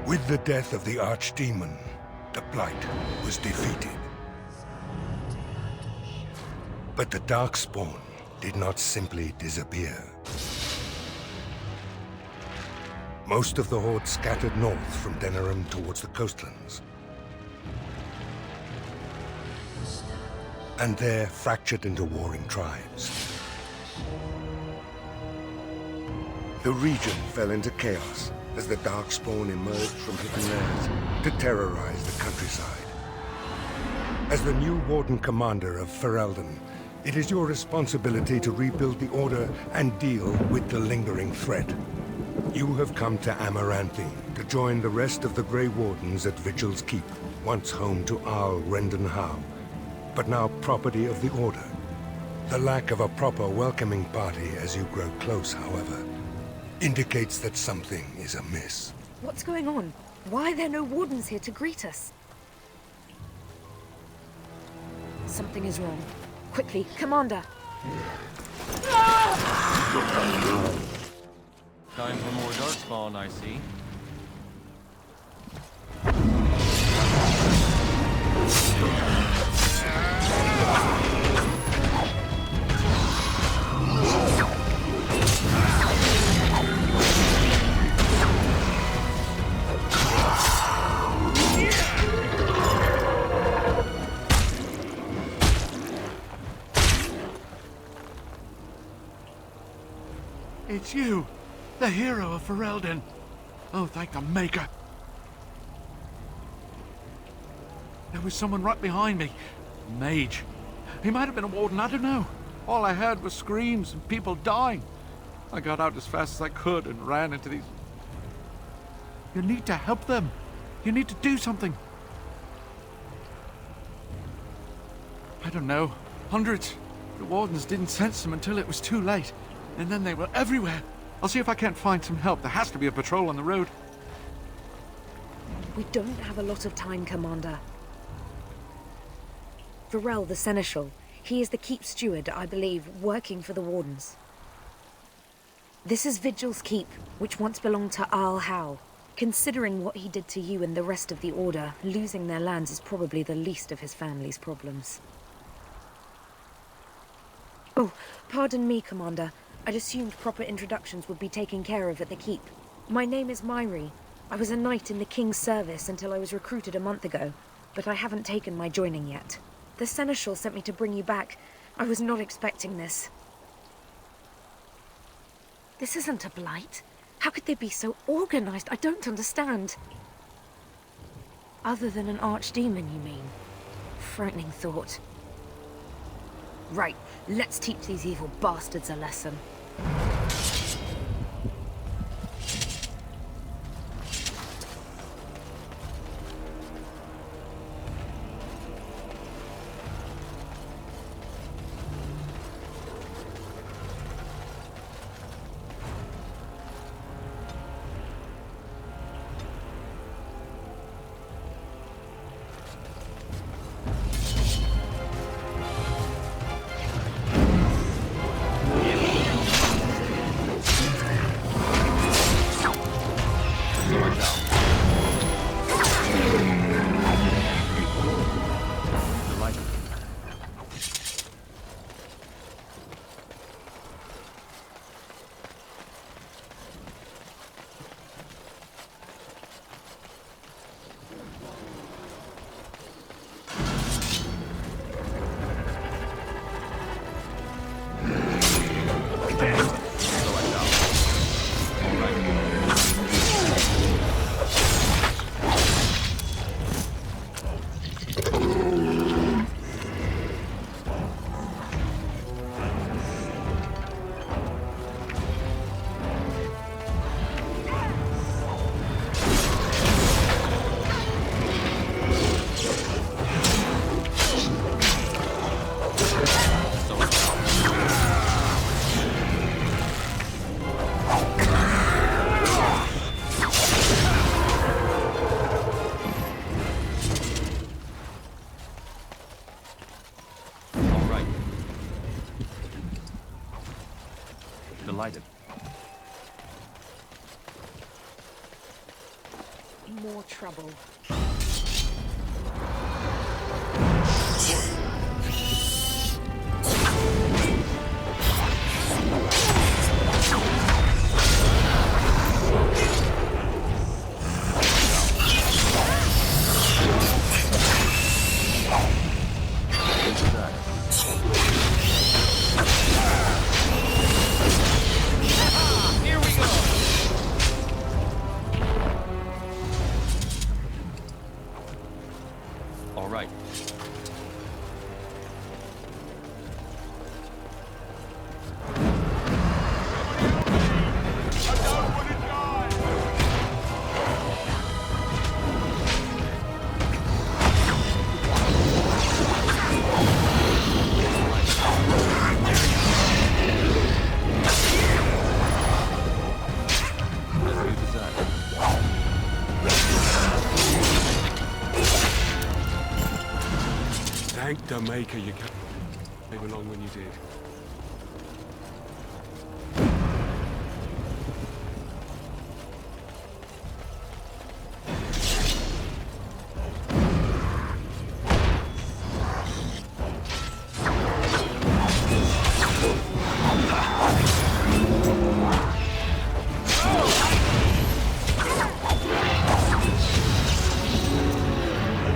With the death of the Archdemon, the Blight was defeated. But the Darkspawn did not simply disappear. Most of the Horde scattered north from Denerim towards the coastlands. And there fractured into warring tribes. The region fell into chaos as the Darkspawn emerged from hidden lands to terrorize the countryside. As the new Warden Commander of Ferelden, it is your responsibility to rebuild the Order and deal with the lingering threat. You have come to Amaranthi to join the rest of the Grey Wardens at Vigil's Keep, once home to Arl Rendenhau, but now property of the Order. The lack of a proper welcoming party as you grow close, however, indicates that something is amiss. What's going on? Why are there no Wardens here to greet us? Something is wrong. Quickly, Commander! Time for more Darkspawn, I see. It's you, the hero of Ferelden. Oh, thank the Maker. There was someone right behind me. Mage. He might have been a warden, I don't know. All I heard was screams and people dying. I got out as fast as I could and ran into these... You need to help them. You need to do something. I don't know. Hundreds. The wardens didn't sense them until it was too late. And then they were everywhere. I'll see if I can't find some help. There has to be a patrol on the road. We don't have a lot of time, Commander. Varel, the Seneschal. He is the Keep Steward, I believe, working for the Wardens. This is Vigil's Keep, which once belonged to Arl Howe. Considering what he did to you and the rest of the Order, losing their lands is probably the least of his family's problems. Oh, pardon me, Commander. I'd assumed proper introductions would be taken care of at the Keep. My name is Myri. I was a knight in the King's service until I was recruited a month ago, but I haven't taken my joining yet. The Seneschal sent me to bring you back. I was not expecting this. This isn't a blight. How could they be so organized? I don't understand. Other than an archdemon, you mean? Frightening thought. Right, let's teach these evil bastards a lesson. more trouble. Thank the Maker you came along when you did.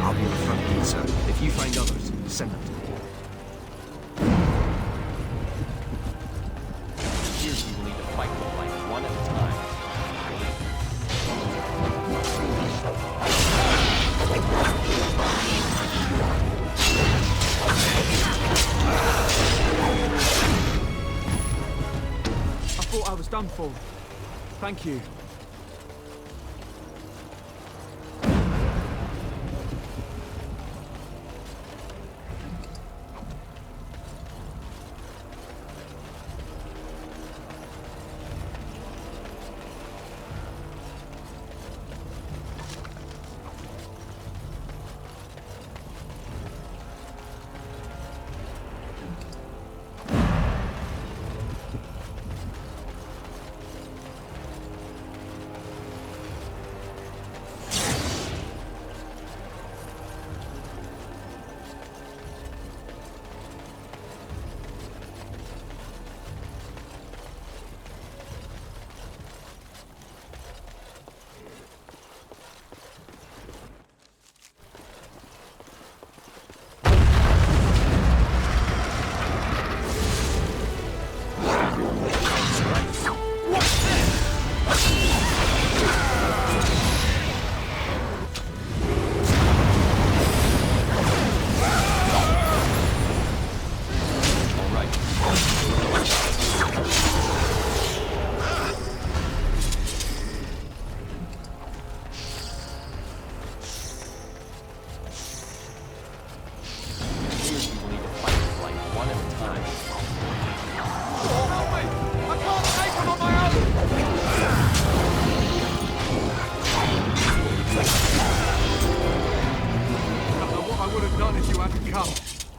I'll be your front man, sir. If you find others, send them to me. Here you will need to fight them like one at a time. I thought I was done for. Thank you.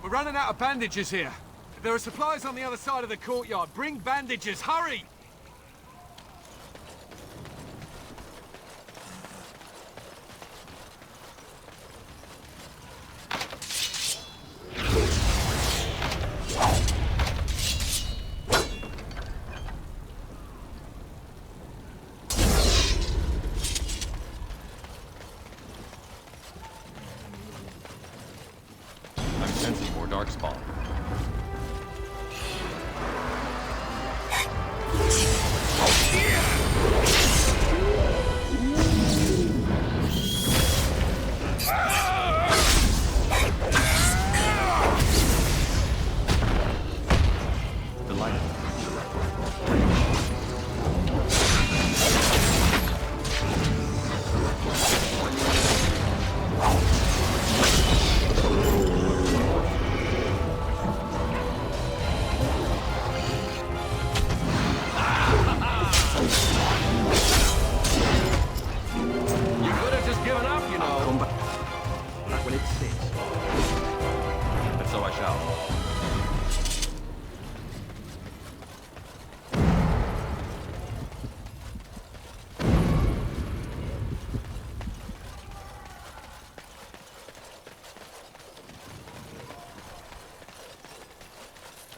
Running out of bandages here. There are supplies on the other side of the courtyard. Bring bandages, hurry! Darkspawn.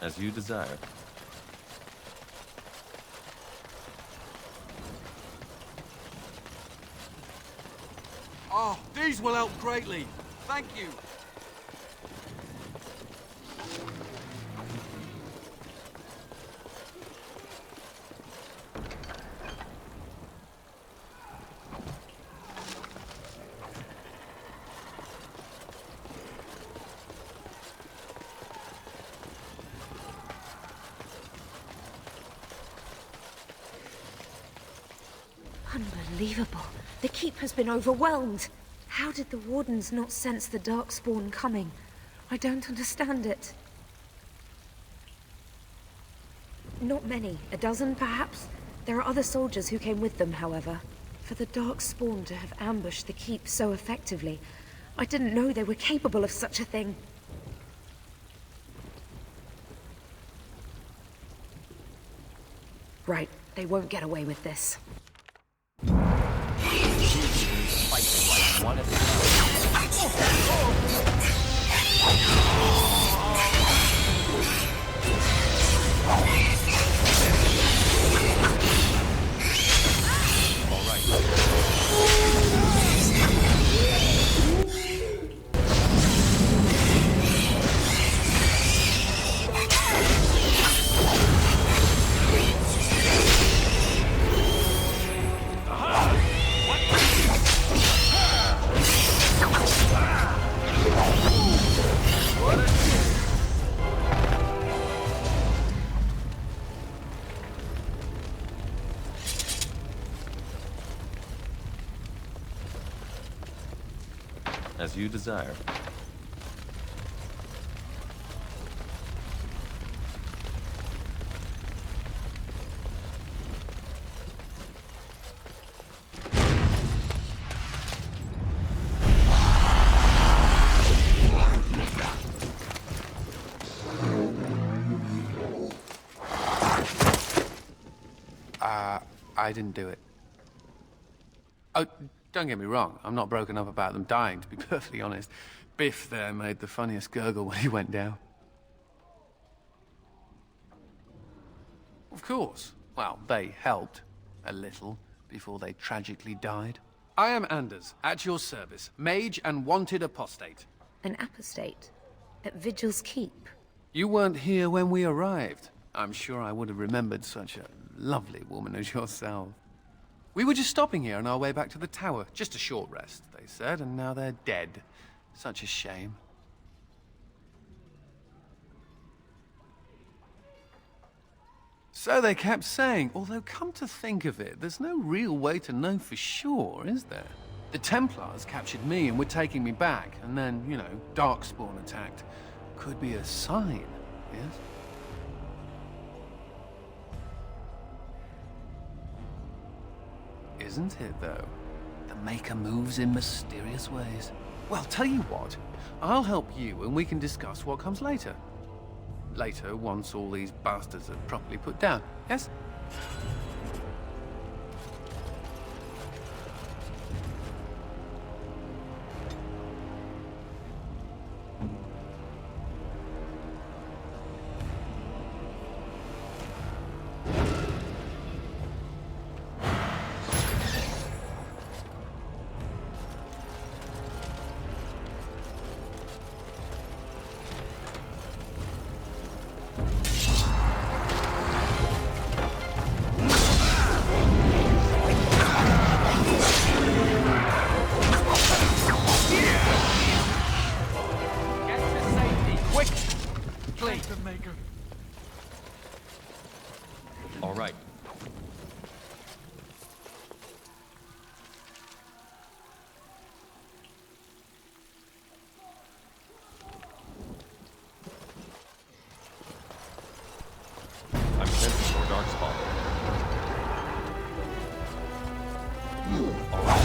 As you desire. Oh, these will help greatly. Thank you. Unbelievable. The keep has been overwhelmed. How did the Wardens not sense the Darkspawn coming? I don't understand it. Not many. A dozen, perhaps? There are other soldiers who came with them, however. For the Darkspawn to have ambushed the keep so effectively, I didn't know they were capable of such a thing. Right, they won't get away with this. Fight like one at a time. All right. As you desire. I didn't do it. Oh, don't get me wrong. I'm not broken up about them dying, to be perfectly honest. Biff there made the funniest gurgle when he went down. Of course. Well, they helped. A little. Before they tragically died. I am Anders, at your service. Mage and wanted apostate. An apostate? At Vigil's Keep? You weren't here when we arrived. I'm sure I would have remembered such a lovely woman as yourself. We were just stopping here on our way back to the tower. Just a short rest, they said, and now they're dead. Such a shame. So they kept saying, although come to think of it, there's no real way to know for sure, is there? The Templars captured me and were taking me back, and then, you know, Darkspawn attacked. Could be a sign, yes? Isn't it, though? The Maker moves in mysterious ways. Well, tell you what, I'll help you and we can discuss what comes later. Later, once all these bastards are properly put down, yes? All right. I'm sensing more darkspawn. All right.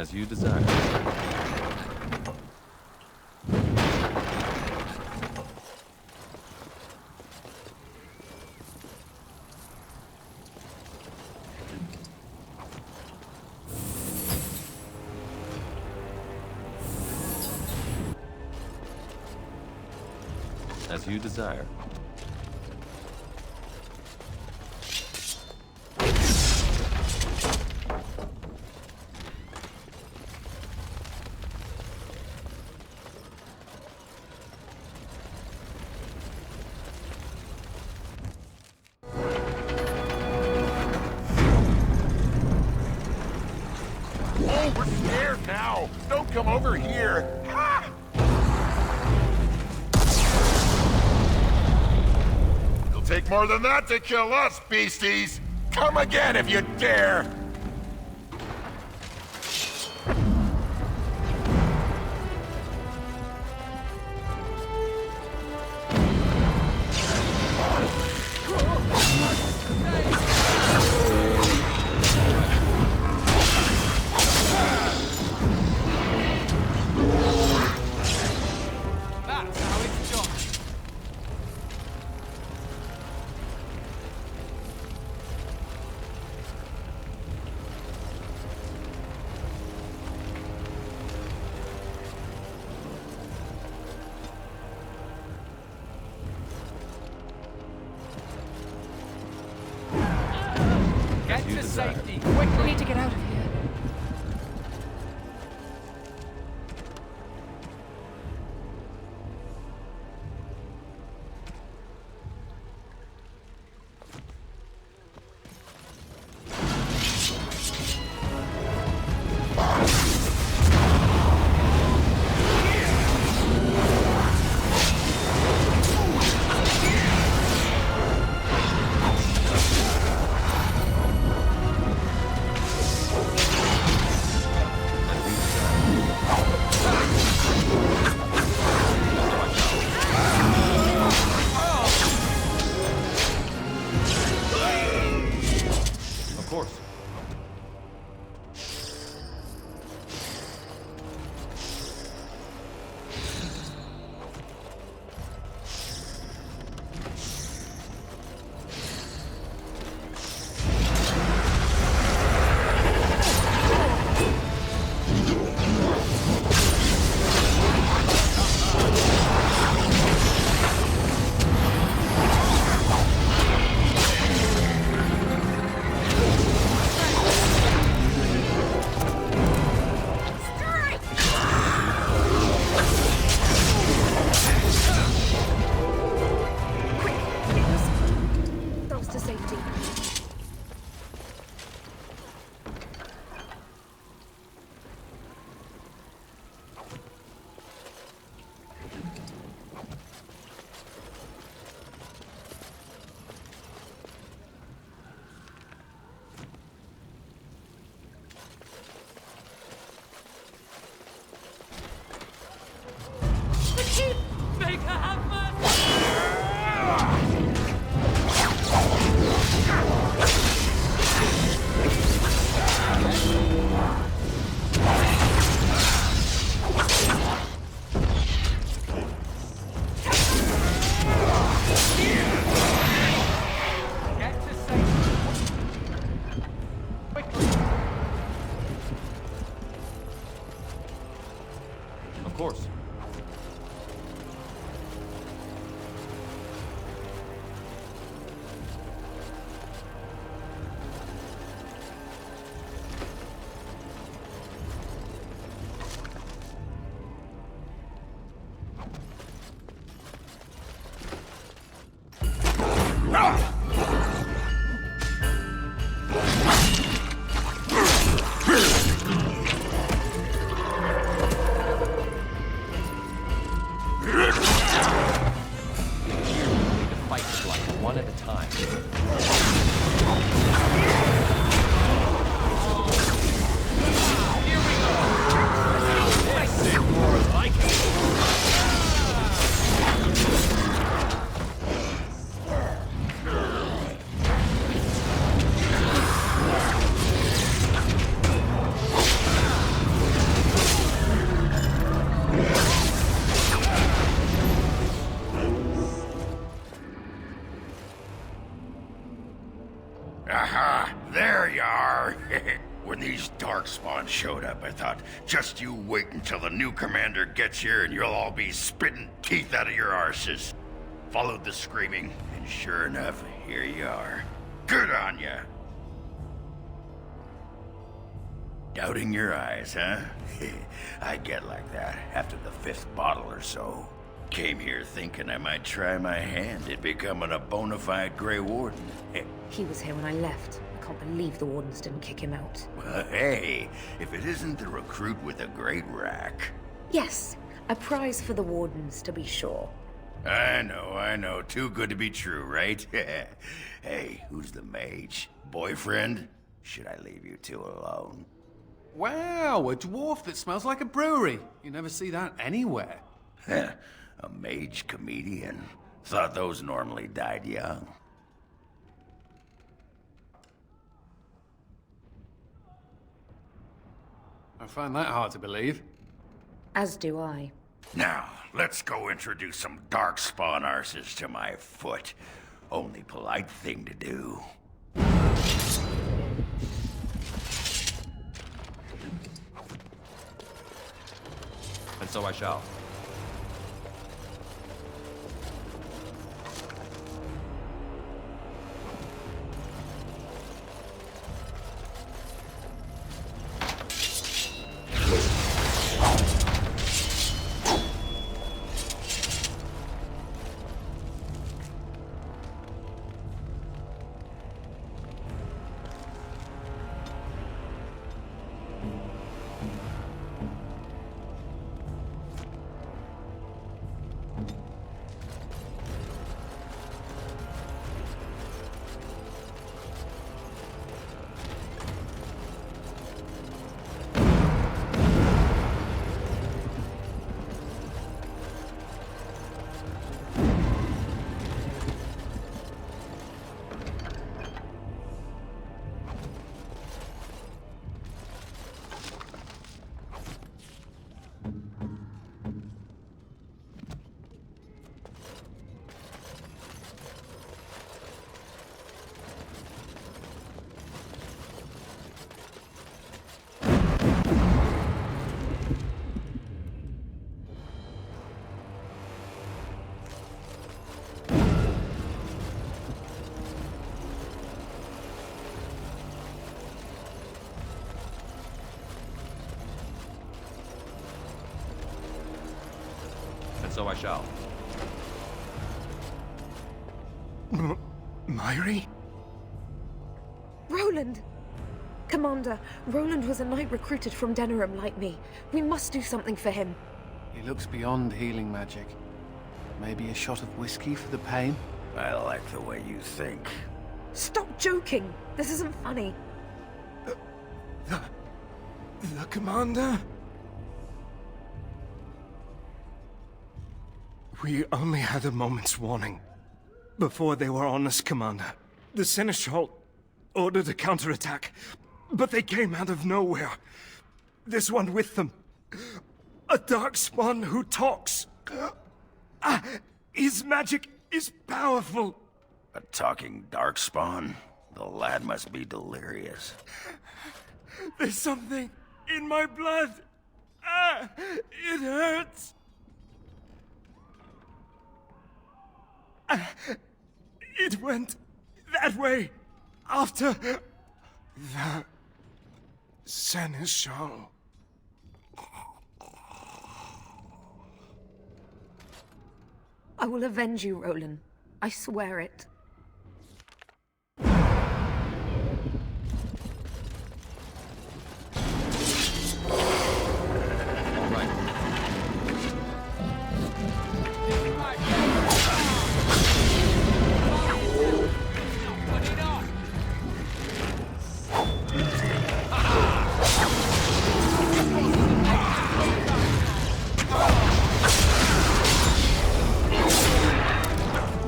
As you desire. As you desire. Oh, we're scared now! Don't come over here! Ha! It'll take more than that to kill us, beasties! Come again if you dare! That's how it's done. Get to safety, We quickly! need to get out of here. Of course. Those to safety. Make her have mercy! Get to safety. Quickly. Of course. Just you wait until the new commander gets here and you'll all be spitting teeth out of your arses. Followed the screaming, and sure enough, here you are. Good on ya! Doubting your eyes, huh? I get like that after the 5th bottle or so. Came here thinking I might try my hand at becoming a bona fide Grey Warden. He was here when I left. I can't believe the wardens didn't kick him out. Well, hey, if it isn't the recruit with a great rack. Yes, a prize for the wardens, to be sure. I know. Too good to be true, right? Hey, who's the mage? Boyfriend? Should I leave you two alone? Wow, a dwarf that smells like a brewery. You never see that anywhere. A mage comedian. Thought those normally died young. I find that hard to believe. As do I. Now, let's go introduce some darkspawn arses to my foot. Only polite thing to do. And so I shall. And so I shall. Myri? Roland! Commander, Roland was a knight recruited from Denerim like me. We must do something for him. He looks beyond healing magic. Maybe a shot of whiskey for the pain? I like the way you think. Stop joking! This isn't funny. The commander? We only had a moment's warning. Before they were on us, Commander. The Seneschal ordered a counterattack, but they came out of nowhere. There's one with them. A darkspawn who talks. His magic is powerful. A talking darkspawn? The lad must be delirious. There's something in my blood. It hurts. It went that way after the Seneschal. I will avenge you, Roland. I swear it. All right.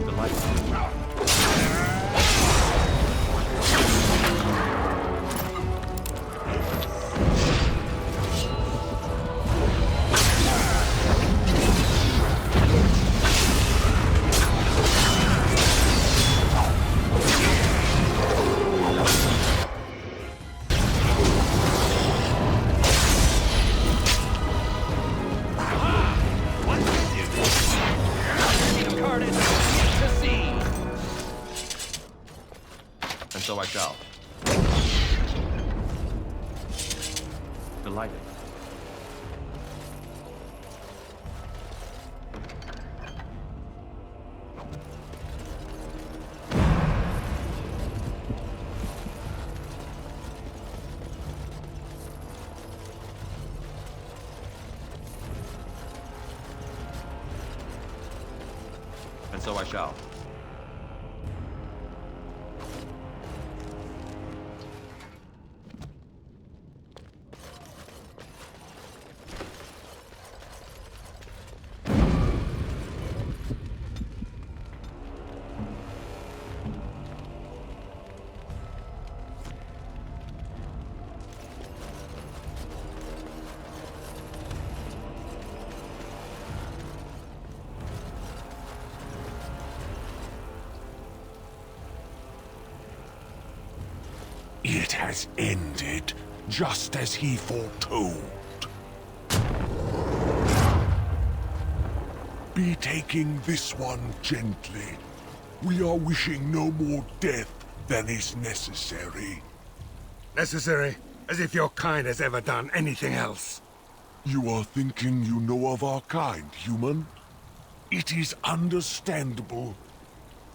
The lights. shall. Delighted. And so I shall. It has ended, just as he foretold. Be taking this one gently. We are wishing no more death than is necessary. Necessary? As if your kind has ever done anything else. You are thinking you know of our kind, human? It is understandable,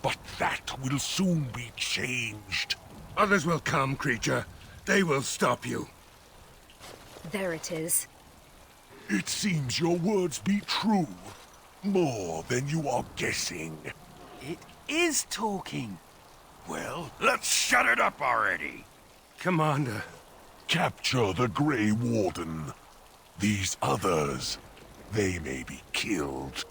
but that will soon be changed. Others will come, creature. They will stop you. There it is. It seems your words be true. More than you are guessing. It is talking. Well, let's shut it up already. Commander. Capture the Grey Warden. These others, they may be killed.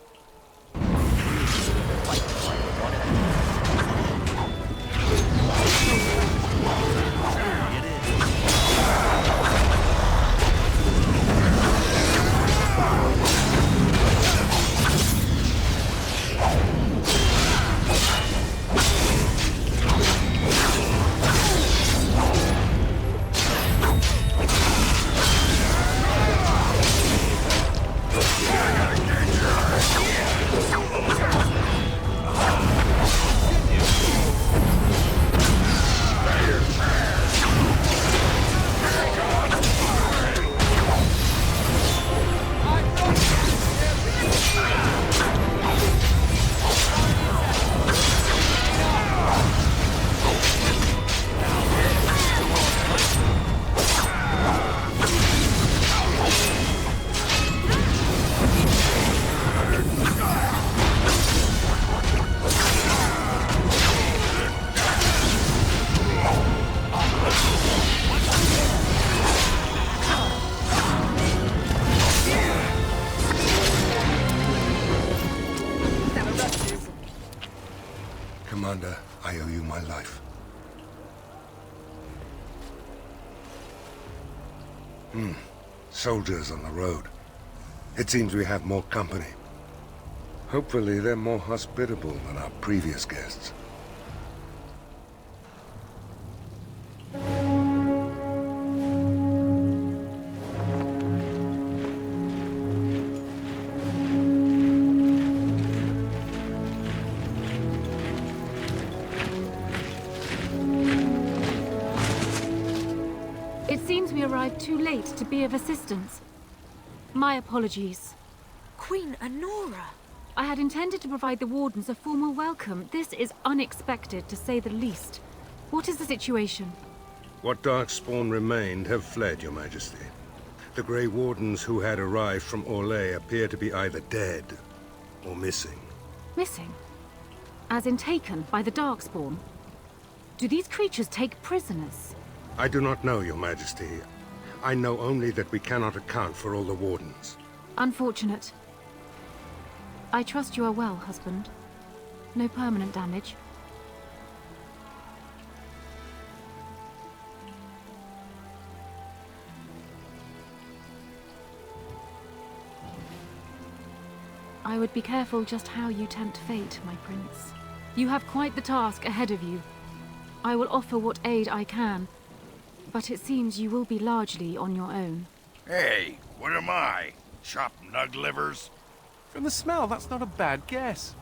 Commander, I owe you my life. Soldiers on the road. It seems we have more company. Hopefully they're more hospitable than our previous guests. It seems we arrived too late to be of assistance. My apologies. Queen Honora! I had intended to provide the Wardens a formal welcome. This is unexpected, to say the least. What is the situation? What Darkspawn remained have fled, Your Majesty. The Grey Wardens who had arrived from Orlais appear to be either dead or missing. Missing? As in taken by the Darkspawn? Do these creatures take prisoners? I do not know, Your Majesty. I know only that we cannot account for all the Wardens. Unfortunate. I trust you are well, husband. No permanent damage. I would be careful just how you tempt fate, my prince. You have quite the task ahead of you. I will offer what aid I can, but it seems you will be largely on your own. Hey, what am I? Chopped nug livers? From the smell, that's not a bad guess.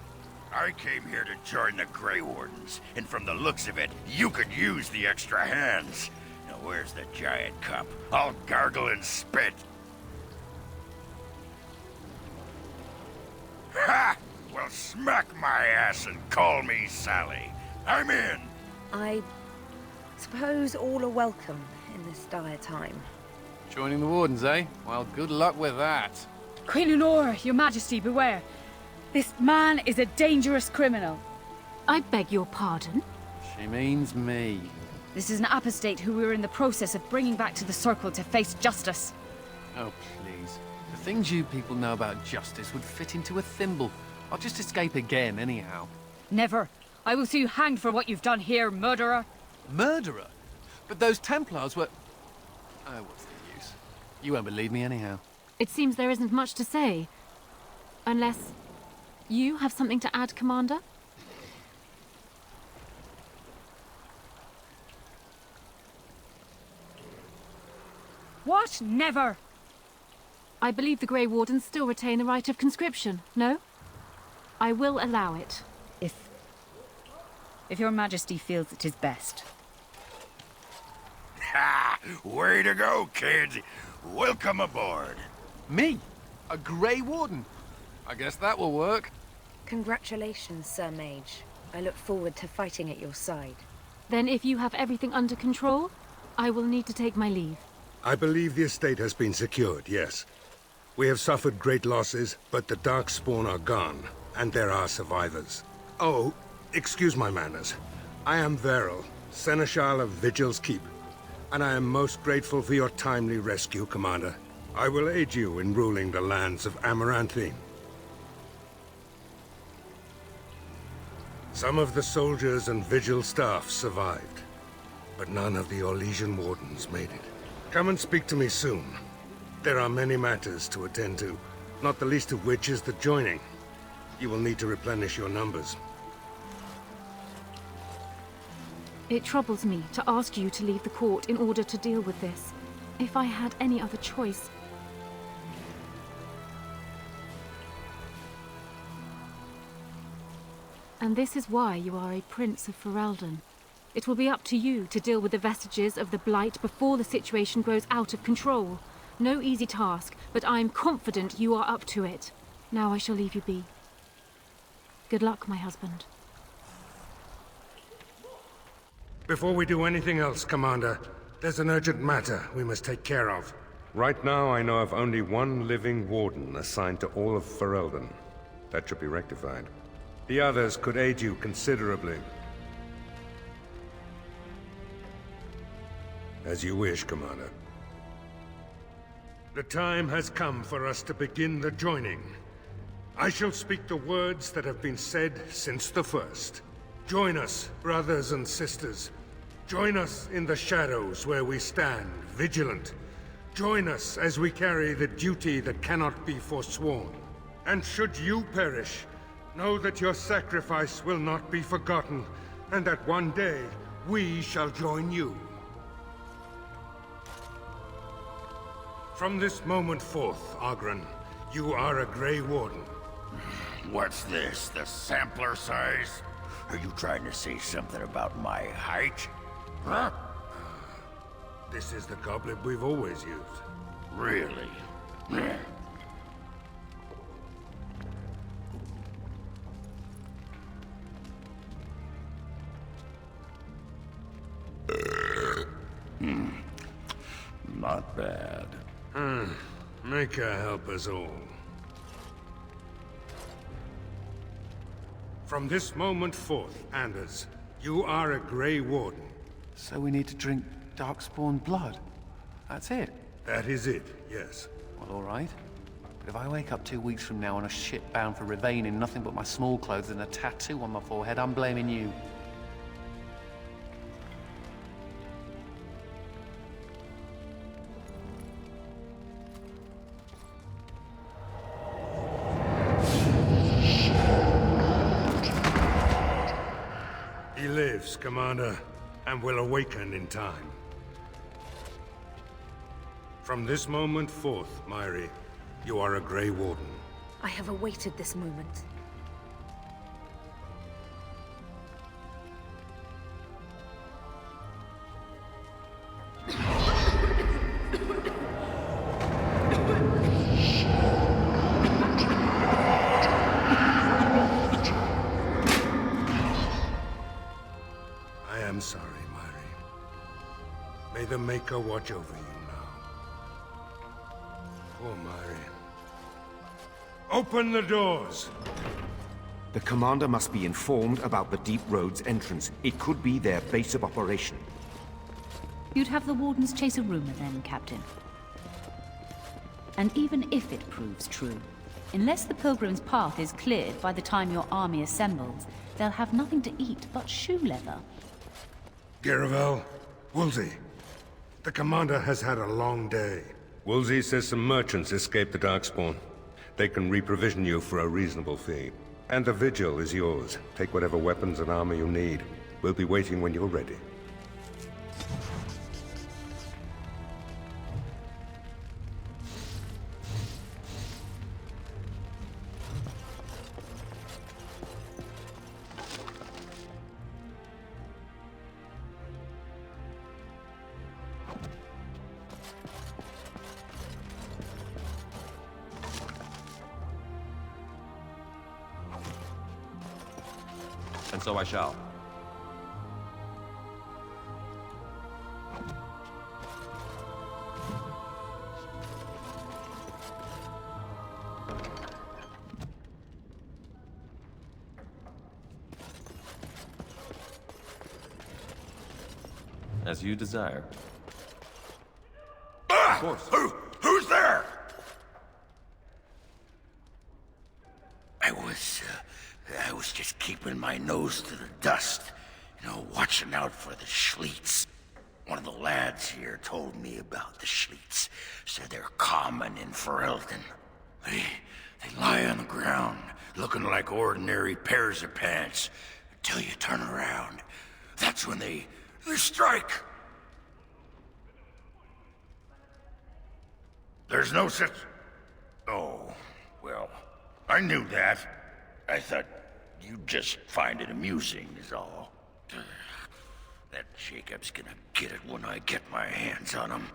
I came here to join the Grey Wardens, and from the looks of it, you could use the extra hands. Now where's the giant cup? I'll gargle and spit. Ha! Well, smack my ass and call me Sally. I'm in. I suppose all are welcome in this dire time. Joining the Wardens, eh? Well, good luck with that. Queen Lenore, your majesty, beware. This man is a dangerous criminal. I beg your pardon? She means me. This is an apostate who we are in the process of bringing back to the Circle to face justice. Oh, please. The things you people know about justice would fit into a thimble. I'll just escape again, anyhow. Never. I will see you hanged for what you've done here, murderer. Murderer? But those Templars were... Oh, what's the use? You won't believe me anyhow. It seems there isn't much to say. Unless... you have something to add, Commander? What? Never! I believe the Grey Wardens still retain the right of conscription, no? I will allow it. If your majesty feels it is best. Ha! Way to go, kid. Welcome aboard. Me? A Grey Warden? I guess that will work. Congratulations, Sir Mage. I look forward to fighting at your side. Then if you have everything under control, I will need to take my leave. I believe the estate has been secured, yes. We have suffered great losses, but the Darkspawn are gone, and there are survivors. Oh, excuse my manners. I am Veril, Seneschal of Vigil's Keep, and I am most grateful for your timely rescue, Commander. I will aid you in ruling the lands of Amaranthine. Some of the soldiers and Vigil staff survived, but none of the Orlesian Wardens made it. Come and speak to me soon. There are many matters to attend to, not the least of which is the joining. You will need to replenish your numbers. It troubles me to ask you to leave the court in order to deal with this. If I had any other choice... And this is why you are a Prince of Ferelden. It will be up to you to deal with the vestiges of the Blight before the situation grows out of control. No easy task, but I am confident you are up to it. Now I shall leave you be. Good luck, my husband. Before we do anything else, Commander, there's an urgent matter we must take care of. Right now, I know of only one living Warden assigned to all of Ferelden. That should be rectified. The others could aid you considerably. As you wish, Commander. The time has come for us to begin the joining. I shall speak the words that have been said since the first. Join us, brothers and sisters. Join us in the shadows where we stand, vigilant. Join us as we carry the duty that cannot be forsworn. And should you perish, know that your sacrifice will not be forgotten, and that one day we shall join you. From this moment forth, Oghren, you are a Grey Warden. What's this, the sampler size? Are you trying to say something about my height? Huh? This is the goblet we've always used. Really? Not bad. Maker help us all. From this moment forth, Anders, you are a Grey Warden. So we need to drink Darkspawn blood? That's it? That is it, yes. Well, all right. But if I wake up 2 weeks from now on a ship bound for Ravane in nothing but my small clothes and a tattoo on my forehead, I'm blaming you. He lives, Commander, and will awaken in time. From this moment forth, Myri, you are a Grey Warden. I have awaited this moment. Micah watch over you now. Poor Myri. Open the doors! The commander must be informed about the Deep Road's entrance. It could be their base of operation. You'd have the Wardens chase a rumor then, Captain. And even if it proves true, unless the Pilgrim's path is cleared by the time your army assembles, they'll have nothing to eat but shoe leather. Garavel, Woolsey, the commander has had a long day. Woolsey says some merchants escaped the Darkspawn. They can reprovision you for a reasonable fee. And the Vigil is yours. Take whatever weapons and armor you need. We'll be waiting when you're ready. And so I shall. As you desire. Ah! Of course. Who's there? I was just keeping my nose to the dust. You know, watching out for the Schliets. One of the lads here told me about the Schliets. Said they're common in Ferelden. They lie on the ground, looking like ordinary pairs of pants, until you turn around. That's when they strike. There's no such... Oh, well, I knew that. I thought you'd just find it amusing, is all. That Jacob's gonna get it when I get my hands on him.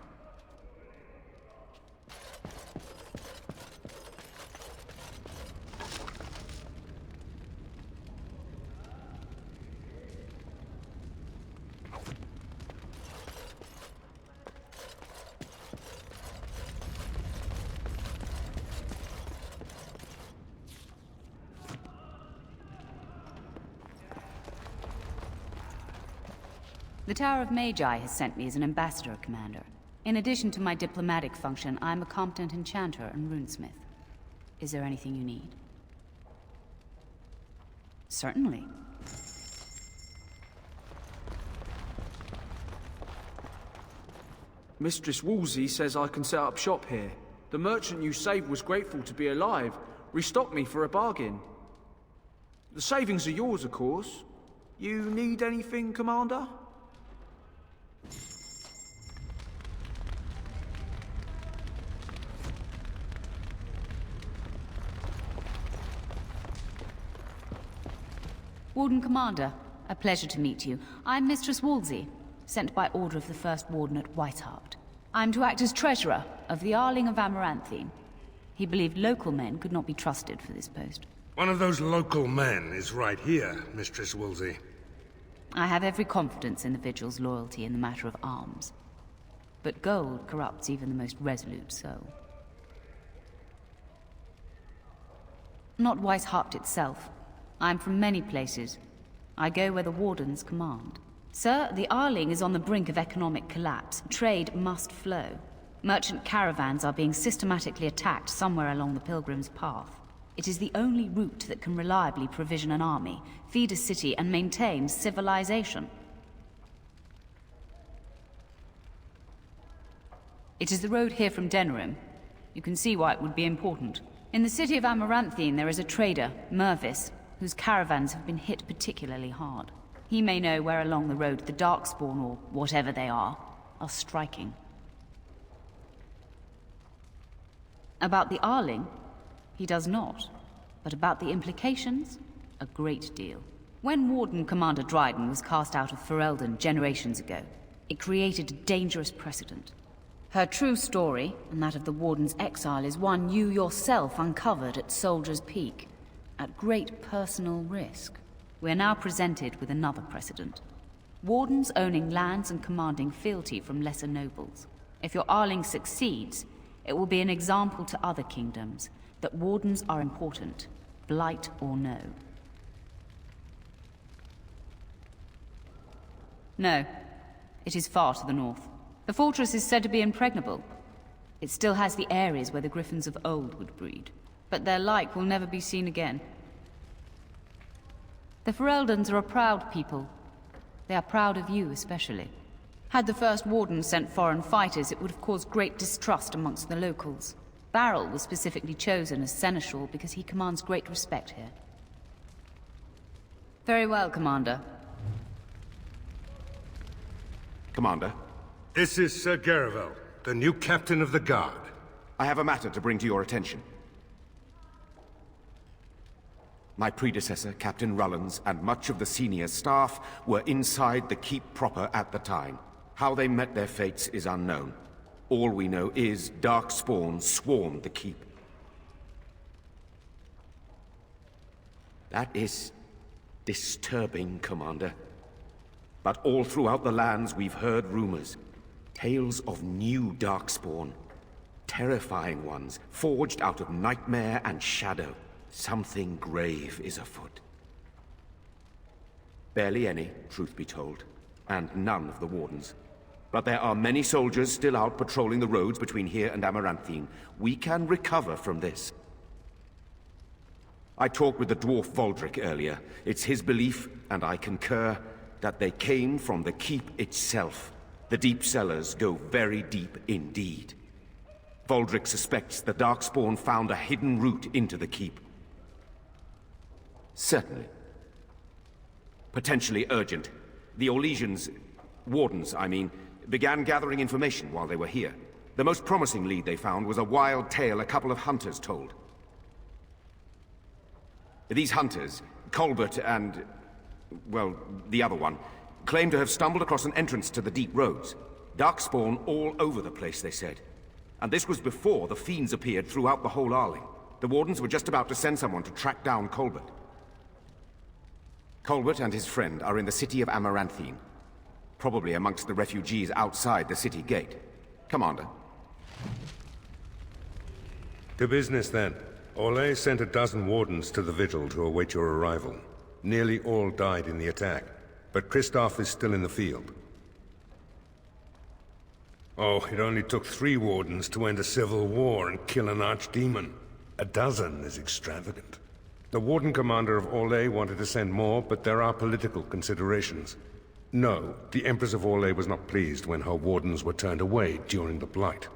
The Tower of Magi has sent me as an ambassador, Commander. In addition to my diplomatic function, I'm a competent enchanter and runesmith. Is there anything you need? Certainly. Mistress Woolsey says I can set up shop here. The merchant you saved was grateful to be alive. Restocked me for a bargain. The savings are yours, of course. You need anything, Commander? Warden Commander, a pleasure to meet you. I'm Mistress Woolsey, sent by order of the First Warden at Whiteheart. I'm to act as treasurer of the Arling of Amaranthine. He believed local men could not be trusted for this post. One of those local men is right here, Mistress Woolsey. I have every confidence in the Vigil's loyalty in the matter of arms. But gold corrupts even the most resolute soul. Not Whiteheart itself. I'm from many places. I go where the Wardens command. Sir, the Arling is on the brink of economic collapse. Trade must flow. Merchant caravans are being systematically attacked somewhere along the Pilgrim's path. It is the only route that can reliably provision an army, feed a city, and maintain civilization. It is the road here from Denerim. You can see why it would be important. In the city of Amaranthine, there is a trader, Mervis, whose caravans have been hit particularly hard. He may know where along the road the Darkspawn, or whatever they are striking. About the Arling, he does not. But about the implications, a great deal. When Warden Commander Dryden was cast out of Ferelden generations ago, it created a dangerous precedent. Her true story, and that of the Warden's exile, is one you yourself uncovered at Soldier's Peak. At great personal risk. We are now presented with another precedent. Wardens owning lands and commanding fealty from lesser nobles. If your Arling succeeds, it will be an example to other kingdoms that wardens are important, blight or no. No. It is far to the north. The fortress is said to be impregnable. It still has the areas where the griffins of old would breed, but their like will never be seen again. The Fereldans are a proud people. They are proud of you especially. Had the first warden sent foreign fighters, it would have caused great distrust amongst the locals. Barrel was specifically chosen as seneschal because he commands great respect here. Very well, Commander. Commander? This is Sir Garavel, the new captain of the guard. I have a matter to bring to your attention. My predecessor, Captain Rullans, and much of the senior staff were inside the keep proper at the time. How they met their fates is unknown. All we know is Darkspawn swarmed the keep. That is disturbing, Commander. But all throughout the lands we've heard rumors. Tales of new Darkspawn. Terrifying ones, forged out of nightmare and shadow. Something grave is afoot. Barely any, truth be told, and none of the wardens. But there are many soldiers still out patrolling the roads between here and Amaranthine. We can recover from this. I talked with the dwarf Voldric earlier. It's his belief, and I concur, that they came from the keep itself. The deep cellars go very deep indeed. Voldric suspects the Darkspawn found a hidden route into the keep. Certainly. Potentially urgent. The Orlesians, wardens, I mean, began gathering information while they were here. The most promising lead they found was a wild tale a couple of hunters told. These hunters, Colbert and, well, the other one, claim to have stumbled across an entrance to the deep roads. Darkspawn all over the place, they said. And this was before the fiends appeared throughout the whole Arling. The wardens were just about to send someone to track down Colbert. Colbert and his friend are in the city of Amaranthine. Probably amongst the refugees outside the city gate. Commander. To business, then. Orlais sent a dozen wardens to the vigil to await your arrival. Nearly all died in the attack, but Kristoff is still in the field. Oh, it only took 3 wardens to end a civil war and kill an archdemon. A dozen is extravagant. The warden commander of Orlais wanted to send more, but there are political considerations. No, the Empress of Orlais was not pleased when her wardens were turned away during the Blight.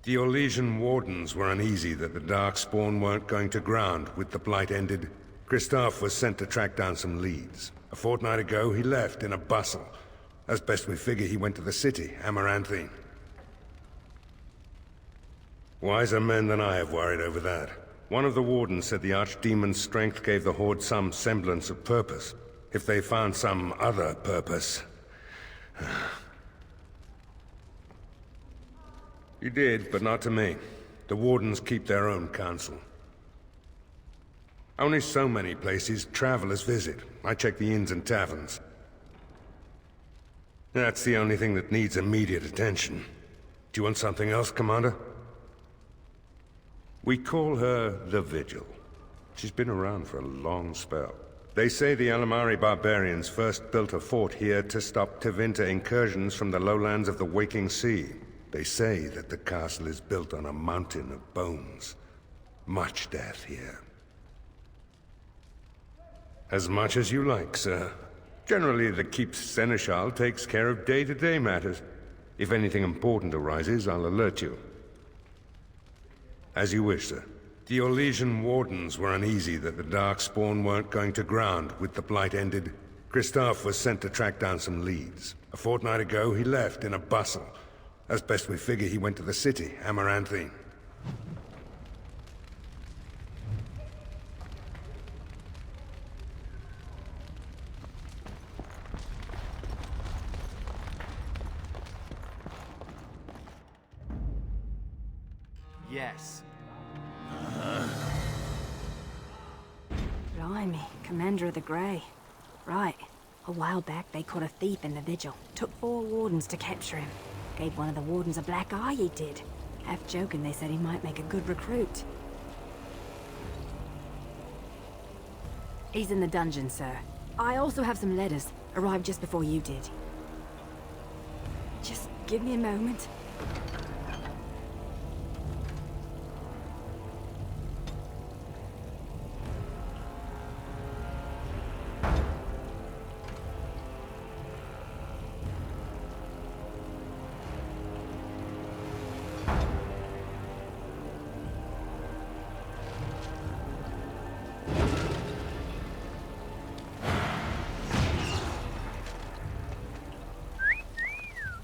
The Orlesian wardens were uneasy that the Darkspawn weren't going to ground with the Blight ended. Kristoff was sent to track down some leads. A fortnight ago, he left in a bustle. As best we figure, he went to the city, Amaranthine. Wiser men than I have worried over that. One of the wardens said the archdemon's strength gave the Horde some semblance of purpose. If they found some other purpose... He did, but not to me. The wardens keep their own counsel. Only so many places travelers visit. I check the inns and taverns. That's the only thing that needs immediate attention. Do you want something else, Commander? We call her the Vigil. She's been around for a long spell. They say the Alamari barbarians first built a fort here to stop Tevinter incursions from the lowlands of the Waking Sea. They say that the castle is built on a mountain of bones. Much death here. As much as you like, sir. Generally, the keep's seneschal takes care of day-to-day matters. If anything important arises, I'll alert you. As you wish, sir. The Orlesian wardens were uneasy that the Darkspawn weren't going to ground with the Blight ended. Kristoff was sent to track down some leads. A fortnight ago, he left in a bustle. As best we figure, he went to the city, Amaranthine. Yes. Blimey, Commander of the Grey. Right. A while back, they caught a thief in the vigil. Took 4 wardens to capture him. Gave one of the wardens a black eye, he did. Half joking, they said he might make a good recruit. He's in the dungeon, sir. I also have some letters. Arrived just before you did. Just give me a moment.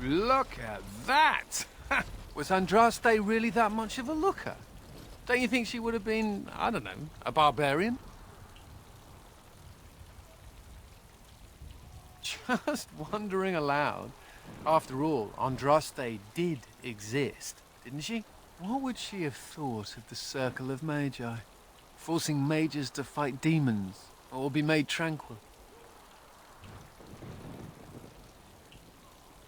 Look at that! Was Andraste really that much of a looker? Don't you think she would have been, I don't know, a barbarian? Just wondering aloud. After all, Andraste did exist, didn't she? What would she have thought of the Circle of Magi? Forcing mages to fight demons, or be made tranquil?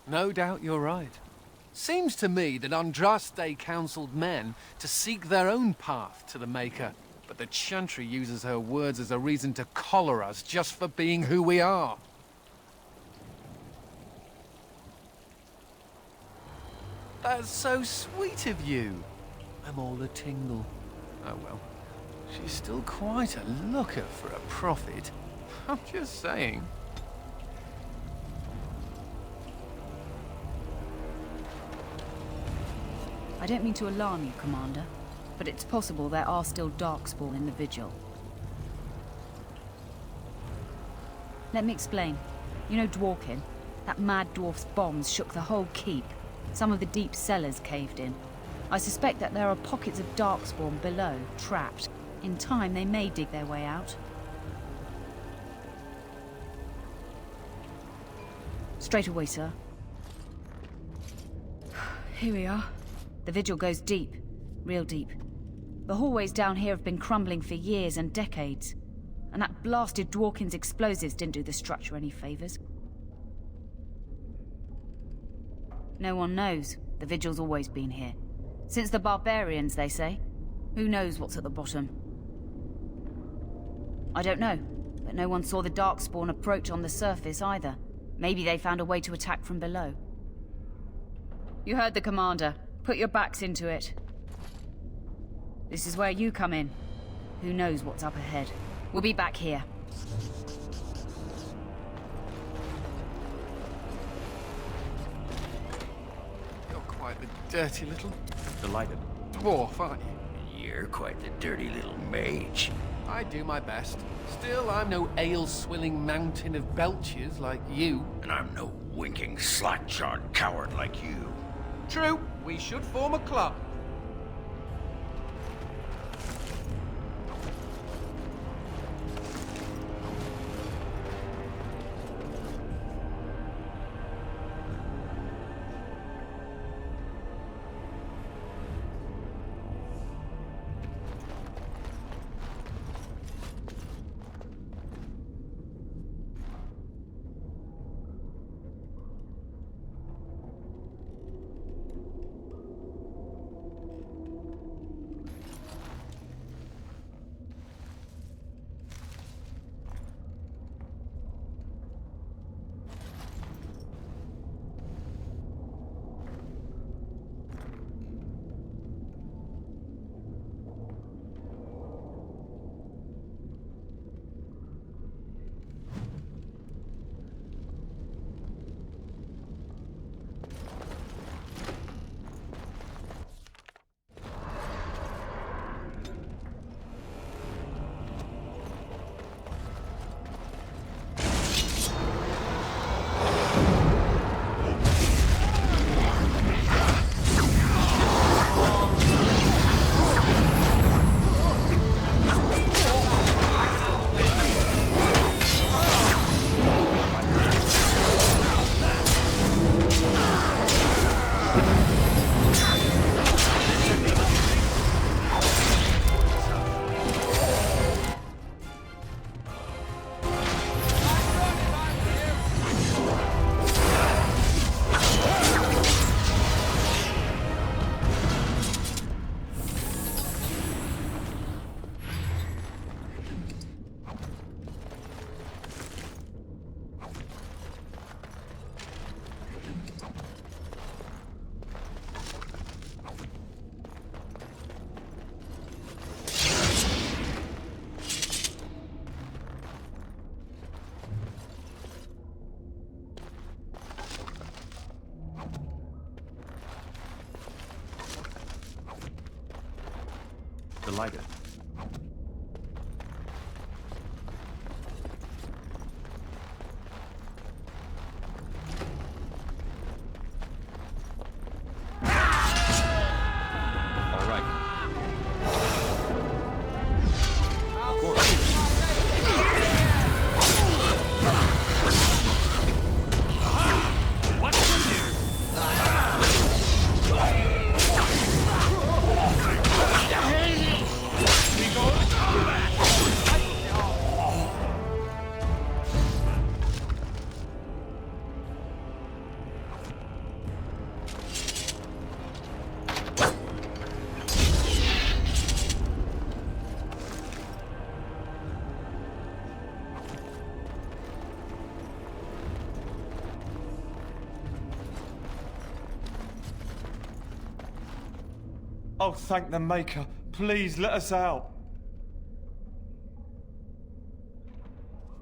No doubt you're right. Seems to me that Andraste counseled men to seek their own path to the Maker, but the Chantry uses her words as a reason to collar us just for being who we are. That's so sweet of you. I'm all a tingle. Oh well. She's still quite a looker for a prophet. I'm just saying. I don't mean to alarm you, Commander, but it's possible there are still Darkspawn in the Vigil. Let me explain. You know Dworkin? That mad dwarf's bombs shook the whole keep. Some of the deep cellars caved in. I suspect that there are pockets of Darkspawn below, trapped. In time, they may dig their way out. Straight away, sir. Here we are. The Vigil goes deep. Real deep. The hallways down here have been crumbling for years and decades. And that blasted Dworkin's explosives didn't do the structure any favors. No one knows. The Vigil's always been here. Since the barbarians, they say. Who knows what's at the bottom? I don't know, but no one saw the Darkspawn approach on the surface either. Maybe they found a way to attack from below. You heard the Commander. Put your backs into it. This is where you come in. Who knows what's up ahead? We'll be back here. You're quite the dirty little... Delighted. Dwarf, aren't you? You're quite the dirty little mage. I do my best. Still, I'm no ale-swilling mountain of belches like you. And I'm no winking, slack-jawed coward like you. True. We should form a club. Delighted. All right. Of course. What's in here? Oh, thank the Maker. Please let us out.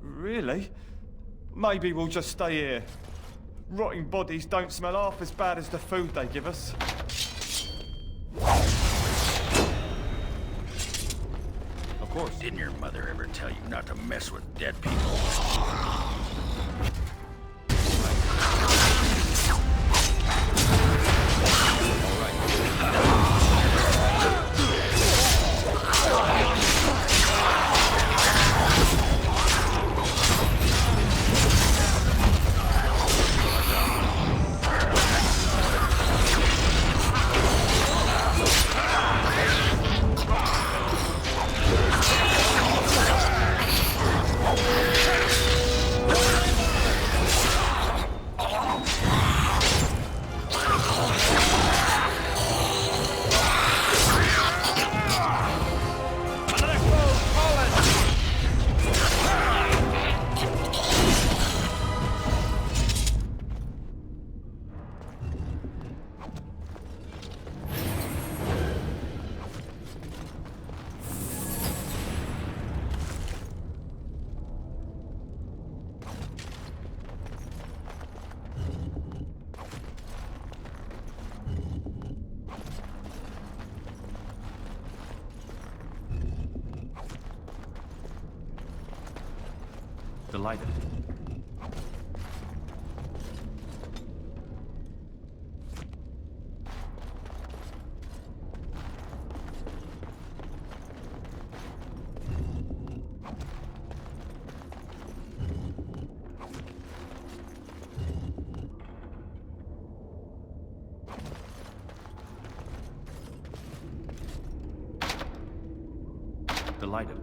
Really? Maybe we'll just stay here. Rotting bodies don't smell half as bad as the food they give us. Of course. Didn't your mother ever tell you not to mess with dead people? Delighted. Delighted.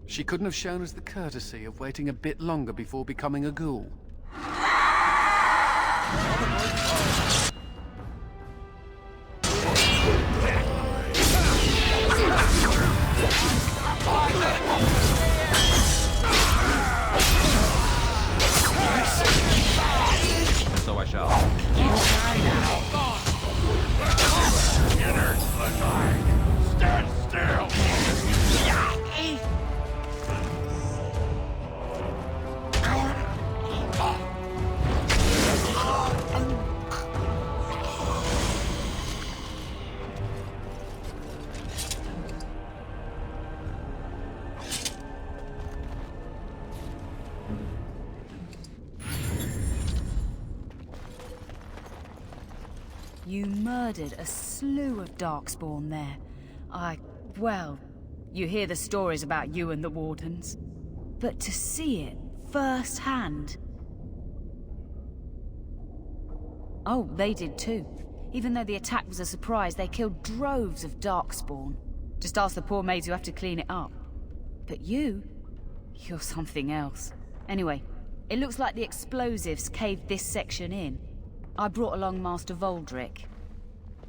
She couldn't have shown us the courtesy of waiting a bit longer before becoming a ghoul. So I shall. Stand still! You murdered a slew of Darkspawn there. Well, you hear the stories about you and the Wardens. But to see it firsthand... Oh, they did too. Even though the attack was a surprise, they killed droves of Darkspawn. Just ask the poor maids who have to clean it up. But you're something else. Anyway, it looks like the explosives caved this section in. I brought along Master Voldrick.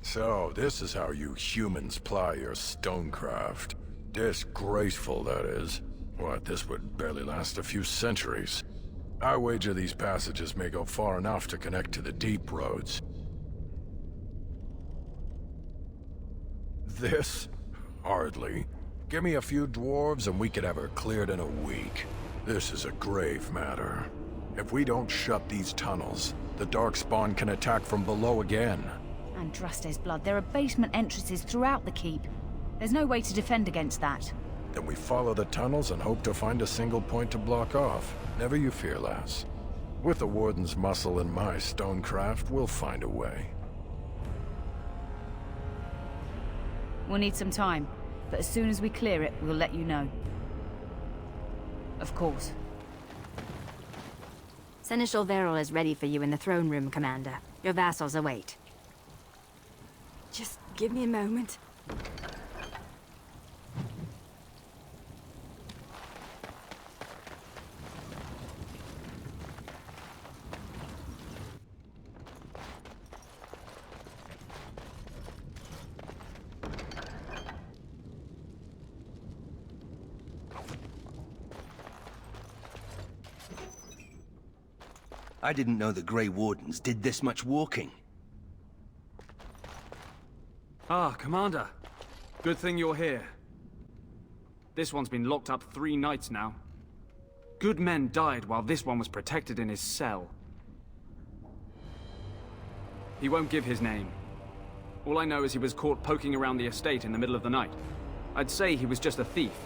So, this is how you humans ply your stonecraft. Disgraceful, that is. What, this would barely last a few centuries. I wager these passages may go far enough to connect to the deep roads. This? Hardly. Give me a few dwarves and we could have her cleared in a week. This is a grave matter. If we don't shut these tunnels, the Darkspawn can attack from below again. And Drast's blood, there are basement entrances throughout the keep. There's no way to defend against that. Then we follow the tunnels and hope to find a single point to block off. Never you fear, lass. With the Warden's muscle and my stonecraft, we'll find a way. We'll need some time, but as soon as we clear it, we'll let you know. Of course. Seneschal Verrill is ready for you in the throne room, Commander. Your vassals await. Just give me a moment. I didn't know the Grey Wardens did this much walking. Ah, Commander. Good thing you're here. This one's been locked up 3 nights now. Good men died while this one was protected in his cell. He won't give his name. All I know is he was caught poking around the estate in the middle of the night. I'd say he was just a thief.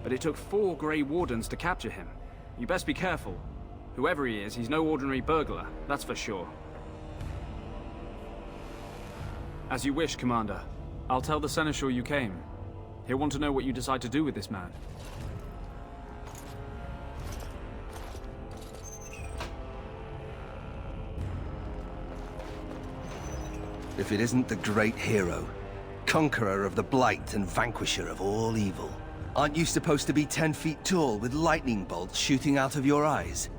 But it took 4 Grey Wardens to capture him. You best be careful. Whoever he is, he's no ordinary burglar, that's for sure. As you wish, Commander. I'll tell the Seneschal you came. He'll want to know what you decide to do with this man. If it isn't the great hero, conqueror of the Blight and vanquisher of all evil. Aren't you supposed to be 10 feet tall with lightning bolts shooting out of your eyes?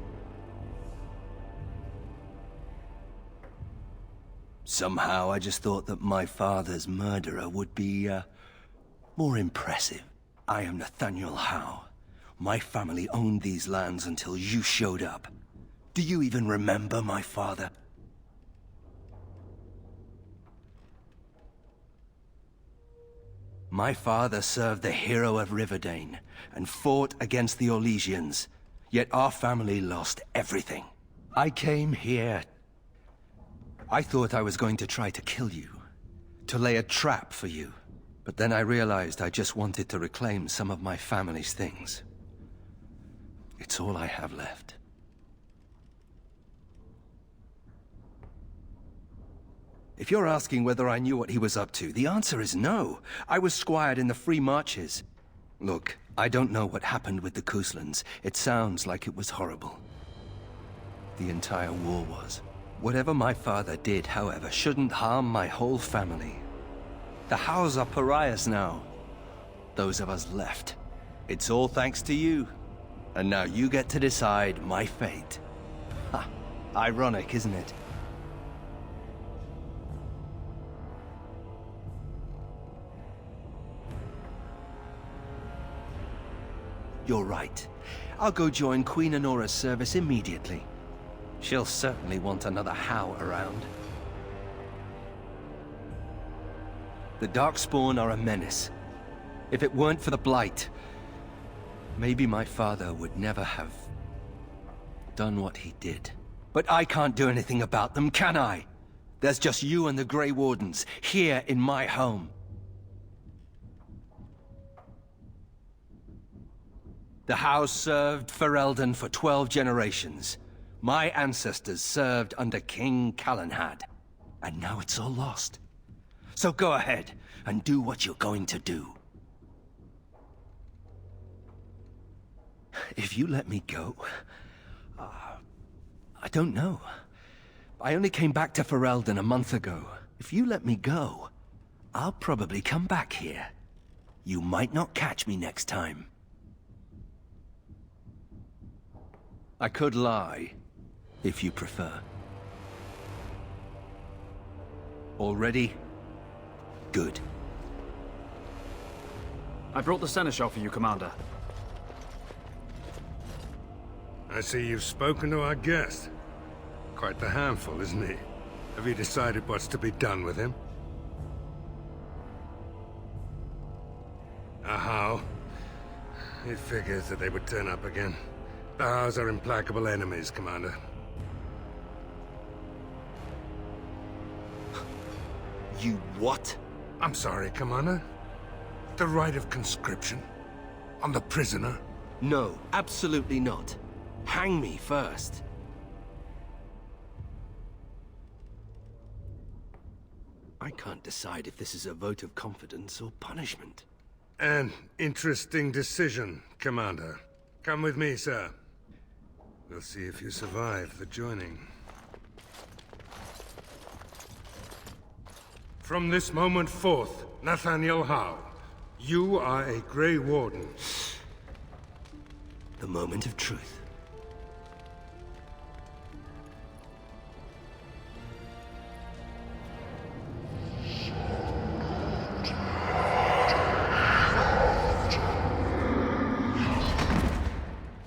Somehow I just thought that my father's murderer would be, more impressive. I am Nathaniel Howe. My family owned these lands until you showed up. Do you even remember my father? My father served the hero of Riverdane and fought against the Orlesians, yet our family lost everything. I came here. I thought I was going to try to kill you, to lay a trap for you. But then I realized I just wanted to reclaim some of my family's things. It's all I have left. If you're asking whether I knew what he was up to, the answer is no. I was squired in the Free Marches. Look, I don't know what happened with the Kuslands. It sounds like it was horrible. The entire war was. Whatever my father did, however, shouldn't harm my whole family. The Howes are pariahs now. Those of us left. It's all thanks to you. And now you get to decide my fate. Ha! Ironic, isn't it? You're right. I'll go join Queen Honora's service immediately. She'll certainly want another Howe around. The Darkspawn are a menace. If it weren't for the Blight, maybe my father would never have done what he did. But I can't do anything about them, can I? There's just you and the Grey Wardens, here in my home. The house served Ferelden for 12 generations. My ancestors served under King Calenhad. And now it's all lost. So go ahead and do what you're going to do. If you let me go... I don't know. I only came back to Ferelden a month ago. If you let me go, I'll probably come back here. You might not catch me next time. I could lie, if you prefer. All ready? Good. I brought the seneschal for you, Commander. I see you've spoken to our guest. Quite the handful, isn't he? Have you decided what's to be done with him? How? It figures that they would turn up again. The Hows are implacable enemies, Commander. You what? I'm sorry, Commander. The right of conscription? On the prisoner? No, absolutely not. Hang me first. I can't decide if this is a vote of confidence or punishment. An interesting decision, Commander. Come with me, sir. We'll see if you survive the joining. From this moment forth, Nathaniel Howe, you are a Grey Warden. The moment of truth.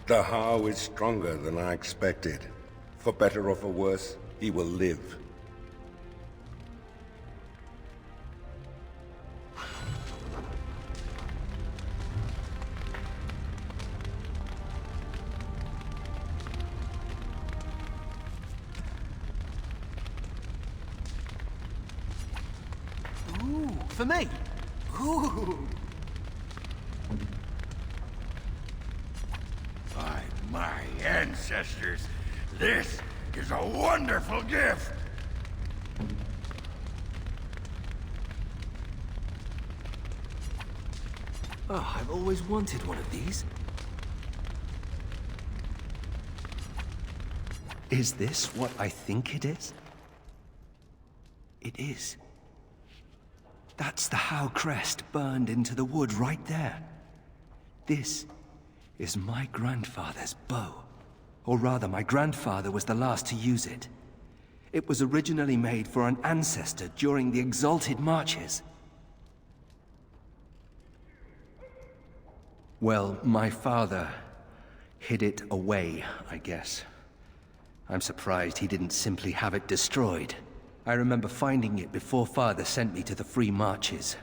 The Howe is stronger than I expected. For better or for worse, he will live. Ooh, for me. Ooh. By my ancestors, this is a wonderful gift! Oh, I've always wanted one of these. Is this what I think it is? It is. That's the Howe crest burned into the wood right there. This is my grandfather's bow. Or rather, my grandfather was the last to use it. It was originally made for an ancestor during the Exalted Marches. Well, my father hid it away, I guess. I'm surprised he didn't simply have it destroyed. I remember finding it before Father sent me to the Free Marches.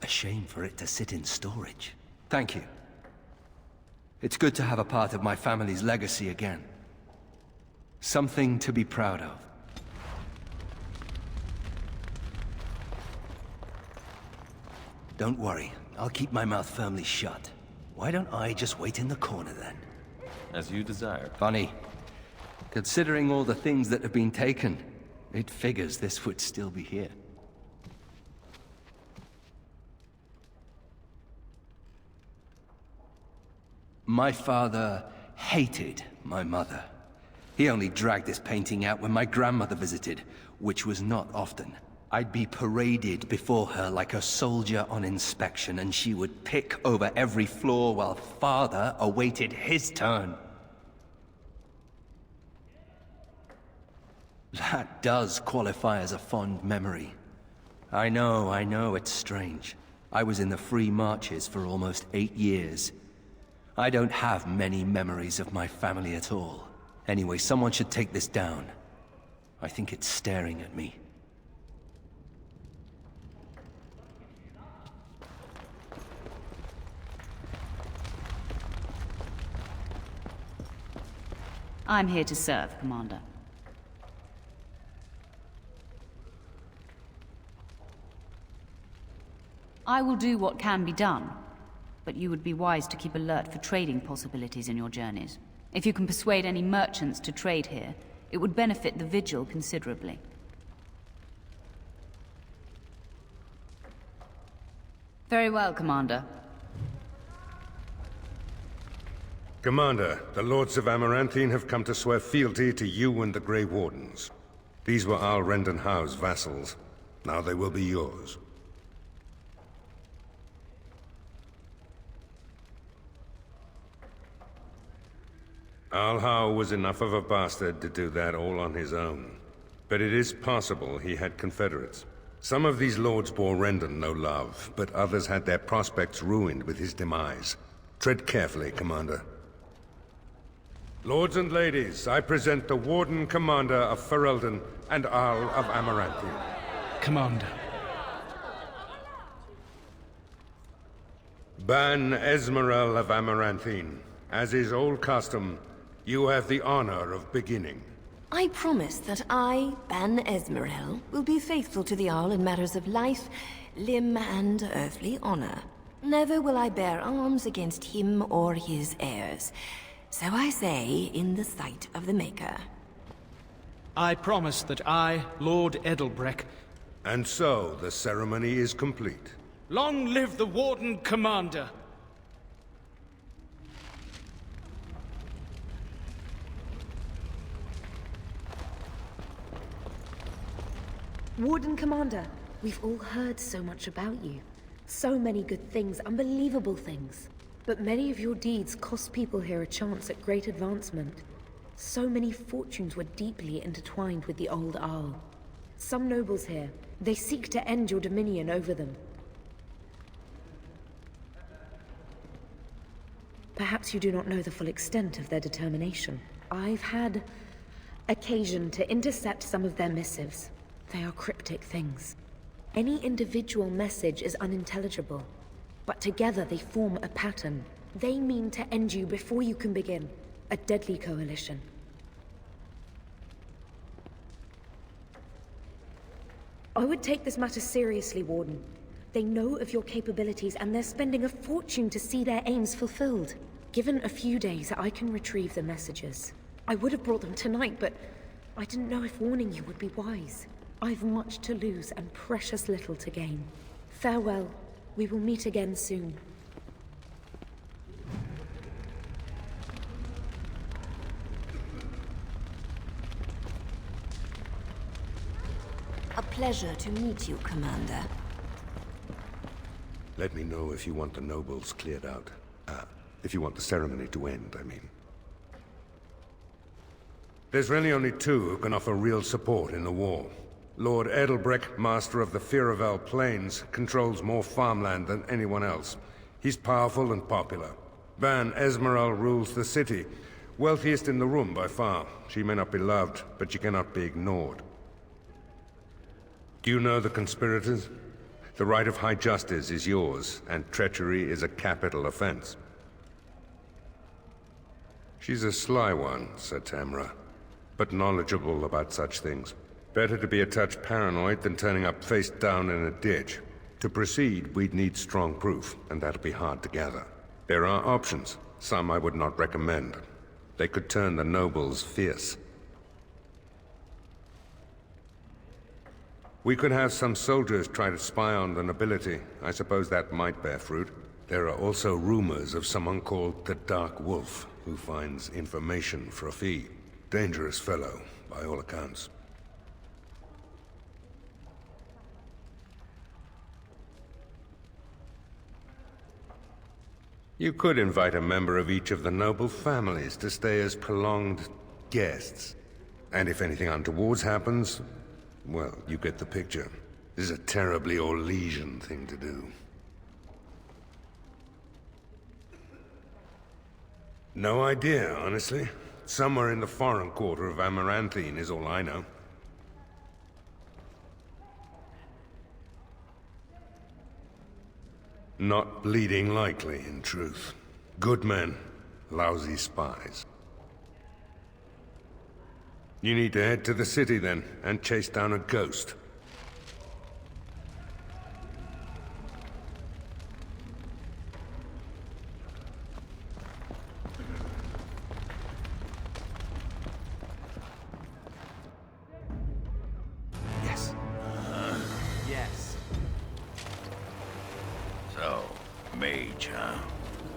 A shame for it to sit in storage. Thank you. It's good to have a part of my family's legacy again. Something to be proud of. Don't worry, I'll keep my mouth firmly shut. Why don't I just wait in the corner then? As you desire. Funny. Considering all the things that have been taken, it figures this would still be here. My father hated my mother. He only dragged this painting out when my grandmother visited, which was not often. I'd be paraded before her like a soldier on inspection, and she would pick over every floor while Father awaited his turn. That does qualify as a fond memory. I know, it's strange. I was in the Free Marches for almost 8 years. I don't have many memories of my family at all. Anyway, someone should take this down. I think it's staring at me. I'm here to serve, Commander. I will do what can be done, but you would be wise to keep alert for trading possibilities in your journeys. If you can persuade any merchants to trade here, it would benefit the Vigil considerably. Very well, Commander. Commander, the Lords of Amaranthine have come to swear fealty to you and the Grey Wardens. These were Al Rendenhau's vassals. Now they will be yours. Al-Hau was enough of a bastard to do that all on his own. But it is possible he had confederates. Some of these lords bore Rendon no love, but others had their prospects ruined with his demise. Tread carefully, Commander. Lords and ladies, I present the Warden Commander of Ferelden and Arl of Amaranthine. Commander. Ban Esmeralda of Amaranthine. As is old custom, you have the honor of beginning. I promise that I, Ban Esmeralda, will be faithful to the Arl in matters of life, limb, and earthly honor. Never will I bear arms against him or his heirs. So I say, in the sight of the Maker. I promise that I, Lord Edelbreck... And so, the ceremony is complete. Long live the Warden Commander! Warden Commander, we've all heard so much about you. So many good things, unbelievable things. But many of your deeds cost people here a chance at great advancement. So many fortunes were deeply intertwined with the old Arl. Some nobles here, they seek to end your dominion over them. Perhaps you do not know the full extent of their determination. I've had occasion to intercept some of their missives. They are cryptic things. Any individual message is unintelligible, but together they form a pattern. They mean to end you before you can begin. A deadly coalition. I would take this matter seriously, Warden. They know of your capabilities and they're spending a fortune to see their aims fulfilled. Given a few days, I can retrieve the messages. I would have brought them tonight, but I didn't know if warning you would be wise. I've much to lose and precious little to gain. Farewell. We will meet again soon. A pleasure to meet you, Commander. Let me know if you want the nobles cleared out. If you want the ceremony to end, I mean. There's really only two who can offer real support in the war. Lord Edelbreck, master of the Firavel Plains, controls more farmland than anyone else. He's powerful and popular. Ban Esmeralda rules the city. Wealthiest in the room by far. She may not be loved, but she cannot be ignored. Do you know the conspirators? The right of high justice is yours, and treachery is a capital offense. She's a sly one, said Tamra, but knowledgeable about such things. Better to be a touch paranoid than turning up face down in a ditch. To proceed, we'd need strong proof, and that'll be hard to gather. There are options, some I would not recommend. They could turn the nobles fierce. We could have some soldiers try to spy on the nobility. I suppose that might bear fruit. There are also rumors of someone called the Dark Wolf, who finds information for a fee. Dangerous fellow, by all accounts. You could invite a member of each of the noble families to stay as prolonged guests. And if anything untoward happens, well, you get the picture. This is a terribly Orlesian thing to do. No idea, honestly. Somewhere in the foreign quarter of Amaranthine is all I know. Not bleeding likely, in truth. Good men, lousy spies. You need to head to the city then, and chase down a ghost. Yes. So, mage, huh?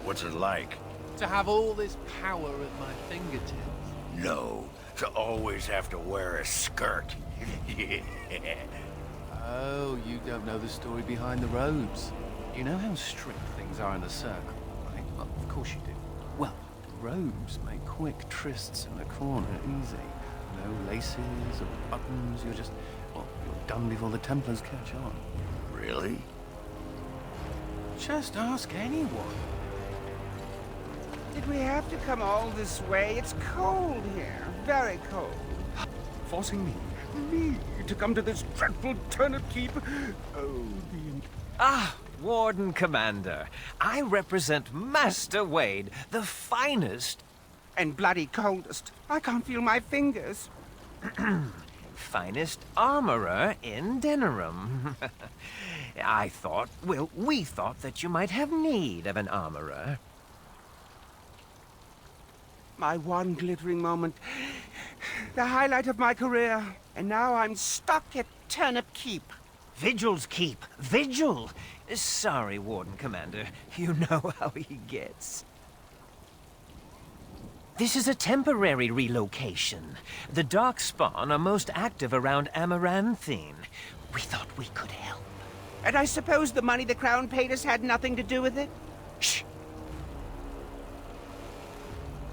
What's it like? To have all this power at my fingertips. No, to always have to wear a skirt. Oh, you don't know the story behind the robes. You know how strict things are in the circle, right? Well, of course you do. Well, the robes make quick trysts in the corner easy. No laces or buttons, you're just, well, you're done before the Templars catch on. Really? Just ask anyone. Did we have to come all this way? It's cold here. Very cold. Forcing me, to come to this dreadful turnip keep. Oh, Ah, Warden Commander. I represent Master Wade, the finest... And bloody coldest. I can't feel my fingers. finest armorer in Denerim. I thought, well, we thought that you might have need of an armorer. My one glittering moment. The highlight of my career. And now I'm stuck at Turnip Keep. Vigil's Keep. Vigil! Sorry, Warden Commander. You know how he gets. This is a temporary relocation. The Darkspawn are most active around Amaranthine. We thought we could help. And I suppose the money the Crown paid us had nothing to do with it? Shh!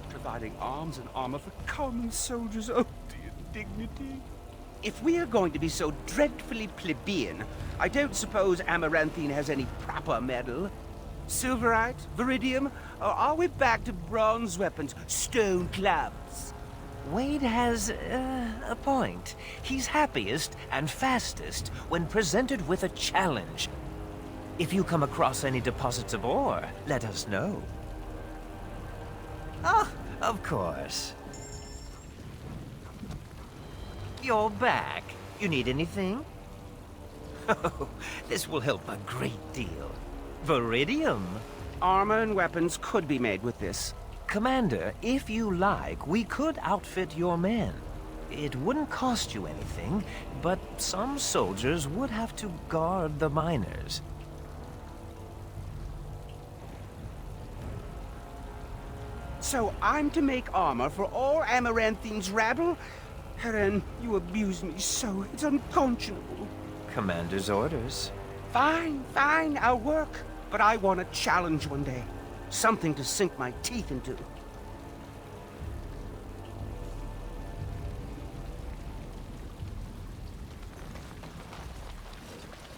Providing arms and armor for common soldiers. Oh, the indignity. If we are going to be so dreadfully plebeian, I don't suppose Amaranthine has any proper metal. Silverite? Viridium? Or are we back to bronze weapons, stone clubs? Wade has a point. He's happiest and fastest when presented with a challenge. If you come across any deposits of ore, let us know. Oh, of course. You're back. You need anything? Oh, this will help a great deal. Viridium. Armor and weapons could be made with this. Commander, if you like, we could outfit your men. It wouldn't cost you anything, but some soldiers would have to guard the miners. So I'm to make armor for all Amaranthine's rabble? Heren, you abuse me so. It's unconscionable. Commander's orders. Fine, fine, I'll work. But I want a challenge one day. Something to sink my teeth into.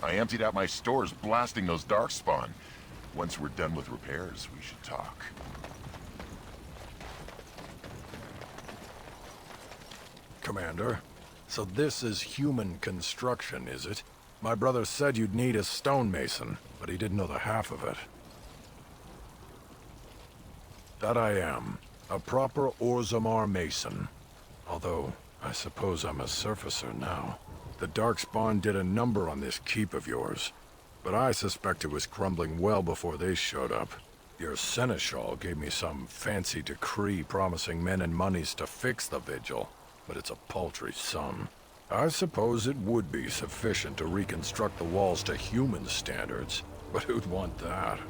I emptied out my stores blasting those Darkspawn. Once we're done with repairs, we should talk. Commander, so this is human construction, is it? My brother said you'd need a stonemason, but he didn't know the half of it. That I am. A proper Orzammar mason. Although, I suppose I'm a surfacer now. The Darkspawn did a number on this keep of yours, but I suspect it was crumbling well before they showed up. Your seneschal gave me some fancy decree promising men and monies to fix the vigil, but it's a paltry sum. I suppose it would be sufficient to reconstruct the walls to human standards, but who'd want that?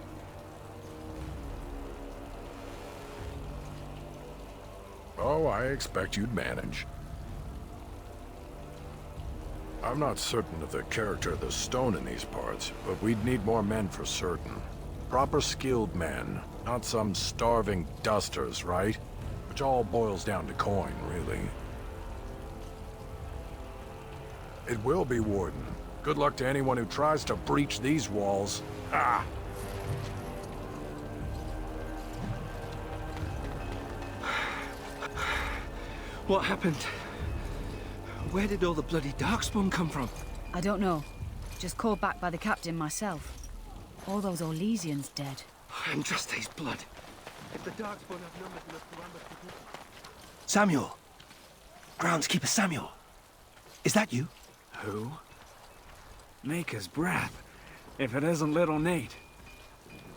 Oh, I expect you'd manage. I'm not certain of the character of the stone in these parts, but we'd need more men for certain. Proper skilled men, not some starving dusters, right? Which all boils down to coin, really. It will be, Warden. Good luck to anyone who tries to breach these walls. Ah! What happened? Where did all the bloody Darkspawn come from? I don't know. Just called back by the captain myself. All those Orlesians dead. And just his blood. If the Darkspawn have numbers enough to ambush the people... Samuel! Groundskeeper Samuel! Is that you? Who? Maker's breath. If it isn't little Nate.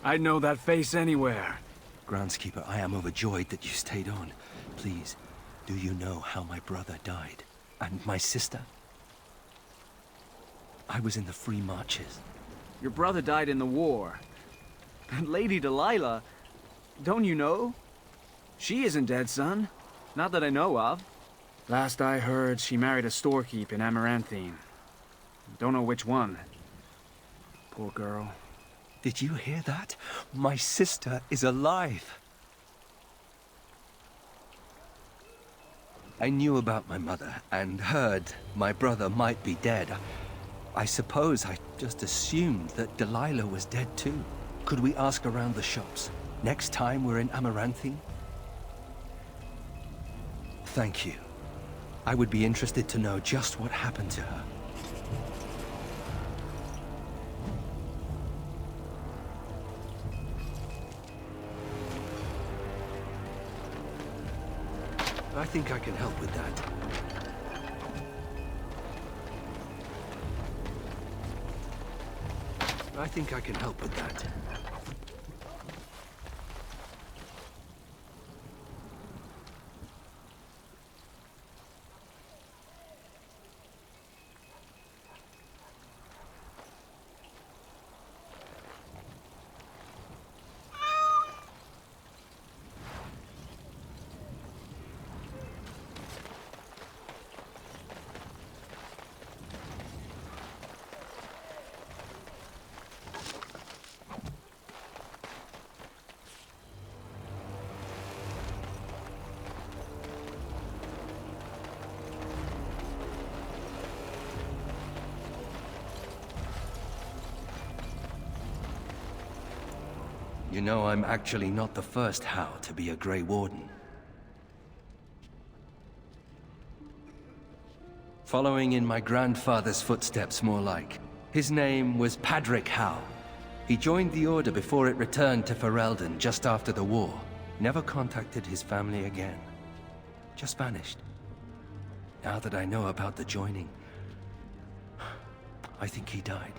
I'd know that face anywhere. Groundskeeper, I am overjoyed that you stayed on. Please, do you know how my brother died? And my sister? I was in the Free Marches. Your brother died in the war. Lady Delilah? Don't you know? She isn't dead, son. Not that I know of. Last I heard, she married a storekeep in Amaranthine. Don't know which one. Poor girl. Did you hear that? My sister is alive. I knew about my mother and heard my brother might be dead. I suppose I just assumed that Delilah was dead too. Could we ask around the shops next time we're in Amaranthine? Thank you. I would be interested to know just what happened to her. I think I can help with that. I think I can help with that. You know, I'm actually not the first How to be a Grey Warden. Following in my grandfather's footsteps, more like. His name was Padric Howe. He joined the Order before it returned to Ferelden just after the war. Never contacted his family again. Just vanished. Now that I know about the joining, I think he died.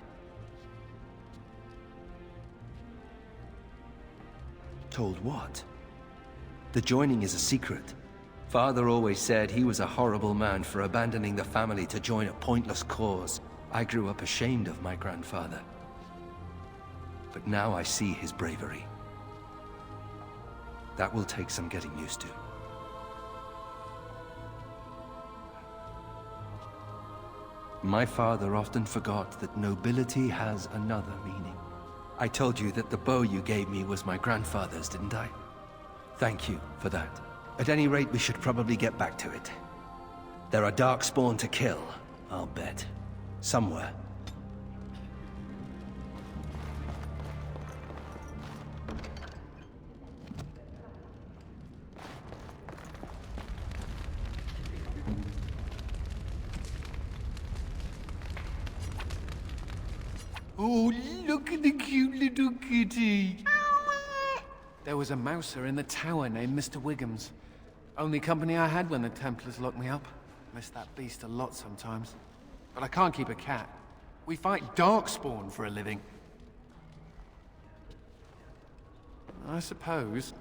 Told what? The joining is a secret. Father always said he was a horrible man for abandoning the family to join a pointless cause. I grew up ashamed of my grandfather. But now I see his bravery. That will take some getting used to. My father often forgot that nobility has another meaning. I told you that the bow you gave me was my grandfather's, didn't I? Thank you for that. At any rate, we should probably get back to it. There are Darkspawn to kill, I'll bet. Somewhere. Oh, look at the cute little kitty. There was a mouser in the tower named Mr. Wiggums. Only company I had when the Templars locked me up. Miss that beast a lot sometimes. But I can't keep a cat. We fight Darkspawn for a living. I suppose.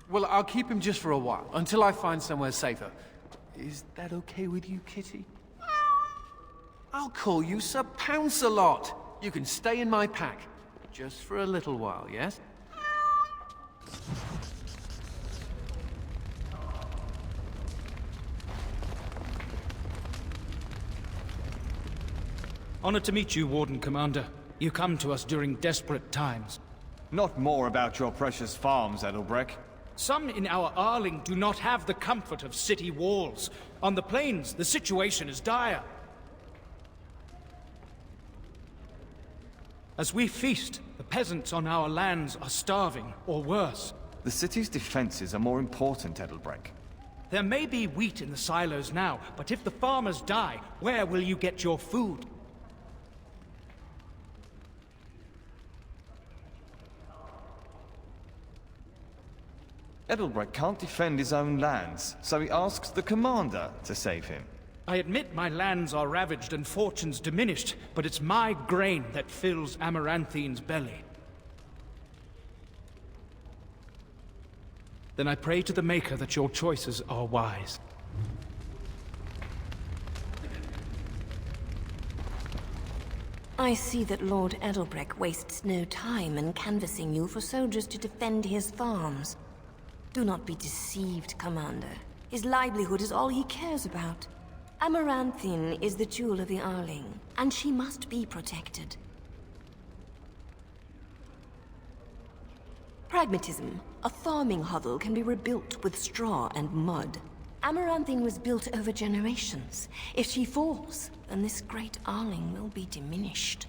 Well, I'll keep him just for a while, until I find somewhere safer. Is that okay with you, kitty? I'll call you Sir Pounce-a-Lot. You can stay in my pack. Just for a little while, yes? Honored to meet you, Warden Commander. You come to us during desperate times. Not more about your precious farms, Edelbreck. Some in our Arling do not have the comfort of city walls. On the plains, the situation is dire. As we feast, the peasants on our lands are starving, or worse. The city's defenses are more important, Edelbreck. There may be wheat in the silos now, but if the farmers die, where will you get your food? Edelbreck can't defend his own lands, so he asks the commander to save him. I admit my lands are ravaged and fortunes diminished, but it's my grain that fills Amaranthine's belly. Then I pray to the Maker that your choices are wise. I see that Lord Edelbreck wastes no time in canvassing you for soldiers to defend his farms. Do not be deceived, Commander. His livelihood is all he cares about. Amaranthine is the jewel of the Arling, and she must be protected. Pragmatism. A farming hovel can be rebuilt with straw and mud. Amaranthine was built over generations. If she falls, then this great Arling will be diminished.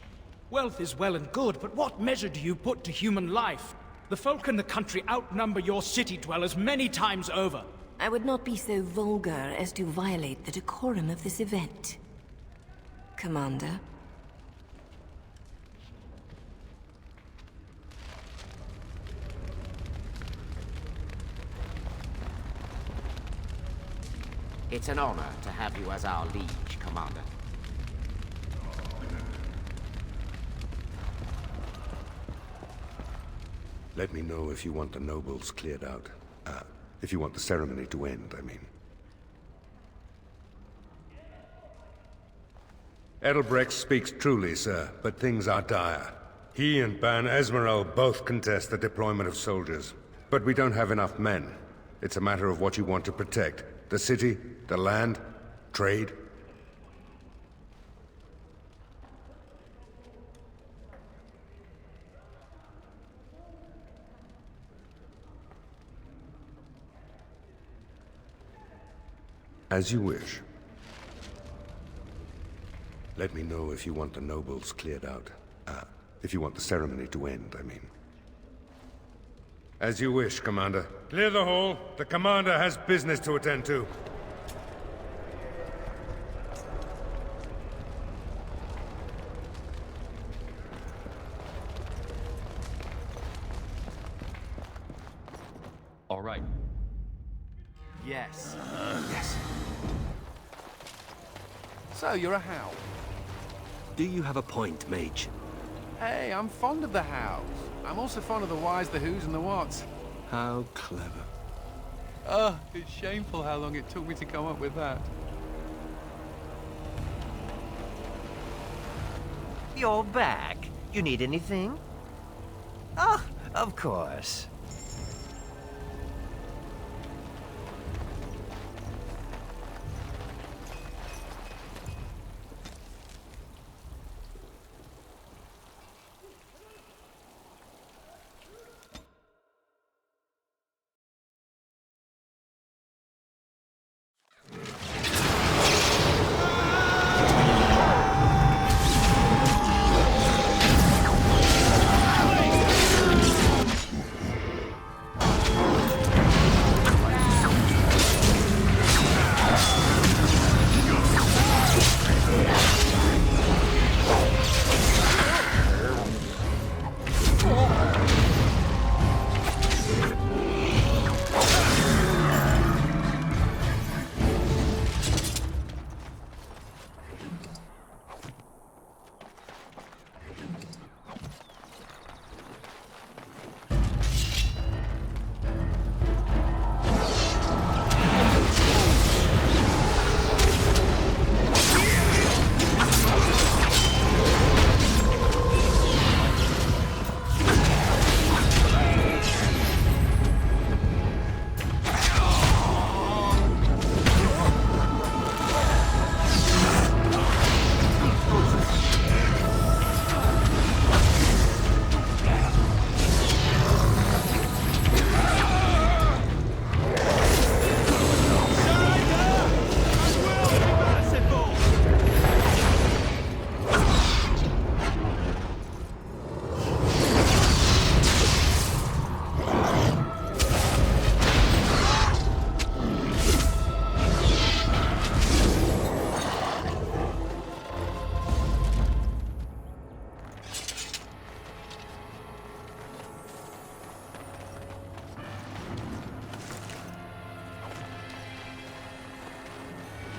Wealth is well and good, but what measure do you put to human life? The folk in the country outnumber your city dwellers many times over. I would not be so vulgar as to violate the decorum of this event, Commander. It's an honor to have you as our liege, Commander. Let me know if you want the nobles cleared out. If you want the ceremony to end, I mean. Edelbrecht speaks truly, sir, but things are dire. He and Ban Esmeralda both contest the deployment of soldiers. But we don't have enough men. It's a matter of what you want to protect. The city, the land, trade. As you wish. Let me know if you want the nobles cleared out. If you want the ceremony to end, I mean. As you wish, Commander. Clear the hall. The Commander has business to attend to. All right. Yes. Yes. So, you're a Howl. Do you have a point, Mage? Hey, I'm fond of the Howls. I'm also fond of the whys, the whos, and the whats. How clever. Oh, it's shameful how long it took me to come up with that. You're back. You need anything? Oh, of course.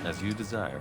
As you desire.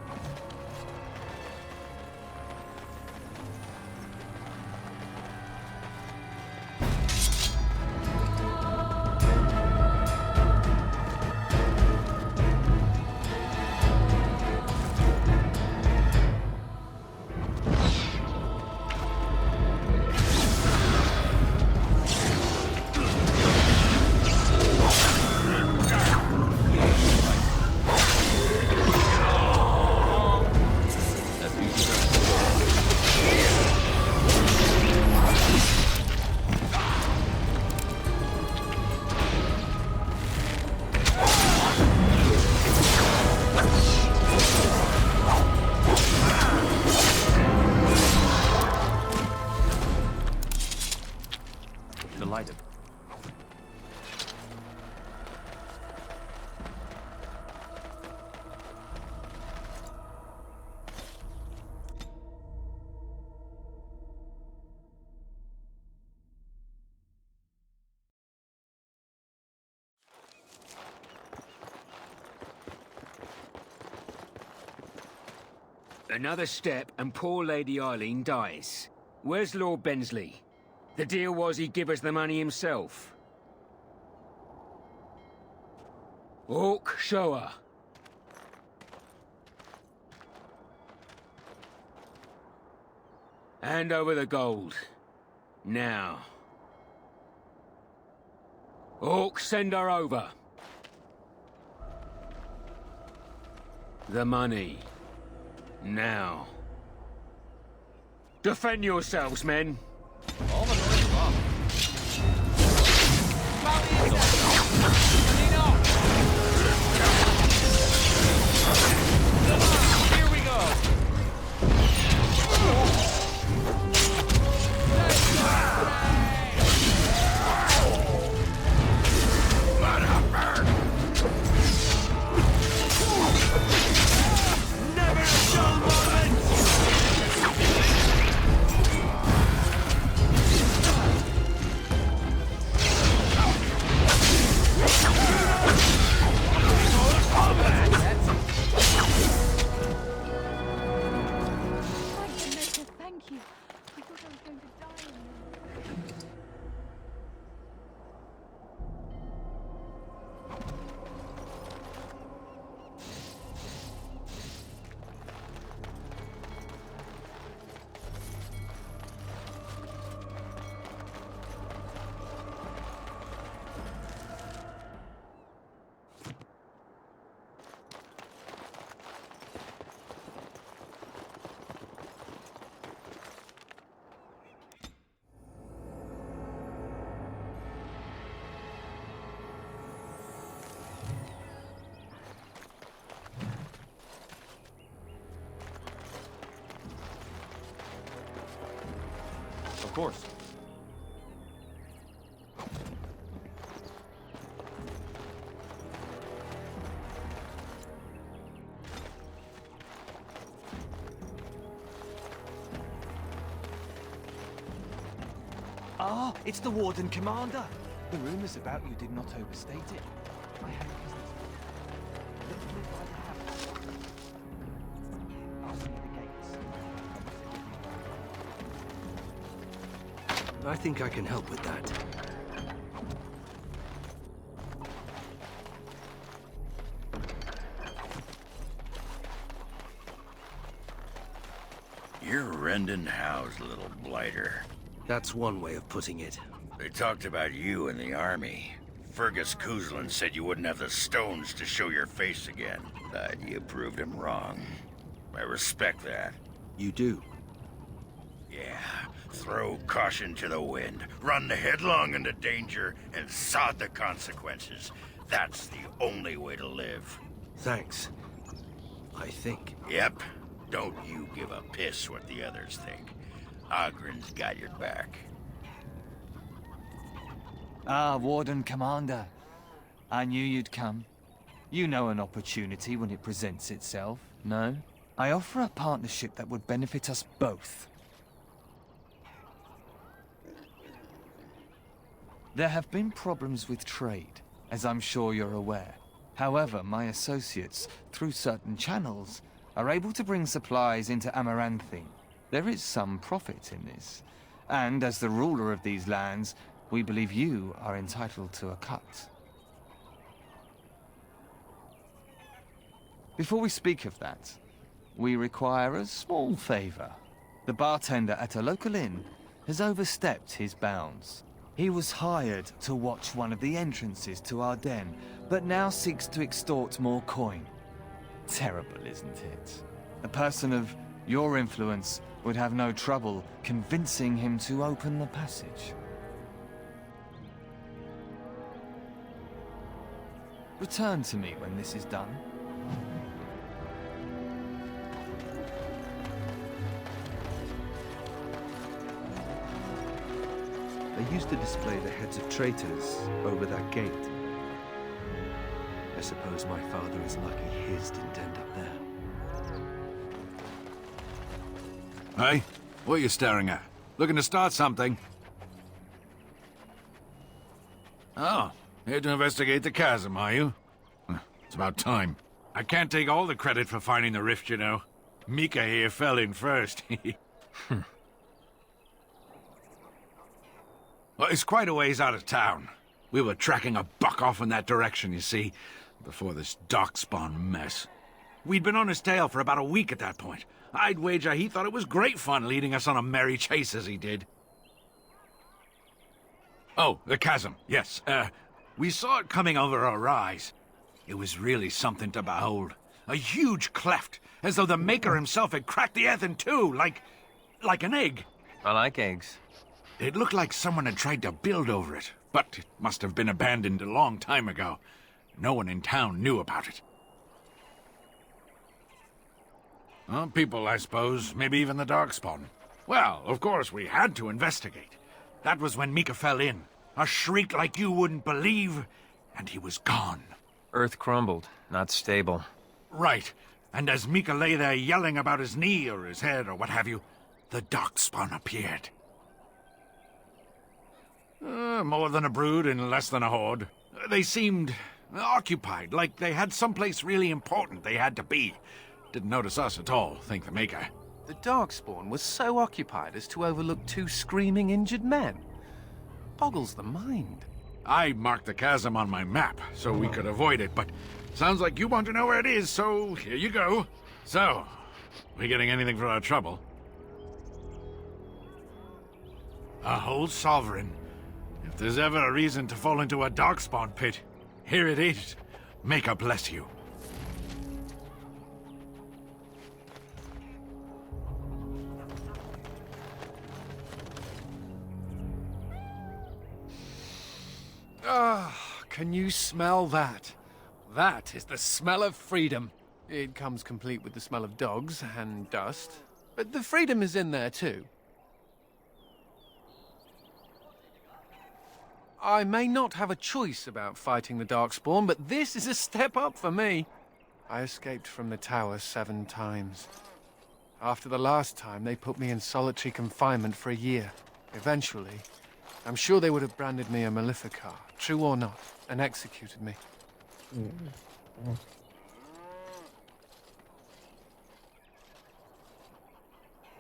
Delighted. Another step and poor Lady Eileen dies. Where's Lord Bensley? The deal was he'd give us the money himself. Orc, show her. Hand over the gold. Now. Orc, send her over. The money. Now. Defend yourselves, men. Here we go! Never a dull moment! Thank you. I thought I was going to die in there. Of course. Ah, it's the Warden Commander. The rumors about you did not overstate it. I had business. Literally by the house. Ask me at the gates. I think I can help with that. You're rending house, little blighter. That's one way of putting it. They talked about you in the army. Fergus Kuzlin said you wouldn't have the stones to show your face again. But you proved him wrong. I respect that. You do? Yeah. Throw caution to the wind. Run headlong into danger and sod the consequences. That's the only way to live. Thanks. I think. Yep. Don't you give a piss what the others think. Ogren's got your back. Ah, Warden Commander. I knew you'd come. You know an opportunity when it presents itself, no? I offer a partnership that would benefit us both. There have been problems with trade, as I'm sure you're aware. However, my associates, through certain channels, are able to bring supplies into Amaranthine. There is some profit in this. And as the ruler of these lands, we believe you are entitled to a cut. Before we speak of that, we require a small favor. The bartender at a local inn has overstepped his bounds. He was hired to watch one of the entrances to our den, but now seeks to extort more coin. Terrible, isn't it? A person of your influence would have no trouble convincing him to open the passage. Return to me when this is done. Are used to display the heads of traitors over that gate. I suppose my father is lucky his didn't end up there. Hey, what are you staring at? Looking to start something? Oh, here to investigate the chasm, are you? It's about time. I can't take all the credit for finding the rift, you know. Mika here fell in first. Well, it's quite a ways out of town. We were tracking a buck off in that direction, you see, before this darkspawn mess. We'd been on his tail for about a week at that point. I'd wager he thought it was great fun leading us on a merry chase as he did. Oh, the chasm, yes. We saw it coming over a rise. It was really something to behold. A huge cleft, as though the Maker himself had cracked the earth in two, like an egg. I like eggs. It looked like someone had tried to build over it, but it must have been abandoned a long time ago. No one in town knew about it. Well, people, I suppose. Maybe even the Darkspawn. Well, of course, we had to investigate. That was when Mika fell in. A shriek like you wouldn't believe, and he was gone. Earth crumbled, not stable. Right. And as Mika lay there yelling about his knee or his head or what have you, the Darkspawn appeared. More than a brood and less than a horde. They seemed occupied, like they had someplace really important they had to be. Didn't notice us at all, thank the Maker. The Darkspawn was so occupied as to overlook two screaming injured men. Boggles the mind. I marked the chasm on my map so we could avoid it, but sounds like you want to know where it is, so here you go. So, we getting anything for our trouble? A whole sovereign. If there's ever a reason to fall into a Darkspawn pit, here it is. Maker bless you. Ah, can you smell that? That is the smell of freedom. It comes complete with the smell of dogs and dust, but the freedom is in there too. I may not have a choice about fighting the Darkspawn, but this is a step up for me. I escaped from the tower 7 times. After the last time, they put me in solitary confinement for a year. Eventually, I'm sure they would have branded me a Maleficar, true or not, and executed me.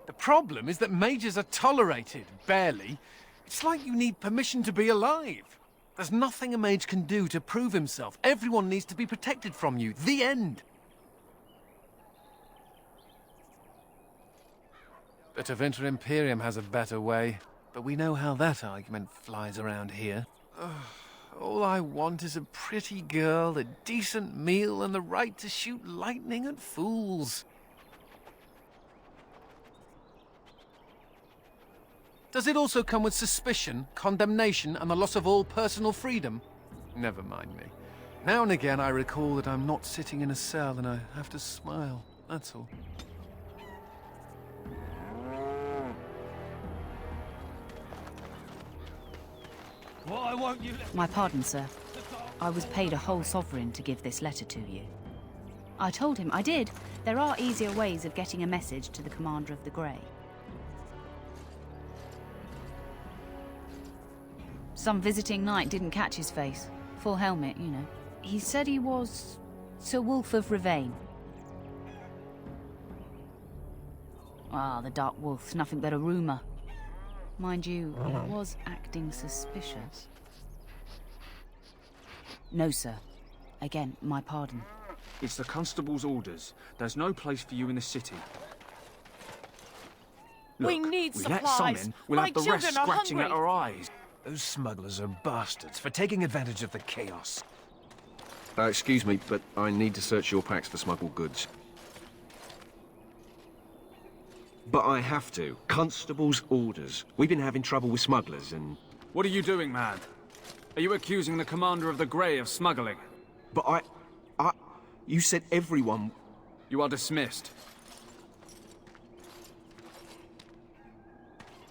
The problem is that mages are tolerated, barely. It's like you need permission to be alive. There's nothing a mage can do to prove himself. Everyone needs to be protected from you. The end. The Tevinter Imperium has a better way, but we know how that argument flies around here. All I want is a pretty girl, a decent meal, and the right to shoot lightning at fools. Does it also come with suspicion, condemnation, and the loss of all personal freedom? Never mind me. Now and again I recall that I'm not sitting in a cell and I have to smile, that's all. Why won't you let... My pardon, sir. I was paid a whole sovereign to give this letter to you. I told him I did. There are easier ways of getting a message to the Commander of the Grey. Some visiting knight didn't catch his face. Full helmet, you know. He said he was Sir Wolf of Ravane. Ah, the Dark Wolf's nothing but a rumor. Mind you, he was acting suspicious. No, sir. Again, my pardon. It's the constable's orders. There's no place for you in the city. Look, we need we supplies. let some in, we'll My have the rest children are scratching hungry. at our eyes. Those smugglers are bastards for taking advantage of the chaos. Excuse me, but I need to search your packs for smuggled goods. But I have to. Constable's orders. We've been having trouble with smugglers and... What are you doing, man? Are you accusing the Commander of the Grey of smuggling? But you said everyone... You are dismissed.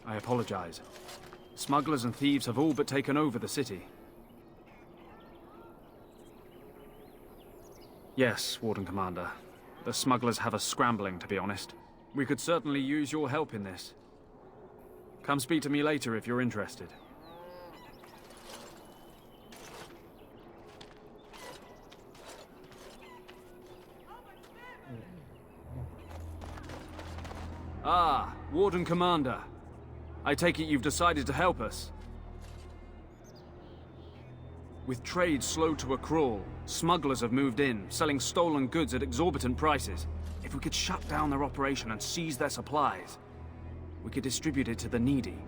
I apologize. Smugglers and thieves have all but taken over the city. Yes, Warden Commander. The smugglers have us scrambling, to be honest. We could certainly use your help in this. Come speak to me later if you're interested. Ah, Warden Commander. I take it you've decided to help us. With trade slow to a crawl, smugglers have moved in, selling stolen goods at exorbitant prices. If we could shut down their operation and seize their supplies, we could distribute it to the needy.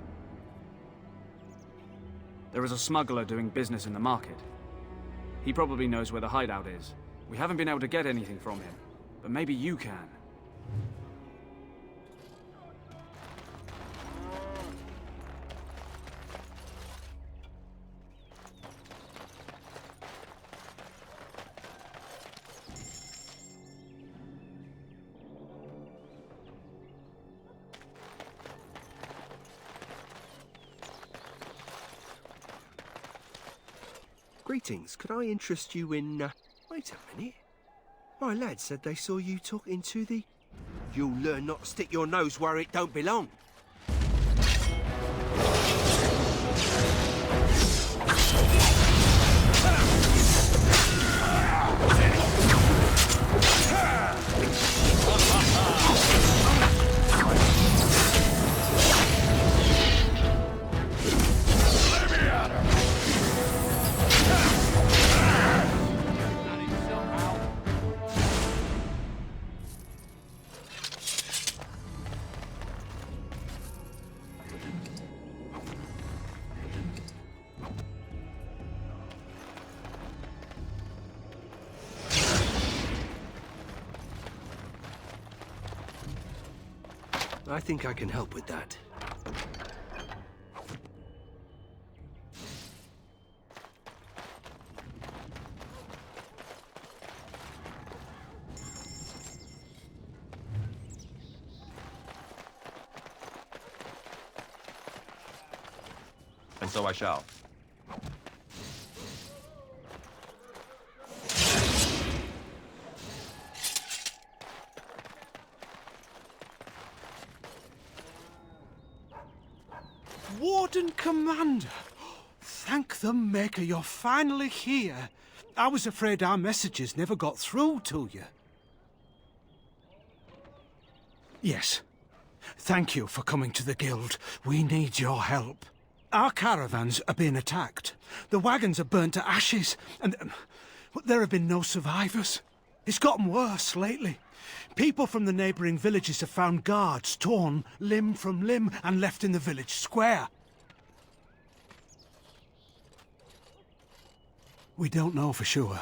There is a smuggler doing business in the market. He probably knows where the hideout is. We haven't been able to get anything from him, but maybe you can. Greetings, could I interest you in, Wait a minute. My lad said they saw you talking to the... You'll learn not to stick your nose where it don't belong. I think I can help with that. And so I shall. Warden Commander! Thank the Maker you're finally here. I was afraid our messages never got through to you. Yes. Thank you for coming to the Guild. We need your help. Our caravans are being attacked. The wagons are burnt to ashes, and there have been no survivors. It's gotten worse lately. People from the neighbouring villages have found guards torn limb from limb and left in the village square. We don't know for sure.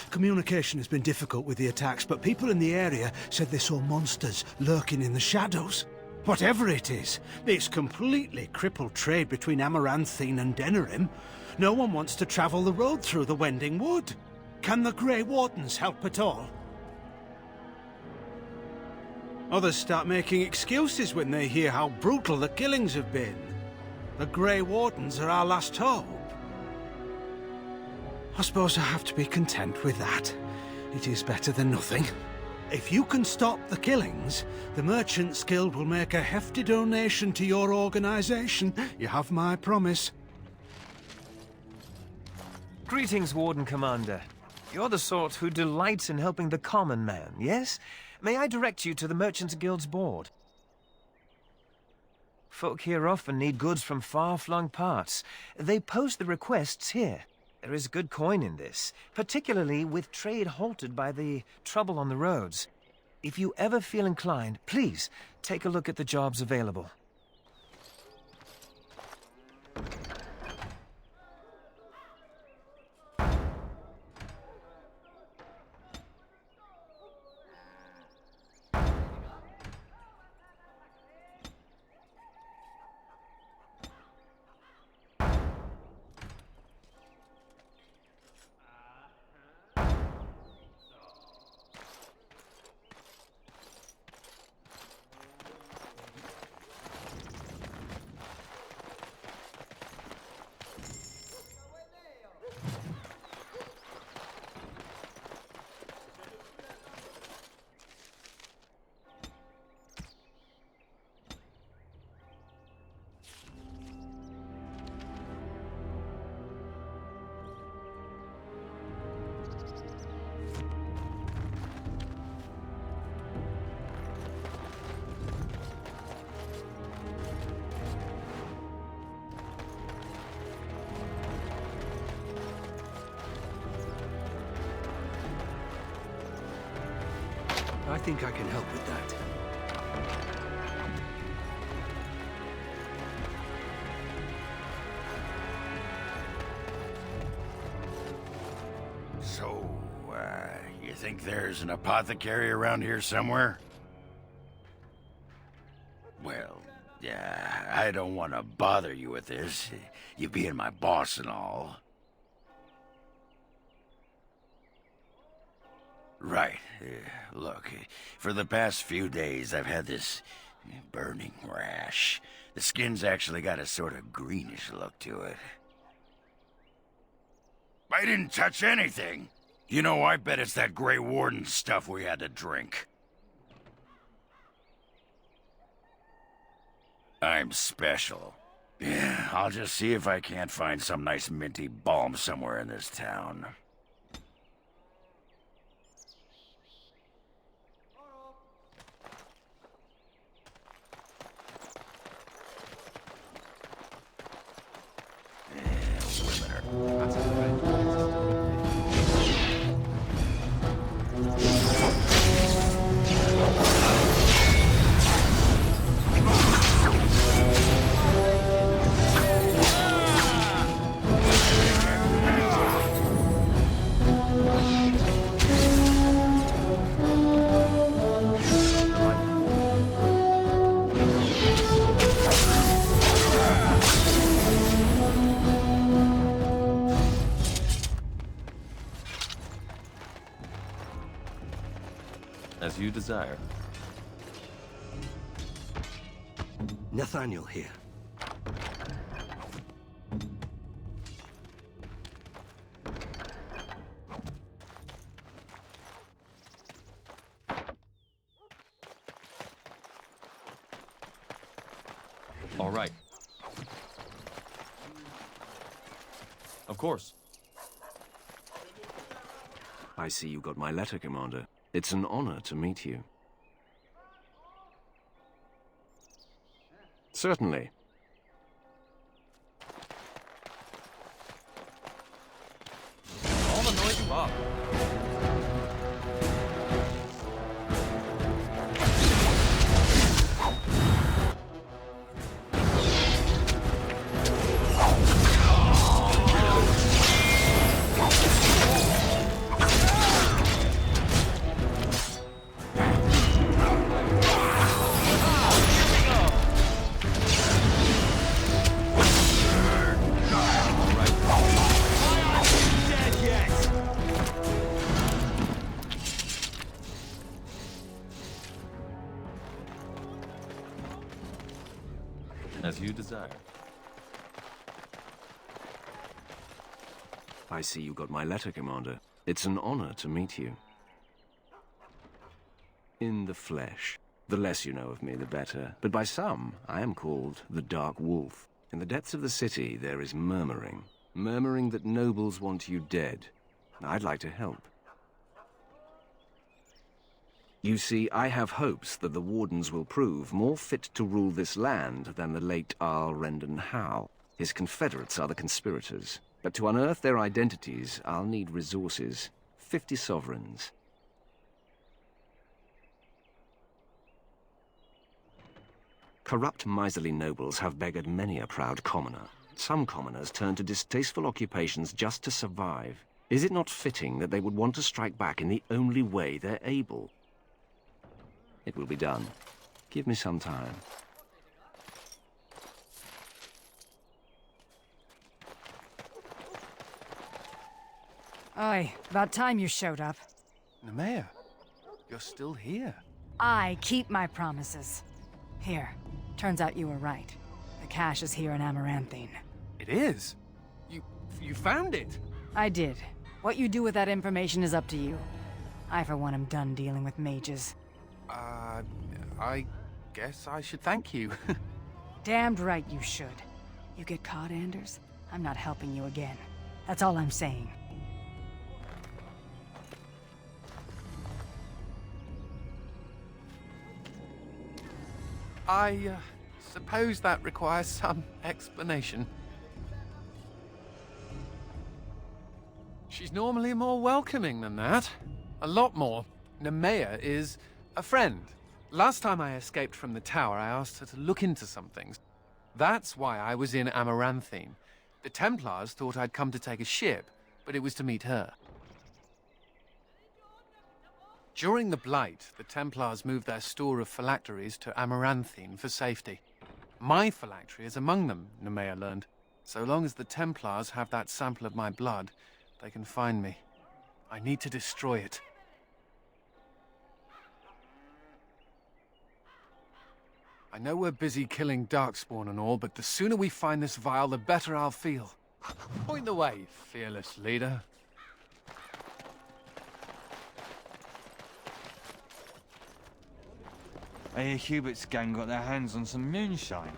Communication has been difficult with the attacks, but people in the area said they saw monsters lurking in the shadows. Whatever it is, it's completely crippled trade between Amaranthine and Denerim. No one wants to travel the road through the Wending Wood. Can the Grey Wardens help at all? Others start making excuses when they hear how brutal the killings have been. The Grey Wardens are our last hope. I suppose I have to be content with that. It is better than nothing. If you can stop the killings, the Merchants Guild will make a hefty donation to your organization. You have my promise. Greetings, Warden Commander. You're the sort who delights in helping the common man, yes? May I direct you to the Merchants Guild's board? Folk here often need goods from far-flung parts. They post the requests here. There is good coin in this, particularly with trade halted by the trouble on the roads. If you ever feel inclined, please take a look at the jobs available. think I can help with that. So, you think there's an apothecary around here somewhere? Well, yeah, I don't want to bother you with this, you being my boss and all. Right. Look, for the past few days I've had this burning rash. The skin's actually got a sort of greenish look to it. I didn't touch anything. You know, I bet it's that Grey Warden stuff we had to drink. I'm special. Yeah, I'll just see if I can't find some nice minty balm somewhere in this town. As you desire. Nathaniel here. All right. Of course. I see you got my letter, Commander. It's an honor to meet you. Certainly. All the noise you want. As you desire. I see you got my letter, Commander. It's an honor to meet you. In the flesh. The less you know of me, the better. But by some, I am called the Dark Wolf. In the depths of the city, there is murmuring. Murmuring that nobles want you dead. I'd like to help. You see, I have hopes that the Wardens will prove more fit to rule this land than the late Arl Rendon Howe. His confederates are the conspirators. But to unearth their identities, I'll need resources. 50 sovereigns. Corrupt, miserly nobles have beggared many a proud commoner. Some commoners turn to distasteful occupations just to survive. Is it not fitting that they would want to strike back in the only way they're able? It will be done. Give me some time. Oi, about time you showed up. Nemea, you're still here. I keep my promises. Here, turns out you were right. The cache is here in Amaranthine. It is? You found it? I did. What you do with that information is up to you. I, for one, am done dealing with mages. I guess I should thank you. Damned right you should. You get caught, Anders, I'm not helping you again. That's all I'm saying. I suppose that requires some explanation. She's normally more welcoming than that. A lot more. Nemea is A friend. Last time I escaped from the tower, I asked her to look into some things. That's why I was in Amaranthine. The Templars thought I'd come to take a ship, but it was to meet her. During the Blight, the Templars moved their store of phylacteries to Amaranthine for safety. My phylactery is among them, Nemea learned. So long as the Templars have that sample of my blood, they can find me. I need to destroy it. I know we're busy killing Darkspawn and all, but the sooner we find this vial, the better I'll feel. Point the way, fearless leader. I hear Hubert's gang got their hands on some moonshine.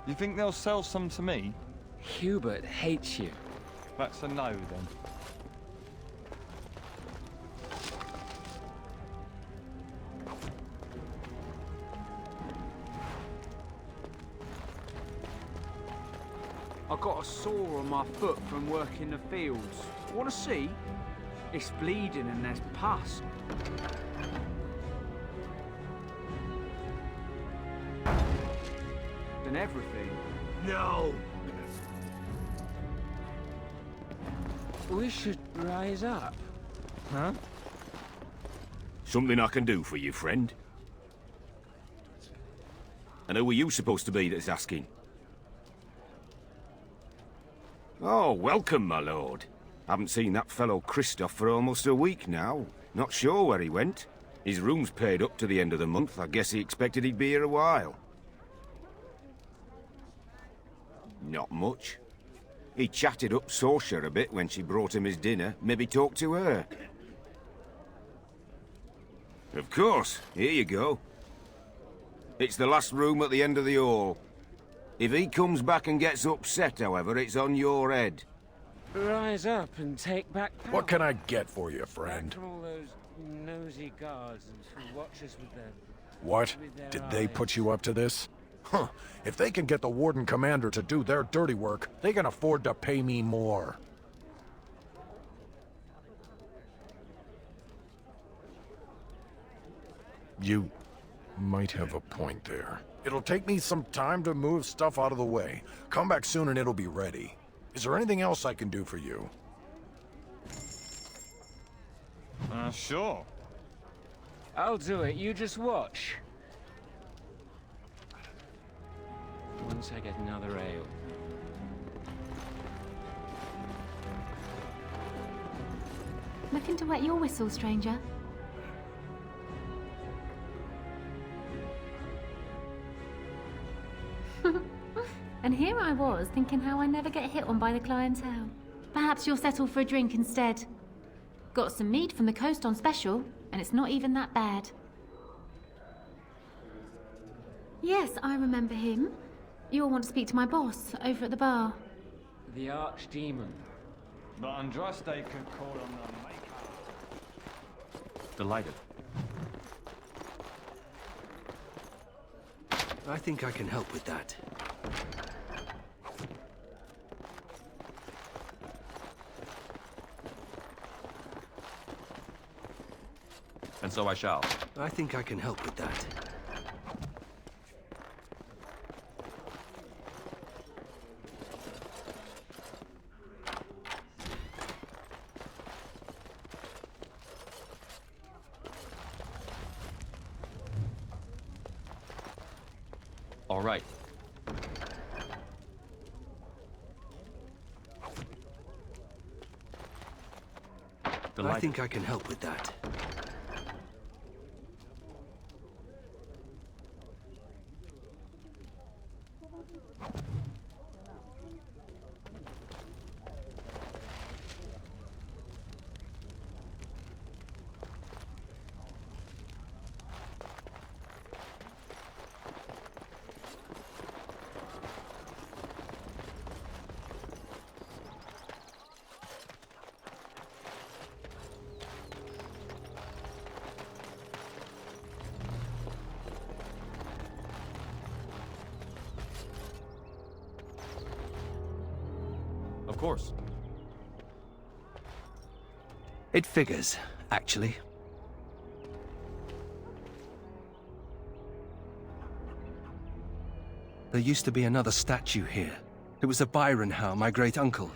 You think they'll sell some to me? Hubert hates you. That's a no, then. I got a sore on my foot from working the fields. Want to see? It's bleeding and there's pus. And everything. No! We should rise up. Huh? Something I can do for you, friend? And who are you supposed to be that's asking? Oh, welcome, my lord. Haven't seen that fellow Christoph for almost a week now. Not sure where he went. His room's paid up to the end of the month. I guess he expected he'd be here a while. Not much. He chatted up Sorsha a bit when she brought him his dinner. Maybe talked to her. Of course. Here you go. It's the last room at the end of the hall. If he comes back and gets upset, however, it's on your head. Rise up and take back power. What can I get for you, friend? Back from all those nosy guards who watch us with their... What? Did they put you up to this? Huh. If they can get the Warden Commander to do their dirty work, they can afford to pay me more. You might have a point there. It'll take me some time to move stuff out of the way. Come back soon and it'll be ready. Is there anything else I can do for you? Sure. I'll do it, you just watch. Once I get another ale. Looking to wet your whistle, stranger? And here I was, thinking how I never get hit on by the clientele. Perhaps you'll settle for a drink instead. Got some mead from the coast on special, and it's not even that bad. Yes, I remember him. You'll want to speak to my boss, over at the bar. The Archdemon. But Andraste could call on the maker. Delighted. I think I can help with that. And so I shall. I think I can help with that. All right. I think I can help with that. Of course. It figures, actually. There used to be another statue here. It was of Byron Howe, my great-uncle.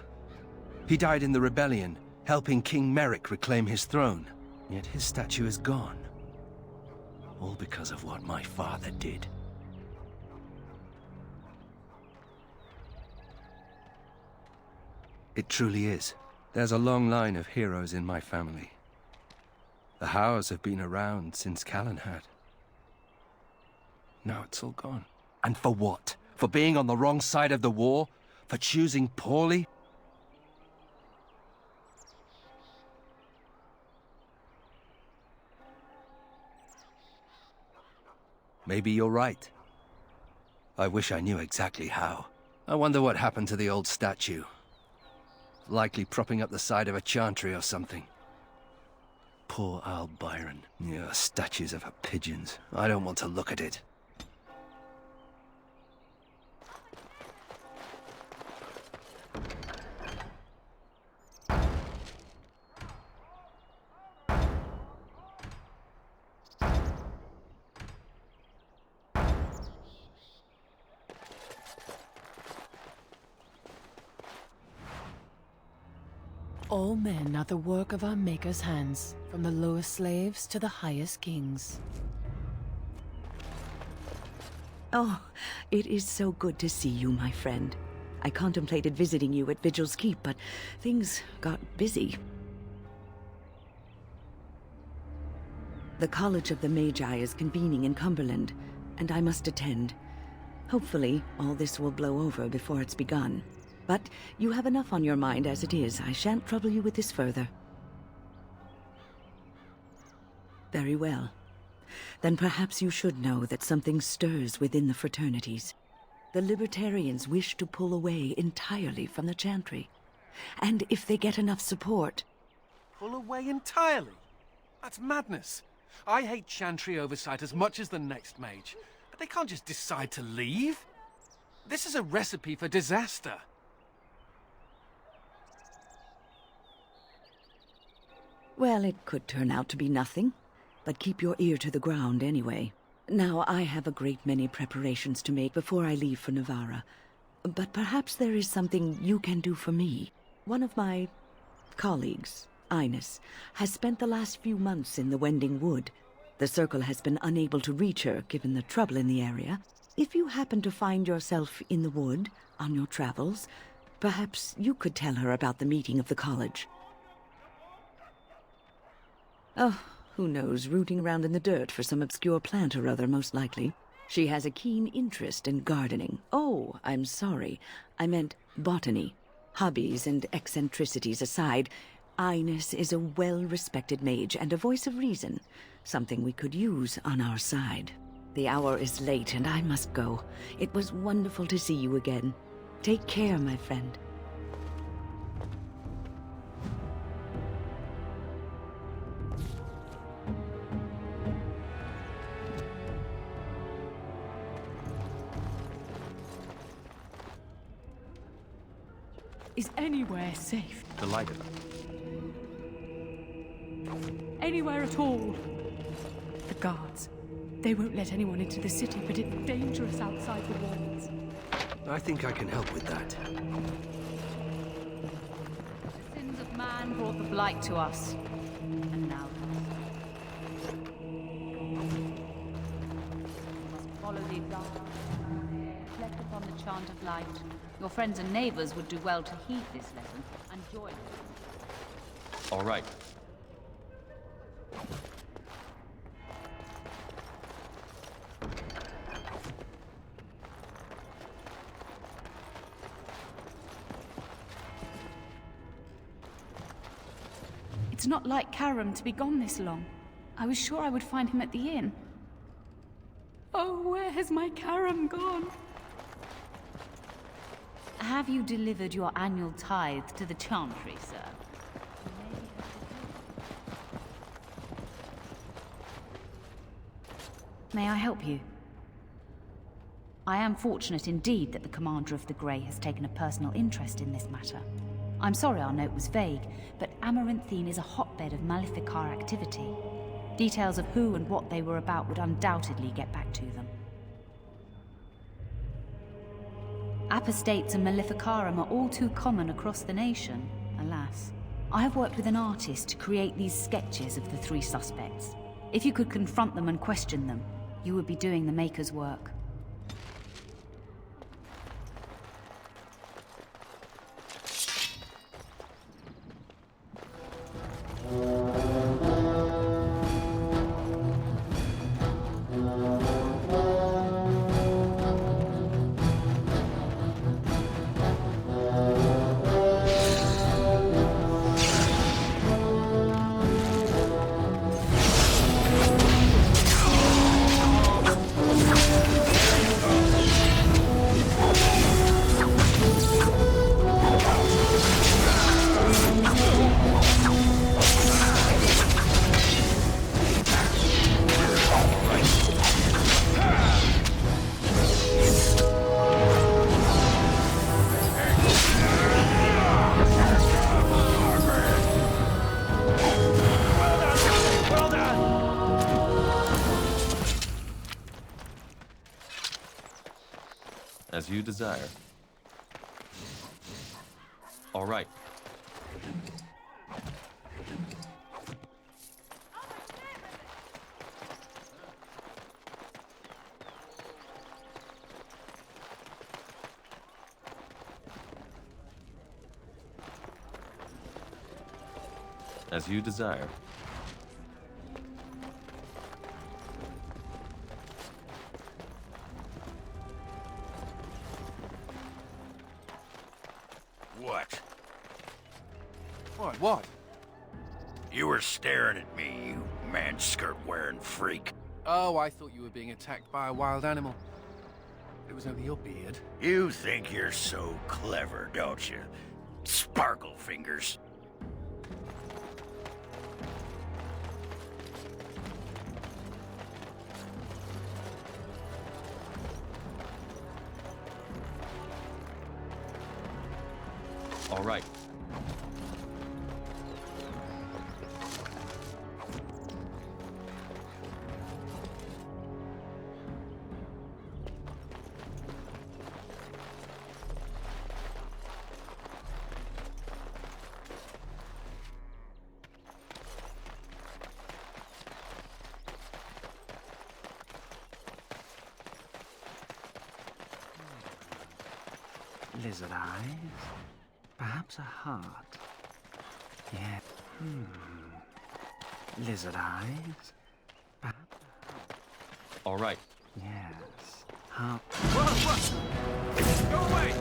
He died in the rebellion, helping King Merrick reclaim his throne. Yet his statue is gone. All because of what my father did. It truly is. There's a long line of heroes in my family. The Howes have been around since Callan had. Now it's all gone. And for what? For being on the wrong side of the war? For choosing poorly? Maybe you're right. I wish I knew exactly how. I wonder what happened to the old statue. Likely propping up the side of a chantry or something. Poor Al Byron. Yeah, statues of her pigeons. I don't want to look at it. All men are the work of our Maker's hands, from the lowest slaves to the highest kings. Oh, it is so good to see you, my friend. I contemplated visiting you at Vigil's Keep, but things got busy. The College of the Magi is convening in Cumberland, and I must attend. Hopefully, all this will blow over before it's begun. But you have enough on your mind as it is. I shan't trouble you with this further. Very well. Then perhaps you should know that something stirs within the fraternities. The Libertarians wish to pull away entirely from the Chantry. And if they get enough support... Pull away entirely? That's madness. I hate Chantry oversight as much as the next mage. But they can't just decide to leave. This is a recipe for disaster. Well, it could turn out to be nothing, but keep your ear to the ground anyway. Now, I have a great many preparations to make before I leave for Navarra, but perhaps there is something you can do for me. One of my colleagues, Ines, has spent the last few months in the Wending Wood. The Circle has been unable to reach her, given the trouble in the area. If you happen to find yourself in the wood on your travels, perhaps you could tell her about the meeting of the college. Oh, who knows, rooting around in the dirt for some obscure plant or other, most likely. She has a keen interest in gardening. Oh, I'm sorry. I meant botany. Hobbies and eccentricities aside, Ines is a well-respected mage and a voice of reason, something we could use on our side. The hour is late and I must go. It was wonderful to see you again. Take care, my friend. Is anywhere safe? Delighted. Anywhere at all? The guards. They won't let anyone into the city, but it's dangerous outside the walls. I think I can help with that. The sins of man brought the blight to us. And now must follow the example. Reflect upon the chant of light. Your friends and neighbors would do well to heed this lesson and join us. All right. It's not like Karam to be gone this long. I was sure I would find him at the inn. Oh, where has my Karam gone? Have you delivered your annual tithe to the Chantry, sir? May I help you? I am fortunate indeed that the Commander of the Grey has taken a personal interest in this matter. I'm sorry our note was vague, but Amaranthine is a hotbed of Maleficar activity. Details of who and what they were about would undoubtedly get back to them. Apostates and Maleficarum are all too common across the nation, alas. I have worked with an artist to create these sketches of the three suspects. If you could confront them and question them, you would be doing the Maker's work. As you desire. All right. As you desire. What? You were staring at me, you man-skirt-wearing freak. Oh, I thought you were being attacked by a wild animal. It was only your beard. You think you're so clever, don't you? Sparkle fingers. All right. Lizard eyes? Perhaps a heart? Yeah. Lizard eyes? Perhaps a heart? All right. Yes. Heart. Whoa! Go away!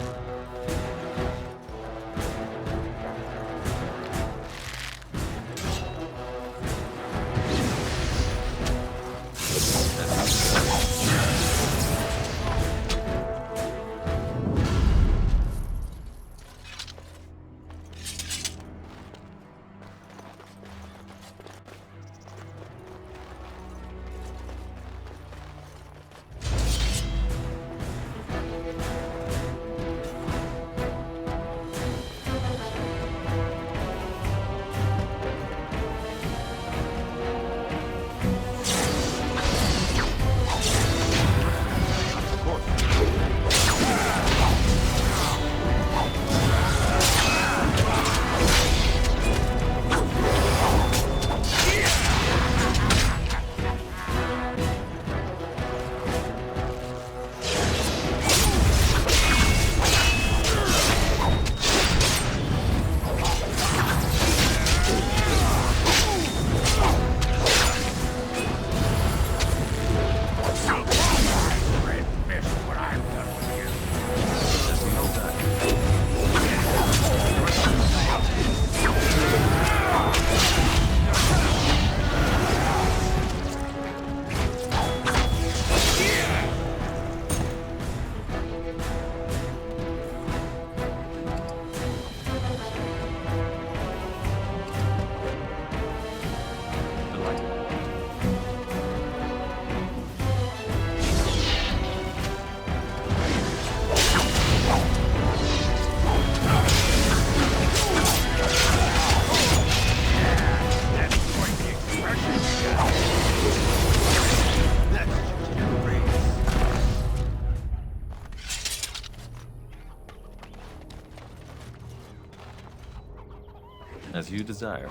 As you desire.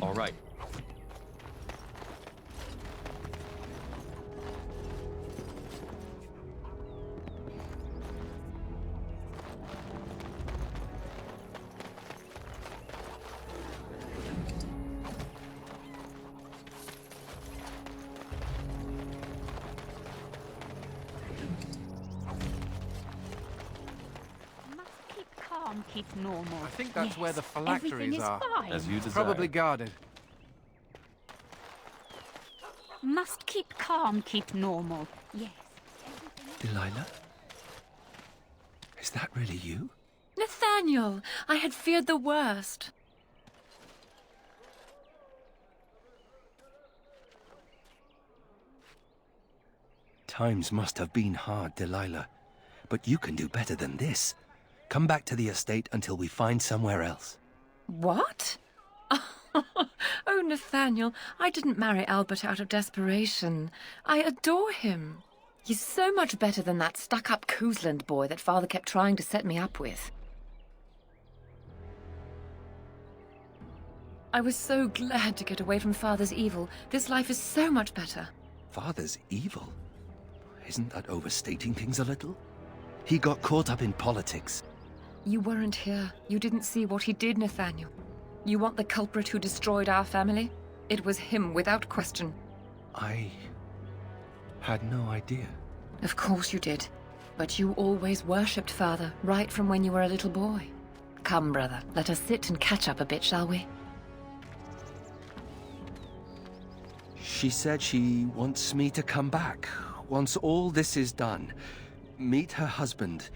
All right. Keep normal. I think that's where the everything phylacteries is are. fine. As you desire. Probably guarded. Must keep calm, keep normal. Yes. Delilah? Is that really you? Nathaniel, I had feared the worst. Times must have been hard, Delilah. But you can do better than this. Come back to the estate until we find somewhere else. What? Oh, Nathaniel, I didn't marry Albert out of desperation. I adore him. He's so much better than that stuck-up Cousland boy that Father kept trying to set me up with. I was so glad to get away from Father's evil. This life is so much better. Father's evil? Isn't that overstating things a little? He got caught up in politics. You weren't here. You didn't see what he did, Nathaniel. You want the culprit who destroyed our family? It was him, without question. I had no idea. Of course you did. But you always worshipped Father, right from when you were a little boy. Come, brother, let us sit and catch up a bit, shall we? She said she wants me to come back. Once all this is done. Meet her husband.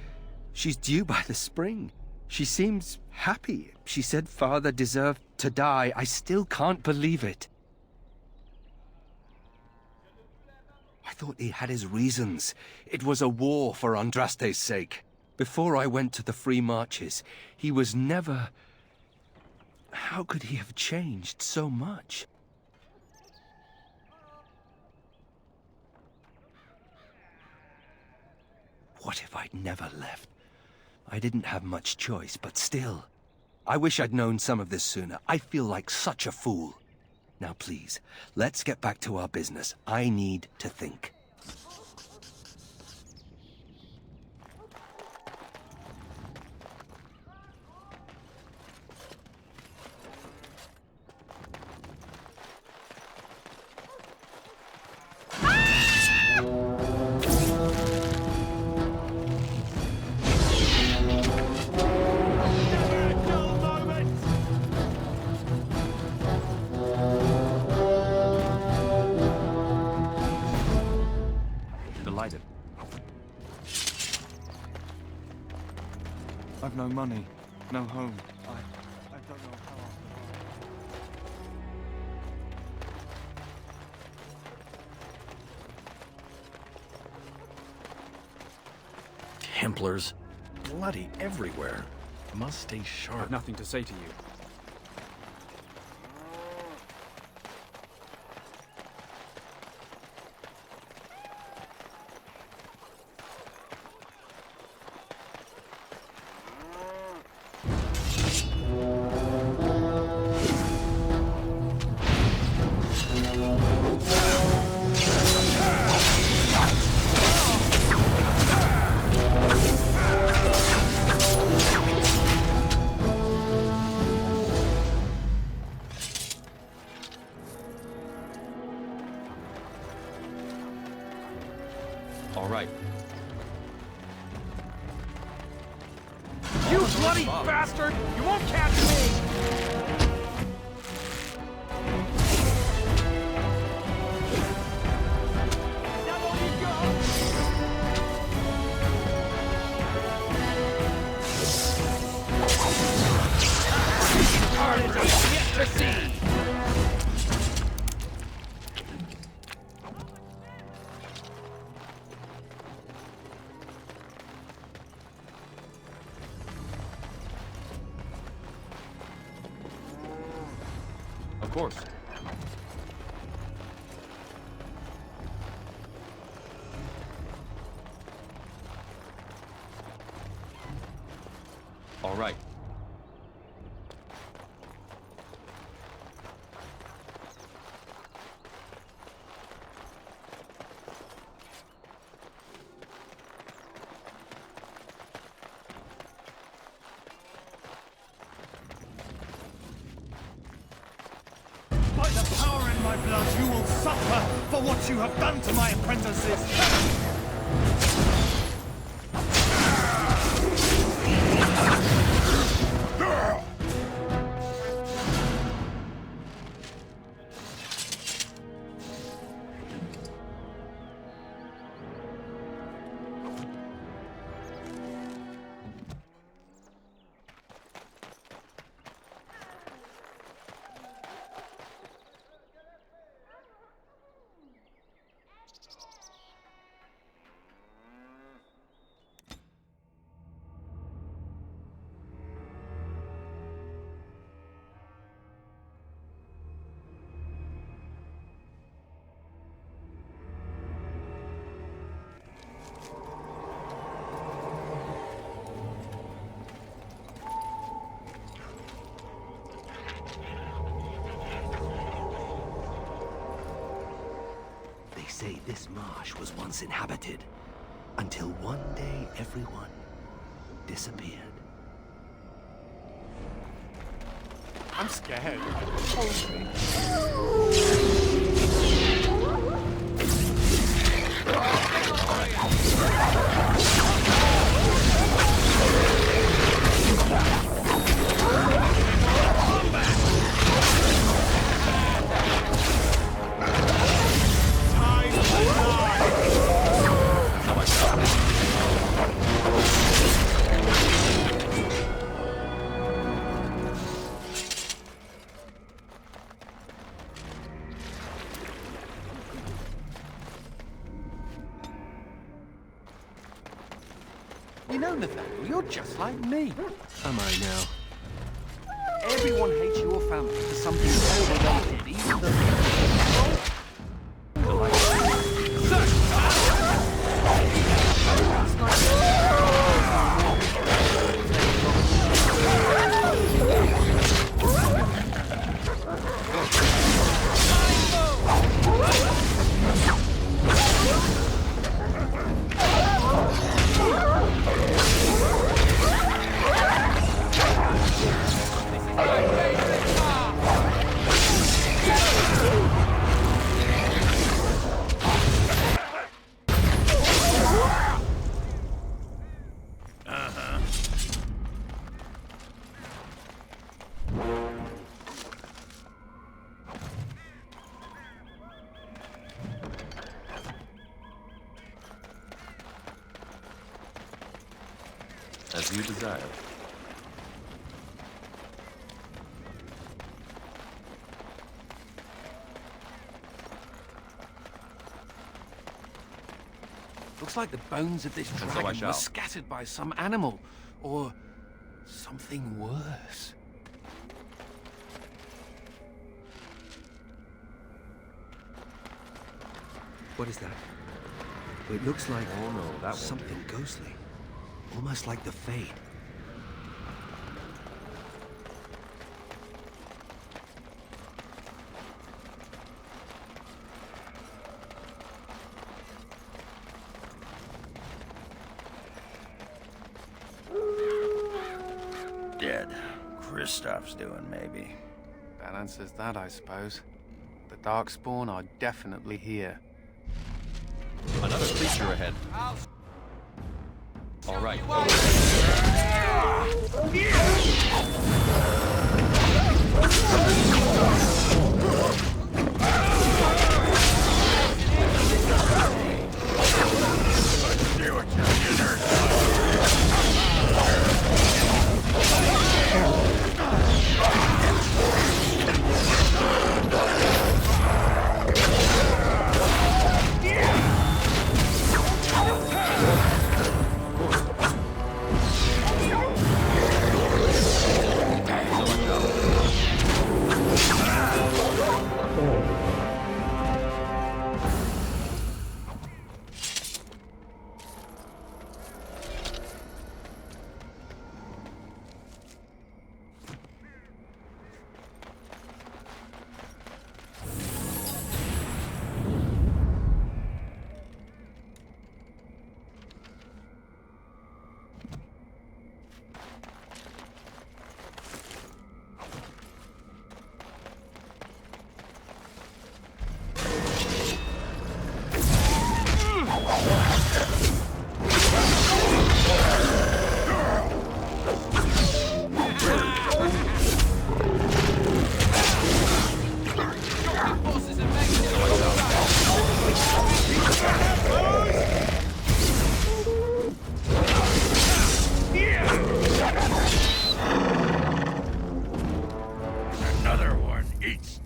She's due by the spring. She seems happy. She said Father deserved to die. I still can't believe it. I thought he had his reasons. It was a war for Andraste's sake. Before I went to the Free Marches, he was never... How could he have changed so much? What if I'd never left? I didn't have much choice, but still. I wish I'd known some of this sooner. I feel like such a fool. Now please, let's get back to our business. I need to think. I've no money, no home. I don't know how I'll survive. Templars. Bloody everywhere. Must stay sharp. I've nothing to say to you. All right. You bloody bastard! You won't catch me! Of course. All right. By the power in my blood, you will suffer for what you have done to my apprentices! They say this marsh was once inhabited, until one day everyone disappeared. I'm scared. You know, Nathaniel, you're just like me. Am I now? Everyone hates your family for something terrible they did, even As you desire. Looks like the bones of this so I dragon were shall. scattered by some animal, or something worse. What is that? It looks like Oh no, that won't something do. ghostly. Almost like the Fade. Dead. Kristoff's doing, maybe. That answers that, I suppose. The Darkspawn are definitely here. Another creature ahead. All right.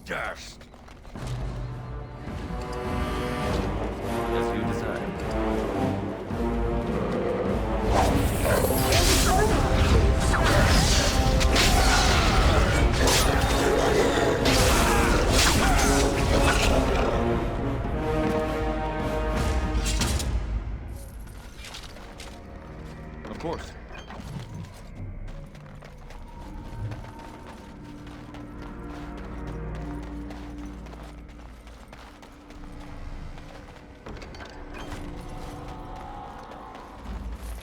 dust. As you desire. Of course.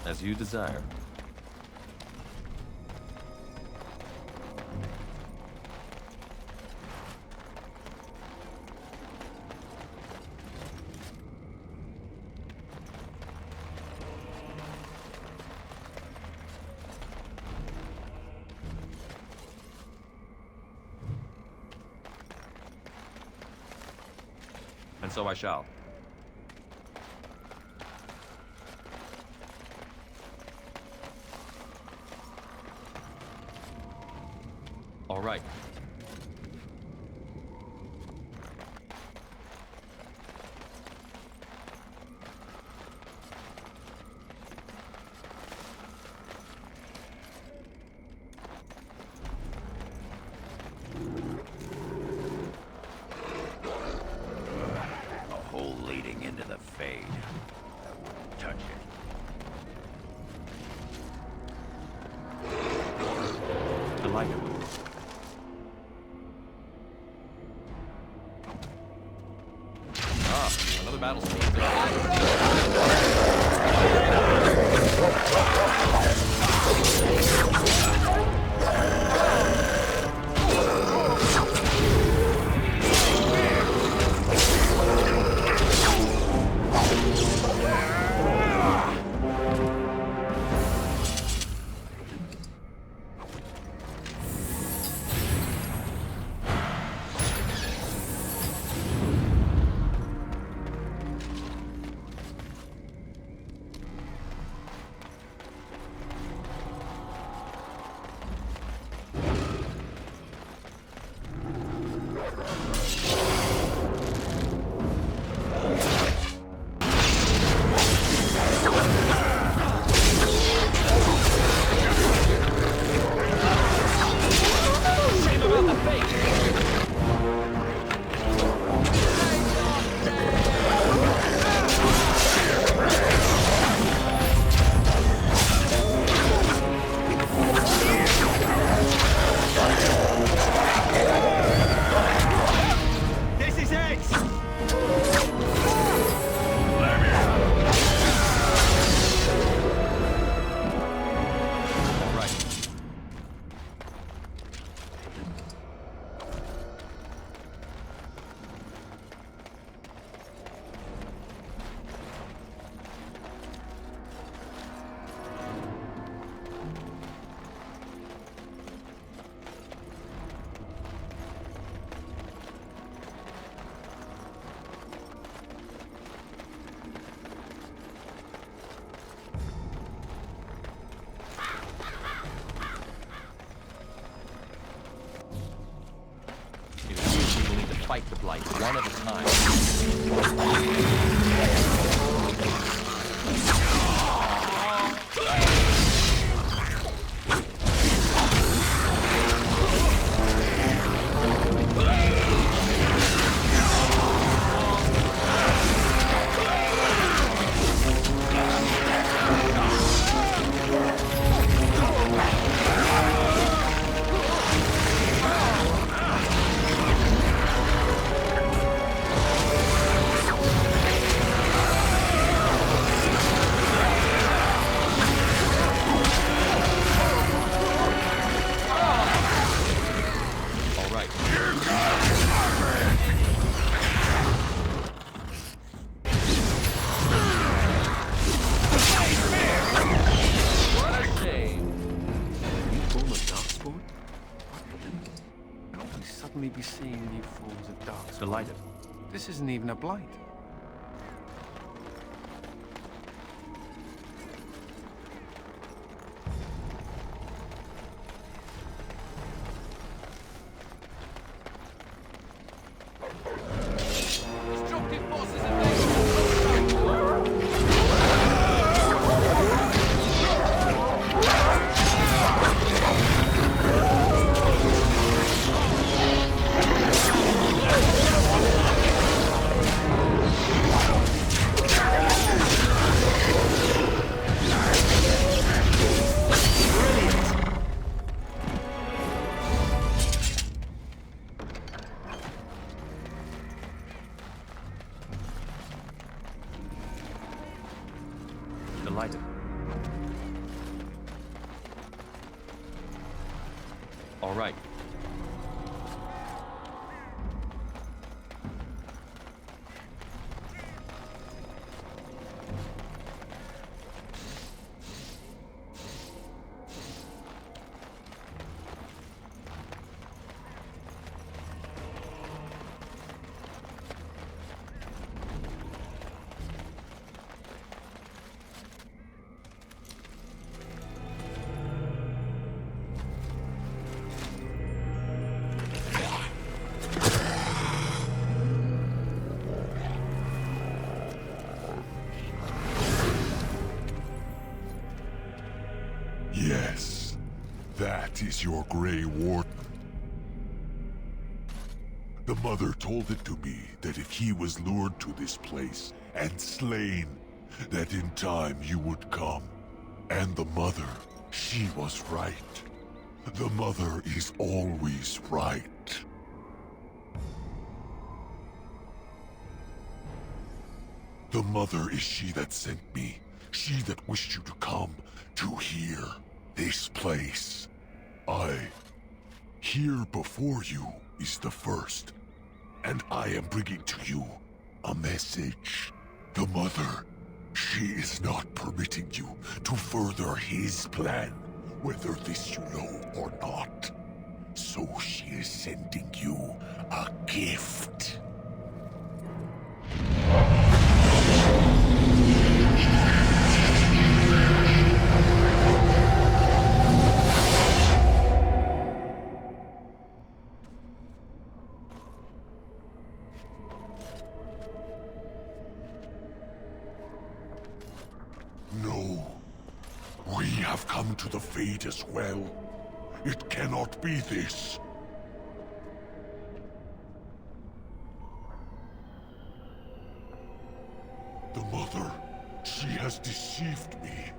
As you desire. And so I shall. All right. A hole leading into the Fade. I wouldn't touch it. Delighted. Another battle scene. Fight the Blight one at a time. Be seeing new forms of dark. Delighted. This isn't even a blight. All right. Yes, that is your Grey Warden. The Mother told it to me that if he was lured to this place and slain, that in time you would come. And the Mother, she was right. The Mother is always right. The Mother is she that sent me, she that wished you to come to here, this place. Here before you is the first, and I am bringing to you a message. The Mother, she is not permitting you to further his plan, whether this you know or not. So she is sending you a gift. No. We have come to the fate as well. It cannot be this. The Mother, she has deceived me.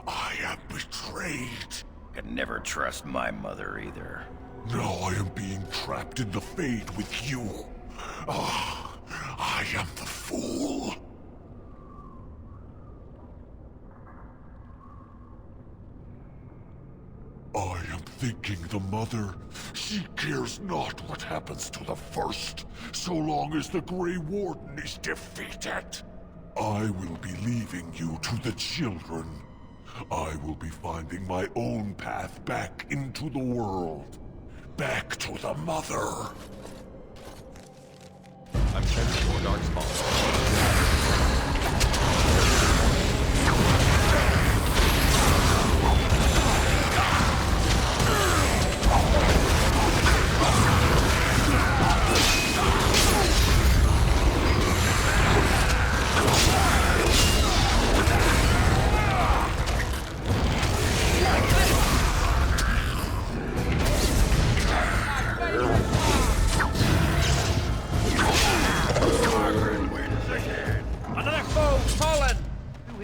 I am betrayed. Can never trust my mother either. Now I am being trapped in the Fade with you. Ah, I am the fool. I am thinking the Mother, she cares not what happens to the first, so long as the Grey Warden is defeated. I will be leaving you to the children. I will be finding my own path back into the world. Back to the Mother. I'm sensing more dark spawns.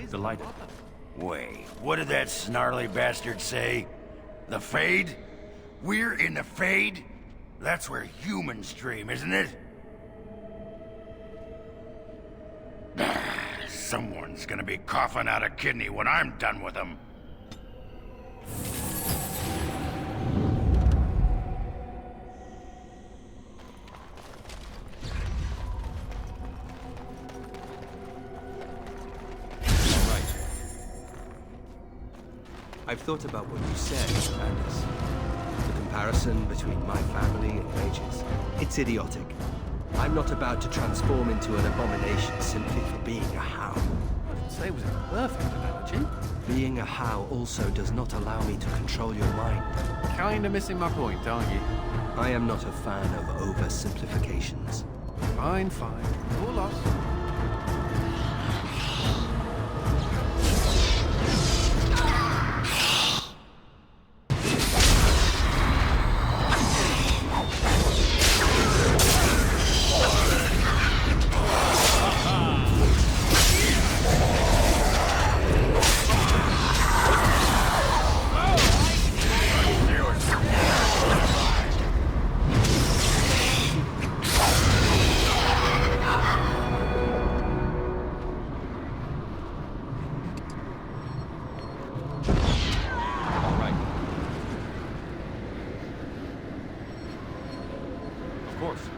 Delighted. Wait, what did that snarly bastard say? The Fade? We're in the Fade? That's where humans dream, isn't it? Someone's gonna be coughing out a kidney when I'm done with them. I've thought about what you said, Anders. The comparison between my family and wages. It's idiotic. I'm not about to transform into an abomination simply for being a How. I didn't say it was a perfect analogy. Being a How also does not allow me to control your mind. Kinda missing my point, aren't you? I am not a fan of oversimplifications. Fine, fine. Your loss. Of course.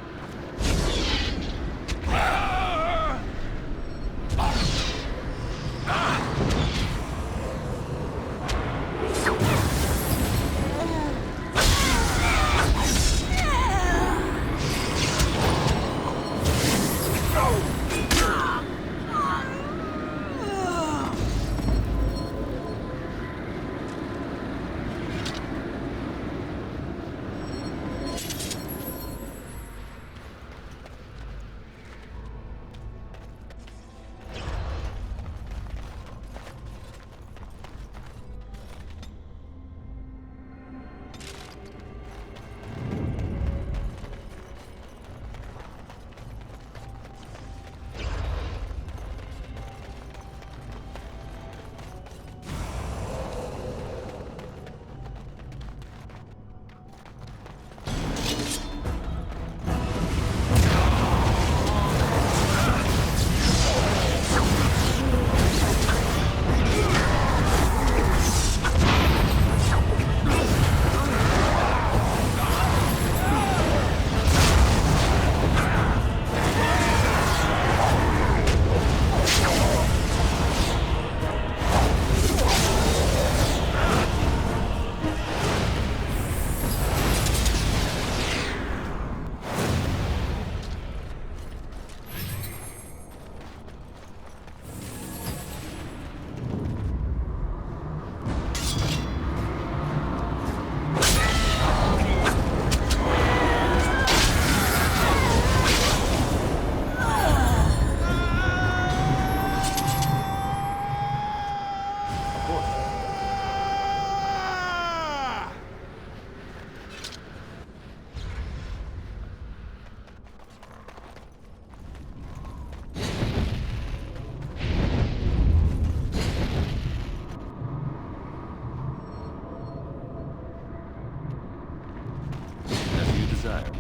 desire.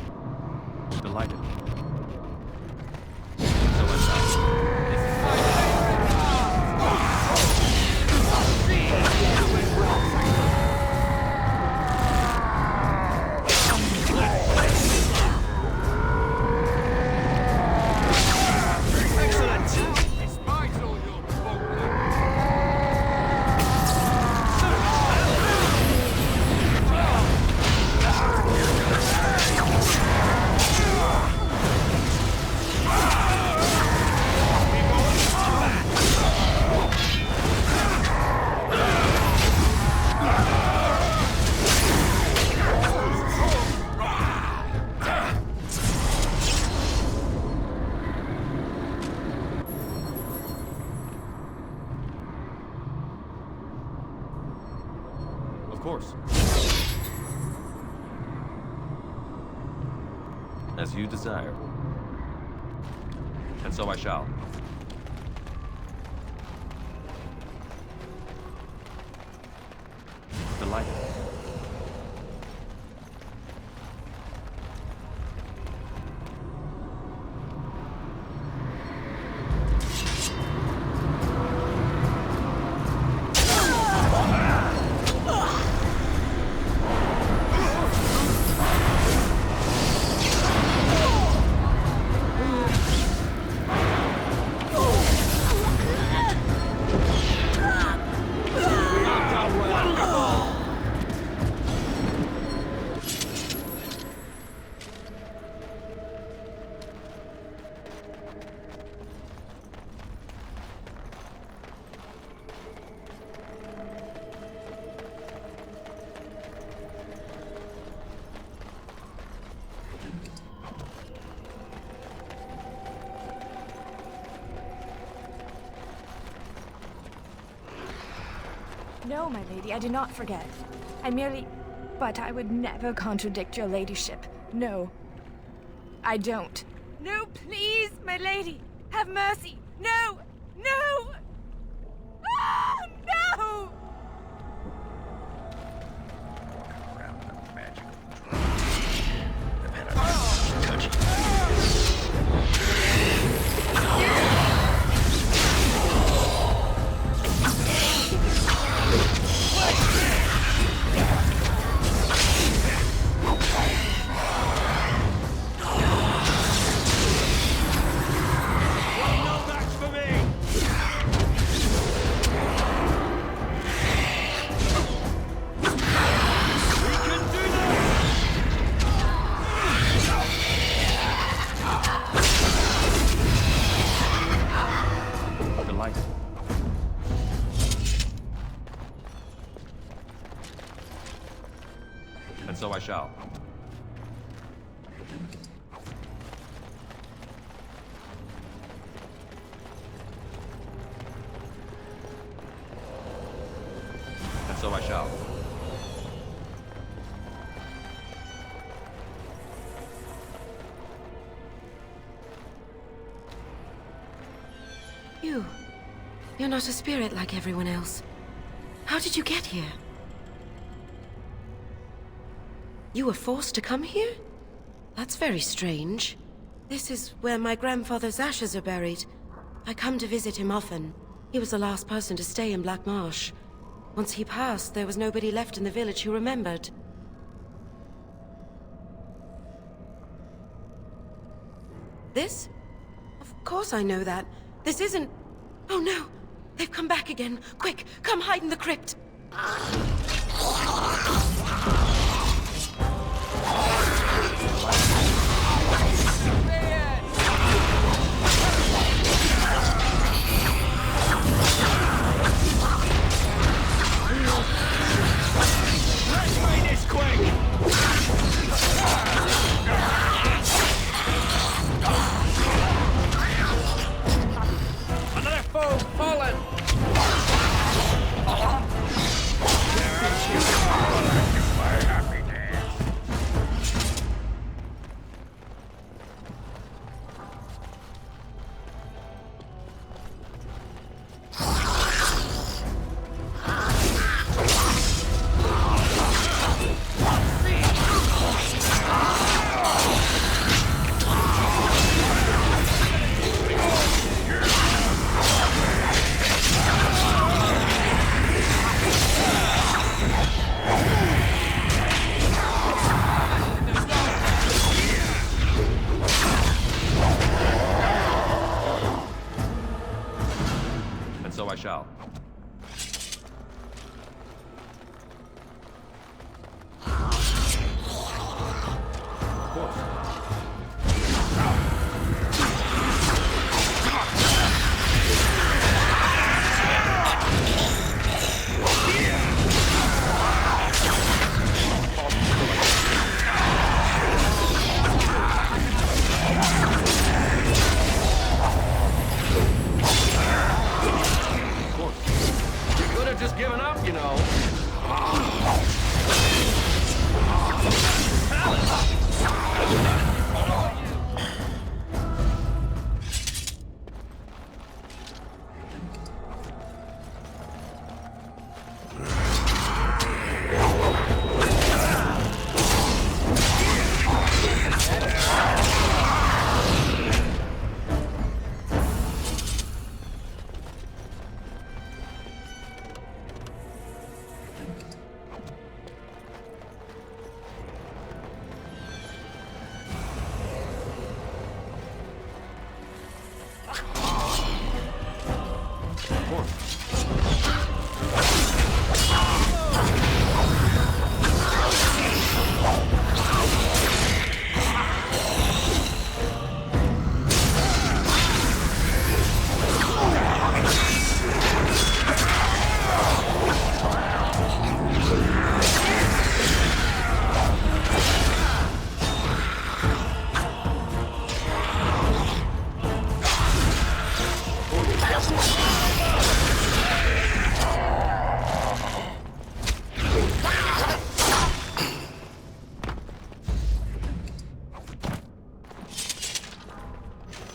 Delighted. So much Of course. As you desire. And so I shall. Delighted. No, my lady, I do not forget. I merely... But I would never contradict your ladyship. No. I don't. No, please, my lady! Have mercy! No! No! Ah, no! And so I shall. And so I shall. You're not a spirit like everyone else. How did you get here? You were forced to come here? That's very strange. This is where my grandfather's ashes are buried. I come to visit him often. He was the last person to stay in Black Marsh. Once he passed, there was nobody left in the village who remembered. This? Of course I know that. This isn't... Oh no! They've come back again! Quick, come hide in the crypt! Let's make this quick! Another foe fallen! I shall. Of course. Just given up, you know.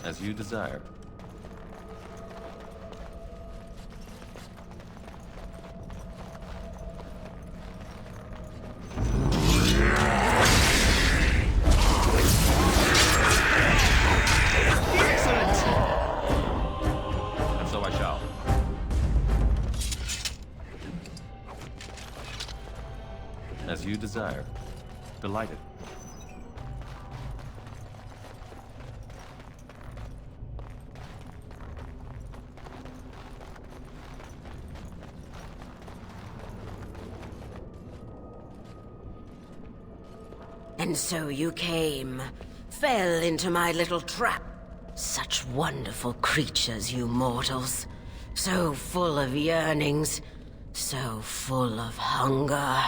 As you desire. And so I shall. As you desire. Delighted. And so you came, fell into my little trap. Such wonderful creatures, you mortals. So full of yearnings, so full of hunger.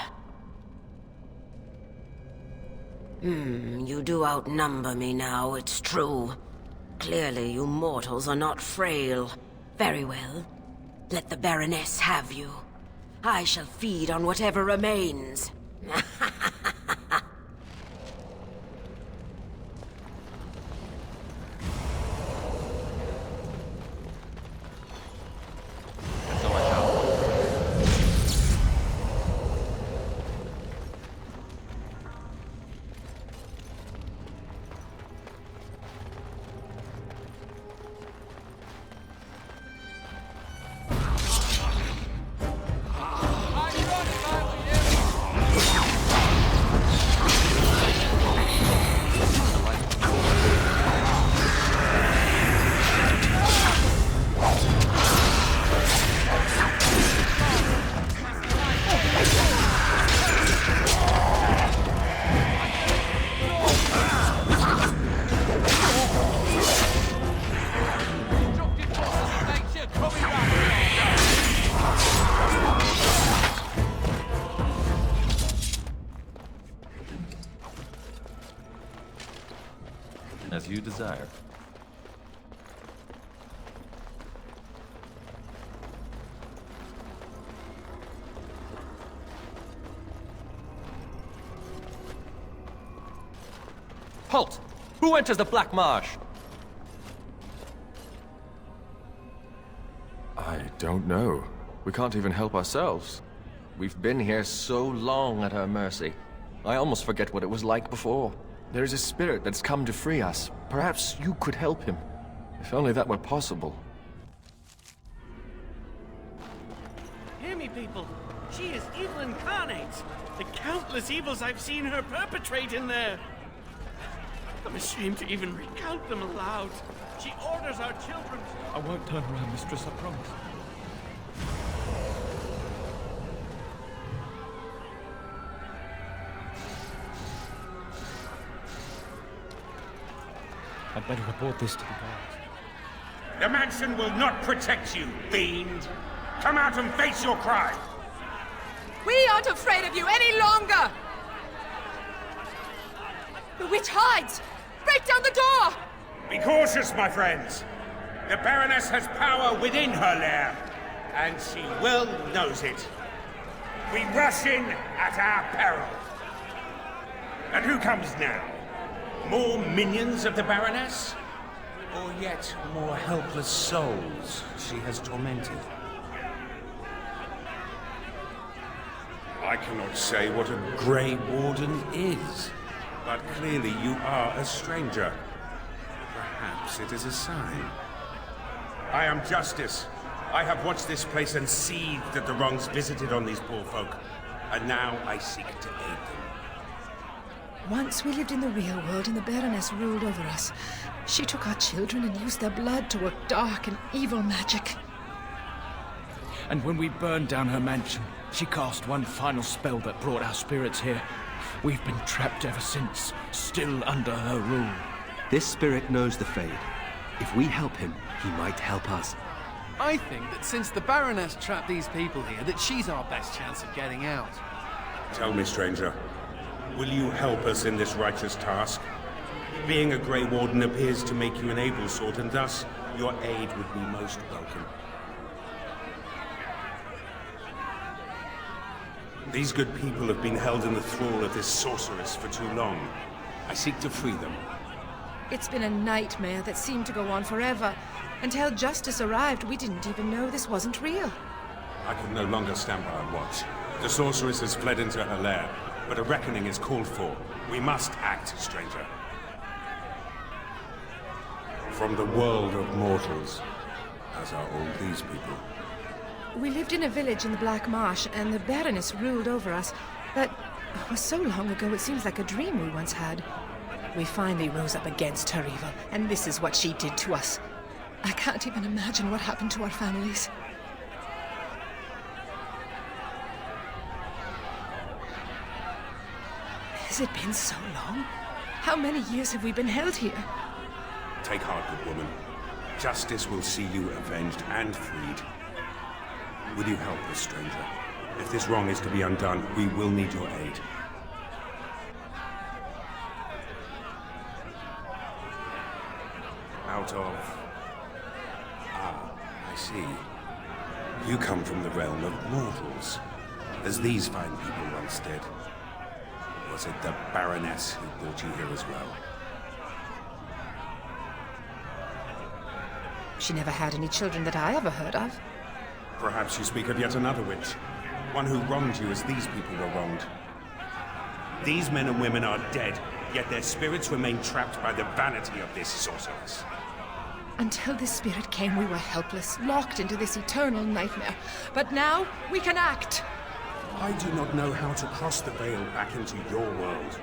You do outnumber me now, it's true. Clearly you mortals are not frail. Very well. Let the Baroness have you. I shall feed on whatever remains. So I shall. As you desire. Halt! Who enters the Black Marsh? I don't know. We can't even help ourselves. We've been here so long at our mercy. I almost forget what it was like before. There is a spirit that's come to free us. Perhaps you could help him. If only that were possible. Hear me, people. She is evil incarnate. The countless evils I've seen her perpetrate in there. I'm ashamed to even recount them aloud. She orders our children. I won't turn around, mistress, I promise. I'd better report this to the guards. The mansion will not protect you, fiend. Come out and face your crime. We aren't afraid of you any longer! The witch hides! Break down the door! Be cautious, my friends. The Baroness has power within her lair, and she well knows it. We rush in at our peril. And who comes now? More minions of the Baroness? Or yet more helpless souls she has tormented? I cannot say what a Grey Warden is, but clearly you are a stranger. Perhaps it is a sign. I am Justice. I have watched this place and seethed at the wrongs visited on these poor folk, and now I seek to aid them. Once we lived in the real world and the Baroness ruled over us. She took our children and used their blood to work dark and evil magic. And when we burned down her mansion, she cast one final spell that brought our spirits here. We've been trapped ever since, still under her rule. This spirit knows the Fade. If we help him, he might help us. I think that since the Baroness trapped these people here, that she's our best chance of getting out. Tell me, stranger, will you help us in this righteous task? Being a Grey Warden appears to make you an able sort, and thus your aid would be most welcome. These good people have been held in the thrall of this sorceress for too long. I seek to free them. It's been a nightmare that seemed to go on forever. Until Justice arrived, we didn't even know this wasn't real. I can no longer stand by and watch. The sorceress has fled into her lair, but a reckoning is called for. We must act, stranger. From the world of mortals, as are all these people. We lived in a village in the Black Marsh, and the Baroness ruled over us. But it was so long ago, it seems like a dream we once had. We finally rose up against her evil, and this is what she did to us. I can't even imagine what happened to our families. Has it been so long? How many years have we been held here? Take heart, good woman. Justice will see you avenged and freed. Will you help us, stranger? If this wrong is to be undone, we will need your aid. out of... Ah, I see. You come from the realm of mortals, as these fine people once did. Was it the Baroness who brought you here as well? She never had any children that I ever heard of. Perhaps you speak of yet another witch. One who wronged you as these people were wronged. These men and women are dead, yet their spirits remain trapped by the vanity of this sorceress. Until this spirit came, we were helpless, locked into this eternal nightmare. But now, we can act! I do not know how to cross the veil back into your world.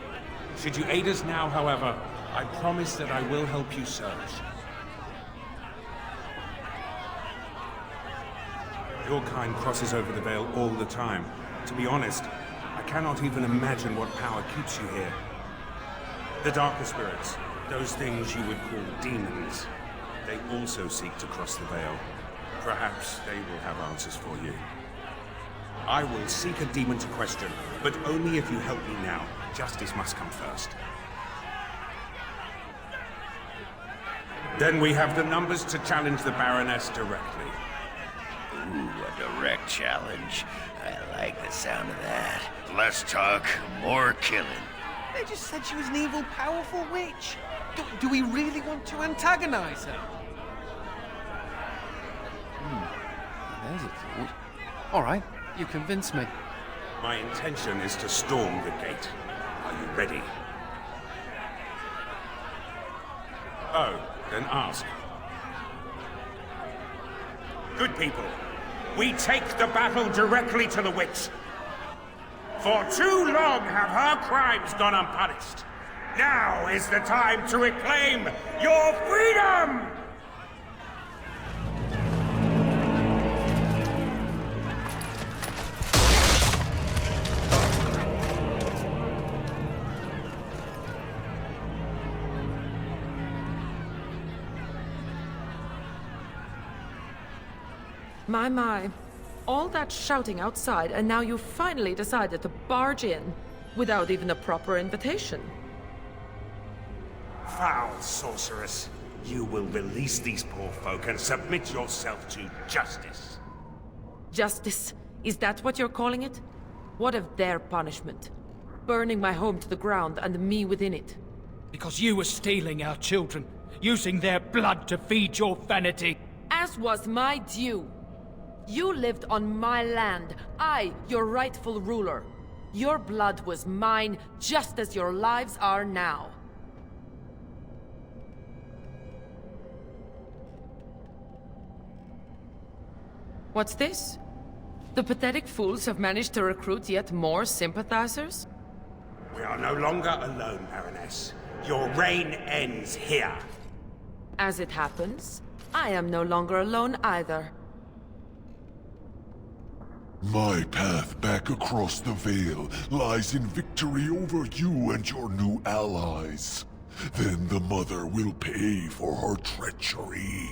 Should you aid us now, however, I promise that I will help you search. Your kind crosses over the veil all the time. To be honest, I cannot even imagine what power keeps you here. The darker spirits, those things you would call demons, they also seek to cross the veil. Perhaps they will have answers for you. I will seek a demon to question, but only if you help me now. Justice must come first. Then we have the numbers to challenge the Baroness directly. Ooh, a direct challenge. I like the sound of that. Less talk, more killing. They just said she was an evil, powerful witch. Do we really want to antagonize her? There's a thought. All right, you convinced me. My intention is to storm the gate. Are you ready? Oh, then ask. Good people, we take the battle directly to the witch. For too long have her crimes gone unpunished. Now is the time to reclaim your freedom! My. All that shouting outside, and now you finally decided to barge in without even a proper invitation. Foul sorceress. You will release these poor folk and submit yourself to justice. Justice? Is that what you're calling it? What of their punishment? Burning my home to the ground and me within it. Because you were stealing our children, using their blood to feed your vanity. As was my due. You lived on my land, I, your rightful ruler. Your blood was mine, just as your lives are now. What's this? The pathetic fools have managed to recruit yet more sympathizers? We are no longer alone, Baroness. Your reign ends here. As it happens, I am no longer alone either. My path back across the Veil lies in victory over you and your new allies. Then the Mother will pay for her treachery.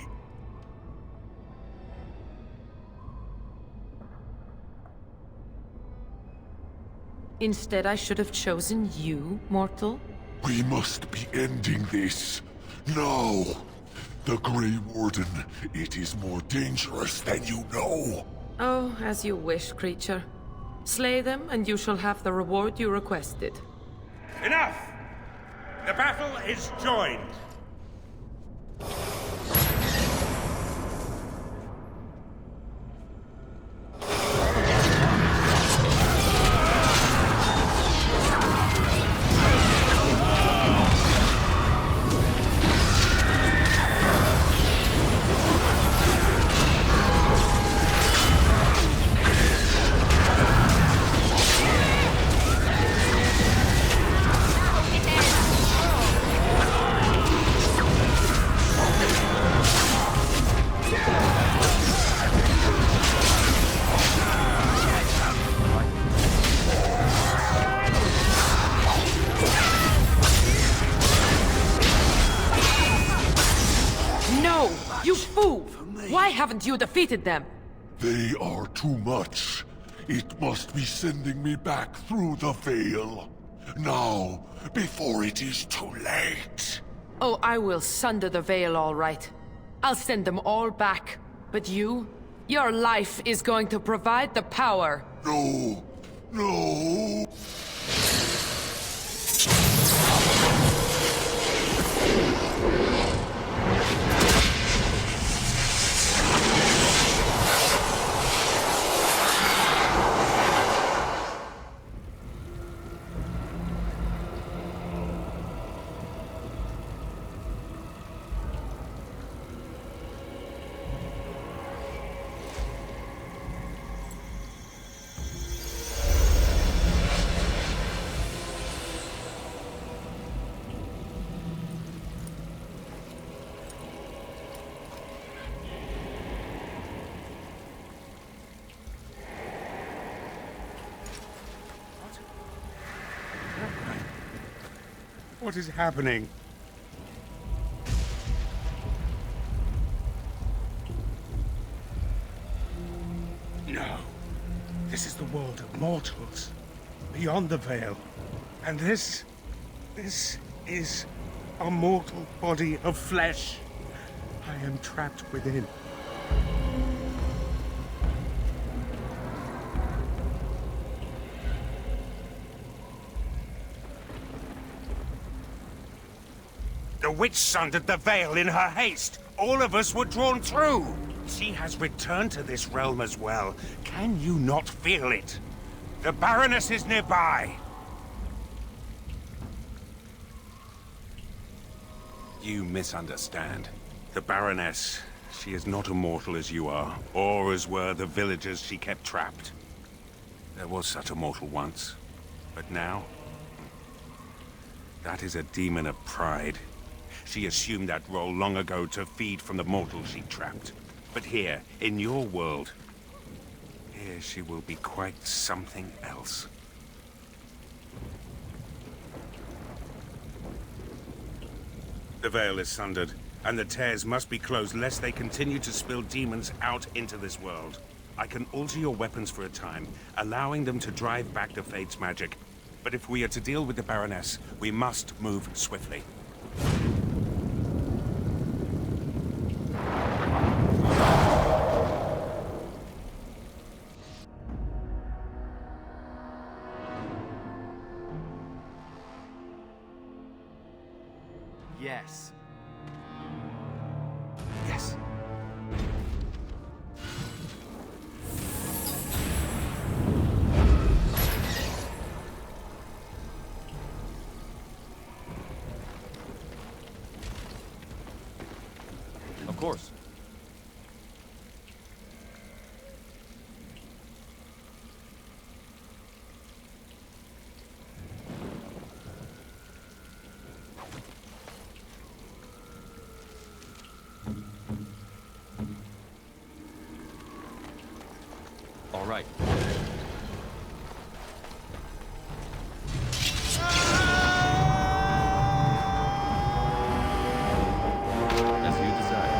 Instead, I should have chosen you, mortal. We must be ending this. Now! The Grey Warden, it is more dangerous than you know. Oh, as you wish, creature. Slay them, and you shall have the reward you requested. Enough! The battle is joined! Why haven't you defeated them? They are too much. It must be sending me back through the Veil. Now, before it is too late. Oh, I will sunder the veil all right. I'll send them all back. But you? Your life is going to provide the power. No! No! What is happening? No. This is the world of mortals, beyond the veil. And this is a mortal body of flesh. I am trapped within. The witch sundered the veil in her haste. All of us were drawn through. She has returned to this realm as well. Can you not feel it? The Baroness is nearby. You misunderstand. The Baroness, she is not immortal as you are, or as were the villagers she kept trapped. There was such a mortal once, but now, that is a demon of pride. She assumed that role long ago to feed from the mortals she trapped. But here, in your world, here she will be quite something else. The veil is sundered, and the tears must be closed lest they continue to spill demons out into this world. I can alter your weapons for a time, allowing them to drive back the Fate's magic. But if we are to deal with the Baroness, we must move swiftly. Yes. Yes. Of course. All right. As you desire.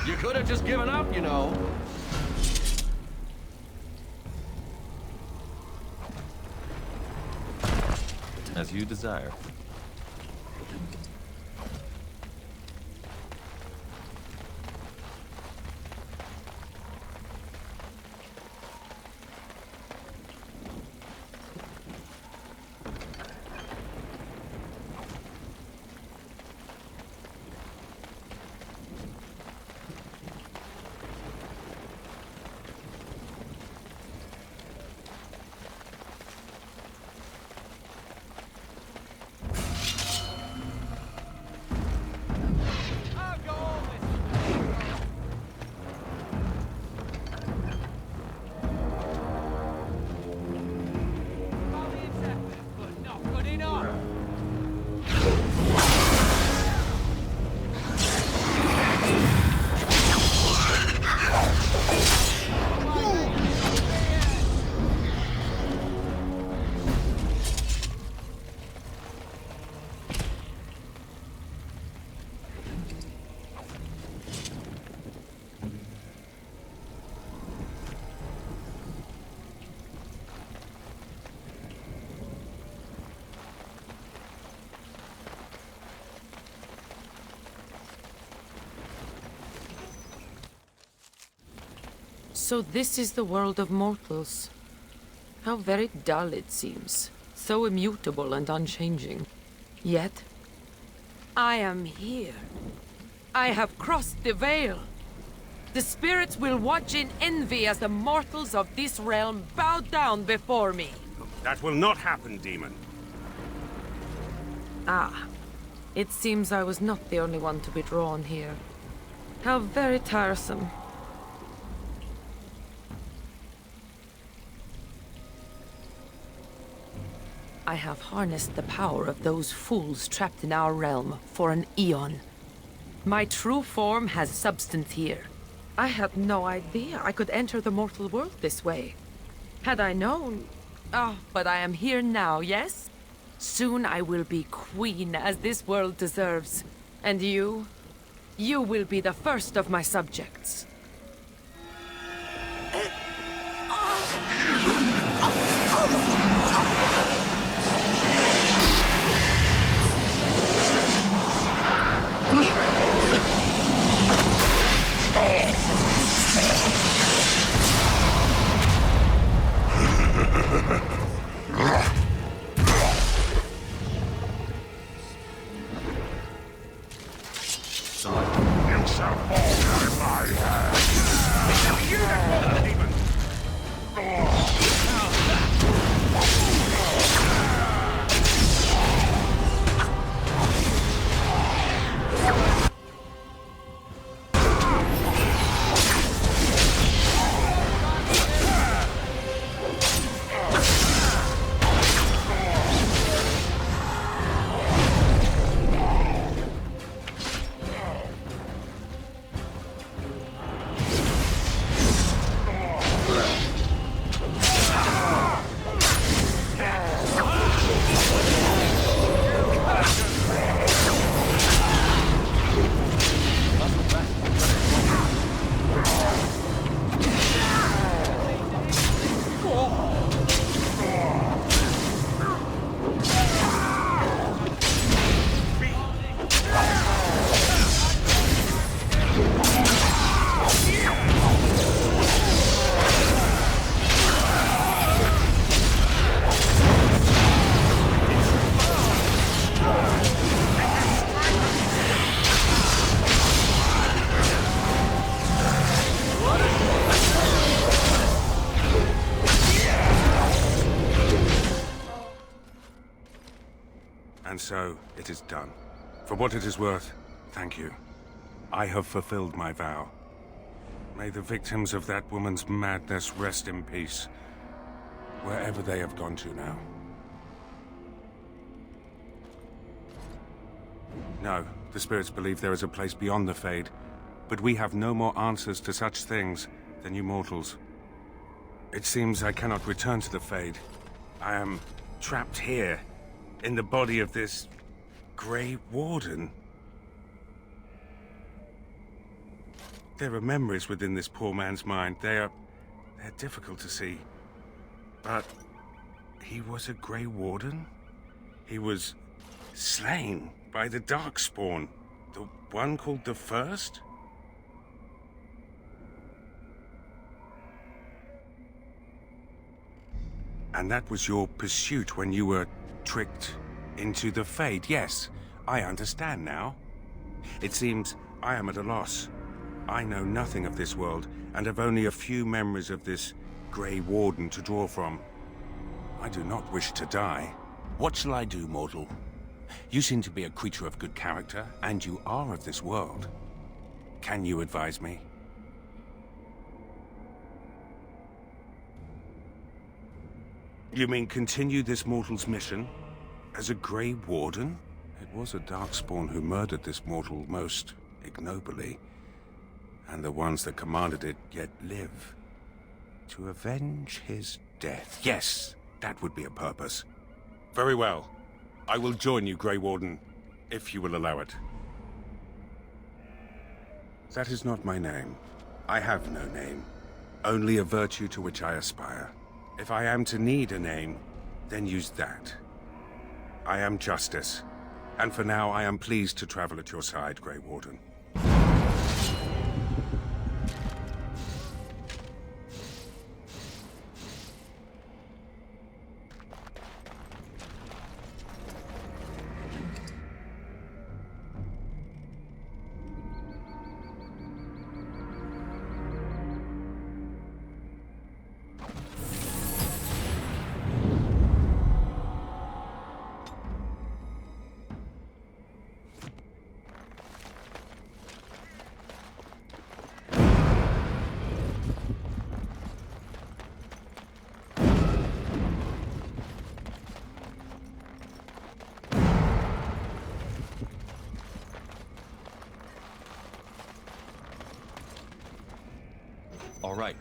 You could have just given up, you know. As you desire. So this is the world of mortals. How very dull it seems. So immutable and unchanging. Yet, I am here. I have crossed the veil. The spirits will watch in envy as the mortals of this realm bow down before me. That will not happen, demon. Ah, it seems I was not the only one to be drawn here. How very tiresome. I have harnessed the power of those fools trapped in our realm for an eon. My true form has substance here. I had no idea I could enter the mortal world this way. Had I known... Oh, but I am here now, yes? Soon I will be queen, as this world deserves. And you? You will be the first of my subjects. You shall fall by my hand. You the demon! And so, it is done. For what it is worth, thank you. I have fulfilled my vow. May the victims of that woman's madness rest in peace, wherever they have gone to now. No, the spirits believe there is a place beyond the Fade, but we have no more answers to such things than you mortals. It seems I cannot return to the Fade. I am trapped here, in the body of this Grey Warden. There are memories within this poor man's mind. They're difficult to see. But he was a Grey Warden? He was slain by the Darkspawn. The one called the First? And that was your pursuit when you were tricked into the Fade. Yes, I understand now. It seems I am at a loss. I know nothing of this world, and have only a few memories of this Grey Warden to draw from. I do not wish to die. What shall I do, mortal? You seem to be a creature of good character, and you are of this world. Can you advise me? You mean continue this mortal's mission? As a Grey Warden? It was a Darkspawn who murdered this mortal most ignobly. And the ones that commanded it yet live. To avenge his death. Yes, that would be a purpose. Very well. I will join you, Grey Warden, if you will allow it. That is not my name. I have no name. Only a virtue to which I aspire. If I am to need a name, then use that. I am Justice. And for now, I am pleased to travel at your side, Grey Warden. All right.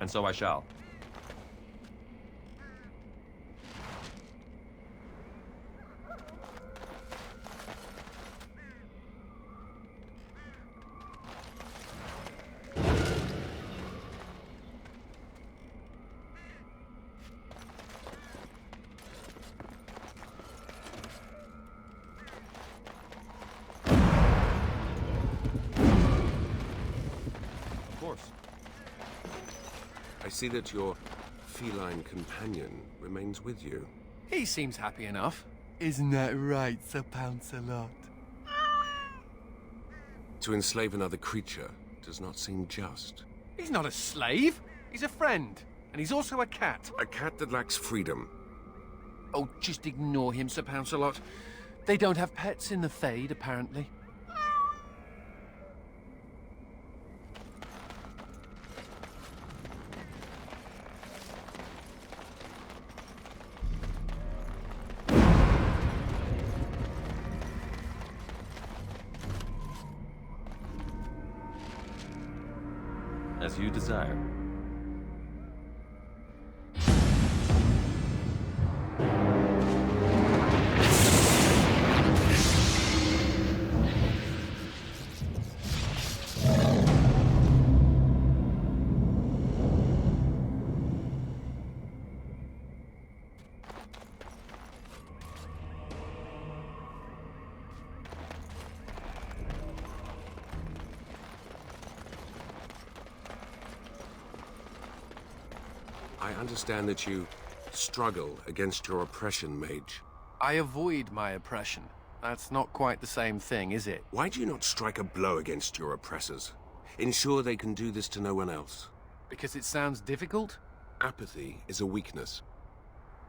And so I shall. Of course. I see that your feline companion remains with you. He seems happy enough. Isn't that right, Sir Pouncelot? To enslave another creature does not seem just. He's not a slave. He's a friend. And he's also a cat. A cat that lacks freedom. Oh, just ignore him, Sir Pouncelot. They don't have pets in the Fade, apparently. As you desire. I understand that you struggle against your oppression, Mage. I avoid my oppression. That's not quite the same thing, is it? Why do you not strike a blow against your oppressors? Ensure they can do this to no one else. Because it sounds difficult? Apathy is a weakness.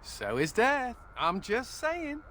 So is death. I'm just saying.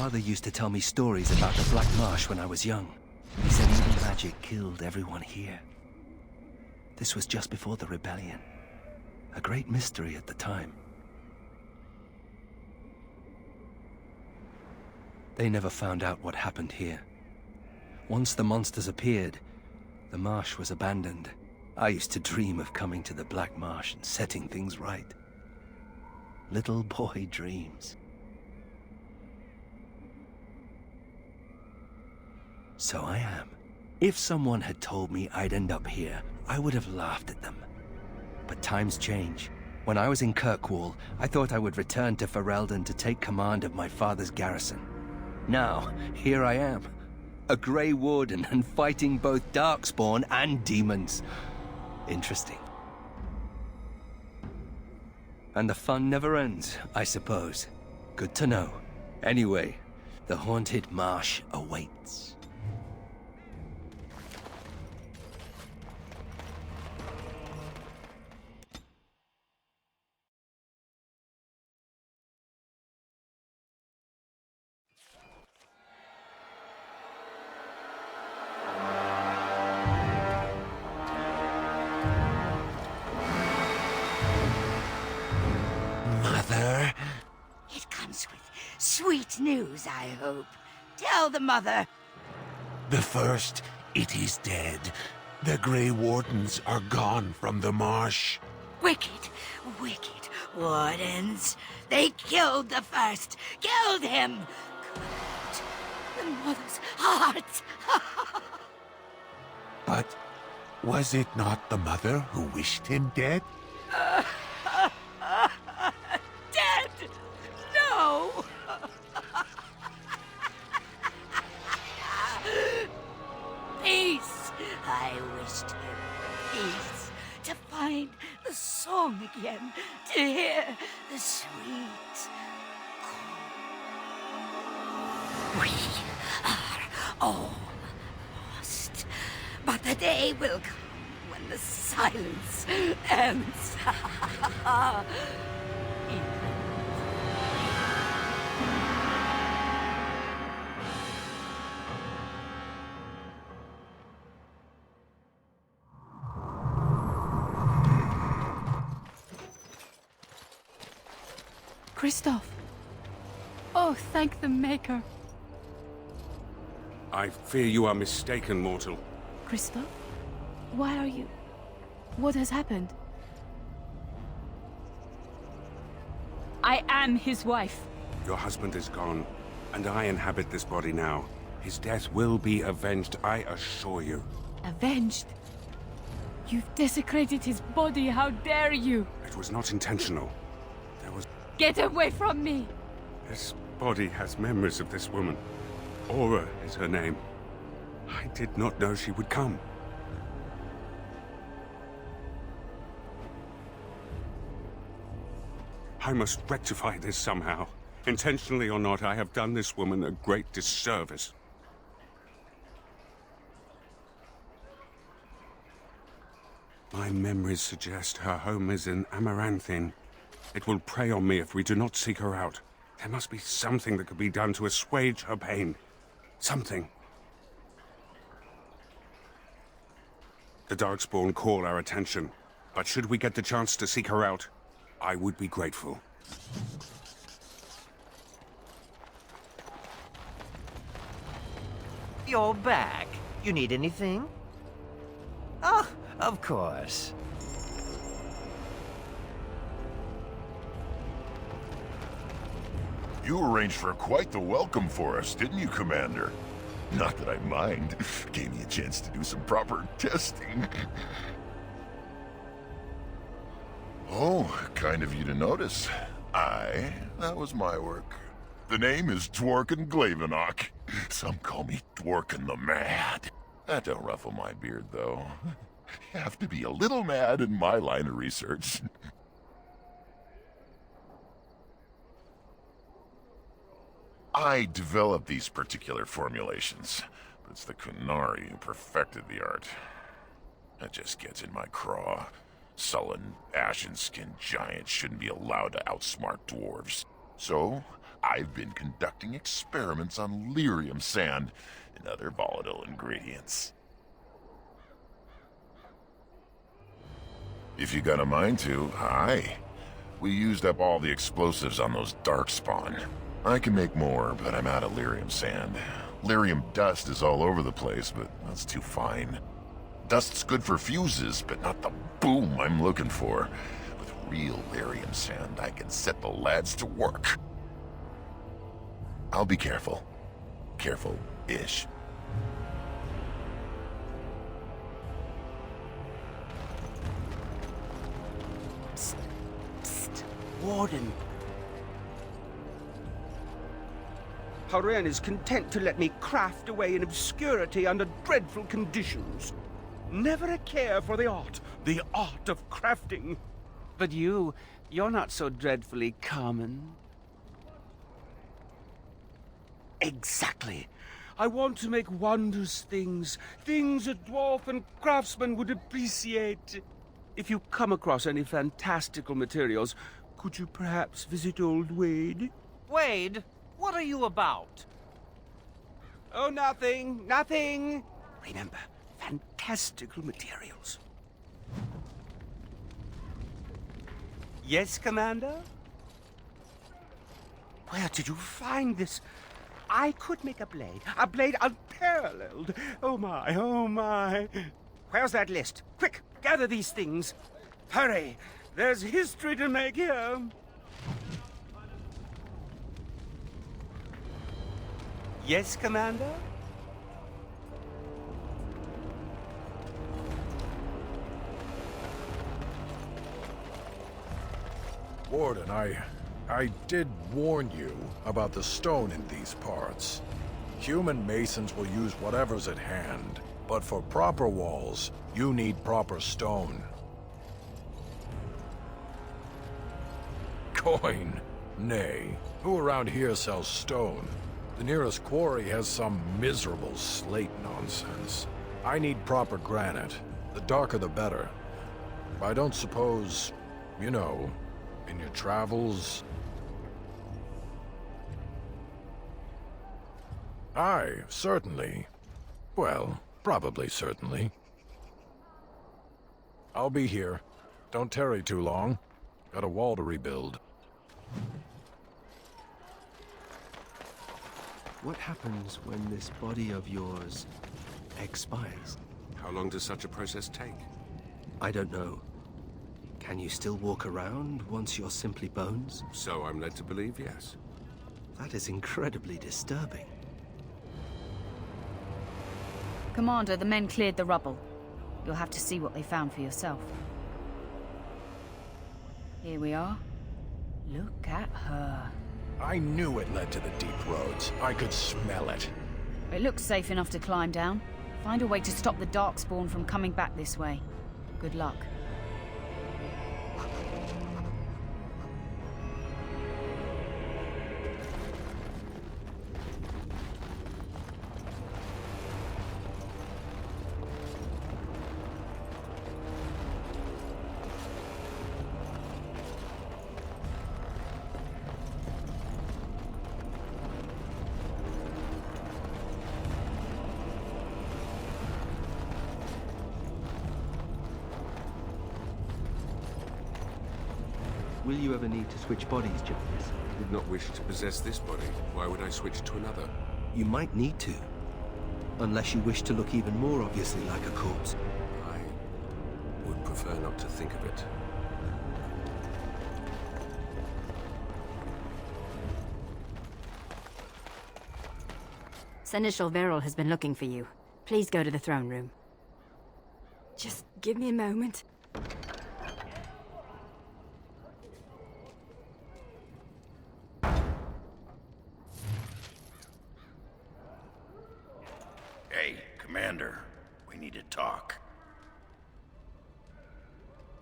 Father used to tell me stories about the Black Marsh when I was young. He said evil magic killed everyone here. This was just before the rebellion. A great mystery at the time. They never found out what happened here. Once the monsters appeared, the marsh was abandoned. I used to dream of coming to the Black Marsh and setting things right. Little boy dreams. So I am. If someone had told me I'd end up here, I would have laughed at them. But times change. When I was in Kirkwall, I thought I would return to Ferelden to take command of my father's garrison. Now, here I am. A Grey Warden and fighting both Darkspawn and demons. Interesting. And the fun never ends, I suppose. Good to know. Anyway, the haunted marsh awaits. Mother? It comes with sweet news, I hope. Tell the mother. The first, it is dead. The Grey Wardens are gone from the marsh. Wicked, wicked wardens. They killed the first. Killed him. Cut the mother's heart. But was it not the mother who wished him dead? Dead? No! Peace! I wished him peace. To find the song again. To hear the sweet call. We are all lost. But the day will come when the silence ends. Christoph! Oh, thank the Maker. I fear you are mistaken, mortal. Christoph? Why are you... What has happened? I am his wife. Your husband is gone, and I inhabit this body now. His death will be avenged, I assure you. Avenged? You've desecrated his body, how dare you! It was not intentional. There was... Get away from me! This body has memories of this woman. Aura is her name. I did not know she would come. I must rectify this somehow. Intentionally or not, I have done this woman a great disservice. My memories suggest her home is in Amaranthine. It will prey on me if we do not seek her out. There must be something that could be done to assuage her pain. Something. The Darkspawn call our attention, but should we get the chance to seek her out, I would be grateful. You're back. You need anything? Oh, of course. You arranged for quite the welcome for us, didn't you, Commander? Not that I mind. Gave me a chance to do some proper testing. Oh, kind of you to notice. That was my work. The name is Dworkin Glavenok. Some call me Dworkin the Mad. That don't ruffle my beard, though. You have to be a little mad in my line of research. I developed these particular formulations, but it's the Kunari who perfected the art. That just gets in my craw. Sullen, ashen-skinned giants shouldn't be allowed to outsmart dwarves. So, I've been conducting experiments on lyrium sand and other volatile ingredients. If you got a mind to, aye. We used up all the explosives on those darkspawn. I can make more, but I'm out of lyrium sand. Lyrium dust is all over the place, but that's too fine. Dust's good for fuses, but not the boom I'm looking for. With real lyrium sand, I can set the lads to work. I'll be careful. Careful-ish. Warden. Haren is content to let me craft away in obscurity under dreadful conditions. Never a care for the art of crafting. But you're not so dreadfully common. Exactly. I want to make wondrous things a dwarf and craftsman would appreciate. If you come across any fantastical materials, could you perhaps visit old Wade? Wade, what are you about? Oh, nothing. Remember, fantastical materials. Yes, Commander? Where did you find this? I could make a blade unparalleled. Oh my. Where's that list? Quick, gather these things. Hurry, there's history to make here. Yes, Commander? Warden, I did warn you about the stone in these parts. Human masons will use whatever's at hand, but for proper walls, you need proper stone. Coin? Nay. Who around here sells stone? The nearest quarry has some miserable slate nonsense. I need proper granite. The darker the better. I don't suppose, you know, in your travels... Aye, certainly. Well, probably certainly. I'll be here. Don't tarry too long. Got a wall to rebuild. What happens when this body of yours expires? How long does such a process take? I don't know. Can you still walk around once you're simply bones? So I'm led to believe, yes. That is incredibly disturbing. Commander, the men cleared the rubble. You'll have to see what they found for yourself. Here we are. Look at her. I knew it led to the deep roads. I could smell it. It looks safe enough to climb down. Find a way to stop the Darkspawn from coming back this way. Good luck. Will you ever need to switch bodies, Julius? I did not wish to possess this body. Why would I switch to another? You might need to. Unless you wish to look even more obviously like a corpse. I would prefer not to think of it. Seneschal Verrill has been looking for you. Please go to the throne room. Just give me a moment. Hey, Commander. We need to talk.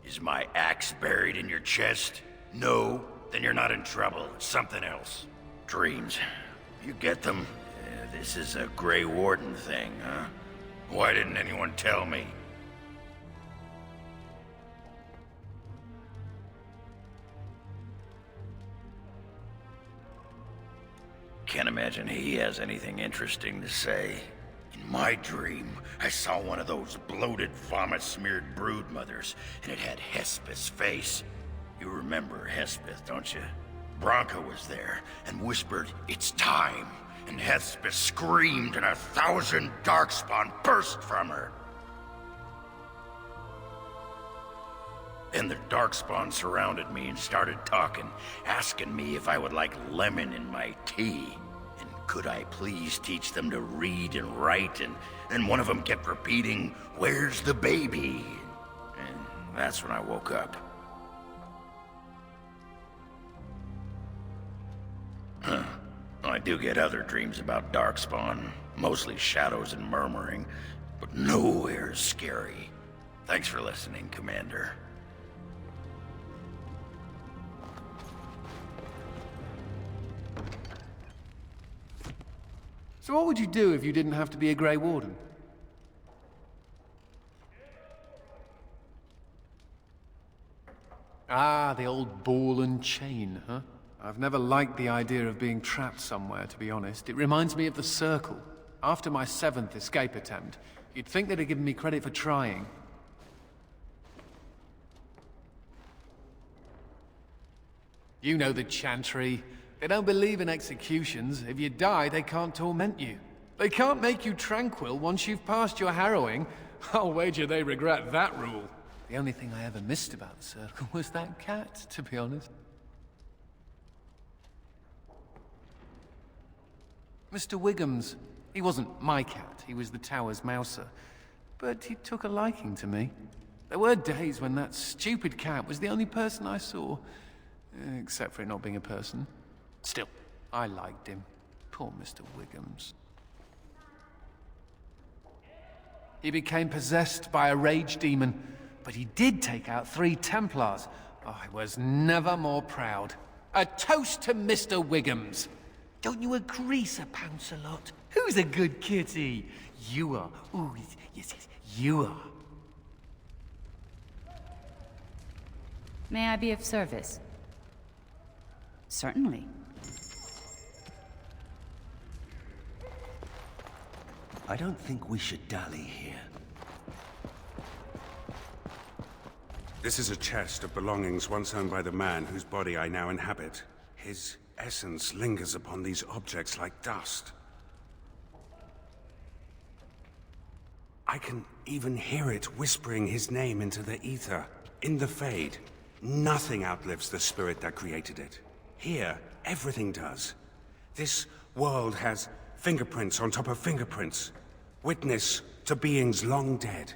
Is my axe buried in your chest? No? Then you're not in trouble. It's something else. Dreams. You get them? This is a Grey Warden thing, huh? Why didn't anyone tell me? Can't imagine he has anything interesting to say. In my dream, I saw one of those bloated, vomit-smeared brood mothers, and it had Hespeth's face. You remember Hespeth, don't you? Bronca was there and whispered, "It's time." And Hespeth screamed and 1,000 darkspawn burst from her. Then the darkspawn surrounded me and started talking, asking me if I would like lemon in my tea. And could I please teach them to read and write, and then one of them kept repeating, "Where's the baby?" And that's when I woke up. Huh. I do get other dreams about darkspawn, mostly shadows and murmuring, but nowhere as scary. Thanks for listening, Commander. So what would you do if you didn't have to be a Grey Warden? Ah, the old ball and chain, huh? I've never liked the idea of being trapped somewhere, to be honest. It reminds me of the Circle. After my 7th escape attempt, you'd think they'd have given me credit for trying. You know the Chantry. They don't believe in executions. If you die, they can't torment you. They can't make you tranquil once you've passed your harrowing. I'll wager they regret that rule. The only thing I ever missed about the Circle was that cat, to be honest. Mr. Wiggums. He wasn't my cat, he was the tower's mouser. But he took a liking to me. There were days when that stupid cat was the only person I saw. Except for it not being a person. Still, I liked him. Poor Mr. Wiggums. He became possessed by a rage demon, but he did take out 3 Templars. Oh, I was never more proud. A toast to Mr. Wiggums. Don't you agree, Sir Pouncelot? Who's a good kitty? You are. Ooh, yes, you are. May I be of service? Certainly. I don't think we should dally here. This is a chest of belongings once owned by the man whose body I now inhabit. His essence lingers upon these objects like dust. I can even hear it whispering his name into the ether. In the Fade, nothing outlives the spirit that created it. Here, everything does. This world has fingerprints on top of fingerprints. Witness to beings long dead.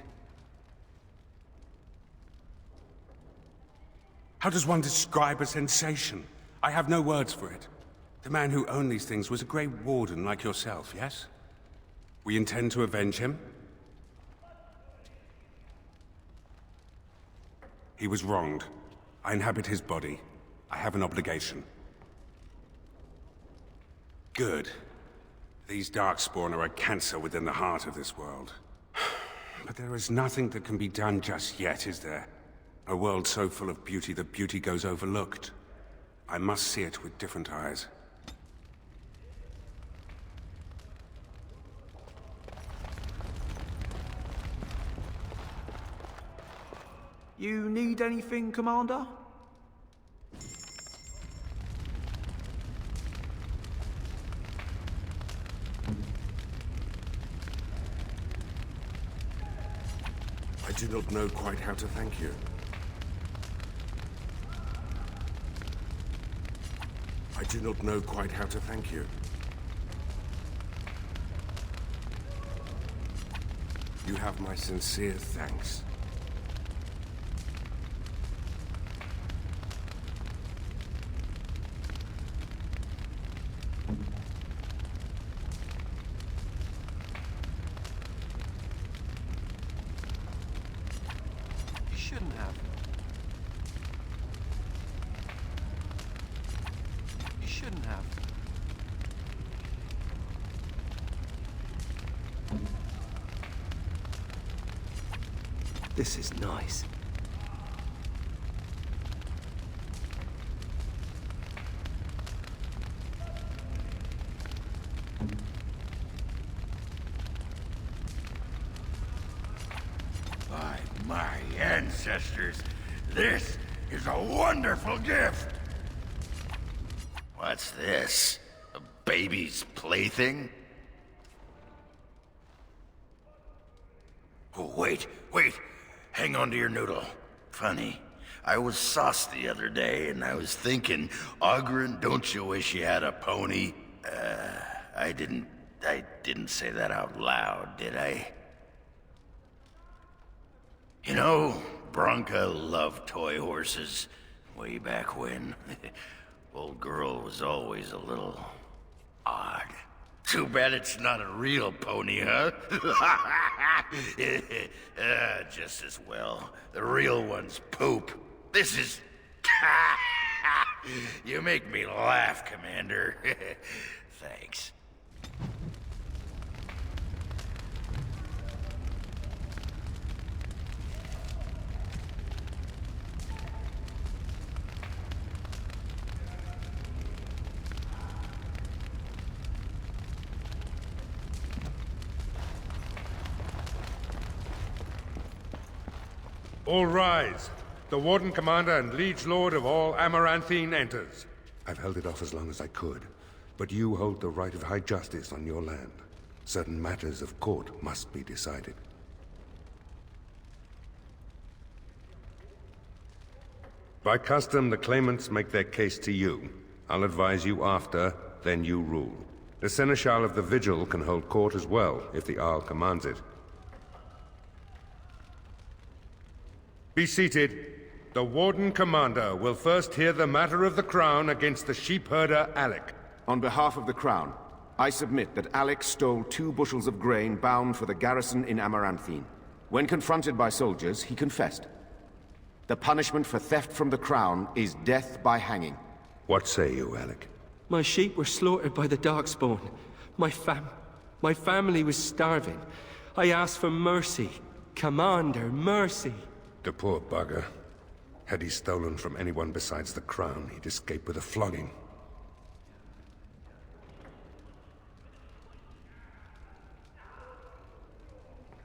How does one describe a sensation? I have no words for it. The man who owned these things was a Grey Warden like yourself, yes? We intend to avenge him? He was wronged. I inhabit his body. I have an obligation. Good. These Darkspawn are a cancer within the heart of this world. But there is nothing that can be done just yet, is there? A world so full of beauty that beauty goes overlooked. I must see it with different eyes. You need anything, Commander? I do not know quite how to thank you. I do not know quite how to thank you. You have my sincere thanks. You shouldn't have. You shouldn't have. This is nice. my ancestors. This is a wonderful gift. What's this? A baby's plaything? Oh, wait. Hang on to your noodle. Funny. I was sauced the other day, and I was thinking, Ogren, don't you wish you had a pony? I didn't say that out loud, did I? You know, Bronca loved toy horses way back when. Old girl was always a little odd. Too bad it's not a real pony, huh? Just as well. The real ones poop. This is... You make me laugh, Commander. Thanks. All rise. The Warden Commander and Liege Lord of all Amaranthine enters. I've held it off as long as I could, but you hold the right of high justice on your land. Certain matters of court must be decided. By custom, the claimants make their case to you. I'll advise you after, then you rule. The Seneschal of the Vigil can hold court as well, if the Arl commands it. Be seated. The Warden Commander will first hear the matter of the Crown against the sheepherder Alec. On behalf of the Crown, I submit that Alec stole 2 bushels of grain bound for the garrison in Amaranthine. When confronted by soldiers, he confessed. The punishment for theft from the Crown is death by hanging. What say you, Alec? My sheep were slaughtered by the Darkspawn. My family was starving. I asked for mercy. Commander, mercy. The poor bugger. Had he stolen from anyone besides the Crown, he'd escape with a flogging.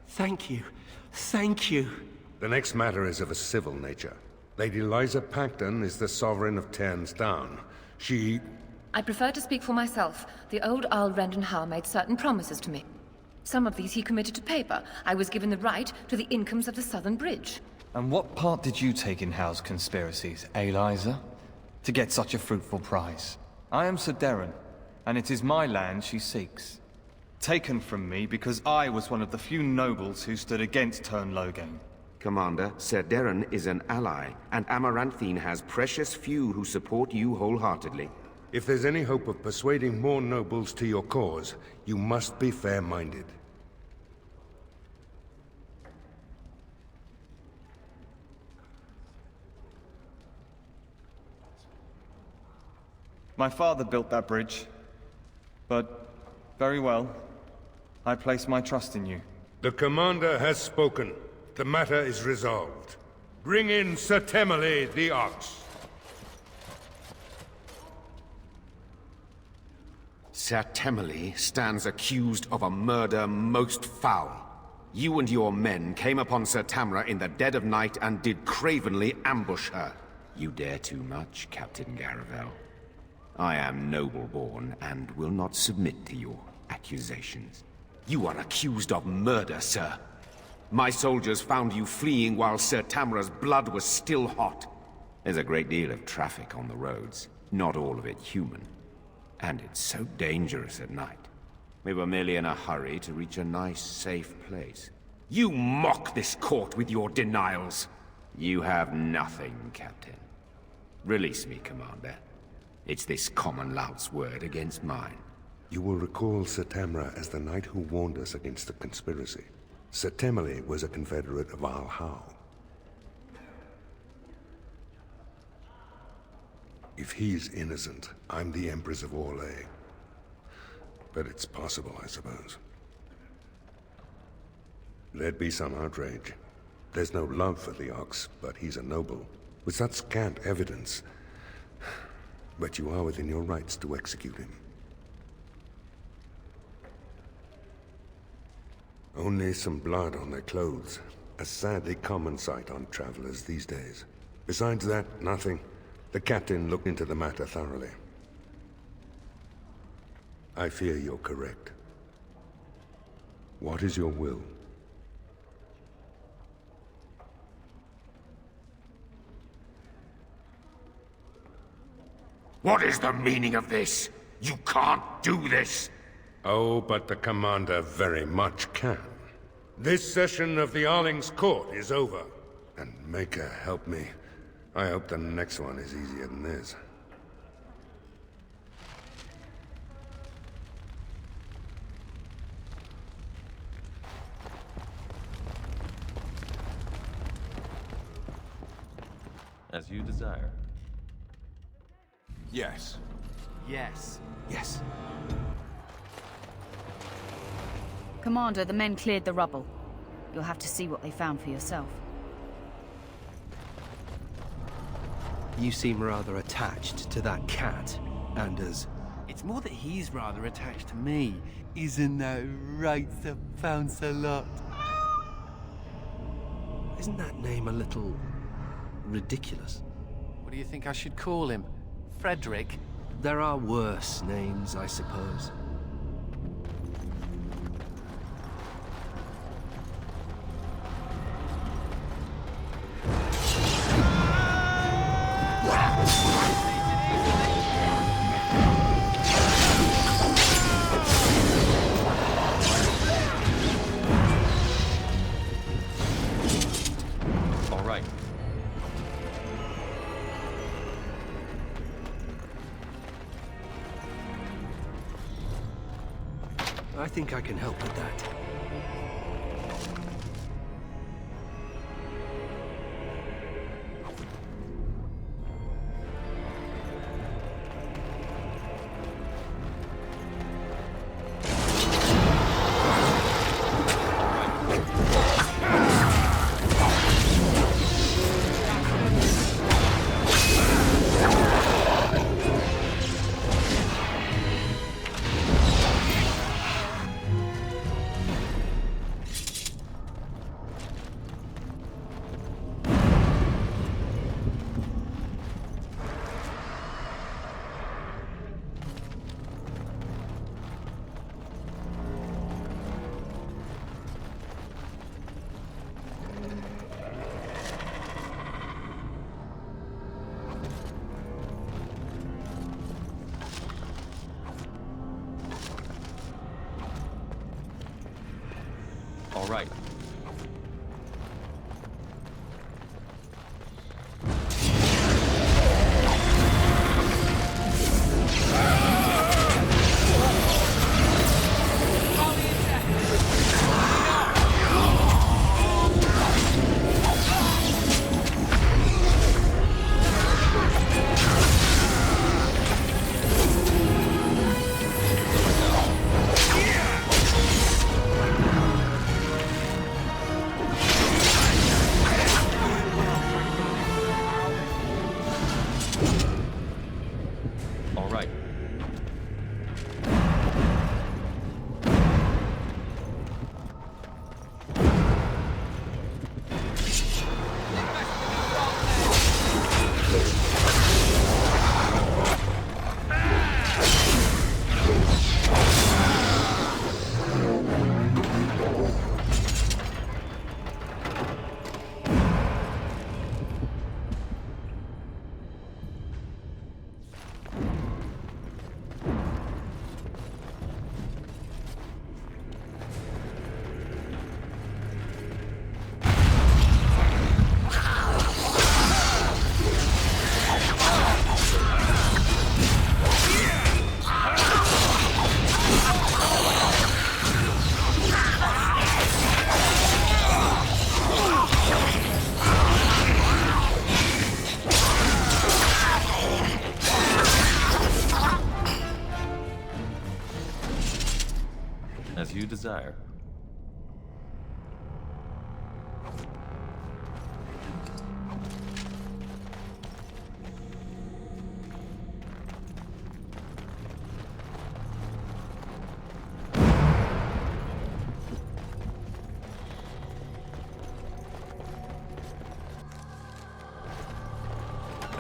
Thank you. Thank you. The next matter is of a civil nature. Lady Liza Pacton is the Sovereign of Terns Down. She... I prefer to speak for myself. The old Earl Rendenhar made certain promises to me. Some of these he committed to paper. I was given the right to the incomes of the Southern Bridge. And what part did you take in Hal's conspiracies, Liza? To get such a fruitful prize? I am Sir Darren, and it is my land she seeks. Taken from me because I was one of the few nobles who stood against Tern Logain. Commander, Sir Darren is an ally, and Amaranthine has precious few who support you wholeheartedly. If there's any hope of persuading more nobles to your cause, you must be fair-minded. My father built that bridge, but very well. I place my trust in you. The Commander has spoken. The matter is resolved. Bring in Sir Temele the Ox. Sir Temele stands accused of a murder most foul. You and your men came upon Sir Tamra in the dead of night and did cravenly ambush her. You dare too much, Captain Garavel. I am noble-born and will not submit to your accusations. You are accused of murder, sir. My soldiers found you fleeing while Sir Tamra's blood was still hot. There's a great deal of traffic on the roads, not all of it human. And it's so dangerous at night. We were merely in a hurry to reach a nice, safe place. You mock this court with your denials. You have nothing, Captain. Release me, Commander. It's this common lout's word against mine. You will recall Sir Tamra as the knight who warned us against the conspiracy. Sir Temele was a confederate of Al How. If he's innocent, I'm the Empress of Orlais. But it's possible, I suppose. There'd be some outrage. There's no love for the Ox, but he's a noble. With such scant evidence... But you are within your rights to execute him. Only some blood on their clothes. A sadly common sight on travelers these days. Besides that, nothing. The captain looked into the matter thoroughly. I fear you're correct. What is your will? What is the meaning of this? You can't do this! Oh, but the Commander very much can. This session of the Arling's Court is over. And Maker help me. I hope the next one is easier than this. As you desire. Yes. Yes. Yes. Commander, the men cleared the rubble. You'll have to see what they found for yourself. You seem rather attached to that cat, Anders. It's more that he's rather attached to me. Isn't that right, Sir Pounce-a-Lot? Isn't that name a little ridiculous? What do you think I should call him? Frederick? There are worse names, I suppose. I think I can help with that. All right. As you desire.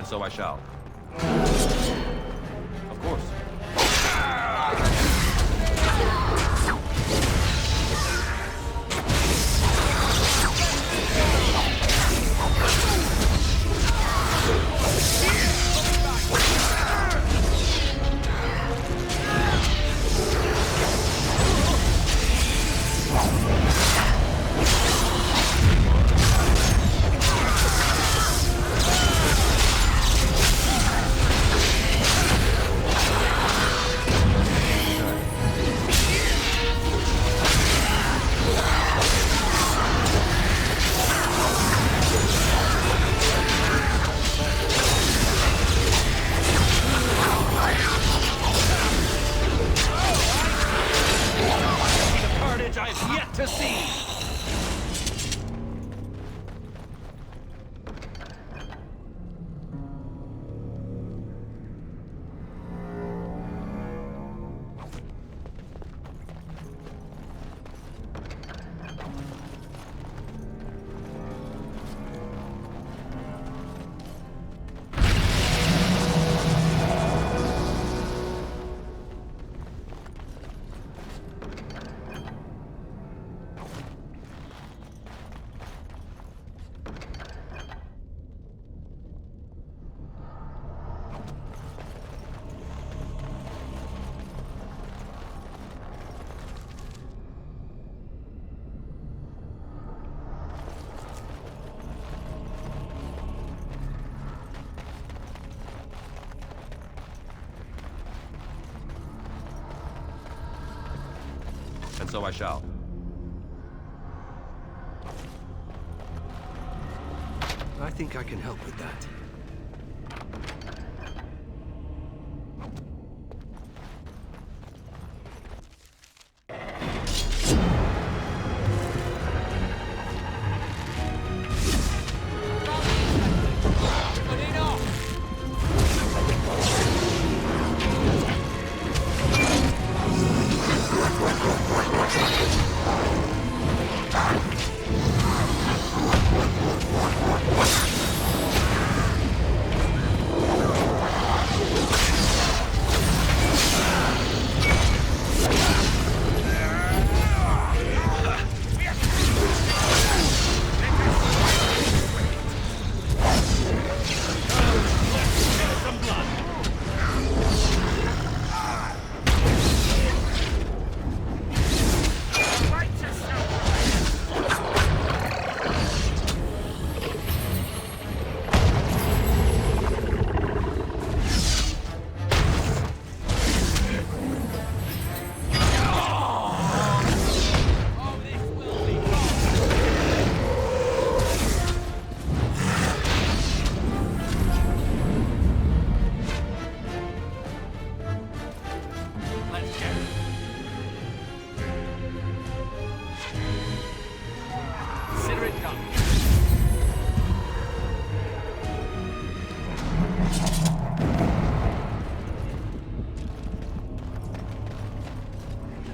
And so I shall. Of course. And so I shall. I think I can help with that.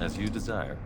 As you desire.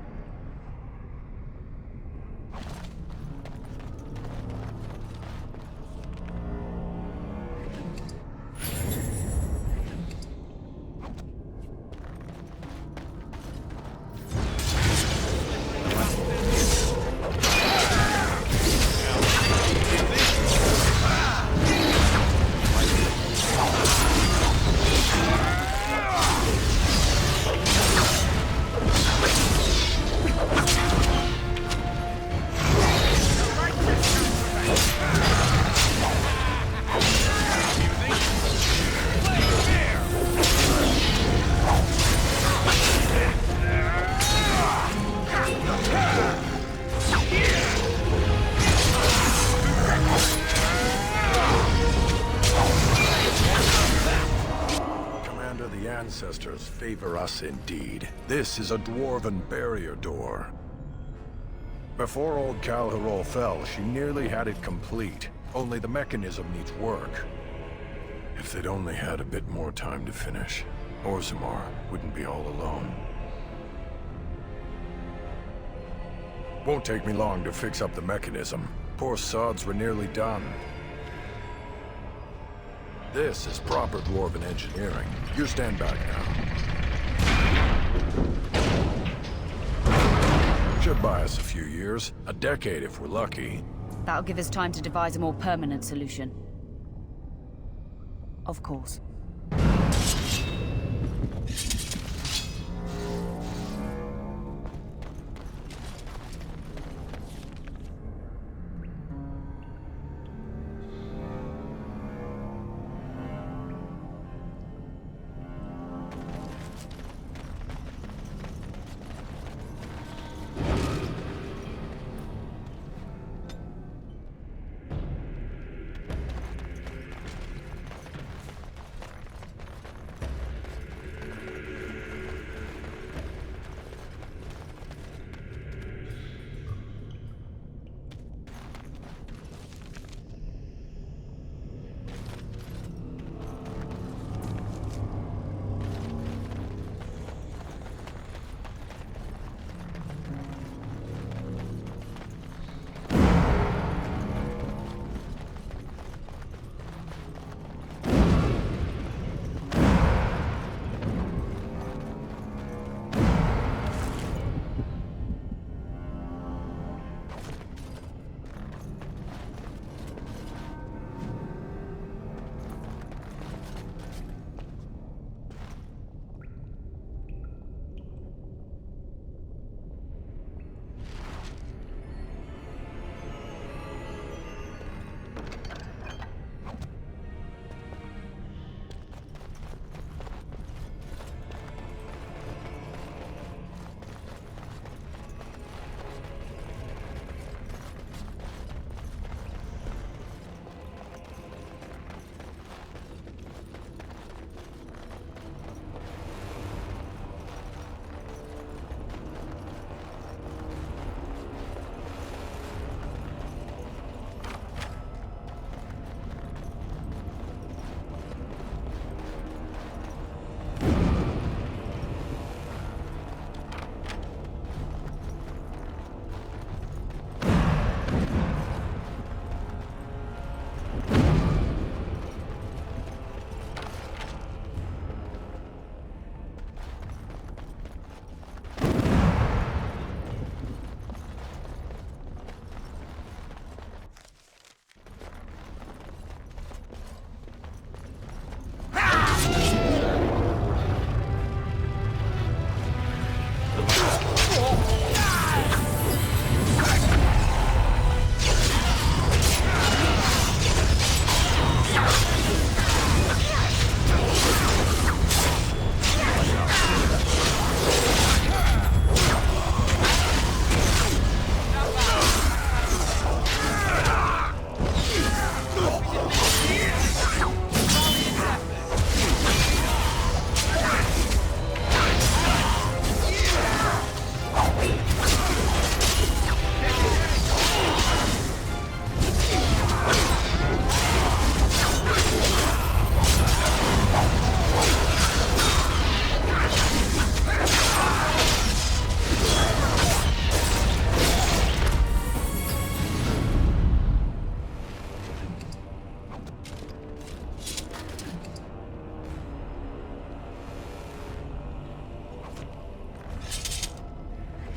Ancestors favor us indeed. This is a dwarven barrier door. Before old Calharol fell, she nearly had it complete. Only the mechanism needs work. If they'd only had a bit more time to finish, Orzammar wouldn't be all alone. Won't take me long to fix up the mechanism. Poor sods were nearly done. This is proper dwarven engineering. You stand back now. Should buy us a few years. A decade if we're lucky. That'll give us time to devise a more permanent solution. Of course.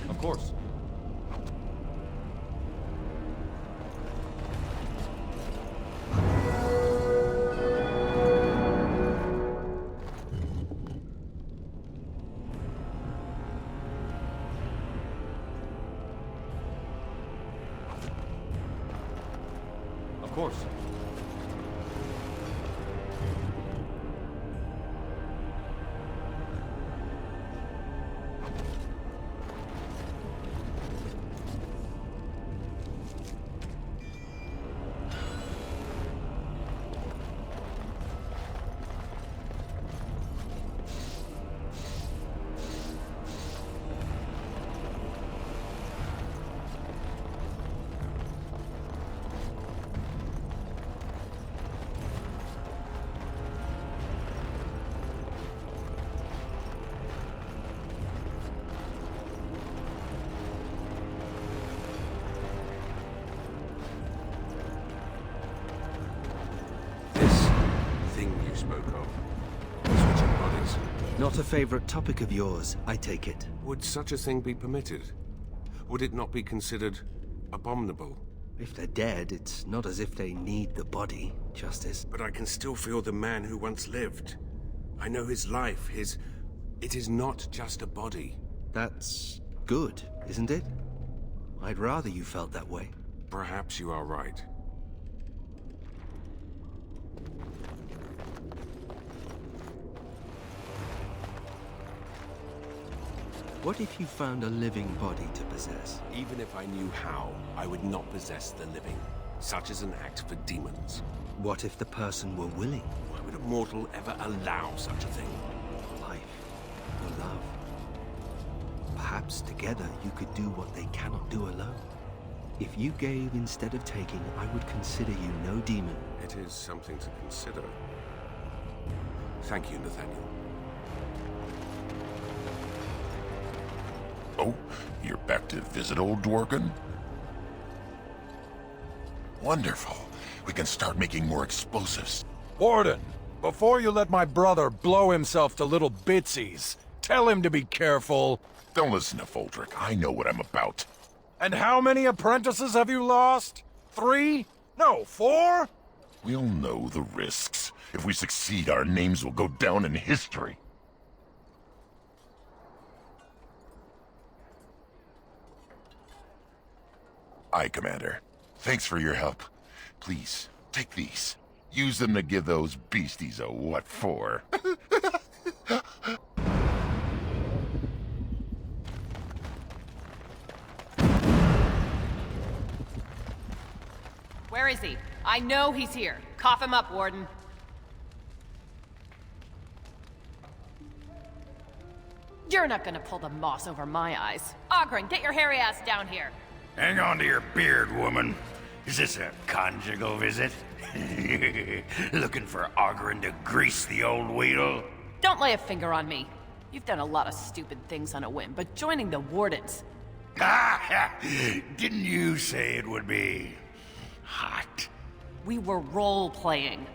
Of course. Of course. spoke of. Switching bodies. Not a favorite topic of yours, I take it. Would such a thing be permitted? Would it not be considered abominable? If they're dead, it's not as if they need the body, Justice. But I can still feel the man who once lived. I know his life, his... It is not just a body. That's good, isn't it? I'd rather you felt that way. Perhaps you are right. What if you found a living body to possess? Even if I knew how, I would not possess the living. Such is an act for demons. What if the person were willing? Why would a mortal ever allow such a thing? Life. Or love. Perhaps together you could do what they cannot do alone. If you gave instead of taking, I would consider you no demon. It is something to consider. Thank you, Nathaniel. Oh, you're back to visit old Dworkin? Wonderful. We can start making more explosives. Warden, before you let my brother blow himself to little bitsies, tell him to be careful. Don't listen to Foldrick. I know what I'm about. And how many apprentices have you lost? 3? No, 4? We'll know the risks. If we succeed, our names will go down in history. Aye, Commander. Thanks for your help. Please, take these. Use them to give those beasties a what for. Where is he? I know he's here. Cough him up, Warden. You're not gonna pull the moss over my eyes. Ogren, get your hairy ass down here. Hang on to your beard, woman. Is this a conjugal visit? Looking for Ogren to grease the old wheel? Don't lay a finger on me. You've done a lot of stupid things on a whim, but joining the Wardens... Didn't you say it would be... hot? We were role-playing.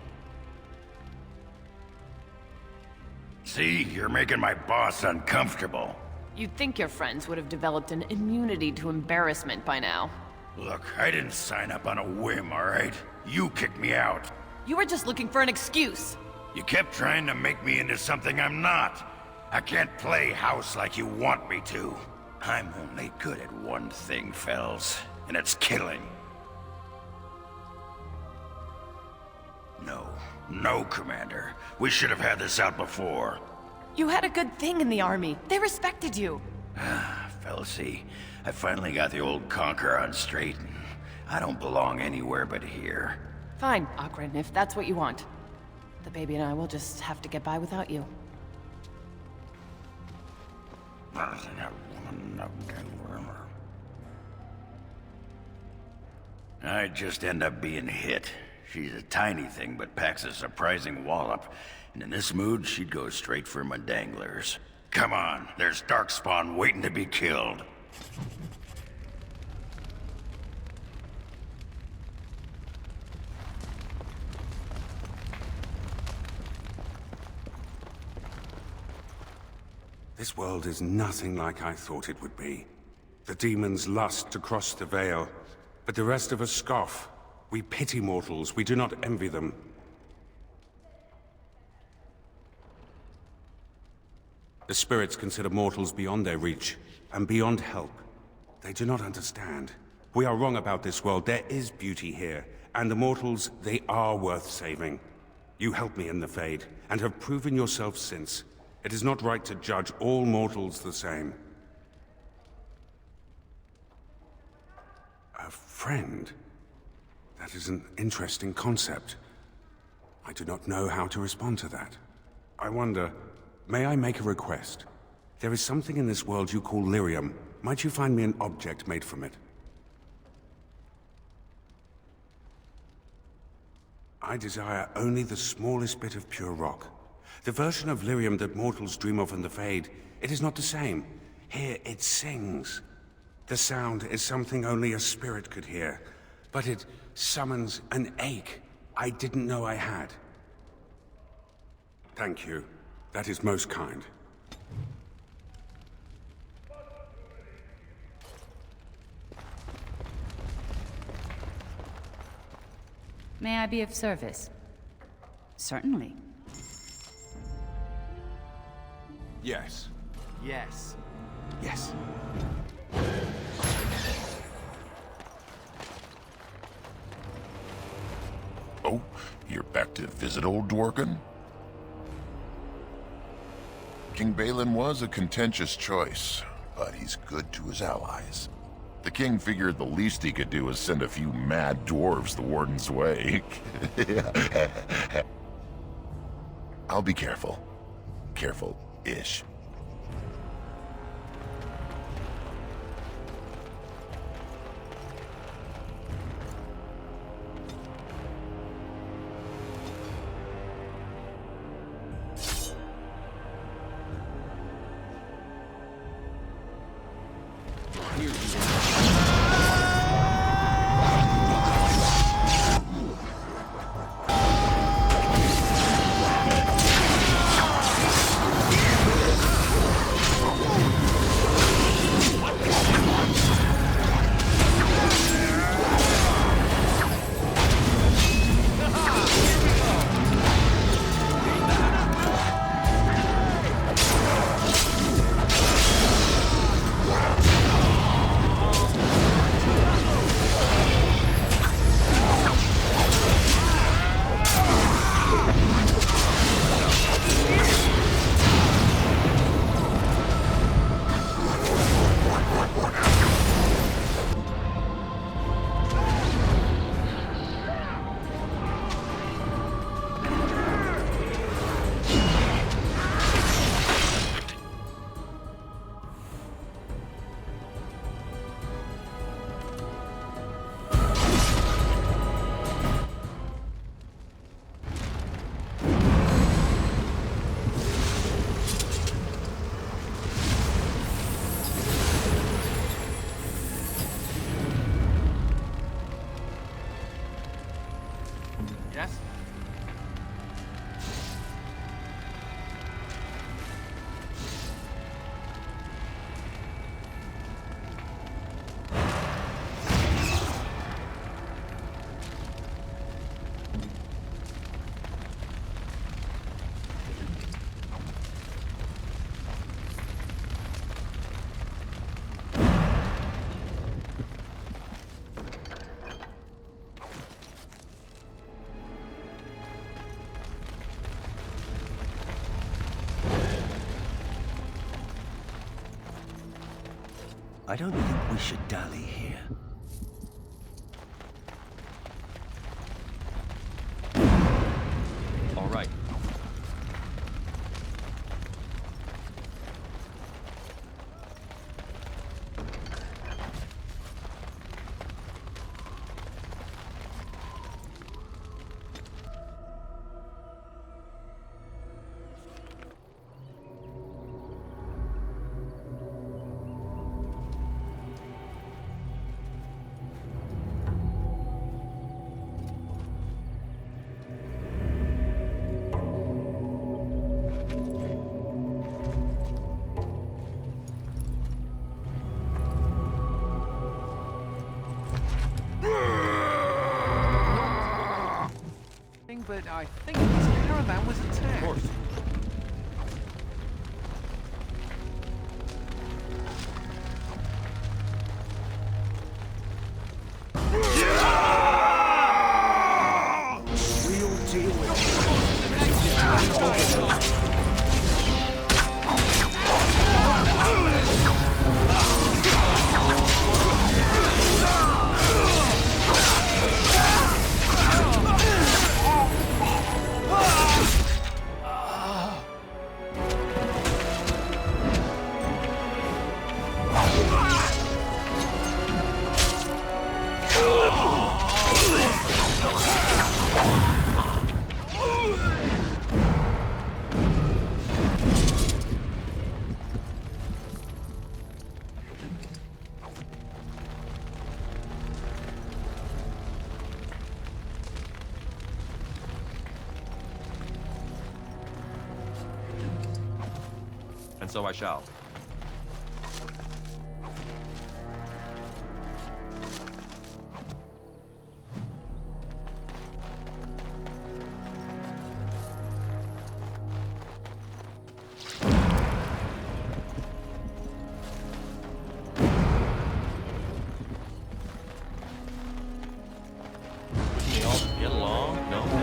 See, you're making my boss uncomfortable. You'd think your friends would have developed an immunity to embarrassment by now. Look, I didn't sign up on a whim, all right? You kicked me out. You were just looking for an excuse. You kept trying to make me into something I'm not. I can't play house like you want me to. I'm only good at one thing, Fells, and it's killing. No, Commander. We should have had this out before. You had a good thing in the army. They respected you. Felsi, I finally got the old Conqueror on straight, and I don't belong anywhere but here. Fine, Ogren, if that's what you want. The baby and I will just have to get by without you. I'd just end up being hit. She's a tiny thing, but packs a surprising wallop. And in this mood, she'd go straight for my danglers. Come on, there's Darkspawn waiting to be killed. This world is nothing like I thought it would be. The demons lust to cross the veil, but the rest of us scoff. We pity mortals, we do not envy them. The spirits consider mortals beyond their reach, and beyond help. They do not understand. We are wrong about this world. There is beauty here, and the mortals, they are worth saving. You helped me in the Fade, and have proven yourself since. It is not right to judge all mortals the same. A friend? That is an interesting concept. I do not know how to respond to that. I wonder, may I make a request? There is something in this world you call lyrium. Might you find me an object made from it? I desire only the smallest bit of pure rock. The version of lyrium that mortals dream of in the Fade, it is not the same. Here, it sings. The sound is something only a spirit could hear, but it summons an ache I didn't know I had. Thank you. That is most kind. May I be of service? Certainly. Yes. Yes. Yes. Oh, you're back to visit old Dworkin? King Balin was a contentious choice, but he's good to his allies. The king figured the least he could do was send a few mad dwarves the Warden's way. I'll be careful. Careful-ish. Yes? I don't think we should dally here. All right. But I think this caravan was attacked. Of course. We'll deal with so I shall. We all get along, don't we?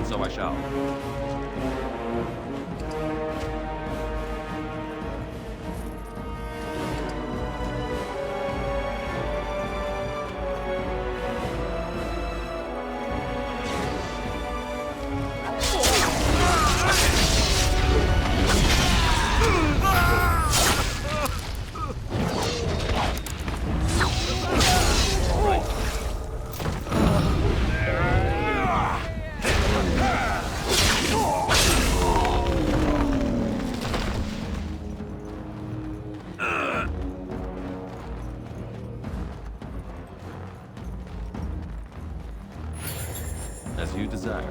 So I shall. As you desire.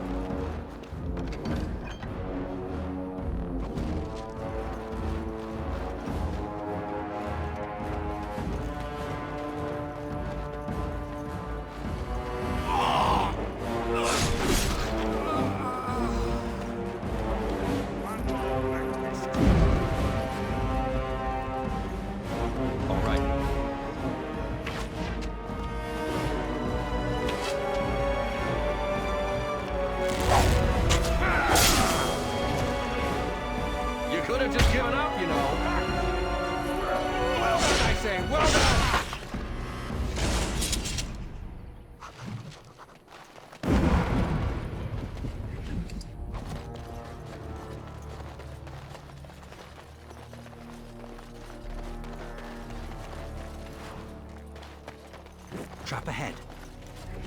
All right. You could have just given up, you know. Well done, I say. Well done. Trap ahead.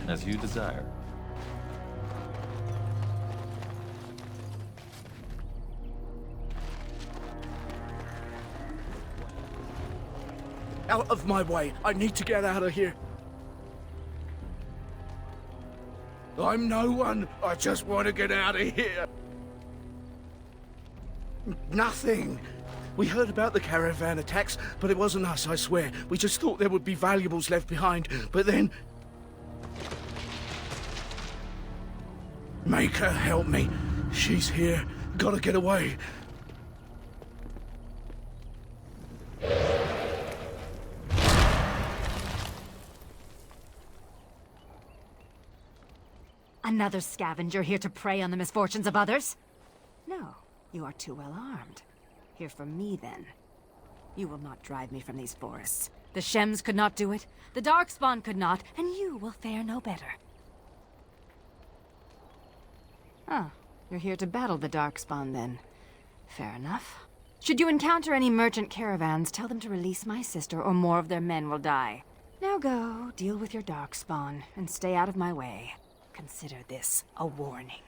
As you desire. Out of my way. I need to get out of here. I'm no one. I just want to get out of here. Nothing. We heard about the caravan attacks, but it wasn't us, I swear. We just thought there would be valuables left behind, but then... Make her help me. She's here. Gotta get away. Another scavenger here to prey on the misfortunes of others? No, you are too well armed. Hear from me, then. You will not drive me from these forests. The Shems could not do it, the Darkspawn could not, and you will fare no better. Oh, you're here to battle the Darkspawn, then. Fair enough. Should you encounter any merchant caravans, tell them to release my sister, or more of their men will die. Now go, deal with your Darkspawn, and stay out of my way. Consider this a warning.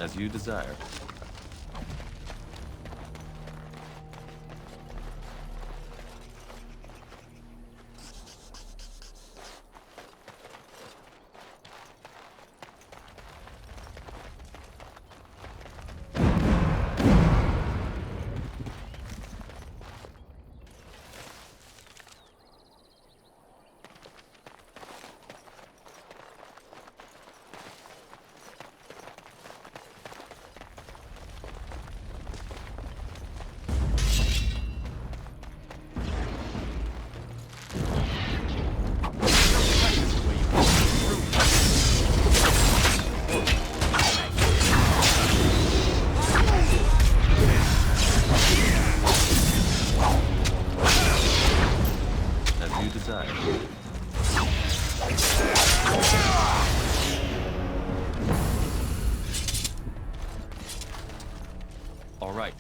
As you desire. All right.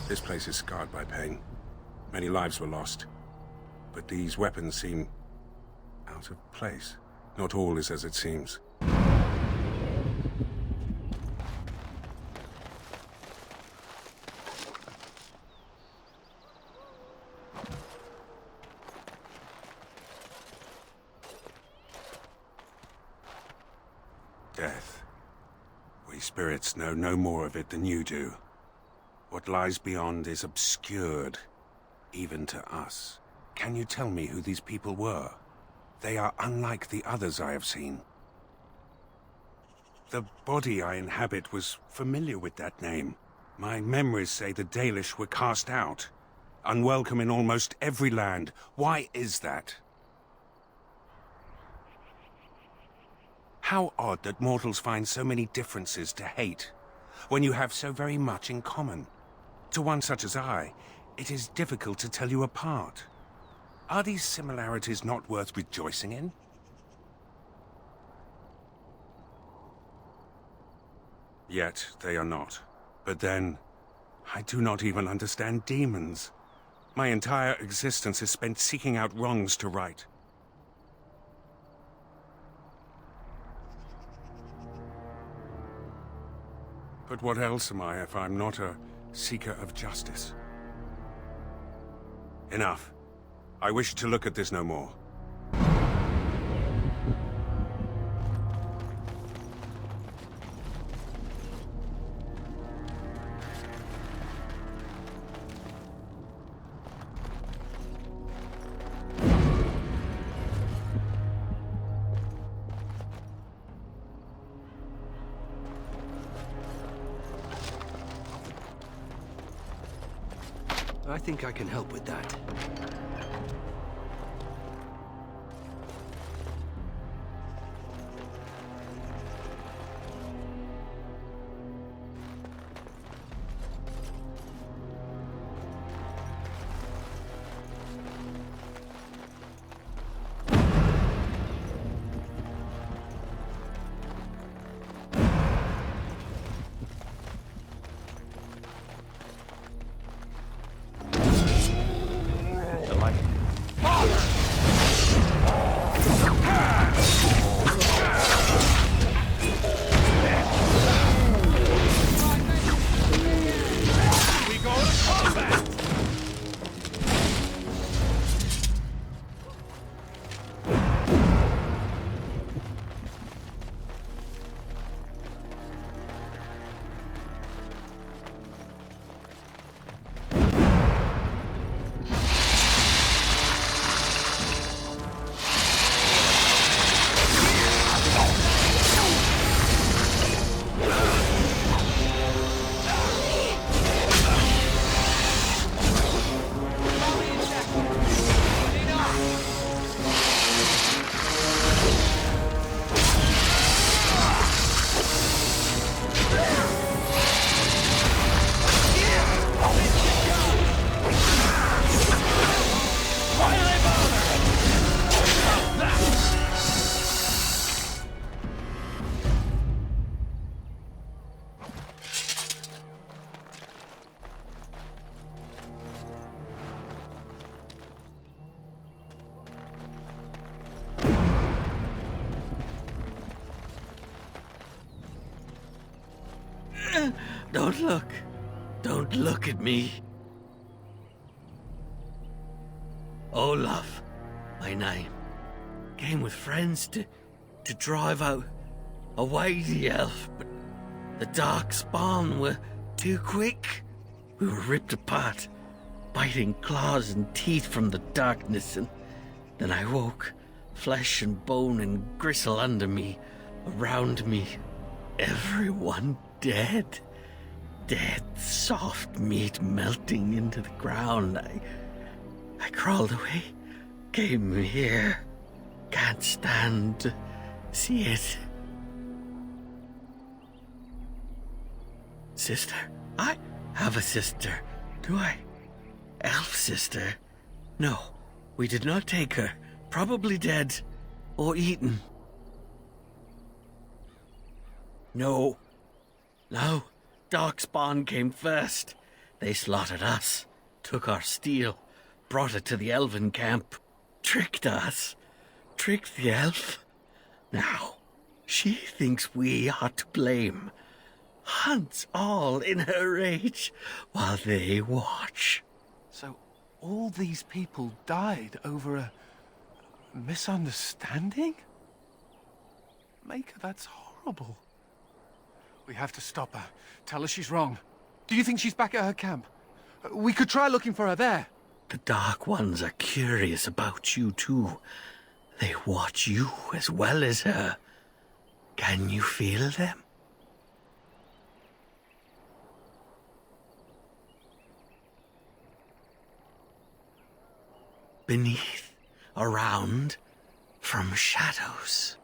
This place is scarred by pain. Many lives were lost. But these weapons seem out of place. Not all is as it seems. Death. We spirits know no more of it than you do. What lies beyond is obscured, even to us. Can you tell me who these people were? They are unlike the others I have seen. The body I inhabit was familiar with that name. My memories say the Dalish were cast out, unwelcome in almost every land. Why is that? How odd that mortals find so many differences to hate, when you have so very much in common. To one such as I, it is difficult to tell you apart. Are these similarities not worth rejoicing in? Yet they are not. But then, I do not even understand demons. My entire existence is spent seeking out wrongs to right. But what else am I if I'm not a seeker of justice? Enough. I wish to look at this no more. I think I can help with that. The light. We go to combat! Don't look. Don't look at me. Olaf, my name. Came with friends to drive out away the elf, but the dark spawn were too quick. We were ripped apart, biting claws and teeth from the darkness, and then I woke, flesh and bone and gristle under me, around me, everyone dead. Dead, soft meat melting into the ground. I crawled away, came here. Can't stand to see it. Sister? I have a sister. Do I? Elf sister? No, we did not take her. Probably dead or eaten. No. No. Darkspawn came first. They slaughtered us, took our steel, brought it to the elven camp, tricked us, tricked the elf. Now, she thinks we are to blame. Hunts all in her rage while they watch. So all these people died over a misunderstanding? Maker, that's horrible. We have to stop her. Tell her she's wrong. Do you think she's back at her camp? We could try looking for her there. The Dark Ones are curious about you too. They watch you as well as her. Can you feel them? Beneath, around, from shadows.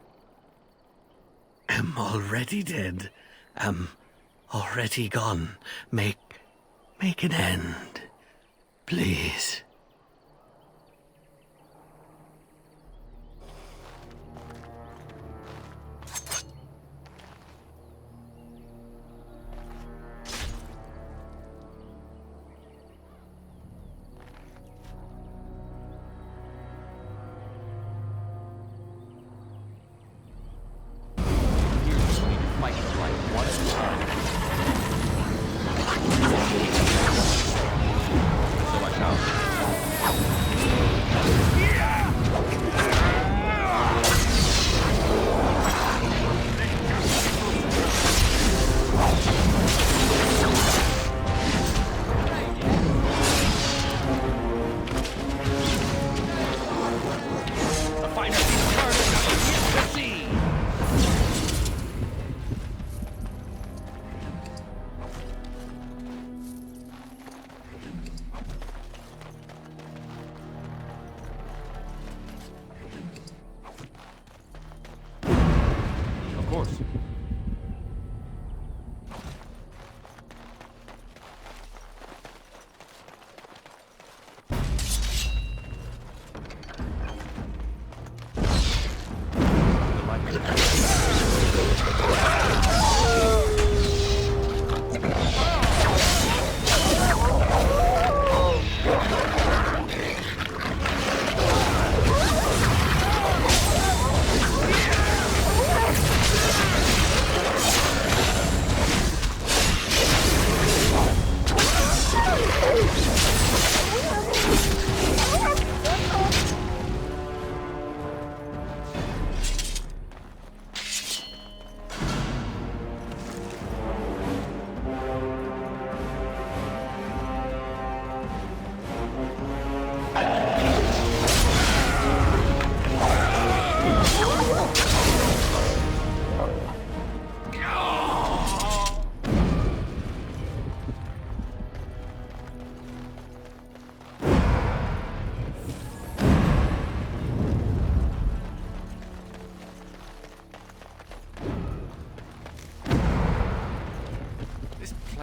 Am already dead. Am already gone. Make an end, please.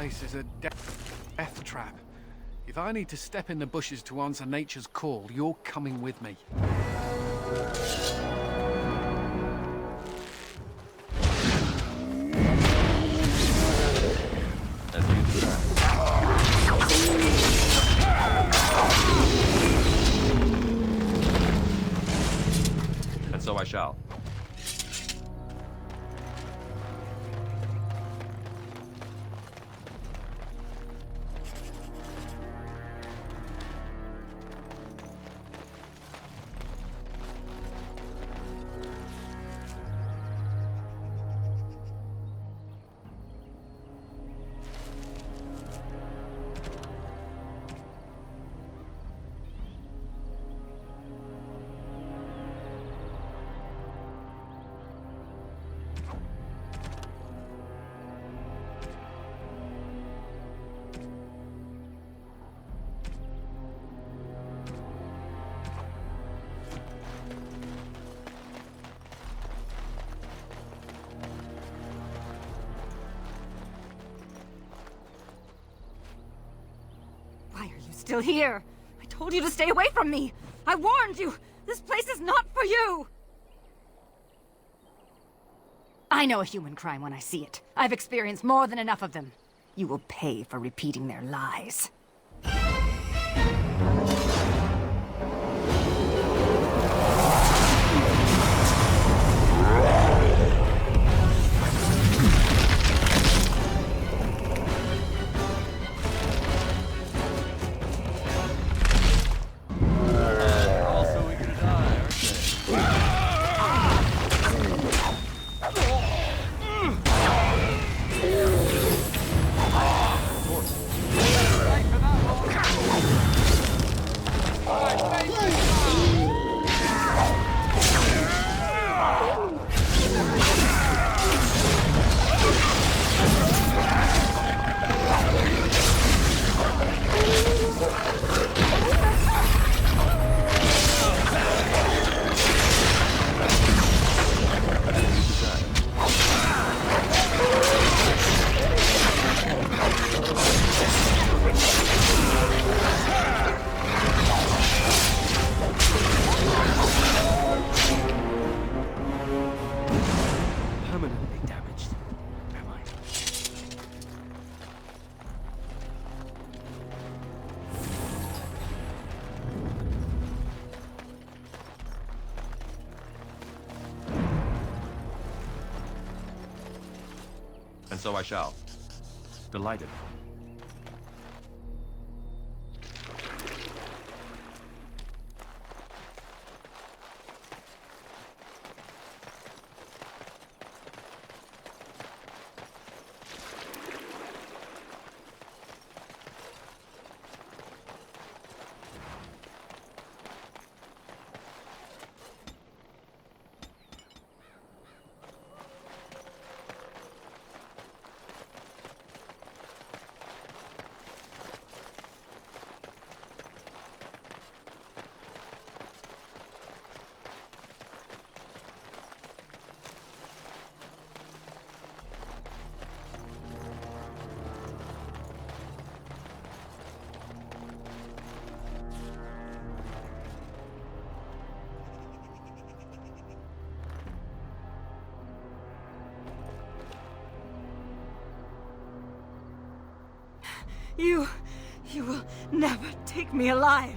place is a death trap. If I need to step in the bushes to answer nature's call, you're coming with me. And so I shall. Still here. I told you to stay away from me. I warned you. This place is not for you. I know a human crime when I see it. I've experienced more than enough of them. You will pay for repeating their lies. And so I shall. Delighted. You will never take me alive.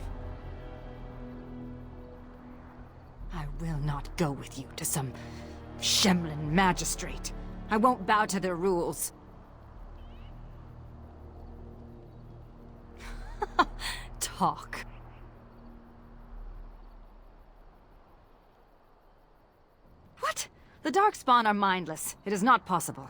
I will not go with you to some Shemlin magistrate. I won't bow to their rules. Talk. What? The Darkspawn are mindless. It is not possible.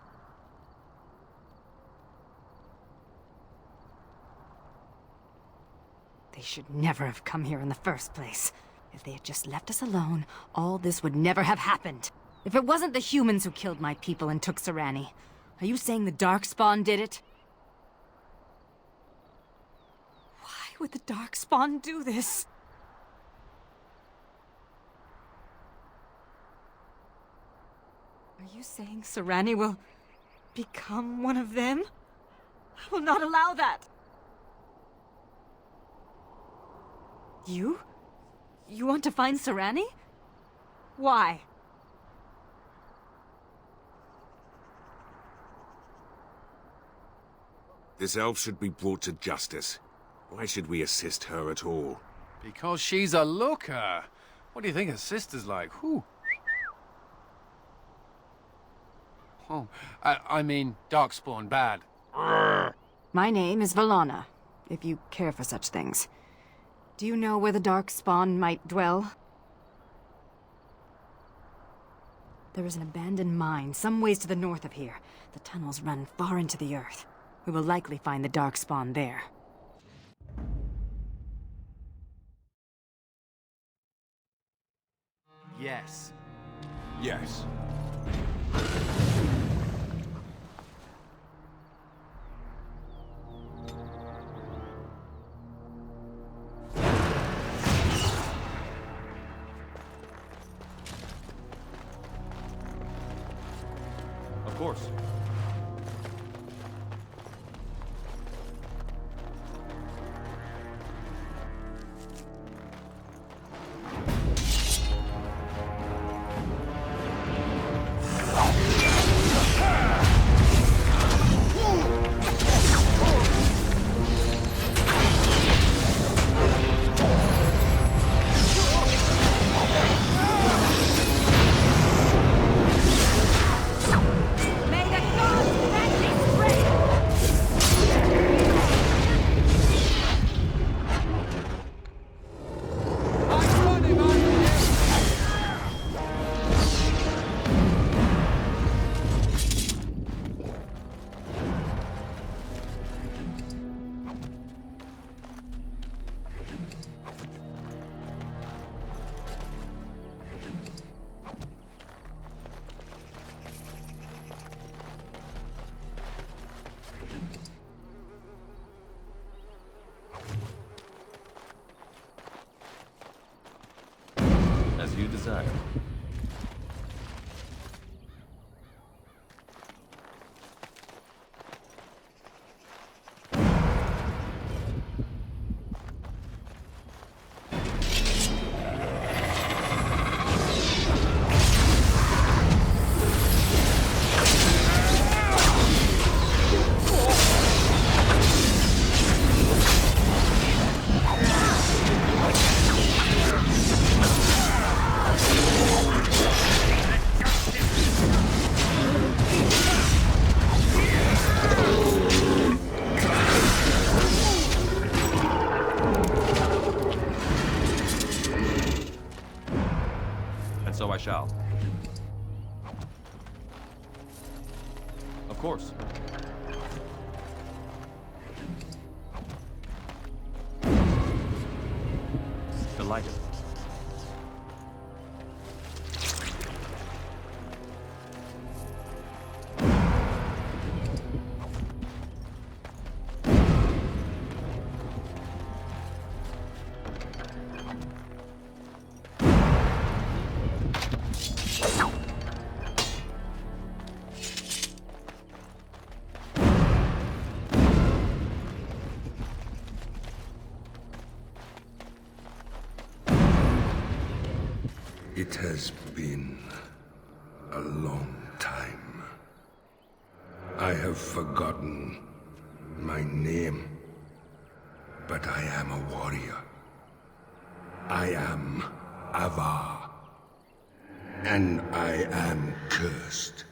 They should never have come here in the first place. If they had just left us alone, all this would never have happened. If it wasn't the humans who killed my people and took Serani, are you saying the Darkspawn did it? Why would the Darkspawn do this? Are you saying Serani will become one of them? I will not allow that! You? You want to find Sarani? Why? This elf should be brought to justice. Why should we assist her at all? Because she's a looker. What do you think her sister's like? Whew. Oh, I mean, Darkspawn bad. My name is Valana, if you care for such things. Do you know where the Darkspawn might dwell? There is an abandoned mine some ways to the north of here. The tunnels run far into the earth. We will likely find the Darkspawn there. Yes. Yes. Of course. As you desire. So I shall. Of course. Delighted. It has been a long time. I have forgotten my name, but I am a warrior. I am Avar, and I am cursed.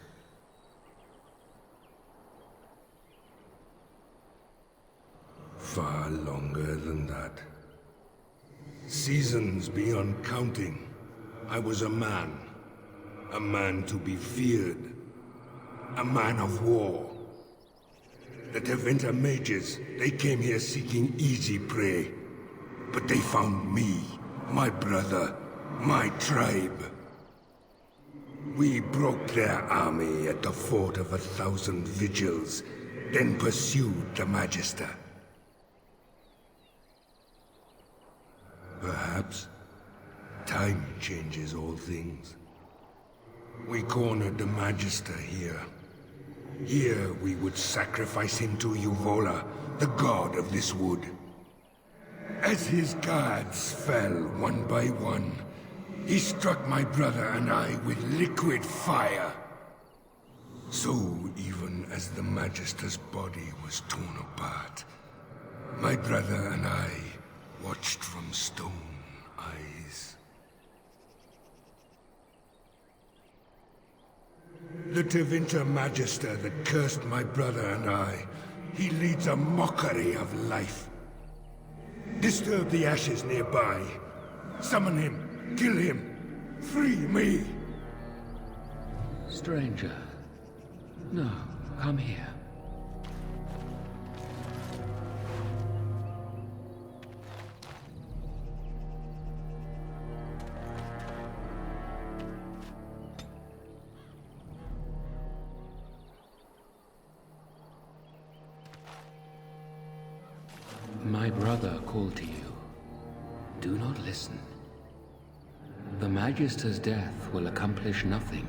Far longer than that. Seasons beyond counting. I was a man to be feared, a man of war. The Teventa mages, they came here seeking easy prey, but they found me, my brother, my tribe. We broke their army at the Fort of 1,000 Vigils, then pursued the Magister. Perhaps time changes all things. We cornered the Magister here, Here we would sacrifice him to Uvola, the god of this wood. As his guards fell one by one, he struck my brother and I with liquid fire. So even as the Magister's body was torn apart, my brother and I watched from stone eyes. The Tevinter Magister that cursed my brother and I, he leads a mockery of life. Disturb the ashes nearby. Summon him. Kill him. Free me. Stranger. No, come here. My brother called to you. Do not listen. The Magister's death will accomplish nothing.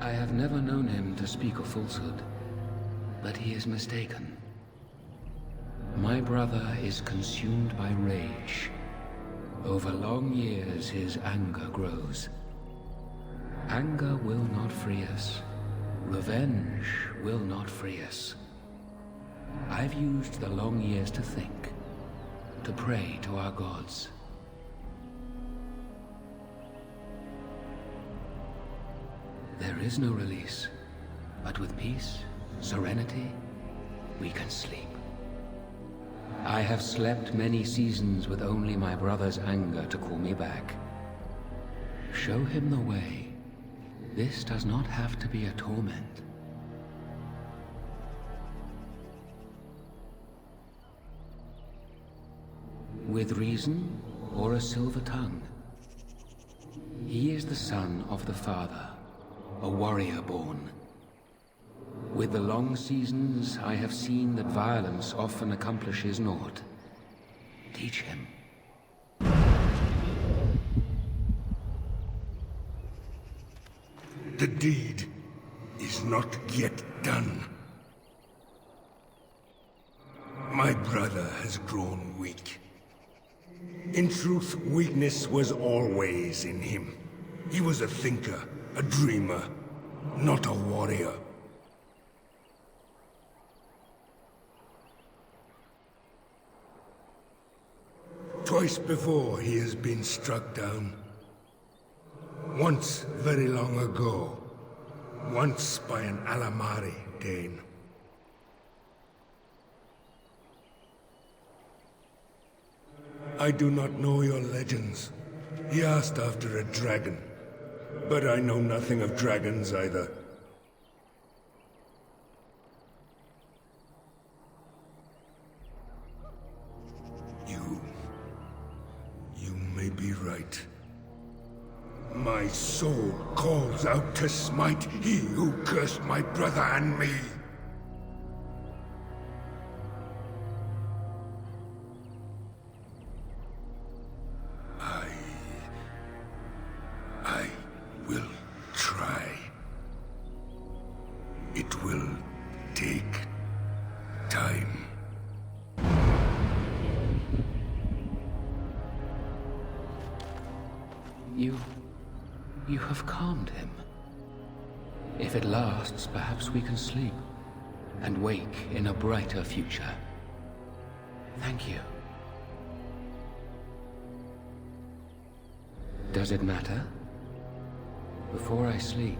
I have never known him to speak a falsehood, but he is mistaken. My brother is consumed by rage. Over long years, his anger grows. Anger will not free us. Revenge will not free us. I've used the long years to think, to pray to our gods. There is no release, but with peace, serenity, we can sleep. I have slept many seasons with only my brother's anger to call me back. Show him the way. This does not have to be a torment. With reason or a silver tongue. He is the son of the Father, a warrior born. With the long seasons, I have seen that violence often accomplishes naught. Teach him. The deed is not yet done. My brother has grown weak. In truth, weakness was always in him. He was a thinker, a dreamer, not a warrior. Twice before he has been struck down. Once very long ago. Once by an Alamari Dane. I do not know your legends. He asked after a dragon. But I know nothing of dragons either. You may be right. My soul calls out to smite he who cursed my brother and me. I will try. It will take time. You have calmed him. If it lasts, perhaps we can sleep and wake in a brighter future. Thank you. Does it matter? Before I sleep,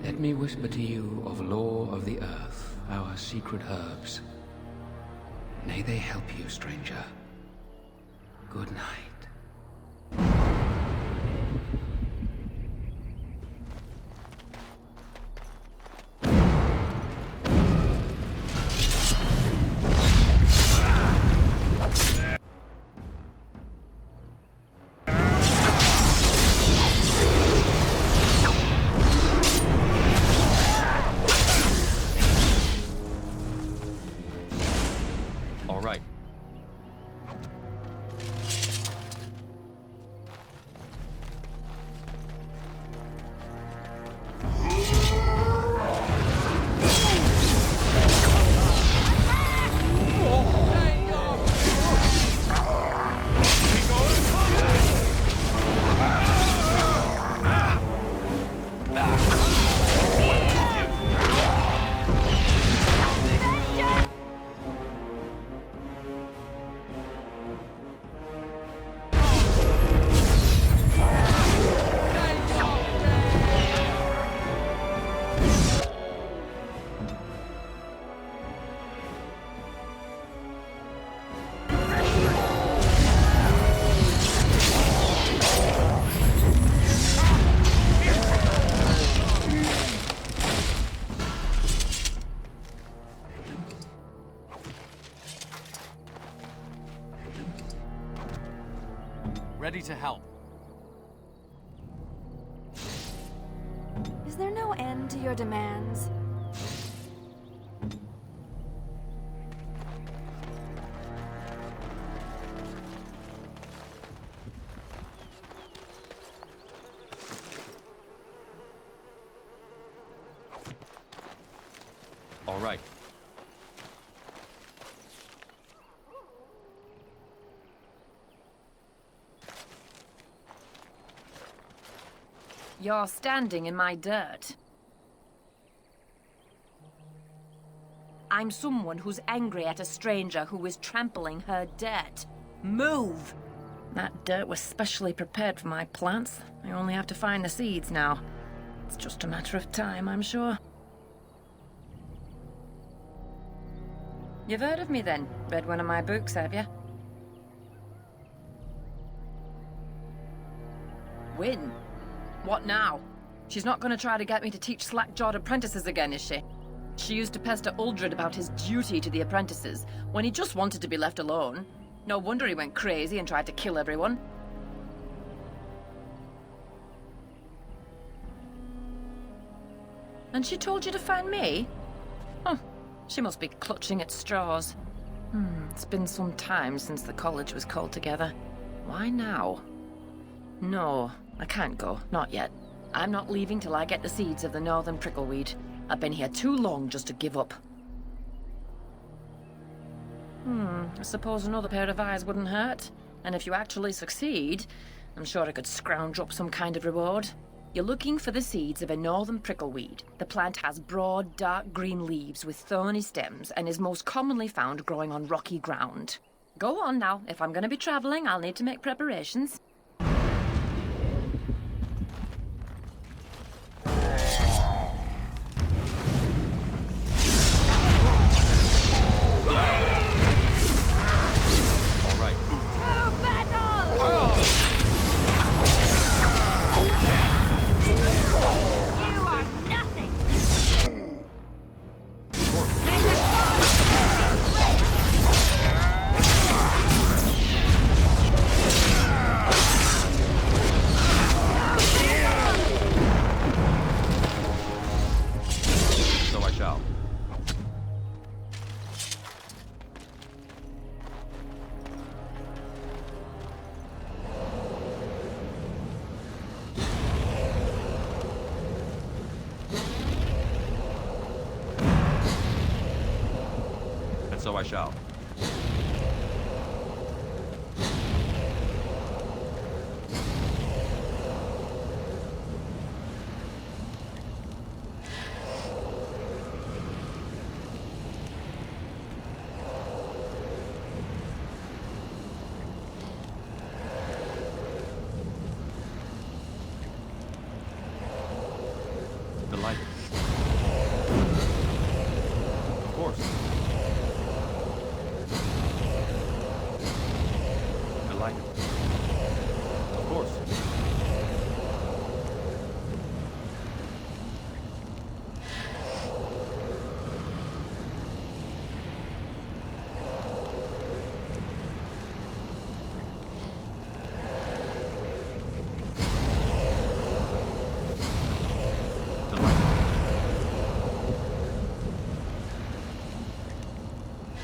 let me whisper to you of lore of the earth, our secret herbs. May they help you, stranger. Good night. ready to help. Is there no end to your demands? All right. You're standing in my dirt. I'm someone who's angry at a stranger who is trampling her dirt. Move! That dirt was specially prepared for my plants. I only have to find the seeds now. It's just a matter of time, I'm sure. You've heard of me then? Read one of my books, have you? Win? What now? She's not going to try to get me to teach slack-jawed apprentices again, is she? She used to pester Uldred about his duty to the apprentices, when he just wanted to be left alone. No wonder he went crazy and tried to kill everyone. And she told you to find me? Huh. She must be clutching at straws. It's been some time since the college was called together. Why now? No, I can't go. Not yet. I'm not leaving till I get the seeds of the northern prickleweed. I've been here too long just to give up. I suppose another pair of eyes wouldn't hurt. And if you actually succeed, I'm sure I could scrounge up some kind of reward. You're looking for the seeds of a northern prickleweed. The plant has broad, dark green leaves with thorny stems and is most commonly found growing on rocky ground. Go on now. If I'm going to be traveling, I'll need to make preparations. So I shall. Delighted. Of course. Of course.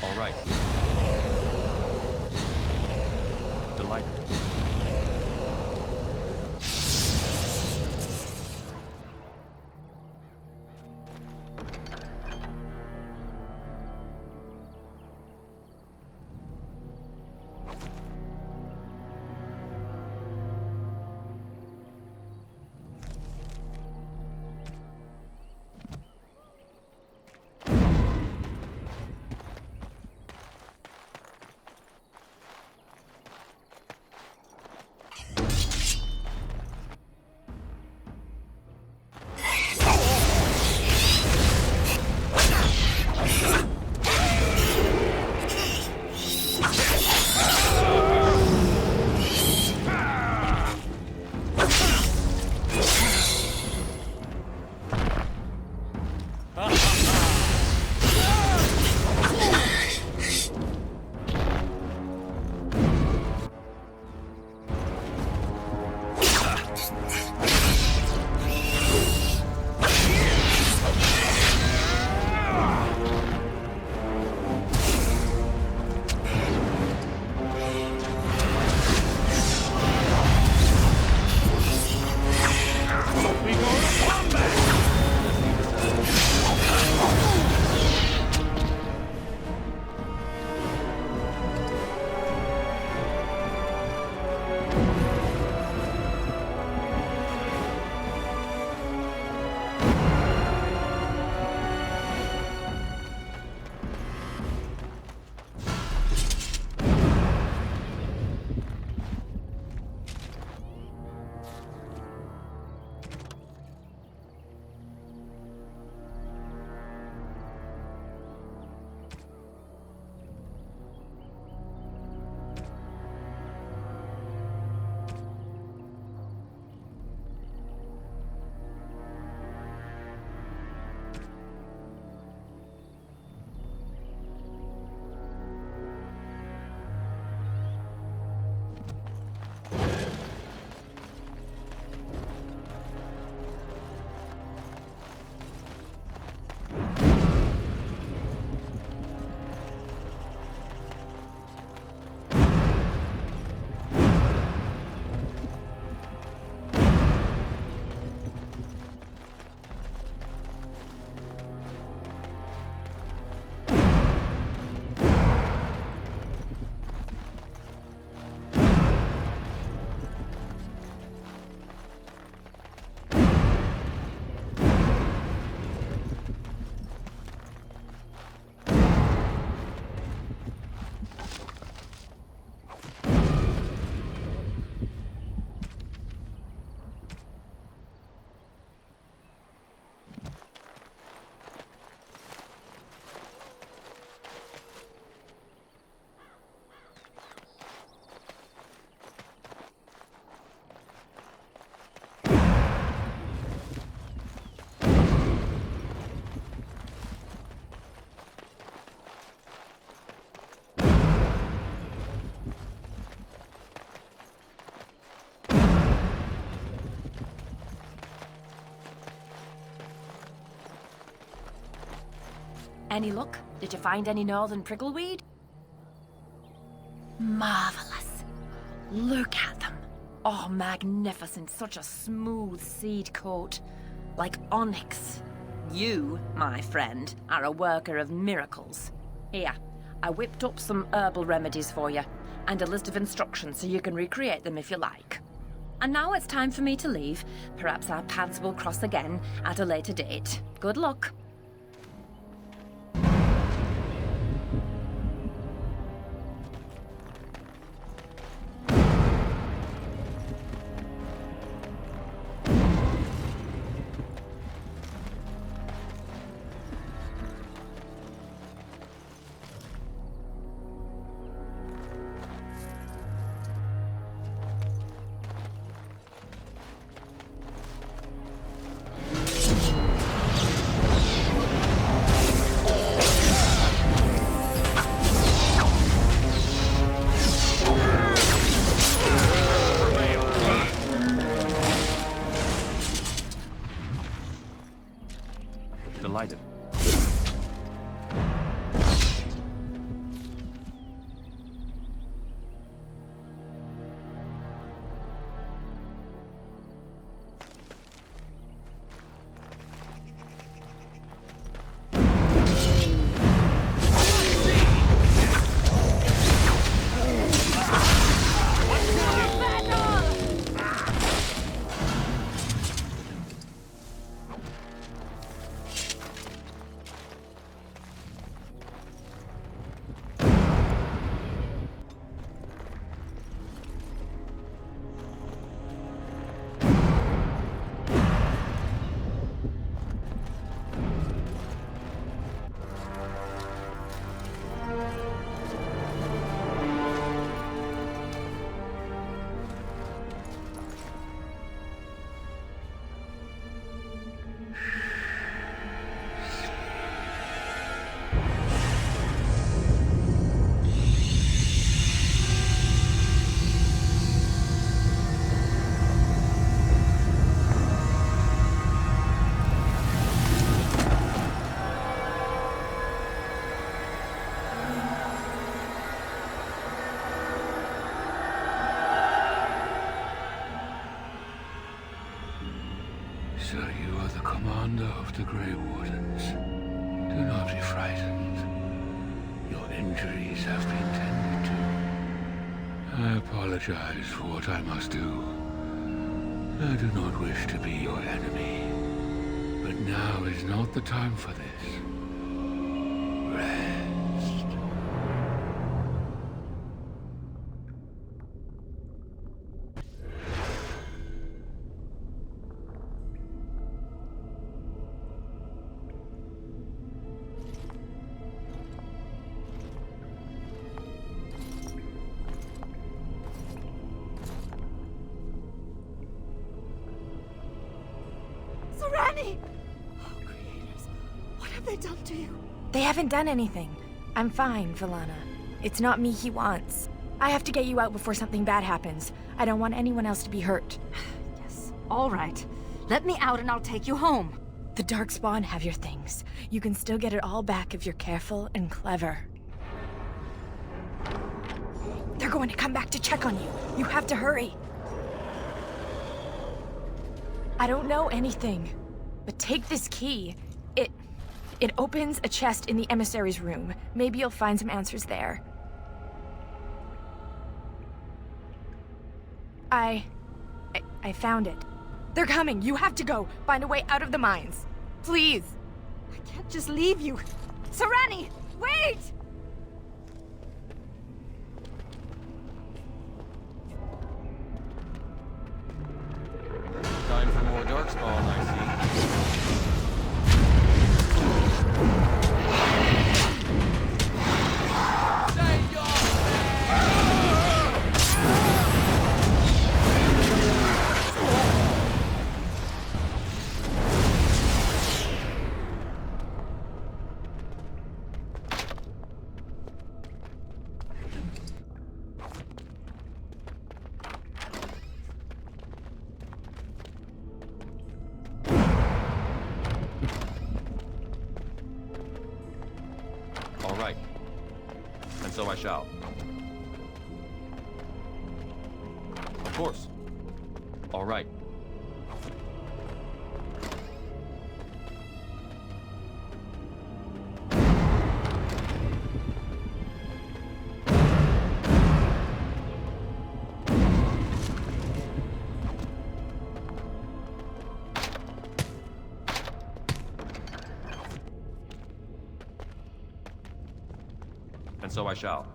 All right. Delighted. Any luck? Did you find any northern prickleweed? Marvelous. Look at them. Oh, magnificent. Such a smooth seed coat. Like onyx. You, my friend, are a worker of miracles. Here, I whipped up some herbal remedies for you, and a list of instructions so you can recreate them if you like. And now it's time for me to leave. Perhaps our paths will cross again at a later date. Good luck. Delighted. So you are the commander of the Grey Wardens. Do not be frightened. Your injuries have been tended to. I apologize for what I must do. I do not wish to be your enemy. But now is not the time for this. Rest. Serani! Oh, creators, what have they done to you? They haven't done anything. I'm fine, Valana. It's not me he wants. I have to get you out before something bad happens. I don't want anyone else to be hurt. Yes, all right. Let me out and I'll take you home. The Darkspawn have your things. You can still get it all back if you're careful and clever. They're going to come back to check on you. You have to hurry. I don't know anything, but take this key. It opens a chest in the emissary's room. Maybe you'll find some answers there. I found it. They're coming. You have to go. Find a way out of the mines. Please. I can't just leave you. Serani, wait! Time for more Darkspawn, I see. so I shall. Of course. All right. And so I shall.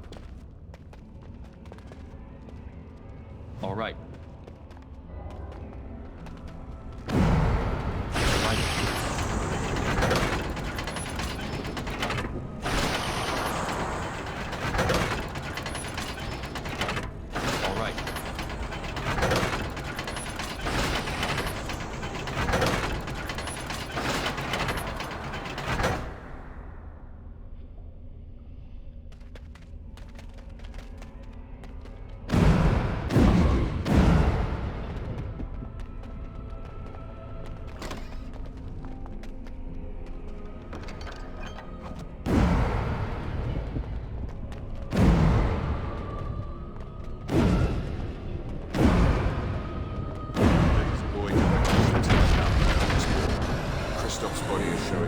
All right.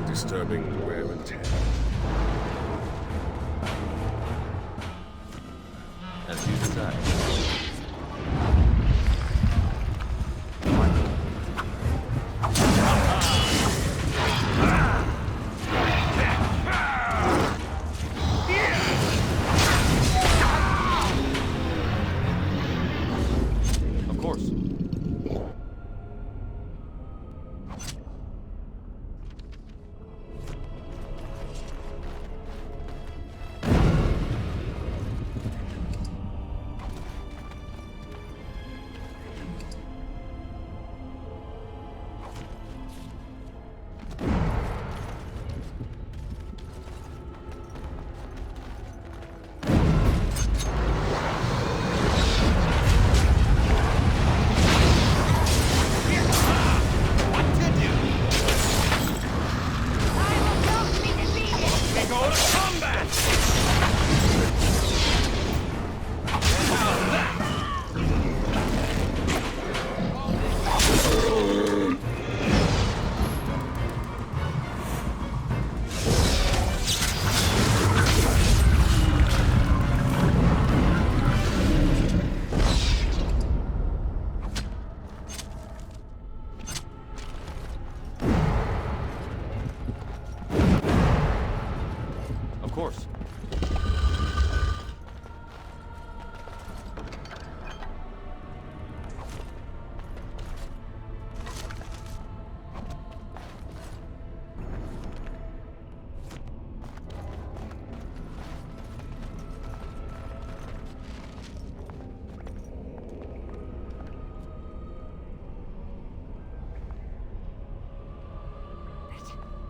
Disturbing wear and tear. As you decide. Of course. Of course.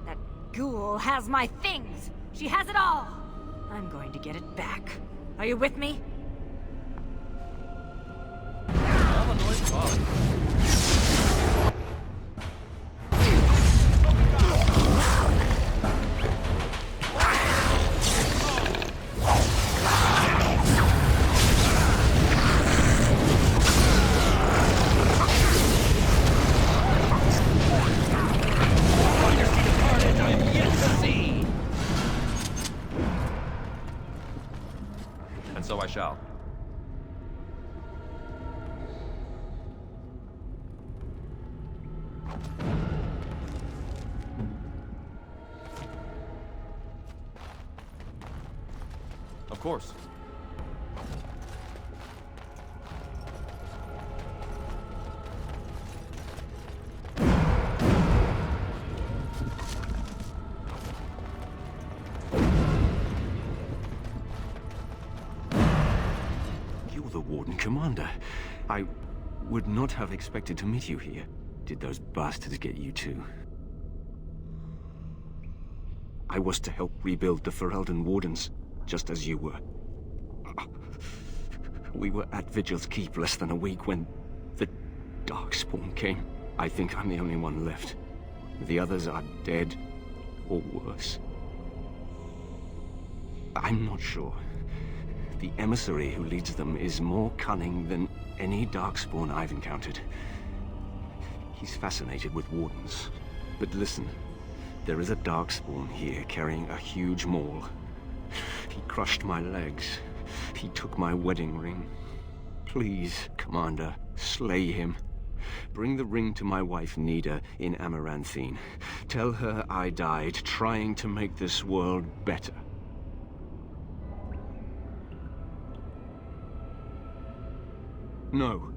That ghoul has my things! She has it all! I'm going to get it back. Are you with me? And so I shall. Of course. You're the Warden Commander. I would not have expected to meet you here. Did those bastards get you too? I was to help rebuild the Ferelden Wardens, just as you were. We were at Vigil's Keep less than a week when the Darkspawn came. I think I'm the only one left. The others are dead, or worse. I'm not sure. The emissary who leads them is more cunning than any darkspawn I've encountered. He's fascinated with wardens. But listen, there is a darkspawn here carrying a huge maul. He crushed my legs. He took my wedding ring. Please, Commander, slay him. Bring the ring to my wife Nida in Amaranthine. Tell her I died trying to make this world better. No,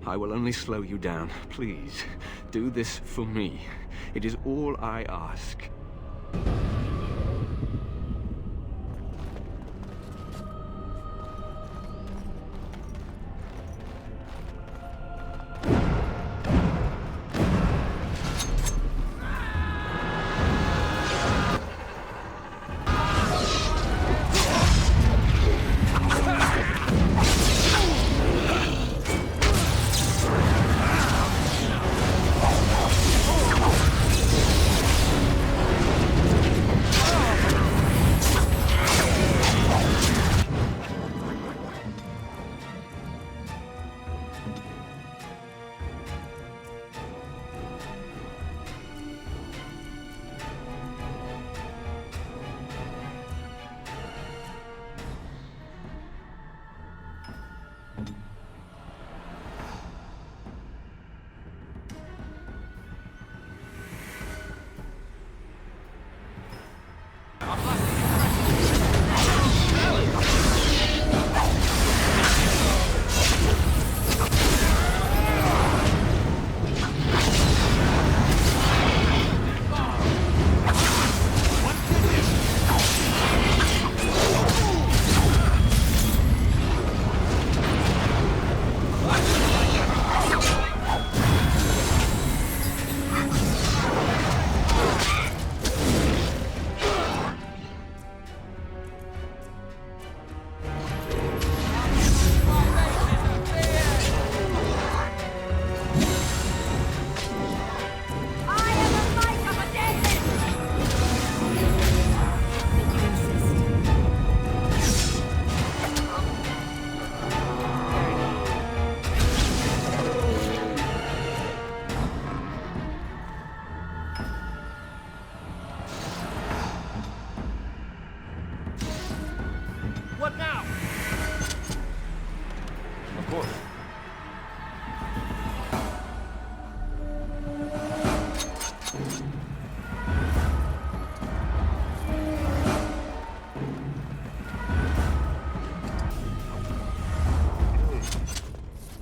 I will only slow you down. Please, do this for me. It is all I ask.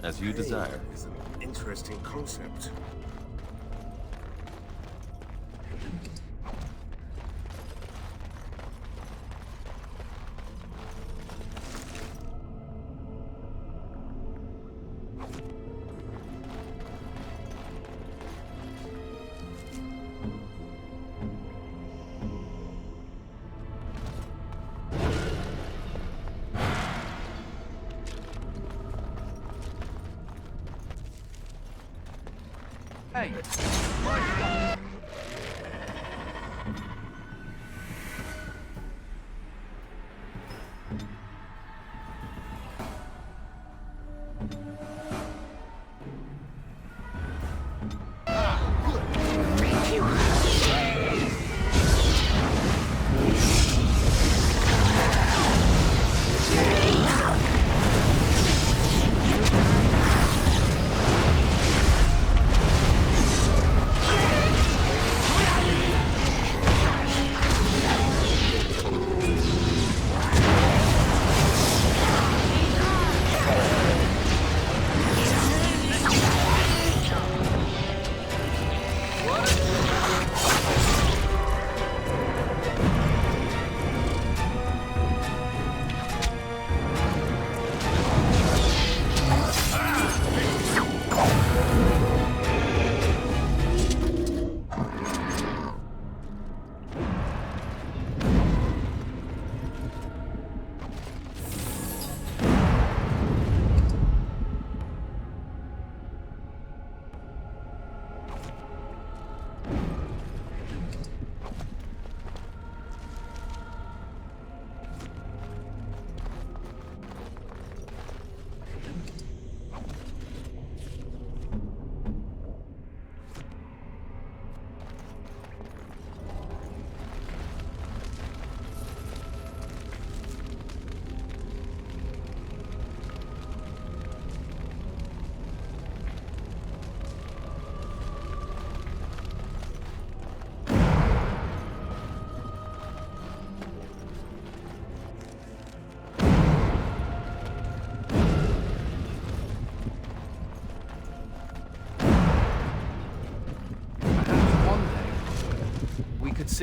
As you desire. Is an interesting concept. Hey!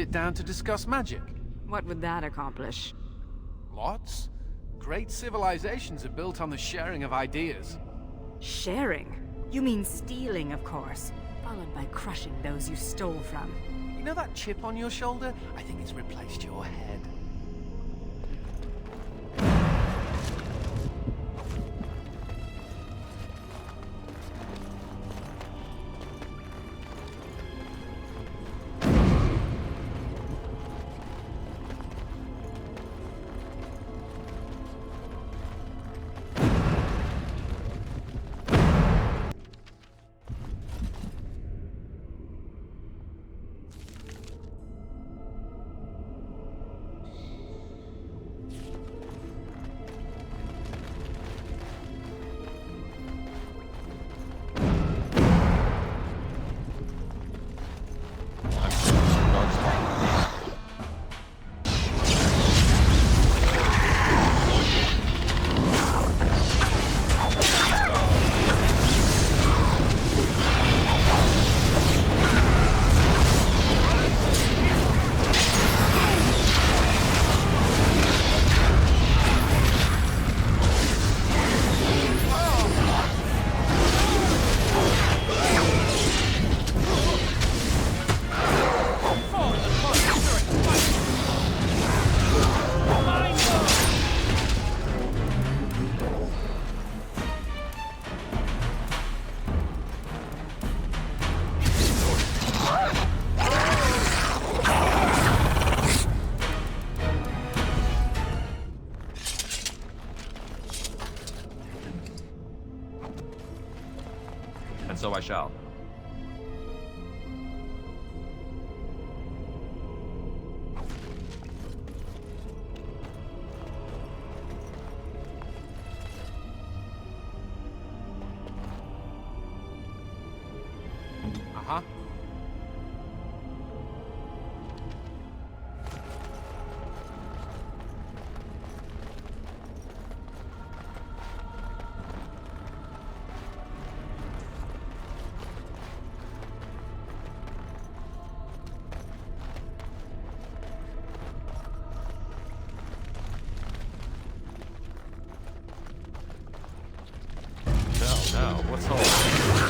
sit down to discuss magic. What would that accomplish? Lots. Great civilizations are built on the sharing of ideas. Sharing? You mean stealing, of course, followed by crushing those you stole from. You know that chip on your shoulder? I think it's replaced your head. So I shall. Uh-huh. No, what's all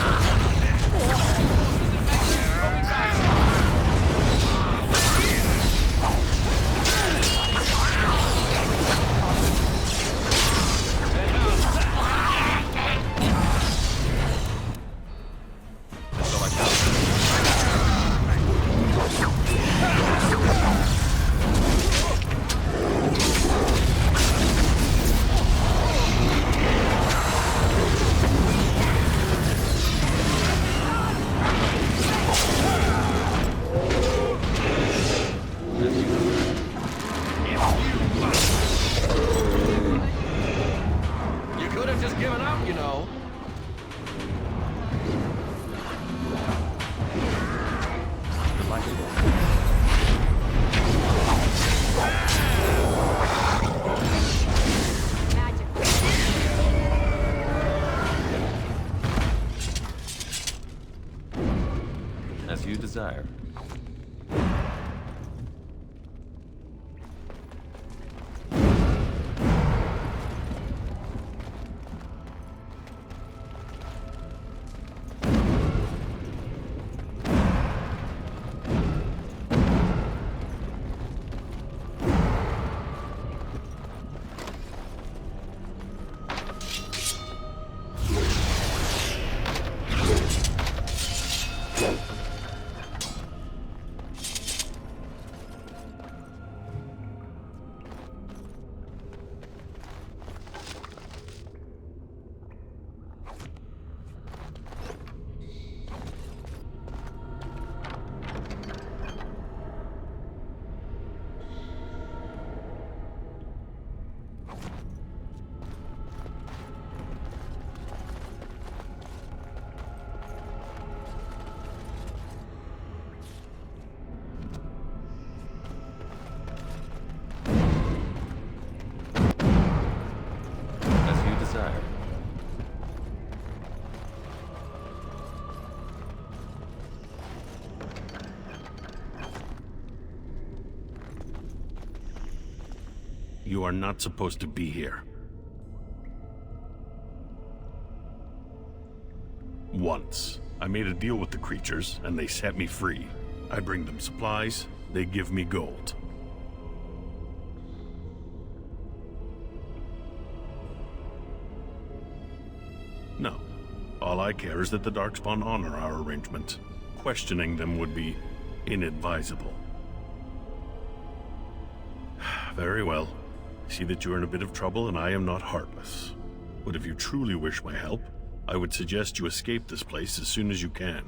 as you desire. You are not supposed to be here. Once, I made a deal with the creatures, and they set me free. I bring them supplies, they give me gold. No. All I care is that the Darkspawn honor our arrangement. Questioning them would be inadvisable. Very well. I see that you are in a bit of trouble, and I am not heartless. But if you truly wish my help, I would suggest you escape this place as soon as you can.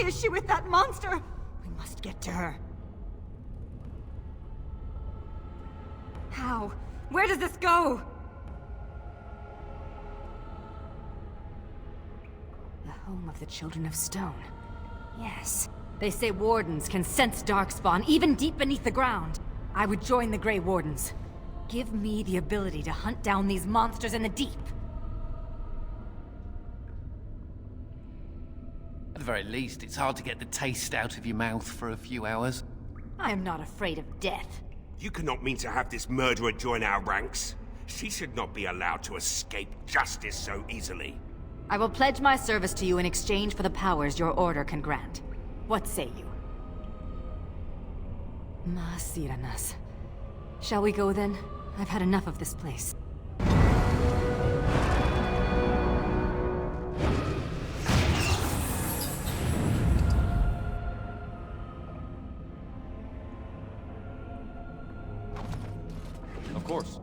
Is she with that monster? We must get to her. How? Where does this go? The home of the Children of Stone. Yes. They say wardens can sense darkspawn even deep beneath the ground. I would join the Grey Wardens. Give me the ability to hunt down these monsters in the deep. At the very least, it's hard to get the taste out of your mouth for a few hours. I am not afraid of death. You cannot mean to have this murderer join our ranks. She should not be allowed to escape justice so easily. I will pledge my service to you in exchange for the powers your order can grant. What say you? Masiranas. Shall we go then? I've had enough of this place. Of course.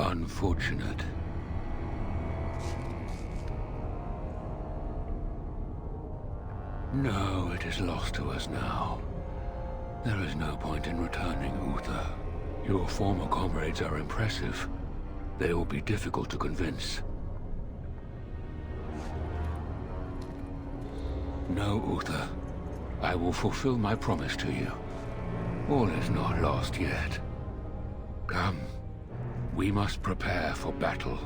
Unfortunate. No, it is lost to us now. There is no point in returning, Uther. Your former comrades are impressive. They will be difficult to convince. No, Uther. I will fulfill my promise to you. All is not lost yet. Come. We must prepare for battle.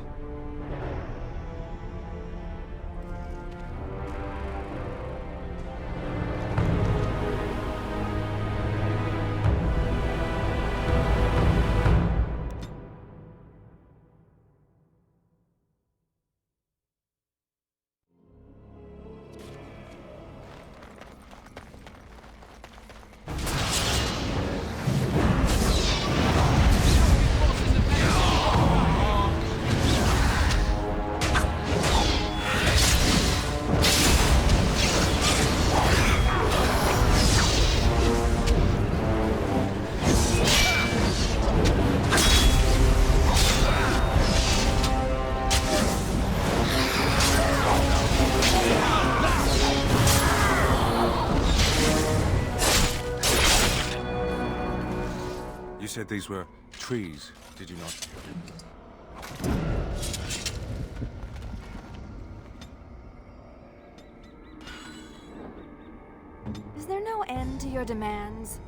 You said these were trees, did you not? Is there no end to your demands?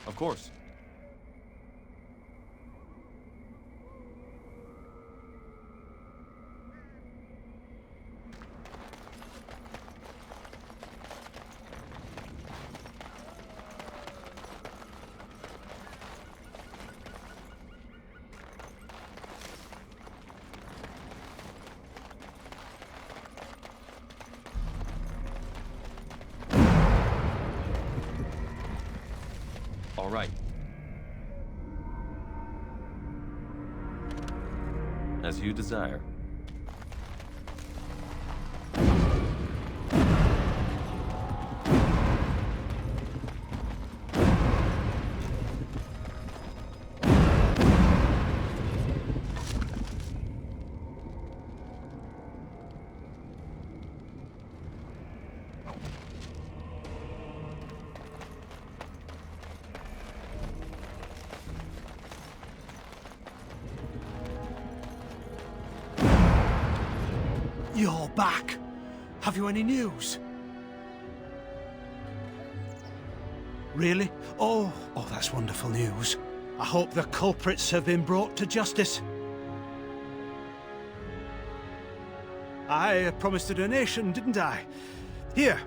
Of course. All right. As you desire. You're back. Have you any news? Really? Oh, that's wonderful news. I hope the culprits have been brought to justice. I promised a donation, didn't I? Here,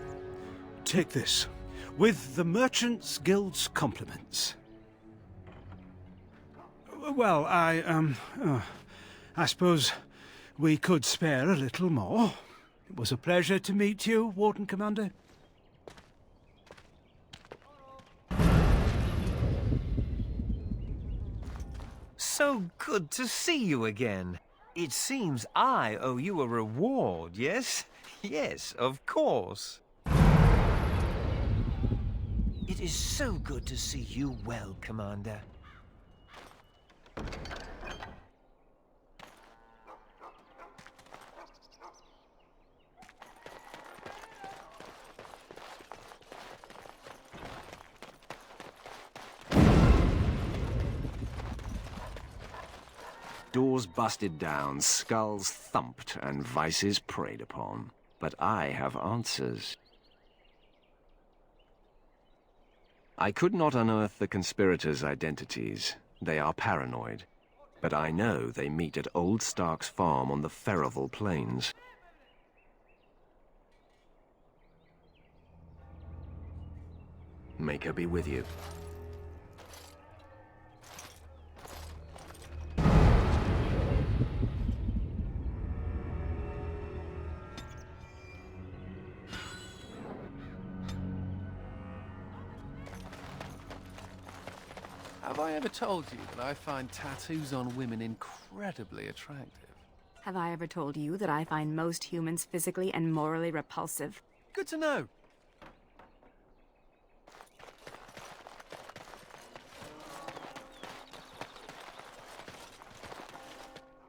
take this. With the Merchants Guild's compliments. Well, I suppose we could spare a little more. It was a pleasure to meet you, Warden Commander. So good to see you again. It seems I owe you a reward, yes? Yes, of course. It is so good to see you well, Commander. Doors busted down, skulls thumped, and vices preyed upon. But I have answers. I could not unearth the conspirators' identities. They are paranoid. But I know they meet at Old Stark's farm on the Ferroval Plains. Make her be with you. Have I ever told you that I find tattoos on women incredibly attractive? Have I ever told you that I find most humans physically and morally repulsive? Good to know.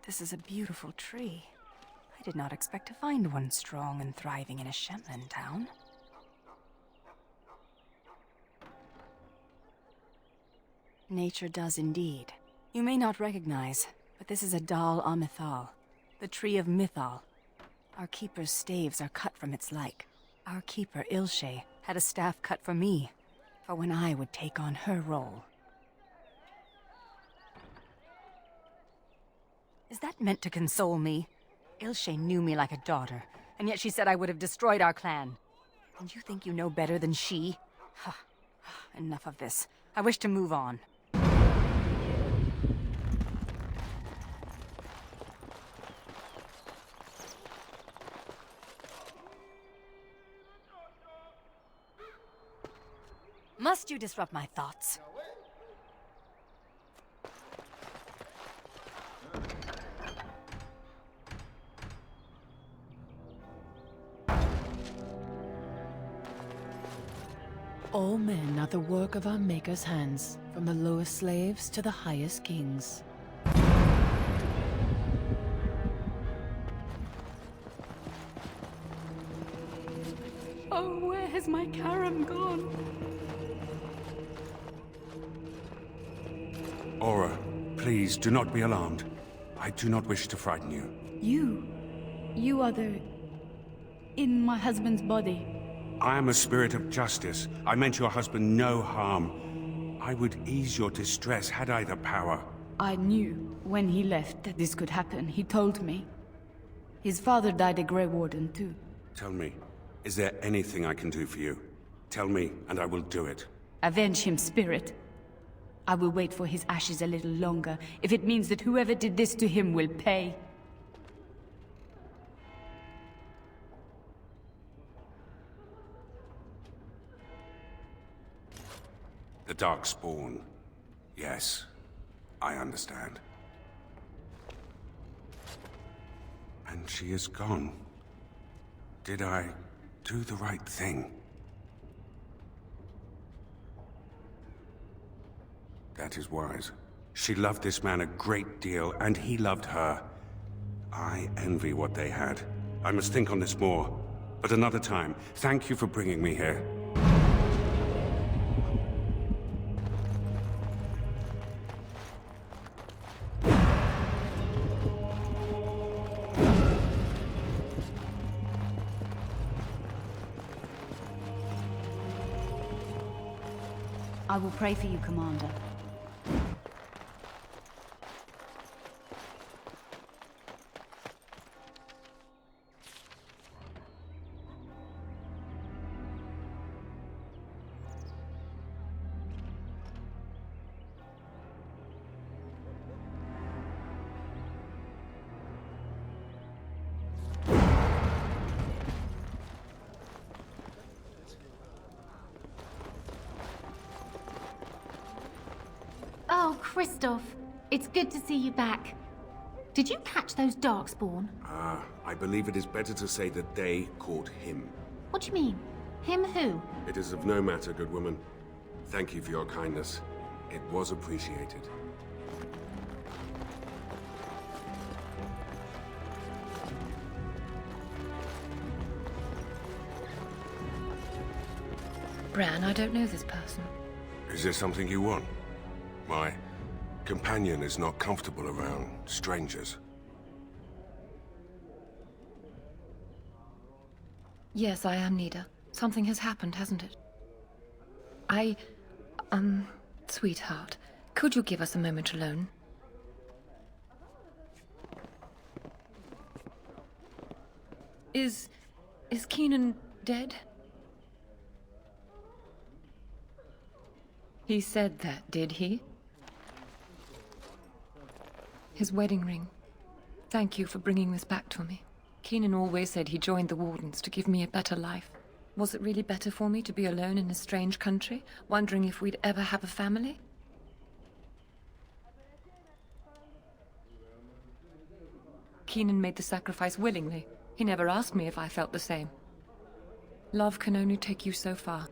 This is a beautiful tree. I did not expect to find one strong and thriving in a Shetland town. Nature does indeed. You may not recognize, but this is a Dal Amithal, the tree of Mythal. Our keeper's staves are cut from its like. Our keeper, Ilshe, had a staff cut for me, for when I would take on her role. Is that meant to console me? Ilshe knew me like a daughter, and yet she said I would have destroyed our clan. And you think you know better than she? Enough of this. I wish to move on. Must you disrupt my thoughts? All men are the work of our Maker's hands, from the lowest slaves to the highest kings. Oh, where has my Karam gone? Aura, please do not be alarmed. I do not wish to frighten you. You are in my husband's body. I am a spirit of justice. I meant your husband no harm. I would ease your distress had I the power. I knew when he left that this could happen. He told me. His father died a Grey Warden too. Tell me, is there anything I can do for you? Tell me, and I will do it. Avenge him, spirit. I will wait for his ashes a little longer, if it means that whoever did this to him will pay. The Darkspawn. Yes, I understand. And she is gone. Did I do the right thing? That is wise. She loved this man a great deal, and he loved her. I envy what they had. I must think on this more. But another time, thank you for bringing me here. I will pray for you, Commander. Oh, Christoph. It's good to see you back. Did you catch those Darkspawn? I believe it is better to say that they caught him. What do you mean? Him who? It is of no matter, good woman. Thank you for your kindness. It was appreciated. Bran, I don't know this person. Is there something you want? My companion is not comfortable around strangers. Yes, I am Nida. Something has happened, hasn't it? Sweetheart, could you give us a moment alone? Is Keenan dead? He said that, did he? His wedding ring. Thank you for bringing this back to me. Keenan always said he joined the Wardens to give me a better life. Was it really better for me to be alone in a strange country, wondering if we'd ever have a family? Keenan made the sacrifice willingly. He never asked me if I felt the same. Love can only take you so far.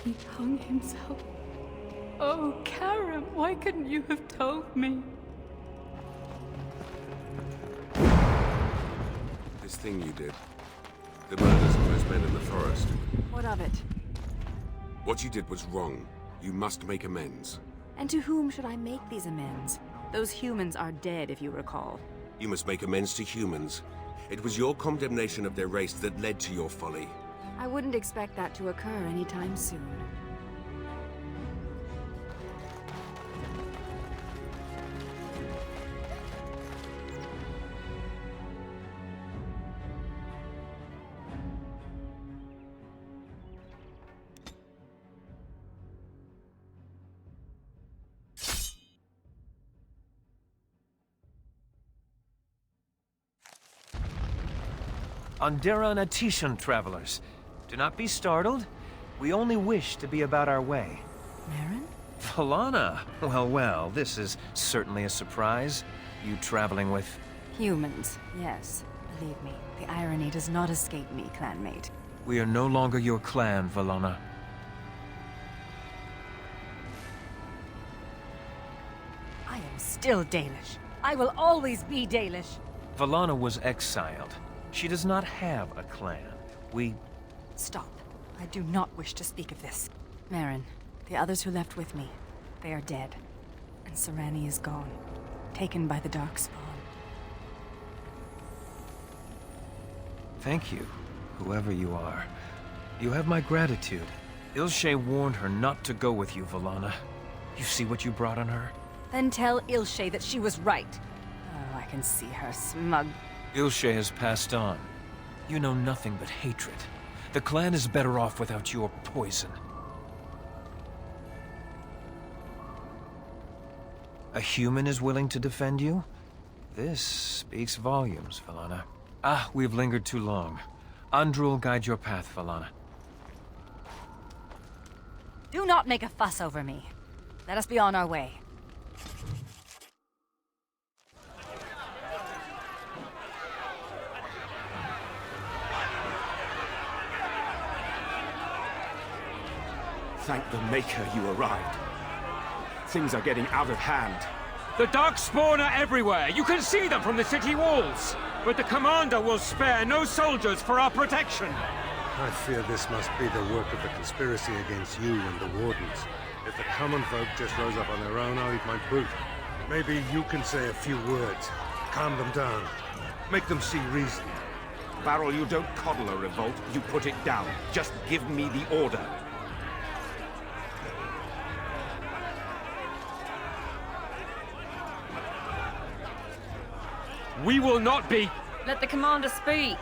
He hung himself. Oh, Karam, why couldn't you have told me? This thing you did. The murders of those men in the forest. What of it? What you did was wrong. You must make amends. And to whom should I make these amends? Those humans are dead, if you recall. You must make amends to humans. It was your condemnation of their race that led to your folly. I wouldn't expect that to occur anytime soon. Andera and Atishan travelers. Do not be startled. We only wish to be about our way. Marin? Valana! Well, well, this is certainly a surprise. You traveling with... Humans, yes. Believe me, the irony does not escape me, clanmate. We are no longer your clan, Valana. I am still Dalish. I will always be Dalish. Valana was exiled. She does not have a clan. We... Stop. I do not wish to speak of this. Marin, the others who left with me, they are dead. And Serani is gone. Taken by the Darkspawn. Thank you, whoever you are. You have my gratitude. Ilshay warned her not to go with you, Valana. You see what you brought on her? Then tell Ilshay that she was right. Oh, I can see her smug. Ilshay has passed on. You know nothing but hatred. The clan is better off without your poison. A human is willing to defend you? This speaks volumes, Valana. Ah, we've lingered too long. Andrew will guide your path, Valana. Do not make a fuss over me. Let us be on our way. Thank the Maker you arrived. Things are getting out of hand. The Darkspawn are everywhere. You can see them from the city walls. But the Commander will spare no soldiers for our protection. I fear this must be the work of the conspiracy against you and the Wardens. If the common folk just rose up on their own, I'll eat my boot. Maybe you can say a few words. Calm them down. Make them see reason. Barrel, you don't coddle a revolt, you put it down. Just give me the order. We will not be... Let the commander speak.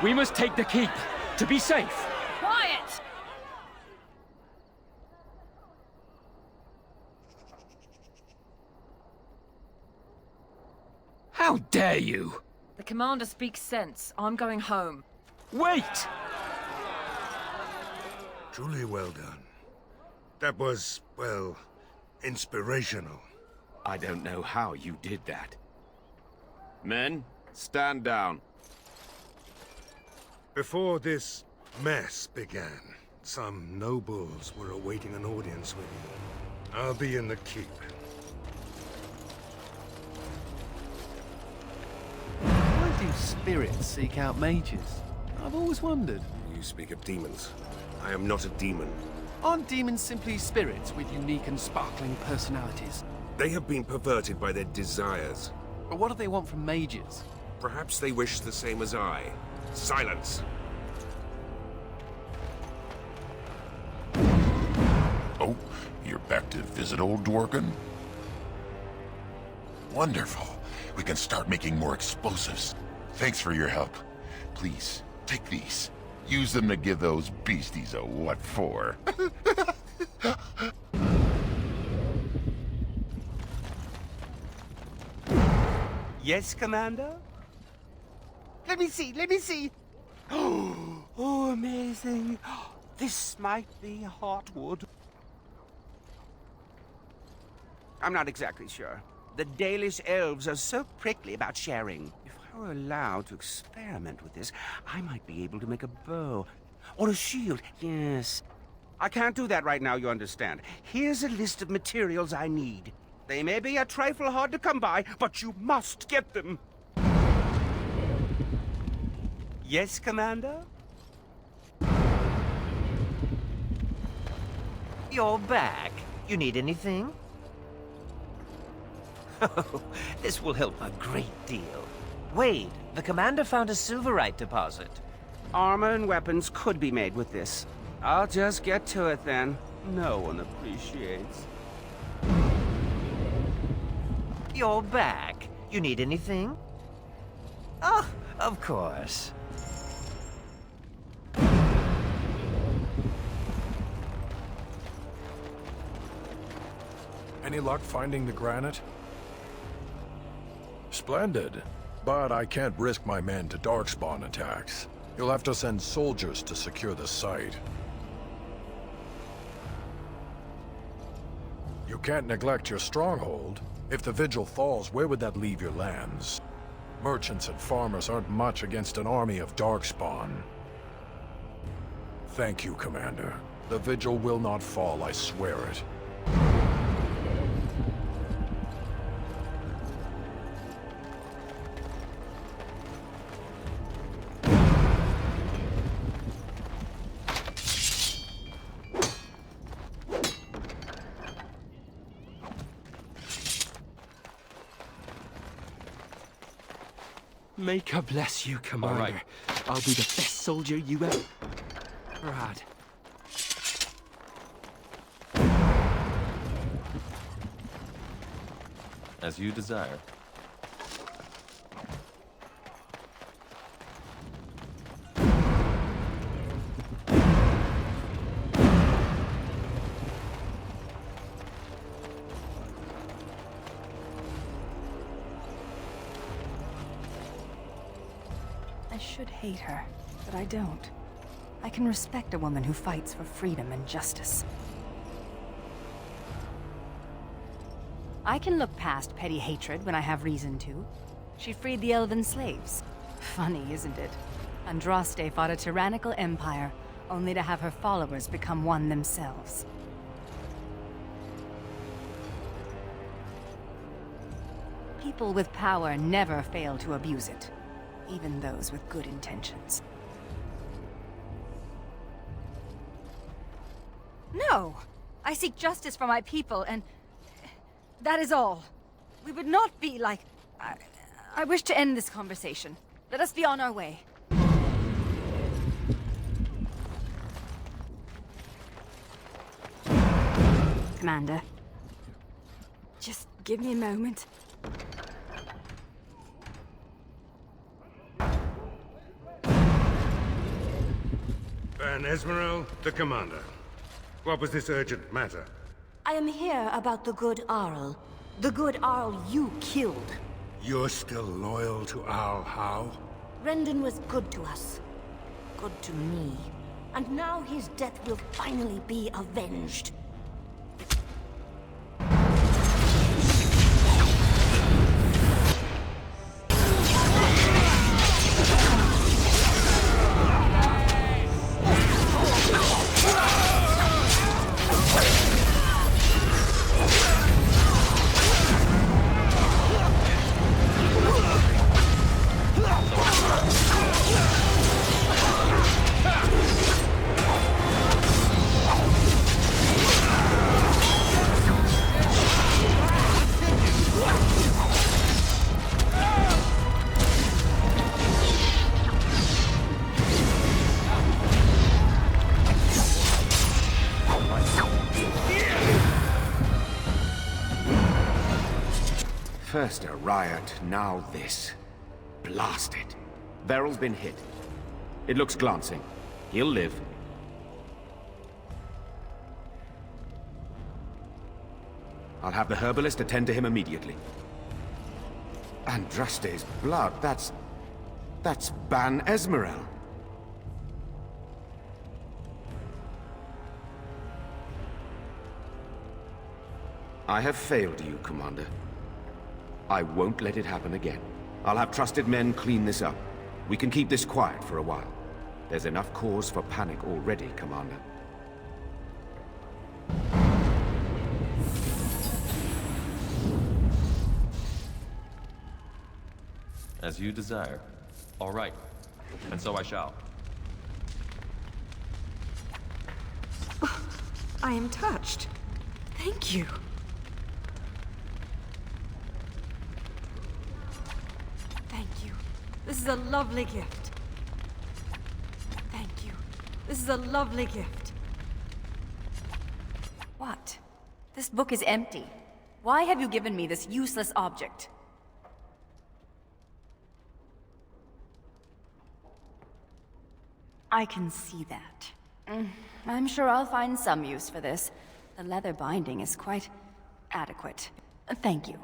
We must take the keep, to be safe. Quiet! How dare you? The commander speaks sense. I'm going home. Wait! Truly well done. That was, well, inspirational. I don't know how you did that. Men, stand down. Before this mess began, some nobles were awaiting an audience with you. I'll be in the keep. Why do spirits seek out mages? I've always wondered. You speak of demons. I am not a demon. Aren't demons simply spirits with unique and sparkling personalities? They have been perverted by their desires. But what do they want from mages? Perhaps they wish the same as I. Silence! Oh, you're back to visit old Dworkin? Wonderful. We can start making more explosives. Thanks for your help. Please, take these. Use them to give those beasties a what for. Yes, Commander? Let me see. Oh, amazing. This might be hardwood. I'm not exactly sure. The Dalish elves are so prickly about sharing. If I were allowed to experiment with this, I might be able to make a bow. Or a shield, yes. I can't do that right now, you understand. Here's a list of materials I need. They may be a trifle hard to come by, but you must get them. Yes, Commander? You're back. You need anything? Oh, this will help a great deal. Wade, the commander found a Silverite deposit. Armor and weapons could be made with this. I'll just get to it then. No one appreciates. You're back. You need anything? Oh, of course. Any luck finding the granite? Splendid. But I can't risk my men to darkspawn attacks. You'll have to send soldiers to secure the site. You can't neglect your stronghold. If the Vigil falls, where would that leave your lands? Merchants and farmers aren't much against an army of darkspawn. Thank you, Commander. The Vigil will not fall, I swear it. May God bless you, Commander. All right. I'll be the best soldier you ever had. As you desire. I should hate her, but I don't. I can respect a woman who fights for freedom and justice. I can look past petty hatred when I have reason to. She freed the elven slaves. Funny, isn't it? Andraste fought a tyrannical empire, only to have her followers become one themselves. People with power never fail to abuse it, even those with good intentions. No. I seek justice for my people, and that is all. We would not be like... I wish to end this conversation. Let us be on our way. Commander. Just give me a moment. Van Esmeralda, the commander. What was this urgent matter? I am here about the good Arl. The good Arl you killed. You're still loyal to Arl Howe? Rendon was good to us. Good to me. And now his death will finally be avenged. First a riot, now this. Blast it. Veryl's been hit. It looks glancing. He'll live. I'll have the herbalist attend to him immediately. Andraste's blood, that's Ban Esmeralda. I have failed you, Commander. I won't let it happen again. I'll have trusted men clean this up. We can keep this quiet for a while. There's enough cause for panic already, Commander. As you desire. All right. And so I shall. I am touched. Thank you. Thank you. This is a lovely gift. Thank you. This is a lovely gift. What? This book is empty. Why have you given me this useless object? I can see that. I'm sure I'll find some use for this. The leather binding is quite adequate. Thank you.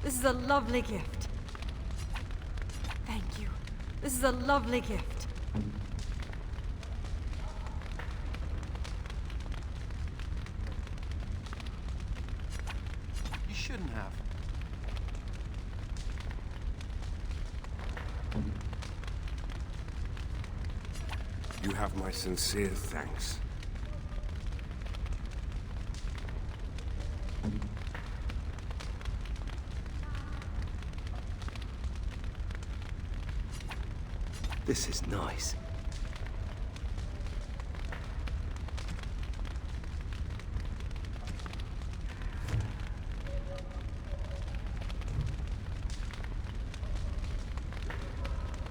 This is a lovely gift. Thank you. This is a lovely gift. You shouldn't have. You have my sincere thanks. This is nice.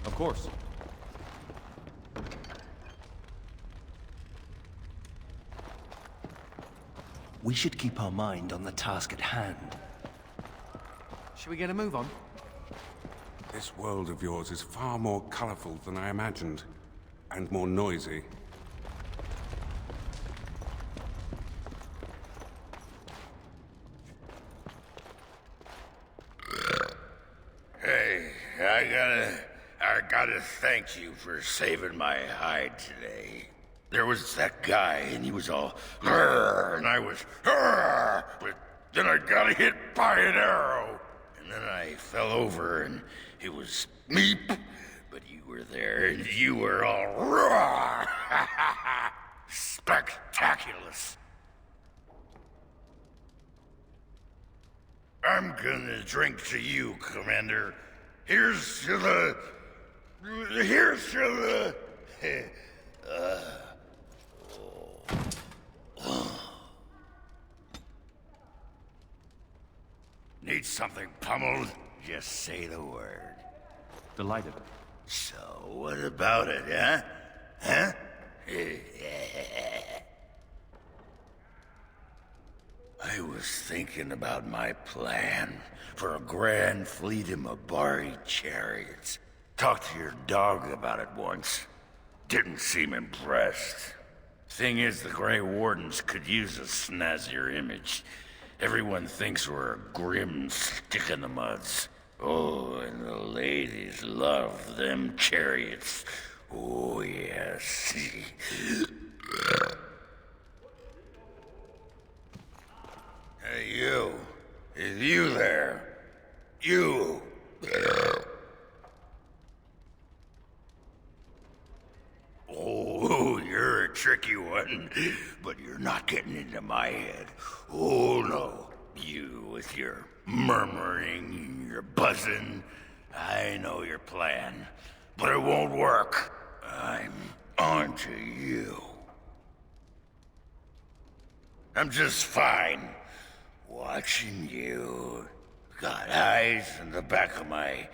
Of course. We should keep our mind on the task at hand. Should we get a move on? This world of yours is far more colorful than I imagined, and more noisy. Hey, I gotta thank you for saving my hide today. There was that guy, and he was all, "Grr," and I was, "Grr," but Then I got hit by an arrow. And then I fell over and it was me. But you were there and you were all raw. Spectaculous. I'm gonna drink to you, Commander. Here's to the... Need something pummeled? Just say the word. Delighted. So, what about it, huh? Huh? I was thinking about my plan for a grand fleet of Mabari chariots. Talked to your dog about it once. Didn't seem impressed. Thing is, the Grey Wardens could use a snazzier image. Everyone thinks we're a grim stick-in-the-muds. Oh, and the ladies love them chariots. Oh, yes. Hey, you. Is you there? You. Oh, you're a tricky one, but you're not getting into my head. Oh, no. You with your murmuring, your buzzing. I know your plan, but it won't work. I'm onto you. I'm just fine. Watching you. Got eyes in the back of my...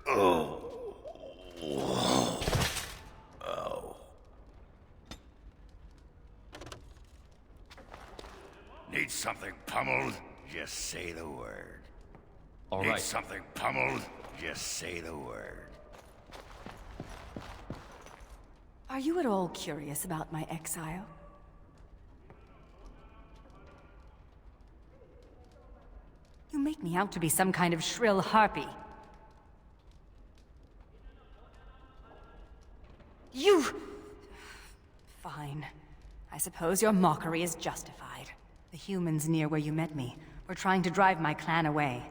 Oh. Whoa. Oh. Need something pummeled? Just say the word. All Need right. something pummeled? Just say the word. Are you at all curious about my exile? You make me out to be some kind of shrill harpy. You... Fine. I suppose your mockery is justified. The humans near where you met me were trying to drive my clan away.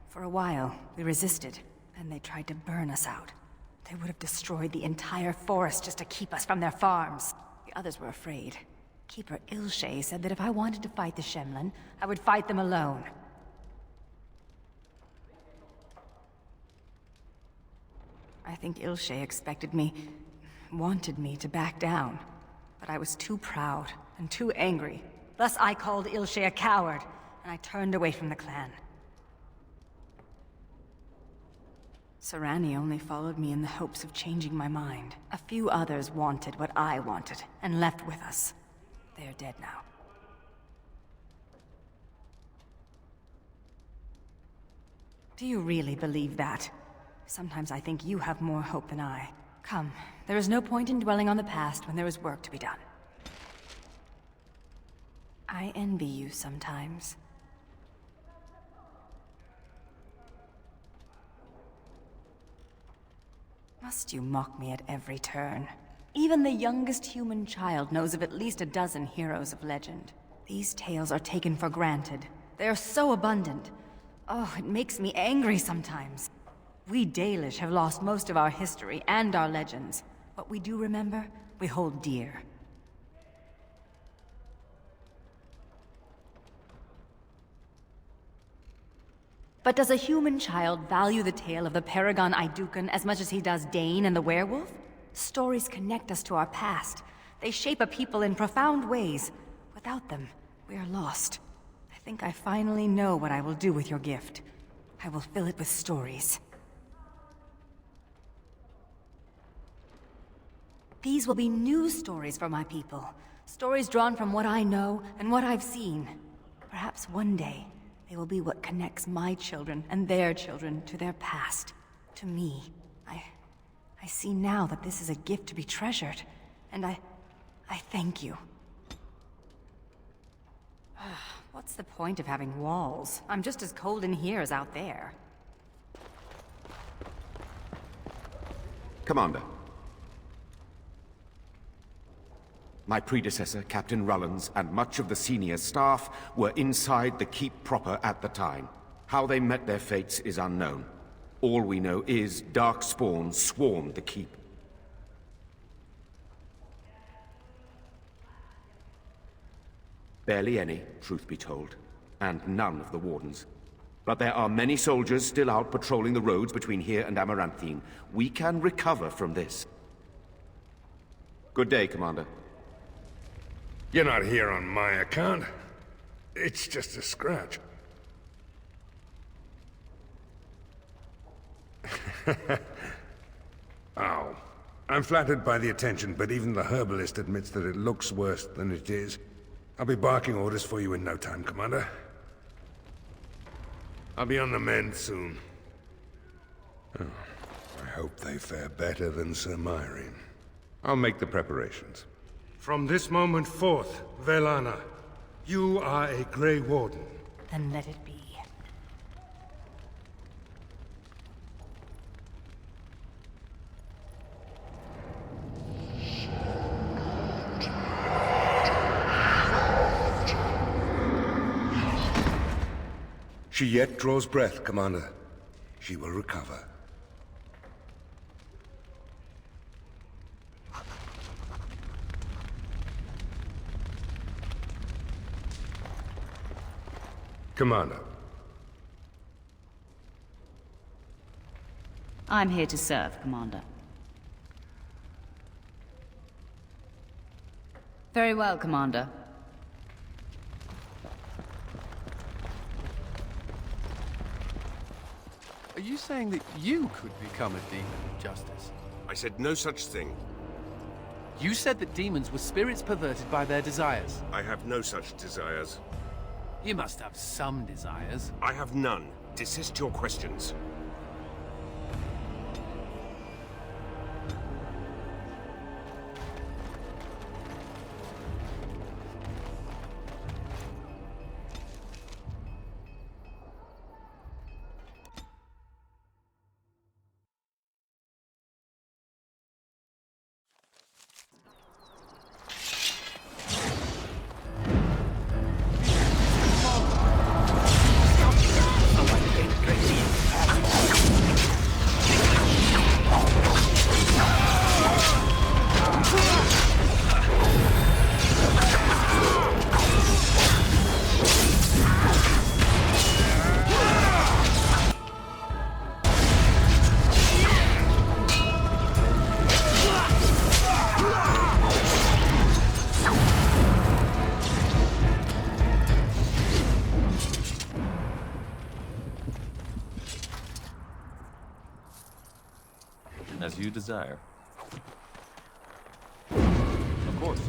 For a while, we resisted, and they tried to burn us out. They would have destroyed the entire forest just to keep us from their farms. The others were afraid. Keeper Ilshay said that if I wanted to fight the Shemlin, I would fight them alone. I think Ilshay wanted me to back down. But I was too proud and too angry. Thus I called Ilshay a coward, and I turned away from the clan. Sarani only followed me in the hopes of changing my mind. A few others wanted what I wanted, and left with us. They are dead now. Do you really believe that? Sometimes I think you have more hope than I. Come, there is no point in dwelling on the past when there is work to be done. I envy you sometimes. Must you mock me at every turn? Even the youngest human child knows of at least a dozen heroes of legend. These tales are taken for granted. They are so abundant. Oh, it makes me angry sometimes. We Dalish have lost most of our history and our legends. What we do remember, we hold dear. But does a human child value the tale of the Paragon Idukan as much as he does Dane and the werewolf? Stories connect us to our past. They shape a people in profound ways. Without them, we are lost. I think I finally know what I will do with your gift. I will fill it with stories. These will be new stories for my people. Stories drawn from what I know and what I've seen. Perhaps one day, they will be what connects my children and their children to their past, to me. I see now that this is a gift to be treasured, and I thank you. What's the point of having walls? I'm just as cold in here as out there. Commander. My predecessor, Captain Rullans, and much of the senior staff were inside the keep proper at the time. How they met their fates is unknown. All we know is Darkspawn swarmed the keep. Barely any, truth be told, and none of the wardens. But there are many soldiers still out patrolling the roads between here and Amaranthine. We can recover from this. Good day, Commander. You're not here on my account. It's just a scratch. Ow. I'm flattered by the attention, but even the herbalist admits that it looks worse than it is. I'll be barking orders for you in no time, Commander. I'll be on the mend soon. Oh, I hope they fare better than Sir Myrene. I'll make the preparations. From this moment forth, Velana, you are a Grey Warden. Then let it be. She yet draws breath, Commander. She will recover. Commander. I'm here to serve, Commander. Very well, Commander. Are you saying that you could become a demon of justice? I said no such thing. You said that demons were spirits perverted by their desires. I have no such desires. You must have some desires. I have none. Desist your questions. As you desire. Of course.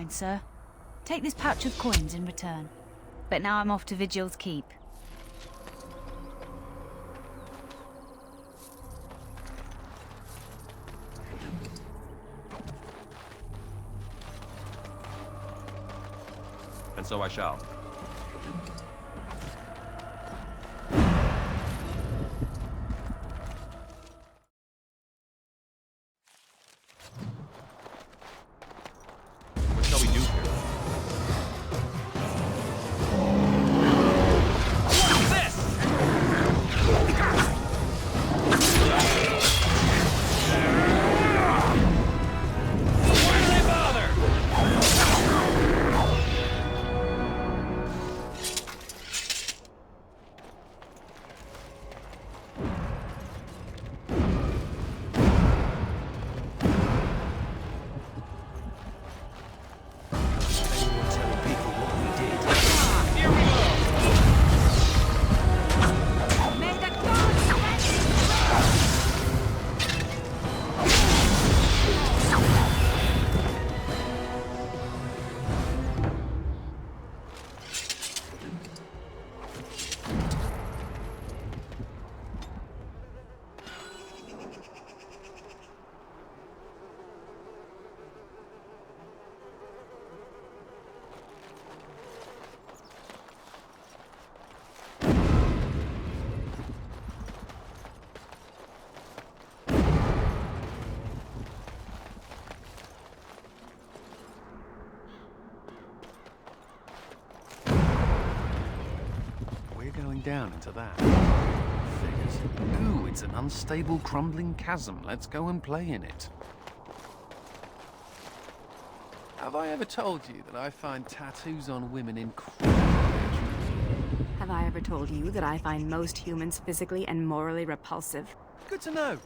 Sir. Take this pouch of coins in return. But now I'm off to Vigil's Keep. And so I shall. down into that. Figures. Ooh, it's an unstable, crumbling chasm. Let's go and play in it. Have I ever told you that I find tattoos on women incredibly attractive? Have I ever told you that I find most humans physically and morally repulsive? Good to know.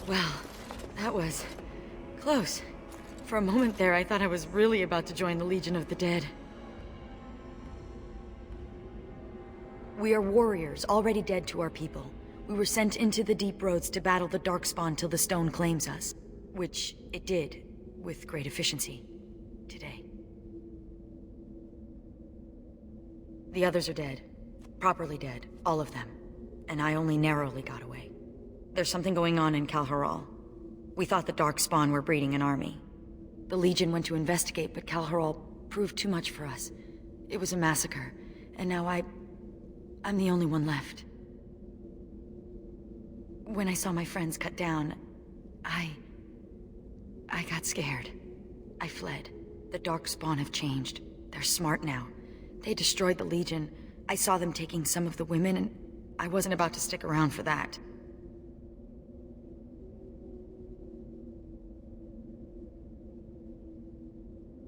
Well, that was close. For a moment there, I thought I was really about to join the Legion of the Dead. We are warriors, already dead to our people. We were sent into the deep roads to battle the Darkspawn till the stone claims us. Which it did, with great efficiency. Today. The others are dead. Properly dead. All of them. And I only narrowly got away. There's something going on in Kalharal. We thought the Darkspawn were breeding an army. The Legion went to investigate, but Kalharal proved too much for us. It was a massacre, and now I'm the only one left. When I saw my friends cut down, I got scared. I fled. The Darkspawn have changed. They're smart now. They destroyed the Legion. I saw them taking some of the women, and I wasn't about to stick around for that.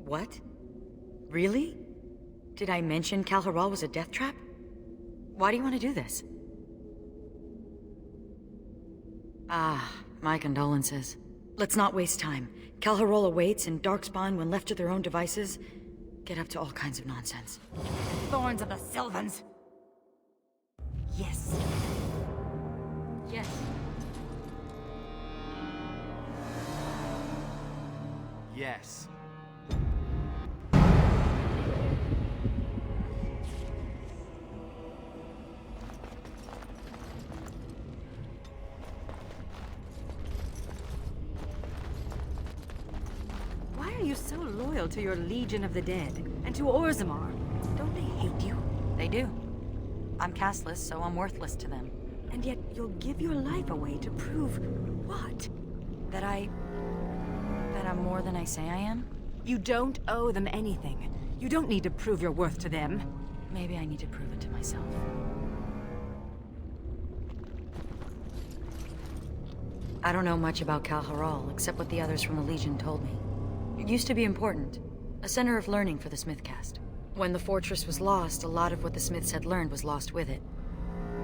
What? Really? Did I mention Kalharal was a death trap? Why do you want to do this? Ah, my condolences. Let's not waste time. Kalharal awaits, and Darkspawn, when left to their own devices, get up to all kinds of nonsense. Thorns of the Sylvans! Yes. Yes. Yes. Why are you so loyal to your Legion of the Dead? And to Orzammar? Don't they hate you? They do. I'm castless, so I'm worthless to them. And yet you'll give your life away to prove what? That I'm more than I say I am? You don't owe them anything. You don't need to prove your worth to them. Maybe I need to prove it to myself. I don't know much about Kalharal, except what the others from the Legion told me. It used to be important. A center of learning for the Smithcast. When the fortress was lost, a lot of what the Smiths had learned was lost with it.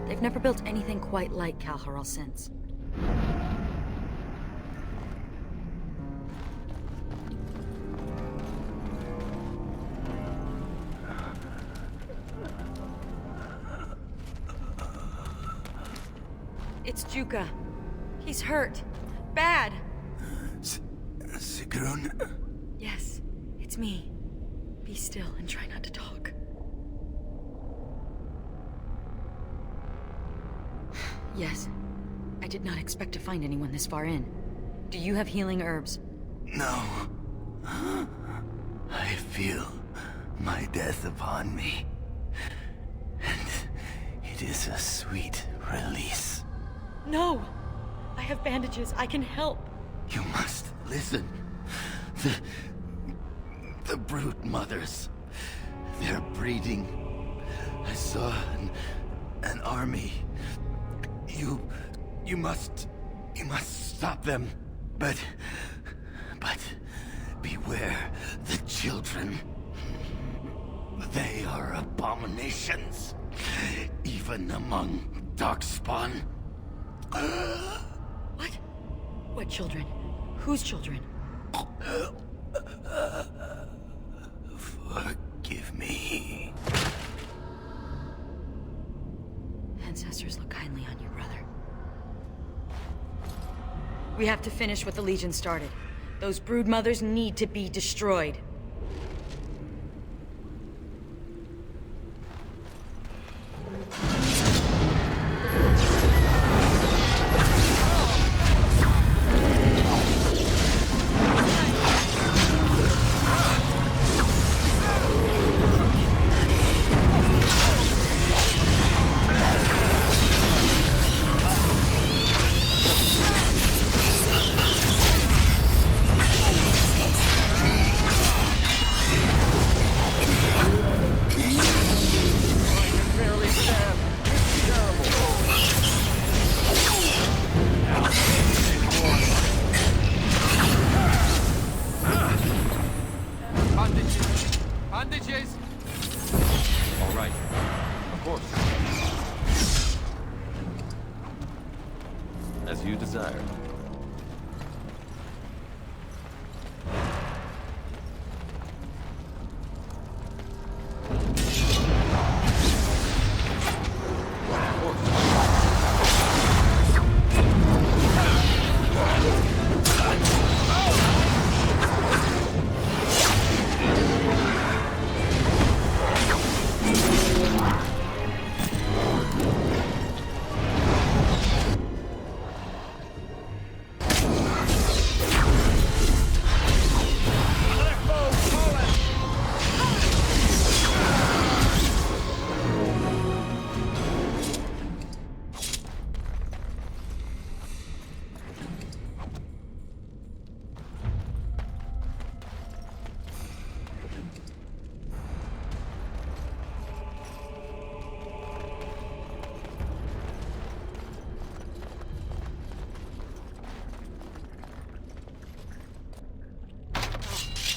They've never built anything quite like Kalharal since. It's Juka. He's hurt. Bad. Sigrun? Yes, it's me. Be still and try not to talk. Yes. I did not expect to find anyone this far in. Do you have healing herbs? No. I feel my death upon me. And it is a sweet release. No! I have bandages. I can help. You must listen. The brood mothers. They're breeding. I saw an army. You must stop them. But beware the children. They are abominations, even among Darkspawn. What? What children? Whose children? Forgive me. Ancestors look kindly on you, brother. We have to finish what the Legion started. Those brood mothers need to be destroyed.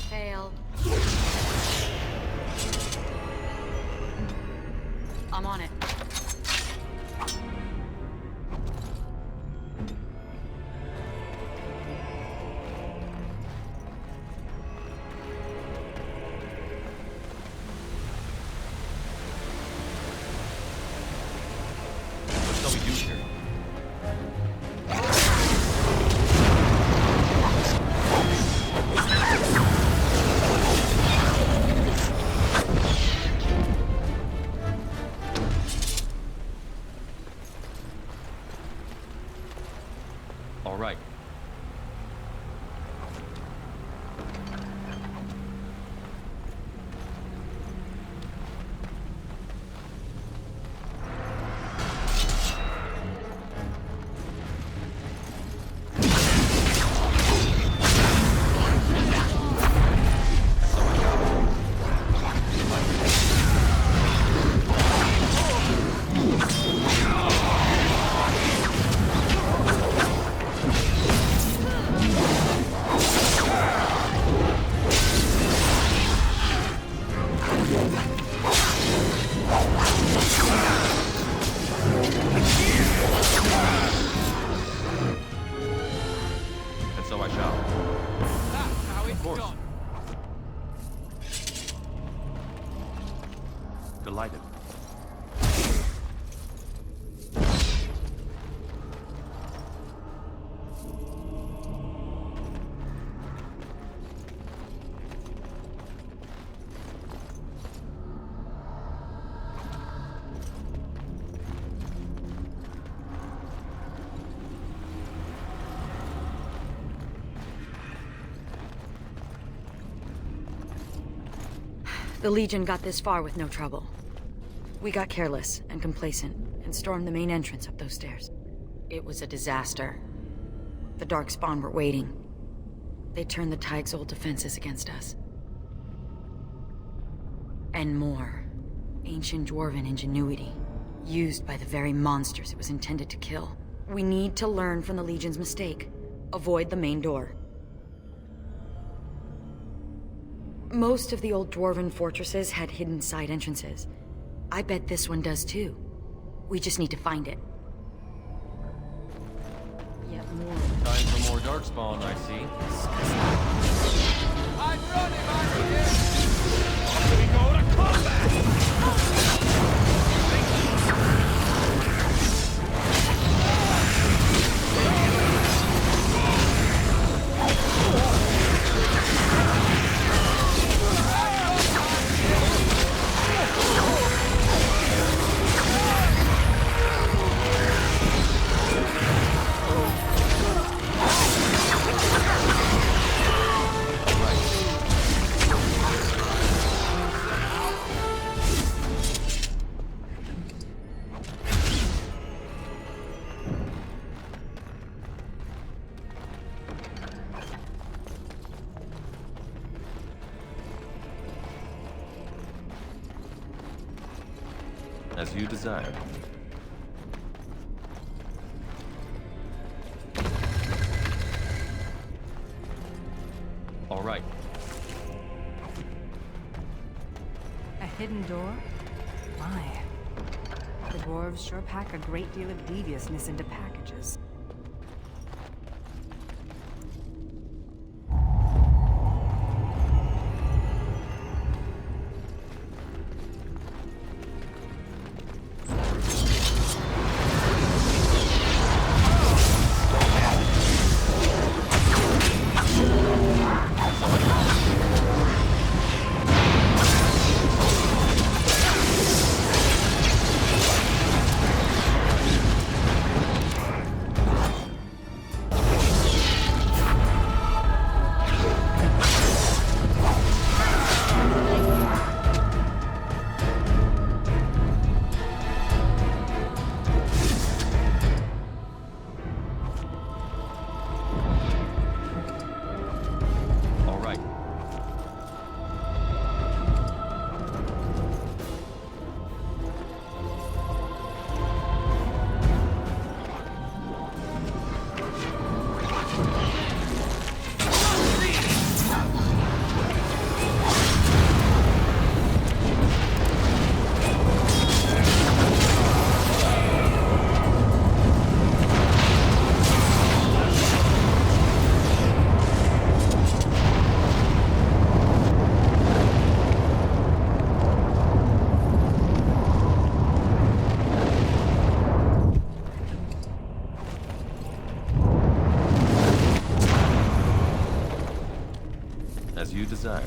Fail. I'm on it. What shall we do here? All right. And so I shall. That's how it's done. Delighted. The Legion got this far with no trouble. We got careless and complacent and stormed the main entrance up those stairs. It was a disaster. The Darkspawn were waiting. They turned the Tig's old defenses against us. And more. Ancient Dwarven ingenuity, used by the very monsters it was intended to kill. We need to learn from the Legion's mistake. Avoid the main door. Most of the old Dwarven fortresses had hidden side entrances. I bet this one does too. We just need to find it. Yet more. Time for more Darkspawn, I see. I'm running, Off we go to combat! As you desire. All right. A hidden door? My. The dwarves sure pack a great deal of deviousness into packages. As you desire.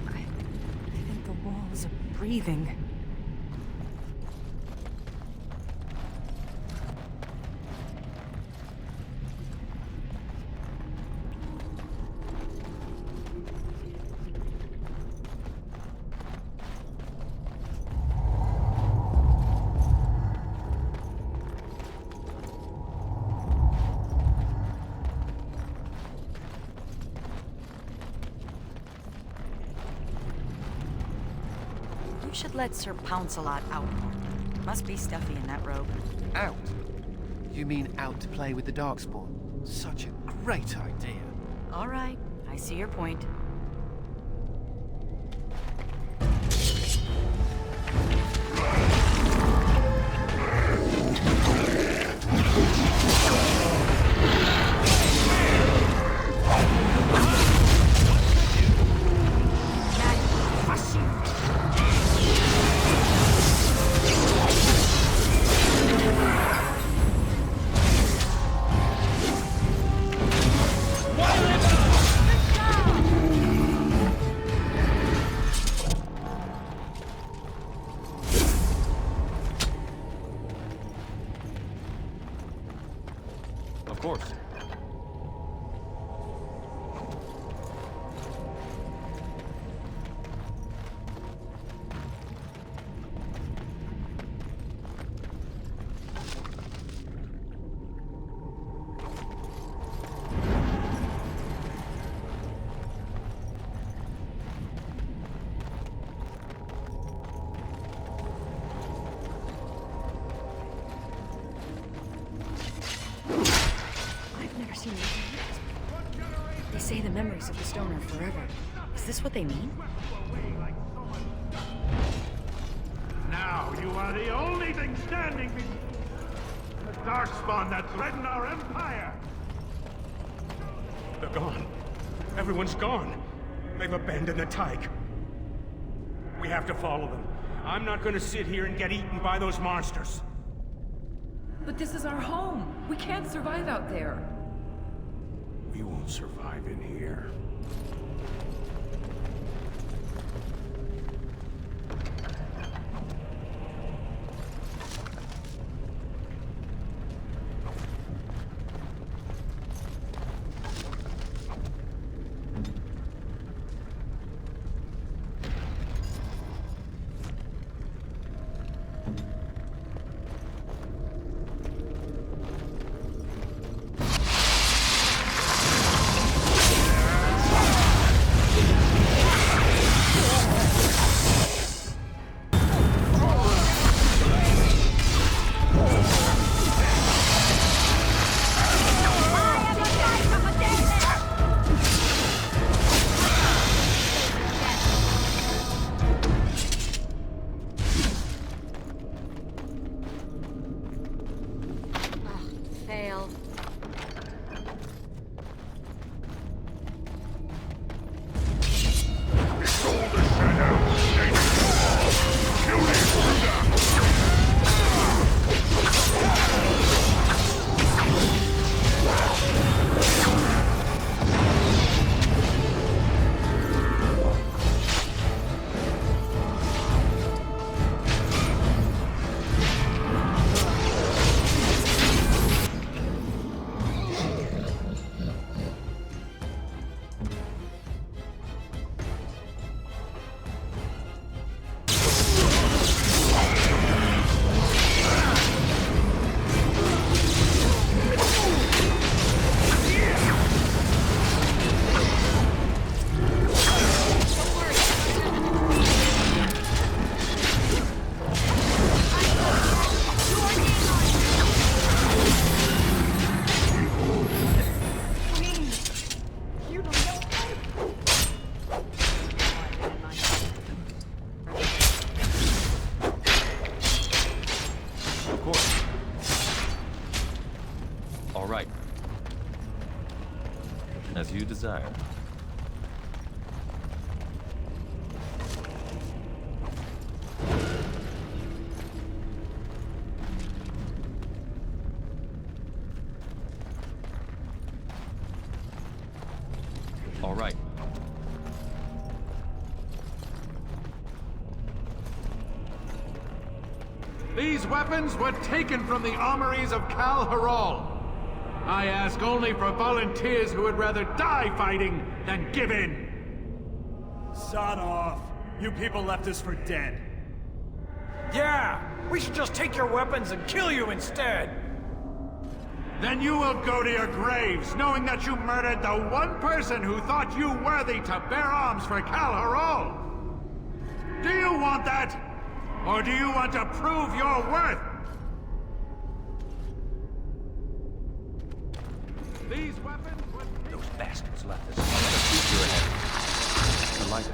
I think the walls are breathing. Should let Sir Pounce-a-Lot out more. Must be stuffy in that robe. Out? You mean out to play with the Darkspawn? Such a great idea. All right, I see your point. They say the memories of the stone are forever. Is this what they mean? Now you are the only thing standing between the darkspawn that threaten our empire. They're gone. Everyone's gone. They've abandoned the Tyke. We have to follow them. I'm not gonna sit here and get eaten by those monsters. But this is our home. We can't survive out there. We won't survive in here. As you desire. All right. These weapons were taken from the armories of Kal Haral. I ask only for volunteers who would rather die fighting than give in. Sod off. You people left us for dead. Yeah, we should just take your weapons and kill you instead. Then you will go to your graves, knowing that you murdered the one person who thought you worthy to bear arms for Kal Haral. Do you want that? Or do you want to prove your worth? These weapons would... Those bastards left us. Another future ahead. I like it.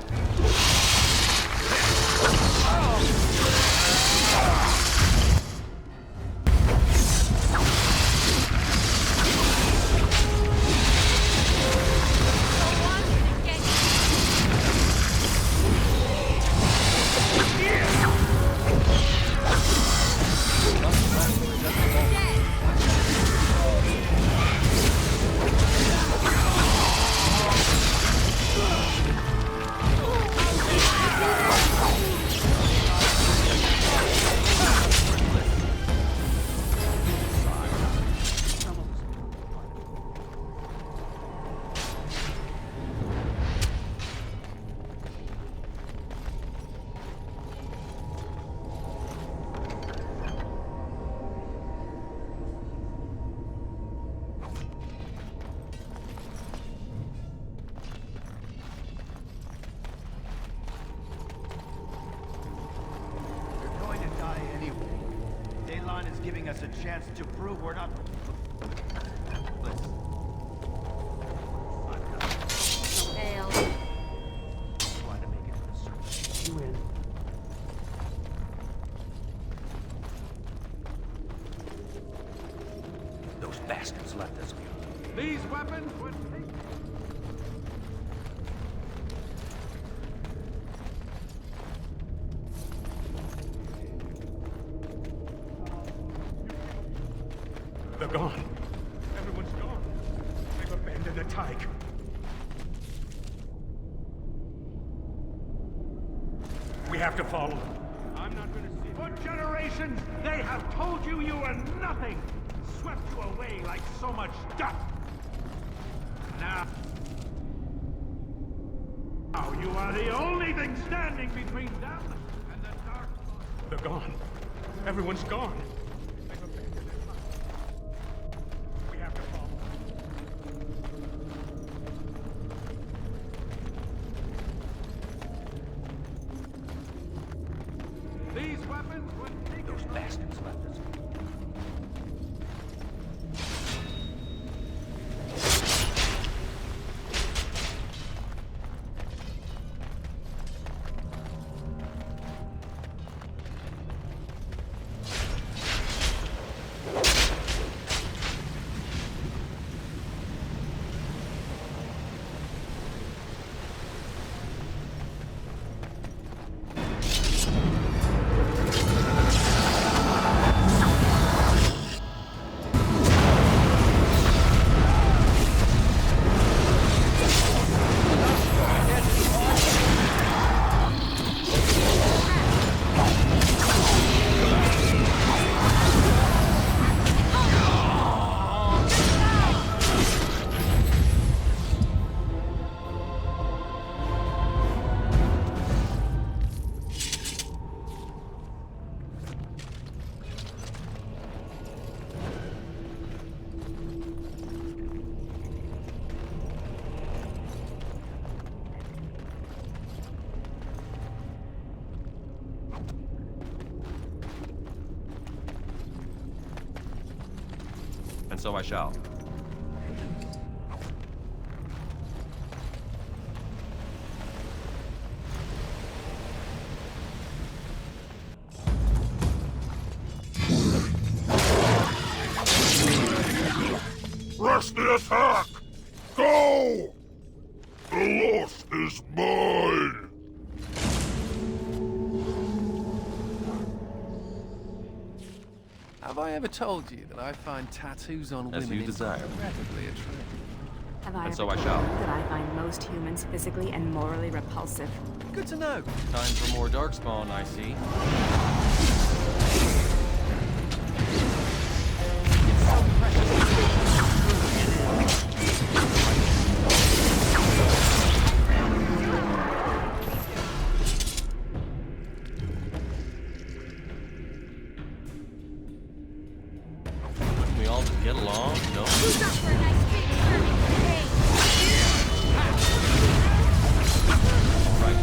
Giving us a chance to prove we're not... Listen. gone. Everyone's gone. They've abandoned the Tyke. We have to follow them. I'm not gonna see. For generations, they have told you you are nothing. Swept you away like so much stuff. Now you are the only thing standing between them and the dark. They're gone. Everyone's gone. They've abandoned it. We have to follow. These weapons would take those bastards left us. And so I shall. Rush the attack! Go! The loss is mine! Have I ever told you that I find tattoos on As women you desire. incredibly attractive? Have I And ever so I told shall. you that I find most humans physically and morally repulsive? Good to know. Time for more darkspawn, I see. It's so precious. Wouldn't we all just get along? No? Who's up for a nice big turning today? All right.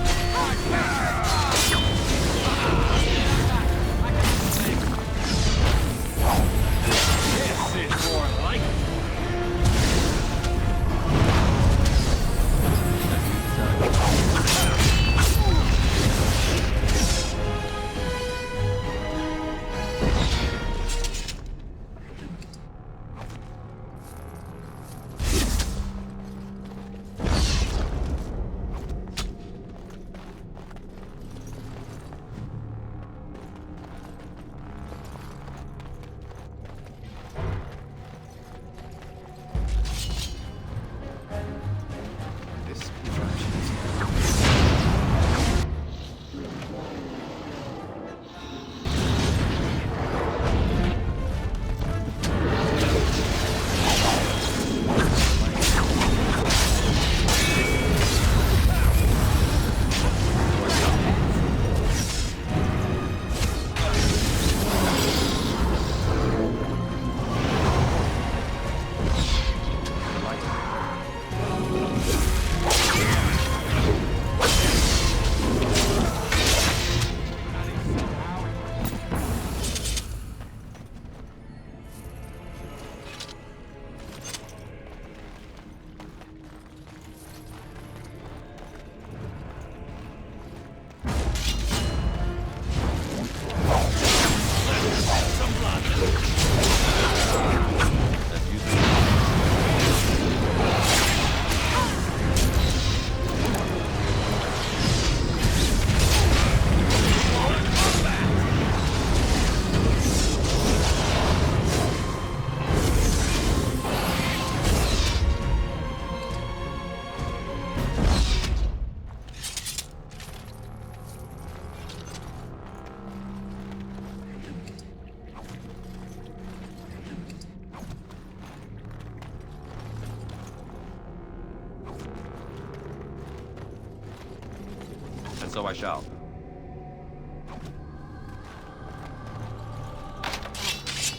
And so I shall.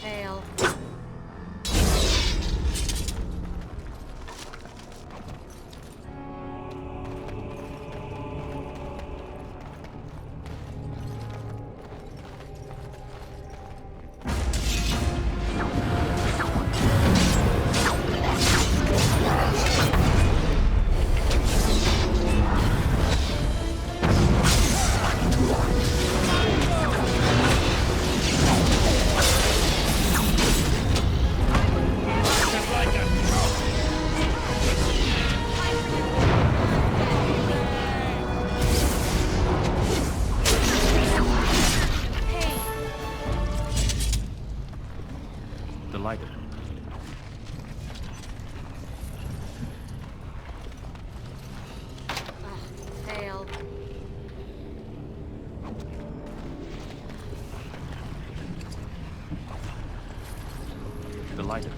Fail. Delighted. Fail. Delighted.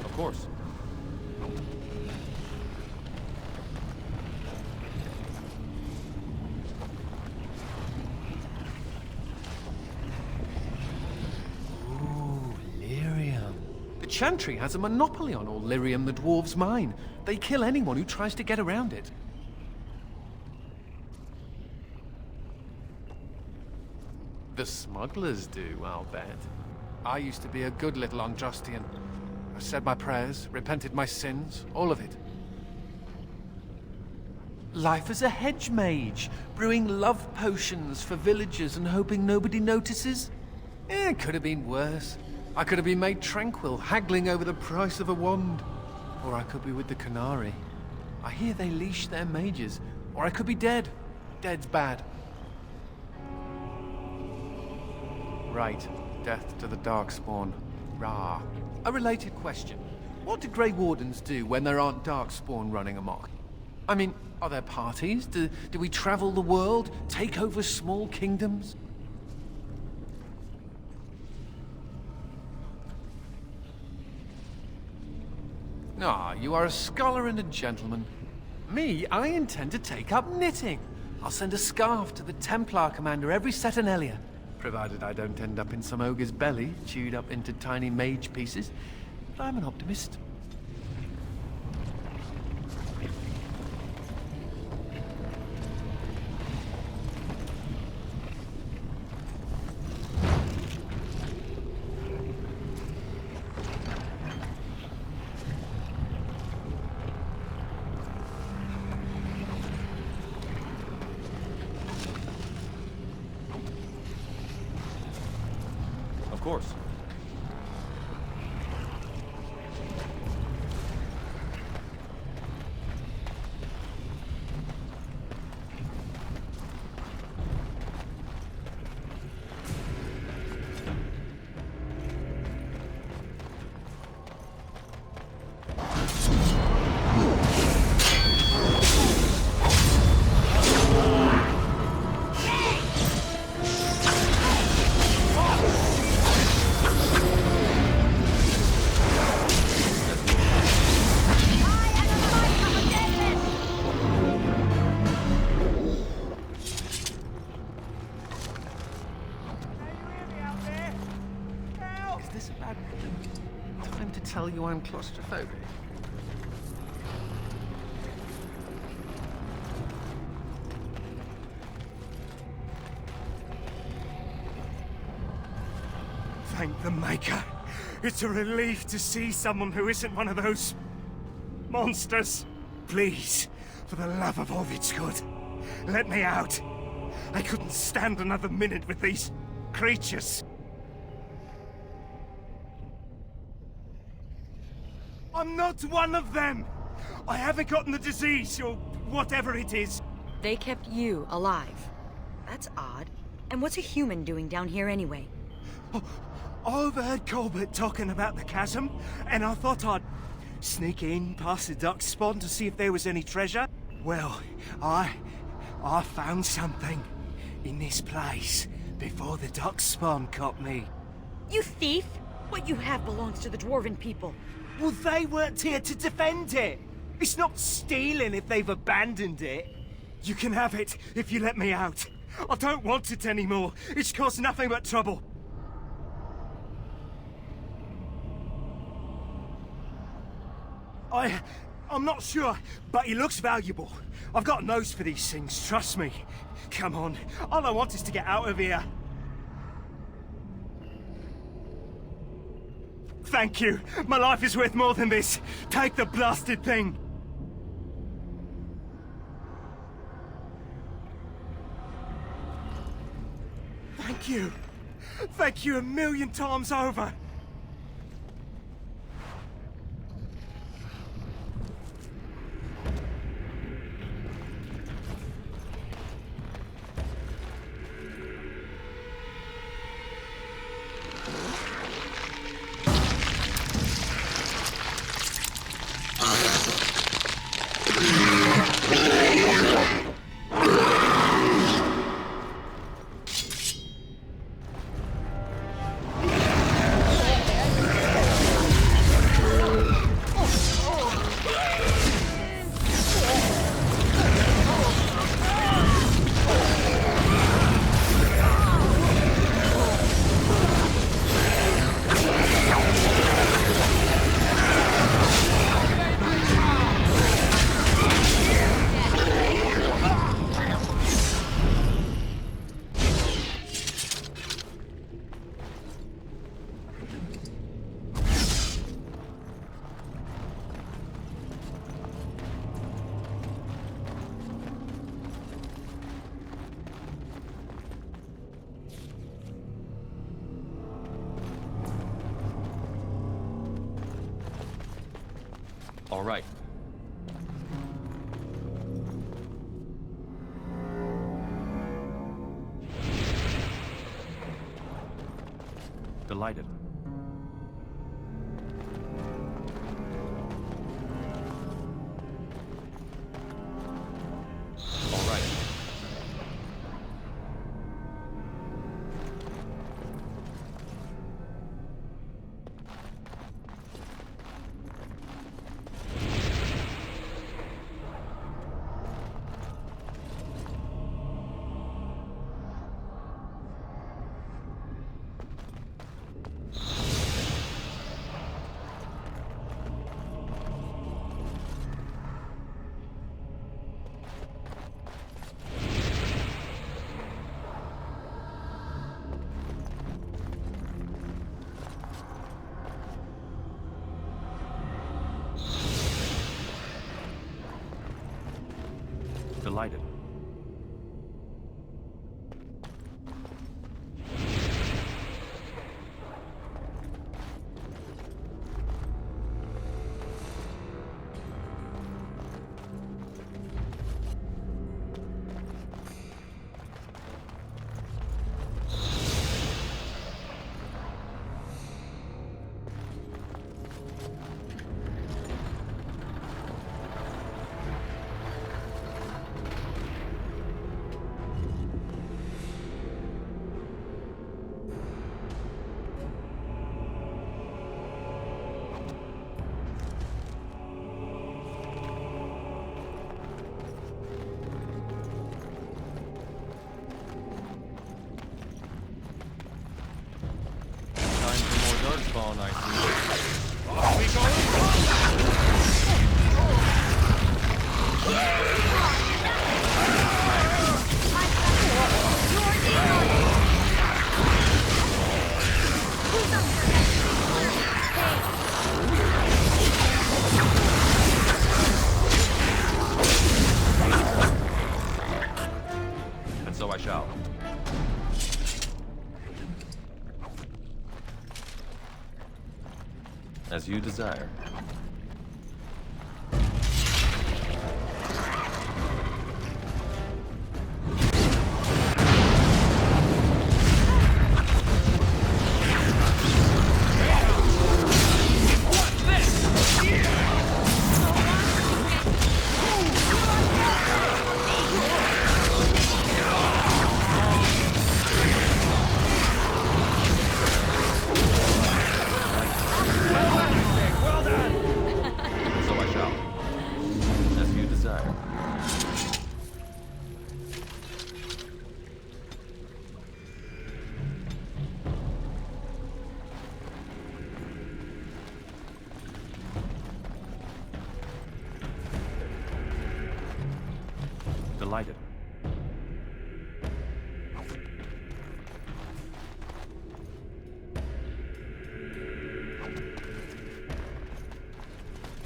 Of course. Ooh, lyrium. The Chantry has a monopoly on all lyrium the dwarves mine. They kill anyone who tries to get around it. The smugglers do, I'll bet. I used to be a good little Andrastian. I said my prayers, repented my sins, all of it. Life as a hedge mage, brewing love potions for villagers and hoping nobody notices. It could have been worse. I could have been made tranquil, haggling over the price of a wand. Or I could be with the Canary. I hear they leash their mages. Or I could be dead. Dead's bad. Right. Death to the Darkspawn. Rah. A related question. What do Grey Wardens do when there aren't Darkspawn running amok? I mean, are there parties? Do we travel the world? Take over small kingdoms? Ah, you are a scholar and a gentleman. Me, I intend to take up knitting. I'll send a scarf to the Templar commander every Saturnalia. Provided I don't end up in some ogre's belly, chewed up into tiny mage pieces. But I'm an optimist. Of course. Tell you I'm claustrophobic. Thank the Maker. It's a relief to see someone who isn't one of those monsters. Please, for the love of all that's good, let me out. I couldn't stand another minute with these creatures. I'm not one of them! I haven't gotten the disease, or whatever it is. They kept you alive. That's odd. And what's a human doing down here anyway? I overheard Colbert talking about the chasm, and I thought I'd Sneak in past the duck spawn to see if there was any treasure? Well, I found something in this place before the duck spawn caught me. You thief! What you have belongs to the Dwarven people. Well, they weren't here to defend it. It's not stealing if they've abandoned it. You can have it if you let me out. I don't want it anymore. It's caused nothing but trouble. I'm not sure, but it looks valuable. I've got a nose for these things, trust me. Come on, all I want is to get out of here. Thank you. My life is worth more than this. Take the blasted thing. Thank you. Thank you 1,000,000 times over. All right. Delighted. All right. Delighted. Spawn, I see. Off we And so I shall. As you desire. What's this? provided.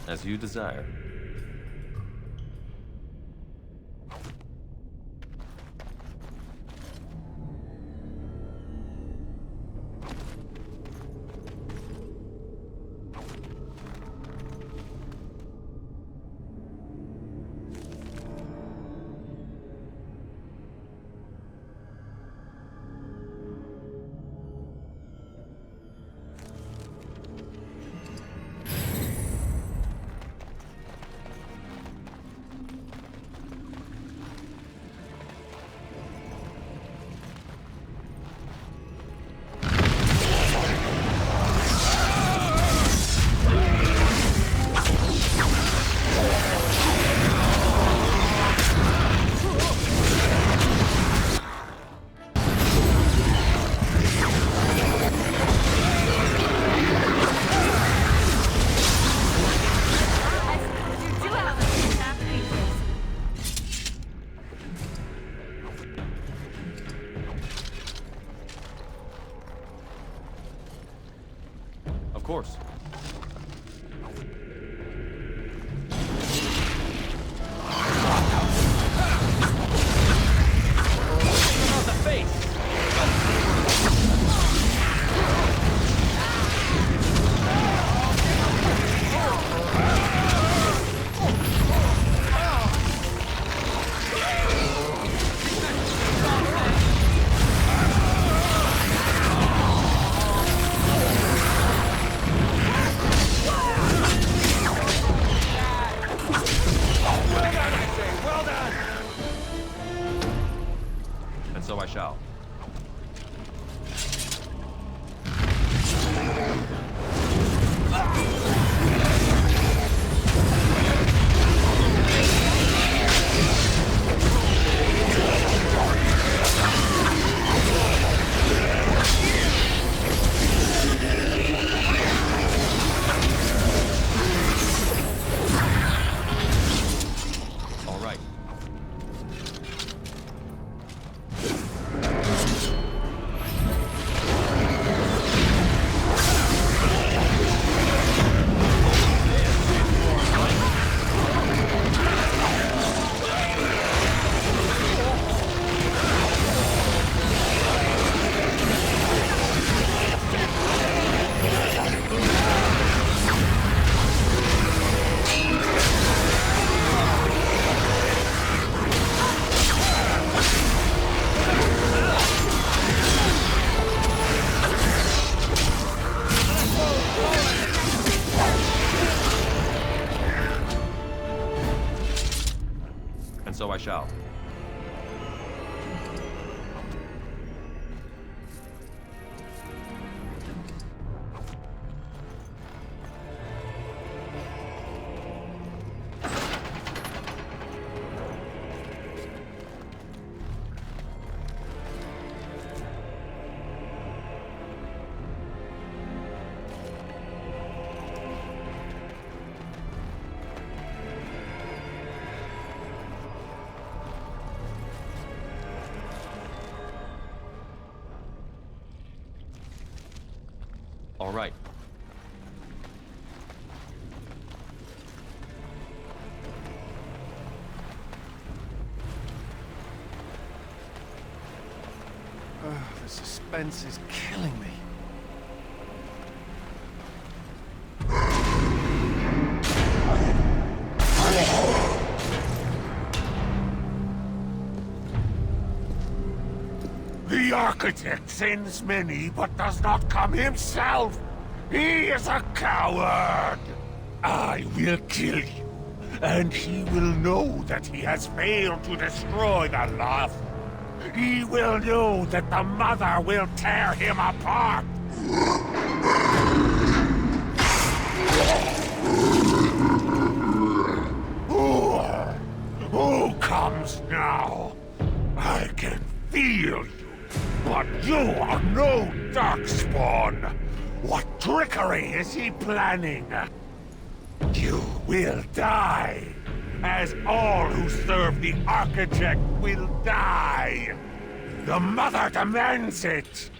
As you desire. Of course. So I shall. All right. And so I shall. All right. The suspense is killing me. The architect sends many, but does not come himself. He is a coward. I will kill you, and he will know that he has failed to destroy the loft. He will know that the Mother will tear him apart. Who comes now? I can feel you. But you are no Darkspawn! What trickery is he planning? You will die, as all who serve the Architect will die. The Mother demands it!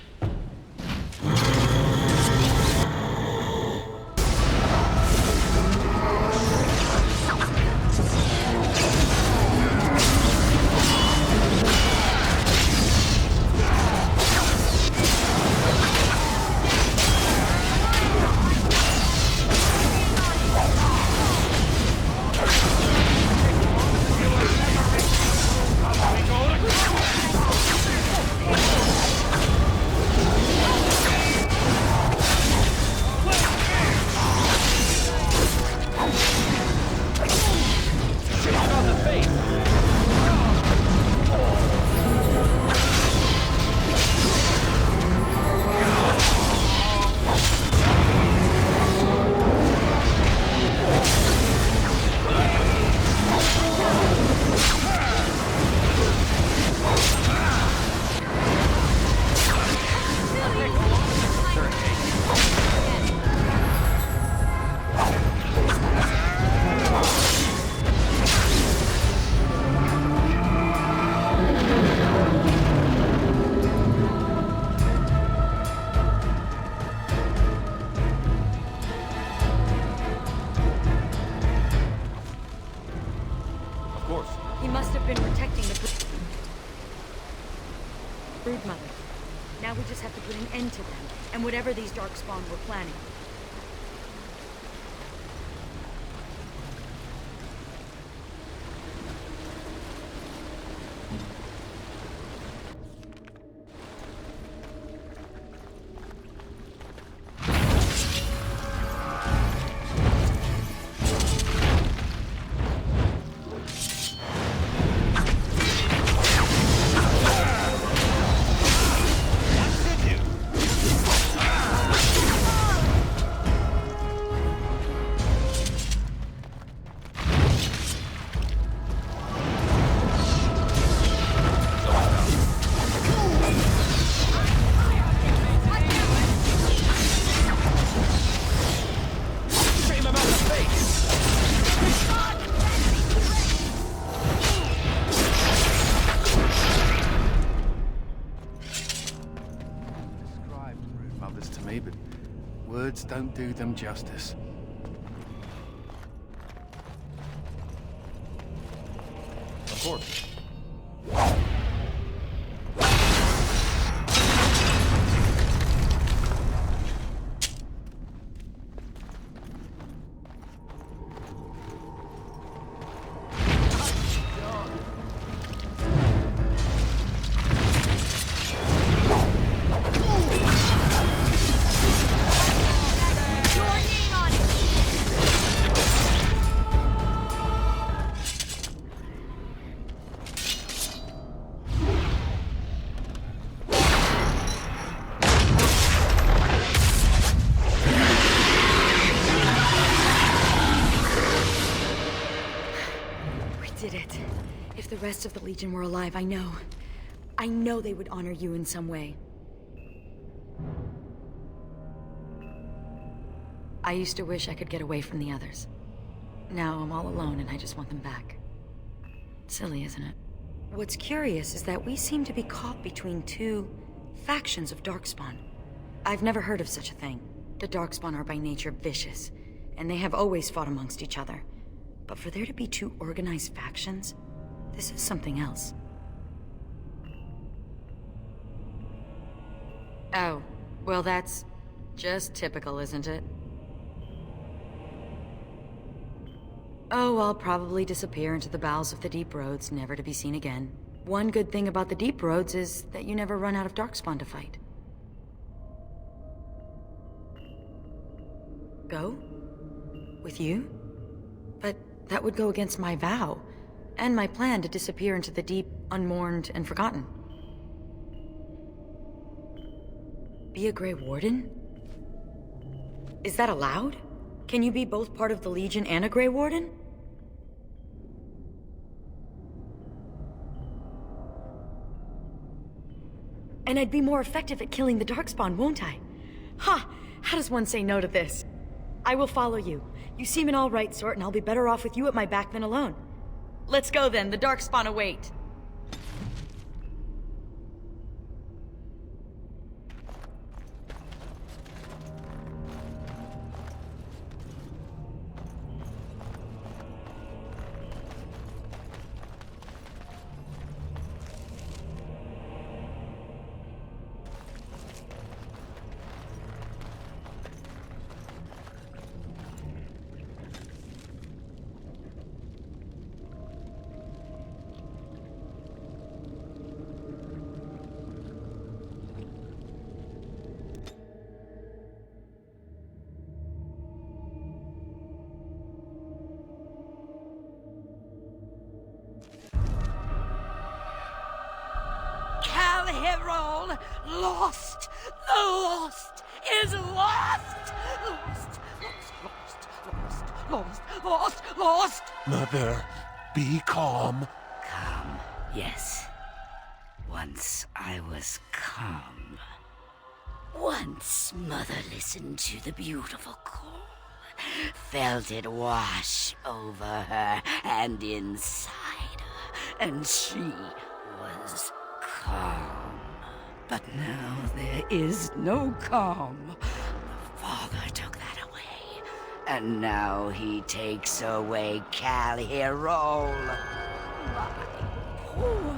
He must have been protecting the brood mother. Now we just have to put an end to them, and whatever these darkspawn were planning. Words don't do them justice. Of course. If the rest of the Legion were alive, I know they would honor you in some way. I used to wish I could get away from the others. Now I'm all alone and I just want them back. Silly, isn't it? What's curious is that we seem to be caught between two factions of Darkspawn. I've never heard of such a thing. The Darkspawn are by nature vicious, and they have always fought amongst each other. But for there to be two organized factions, this is something else. Oh, well that's just typical, isn't it? Oh, I'll probably disappear into the bowels of the deep roads, never to be seen again. One good thing about the deep roads is that you never run out of Darkspawn to fight. Go? With you? But that would go against my vow, and my plan to disappear into the deep, unmourned, and forgotten. Be a Grey Warden? Is that allowed? Can you be both part of the Legion and a Grey Warden? And I'd be more effective at killing the Darkspawn, won't I? Ha! How does one say no to this? I will follow you. You seem an all right sort, and I'll be better off with you at my back than alone. Let's go then, the Darkspawn await. Calherol, lost! The lost is lost! Lost! Mother, be calm. Calm, yes. Once I was calm. Once Mother listened to the beautiful call, felt it wash over her and inside her, and she was calm. But now there is no calm. The Father took that away, and now he takes away Calherol. My poor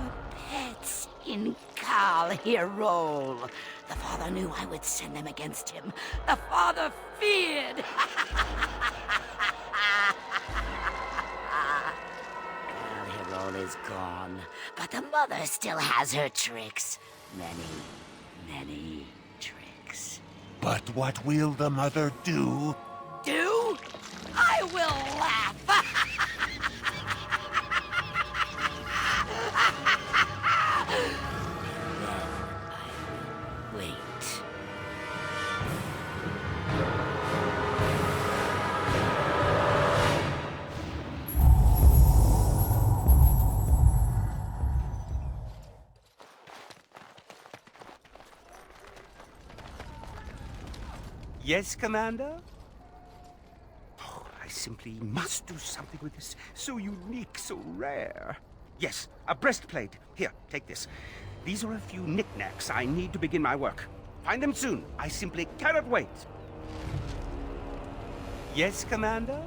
pets in Calherol. The Father knew I would send them against him. The Father feared. Calherol is gone, but the Mother still has her tricks. Many tricks. But what will the Mother do? Do? I will laugh! Wait. Yes, Commander? Oh, I simply must do something with this. So unique, so rare. Yes, a breastplate. Here, take this. These are a few knickknacks I need to begin my work. Find them soon. I simply cannot wait. Yes, Commander?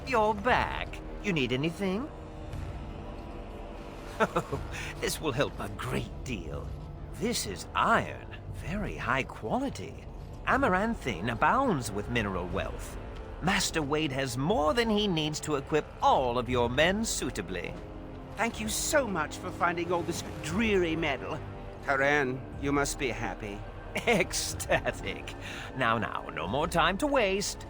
You're back. You need anything? Oh, this will help a great deal. This is iron, very high quality. Amaranthine abounds with mineral wealth. Master Wade has more than he needs to equip all of your men suitably. Thank you so much for finding all this dreary metal. Haran, you must be happy. Ecstatic. Now, no more time to waste.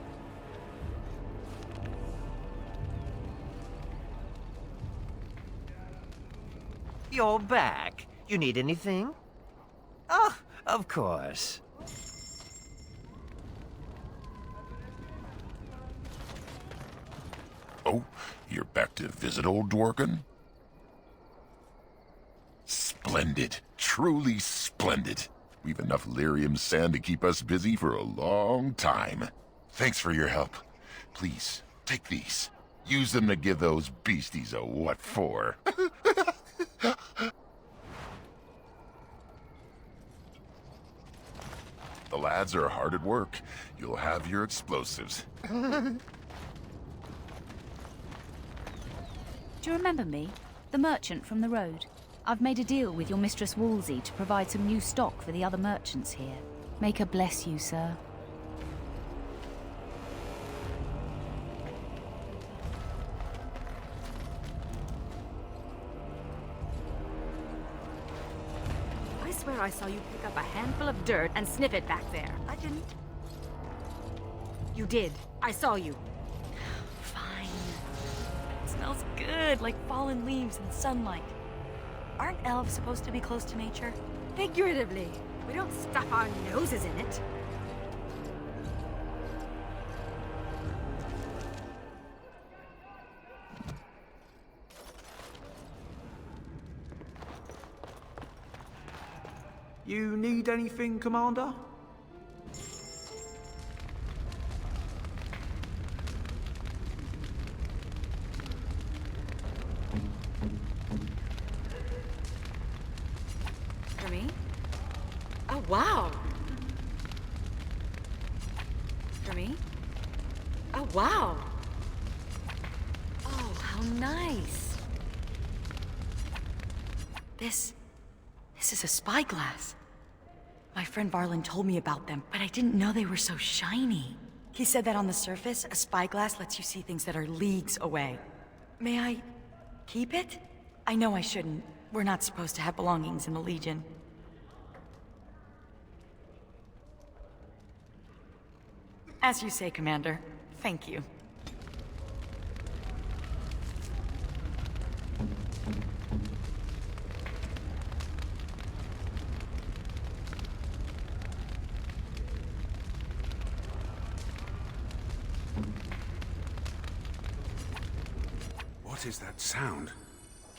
You're back. You need anything? Ah, of course. Oh, you're back to visit old Dworkin? Splendid. Truly splendid. We've enough lyrium sand to keep us busy for a long time. Thanks for your help. Please, take these. Use them to give those beasties a what for. The lads are hard at work. You'll have your explosives. Do you remember me? The merchant from the road. I've made a deal with your Mistress Wolsey to provide some new stock for the other merchants here. Make her bless you, sir. I swear I saw you pick up a handful of dirt and sniff it back there. I didn't. You did. I saw you. Fine. It smells good, like fallen leaves and sunlight. Aren't elves supposed to be close to nature? Figuratively. We don't stuff our noses in it. You need anything, Commander? me? Oh, wow. For me? Oh, wow. Oh, how nice. This is a spyglass. My friend Varlin told me about them, but I didn't know they were so shiny. He said that on the surface, a spyglass lets you see things that are leagues away. May I keep it? I know I shouldn't. We're not supposed to have belongings in the Legion. As you say, Commander. Thank you. What is that sound?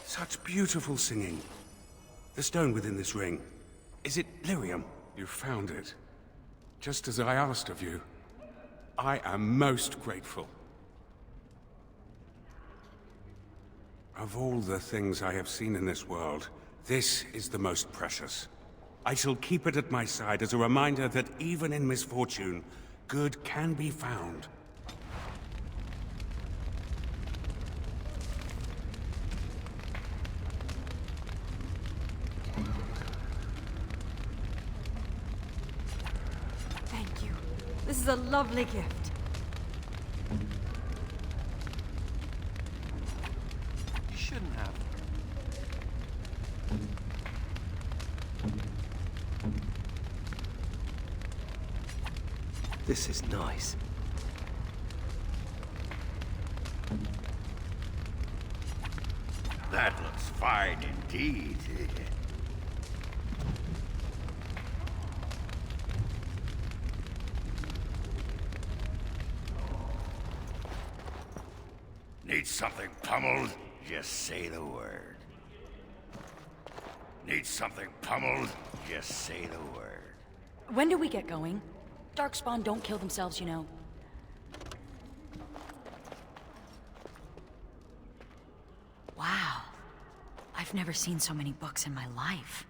Such beautiful singing. The stone within this ring. Is it lyrium? You found it. Just as I asked of you. I am most grateful. Of all the things I have seen in this world, this is the most precious. I shall keep it at my side as a reminder that even in misfortune, good can be found. Thank you. This is a lovely gift. You shouldn't have. This is nice. That looks fine indeed. Need something pummeled? Just say the word. Need something pummeled? Just say the word. When do we get going? Darkspawn don't kill themselves, you know. Wow. I've never seen so many books in my life.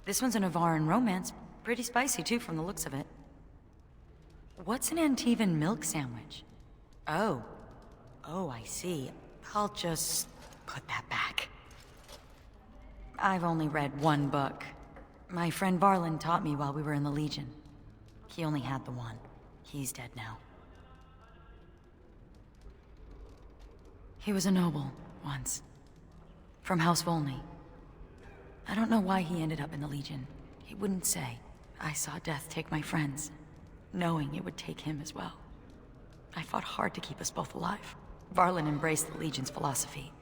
This one's an Environ romance. Pretty spicy, too, from the looks of it. What's an Antivan milk sandwich? Oh. Oh, I see. I'll just put that back. I've only read one book. My friend Varlin taught me while we were in the Legion. He only had the one. He's dead now. He was a noble, once. From House Volney. I don't know why he ended up in the Legion. He wouldn't say. I saw death take my friends, knowing it would take him as well. I fought hard to keep us both alive. Varlin embraced the Legion's philosophy,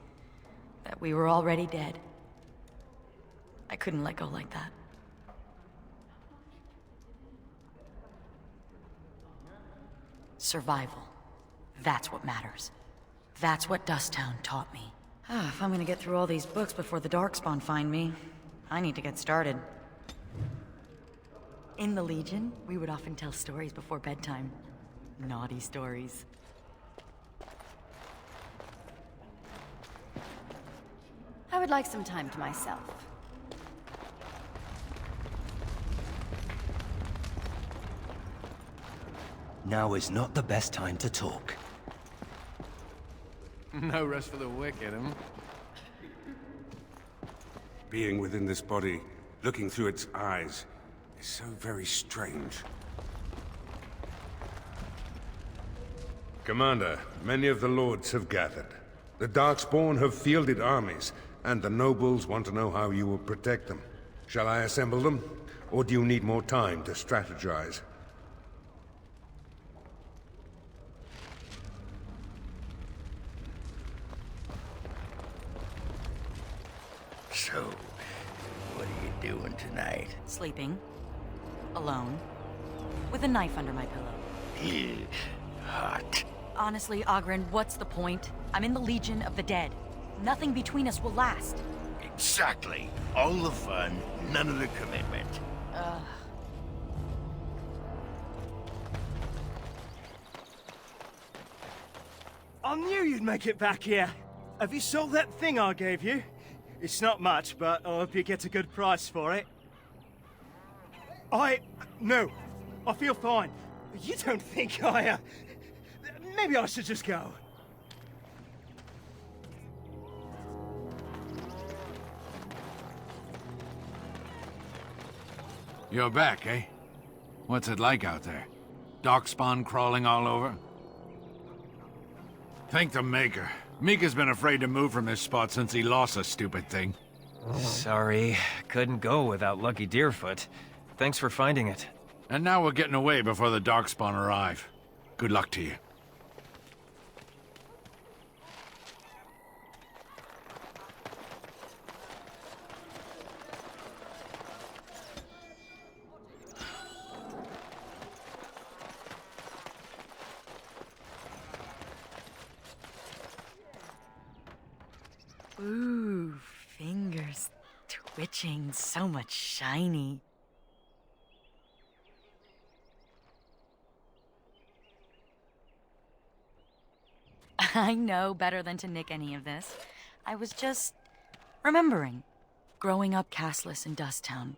that we were already dead. I couldn't let go like that. Survival. That's what matters. That's what Dusttown taught me. If I'm gonna get through all these books before the Darkspawn find me, I need to get started. In the Legion, we would often tell stories before bedtime. Naughty stories. I would like some time to myself. Now is not the best time to talk. No rest for the wicked, huh? Being within this body, looking through its eyes, is so very strange. Commander, many of the lords have gathered. The Darkspawn have fielded armies, and the nobles want to know how you will protect them. Shall I assemble them, or do you need more time to strategize? So, what are you doing tonight? Sleeping. Alone. With a knife under my pillow. Ew, hot. Honestly, Ogren, what's the point? I'm in the Legion of the Dead. Nothing between us will last. Exactly. All the fun, none of the commitment. I knew you'd make it back here. Have you sold that thing I gave you? It's not much, but I hope you get a good price for it. No. I feel fine. You don't think maybe I should just go. You're back, eh? What's it like out there? Darkspawn crawling all over? Thank the Maker. Mika's been afraid to move from this spot since he lost the stupid thing. Sorry, couldn't go without Lucky Deerfoot. Thanks for finding it. And now we're getting away before the Darkspawn arrive. Good luck to you. Ooh, fingers twitching, so much shiny. I know better than to nick any of this. I was just remembering. Growing up castless in Dusttown,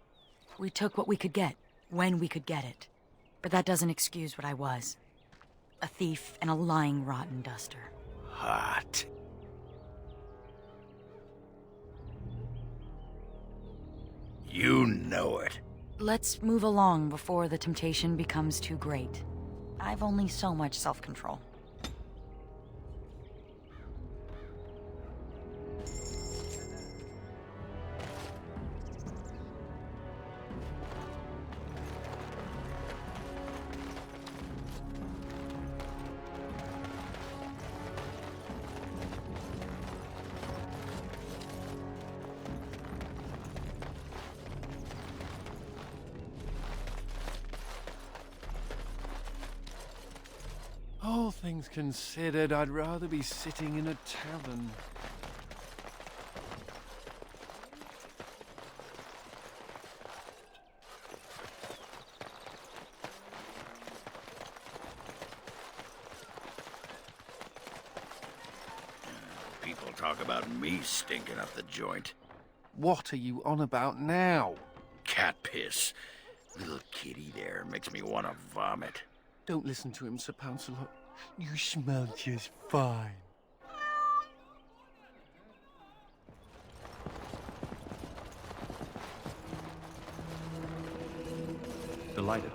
we took what we could get, when we could get it. But that doesn't excuse what I was. A thief and a lying rotten duster. Hot. You know it. Let's move along before the temptation becomes too great. I've only so much self-control. All things considered, I'd rather be sitting in a tavern. People talk about me stinking up the joint. What are you on about now? Cat piss. Little kitty there makes me want to vomit. Don't listen to him, Sir Pouncelot. You smell just fine. Delighted.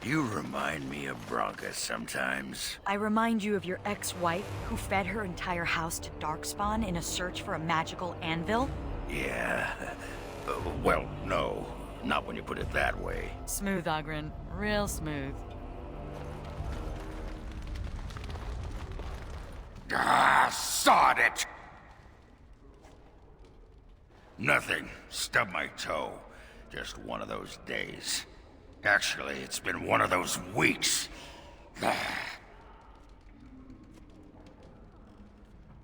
You remind me of Bronca sometimes. I remind you of your ex-wife who fed her entire house to Darkspawn in a search for a magical anvil? Yeah. Well, no. Not when you put it that way. Smooth, Ogren. Real smooth. Ah, sod it! Nothing. Stubbed my toe. Just one of those days. Actually, it's been one of those weeks.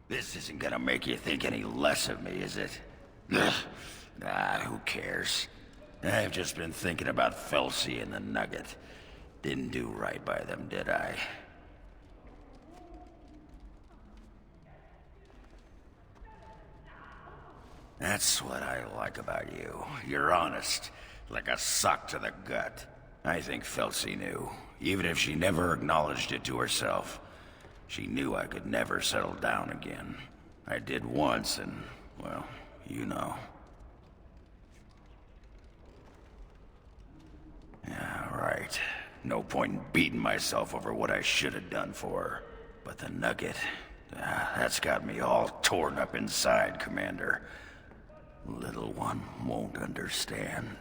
This isn't gonna make you think any less of me, is it? Who cares? I've just been thinking about Felsi and the Nugget. Didn't do right by them, did I? That's what I like about you. You're honest. Like a sock to the gut. I think Felsi knew, even if she never acknowledged it to herself. She knew I could never settle down again. I did once, and, well, you know. Yeah, right. No point in beating myself over what I should have done for her. But the Nugget, that's got me all torn up inside, Commander. Little one won't understand.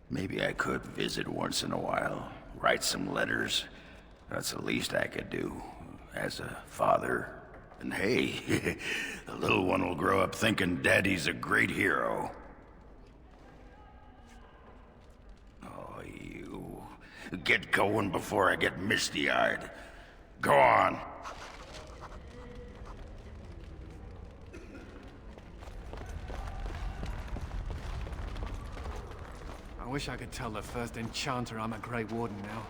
Maybe I could visit once in a while, write some letters. That's the least I could do, as a father. And hey, the little one will grow up thinking Daddy's a great hero. Oh, you. Get going before I get misty-eyed. Go on. I wish I could tell the first enchanter I'm a Grey Warden now.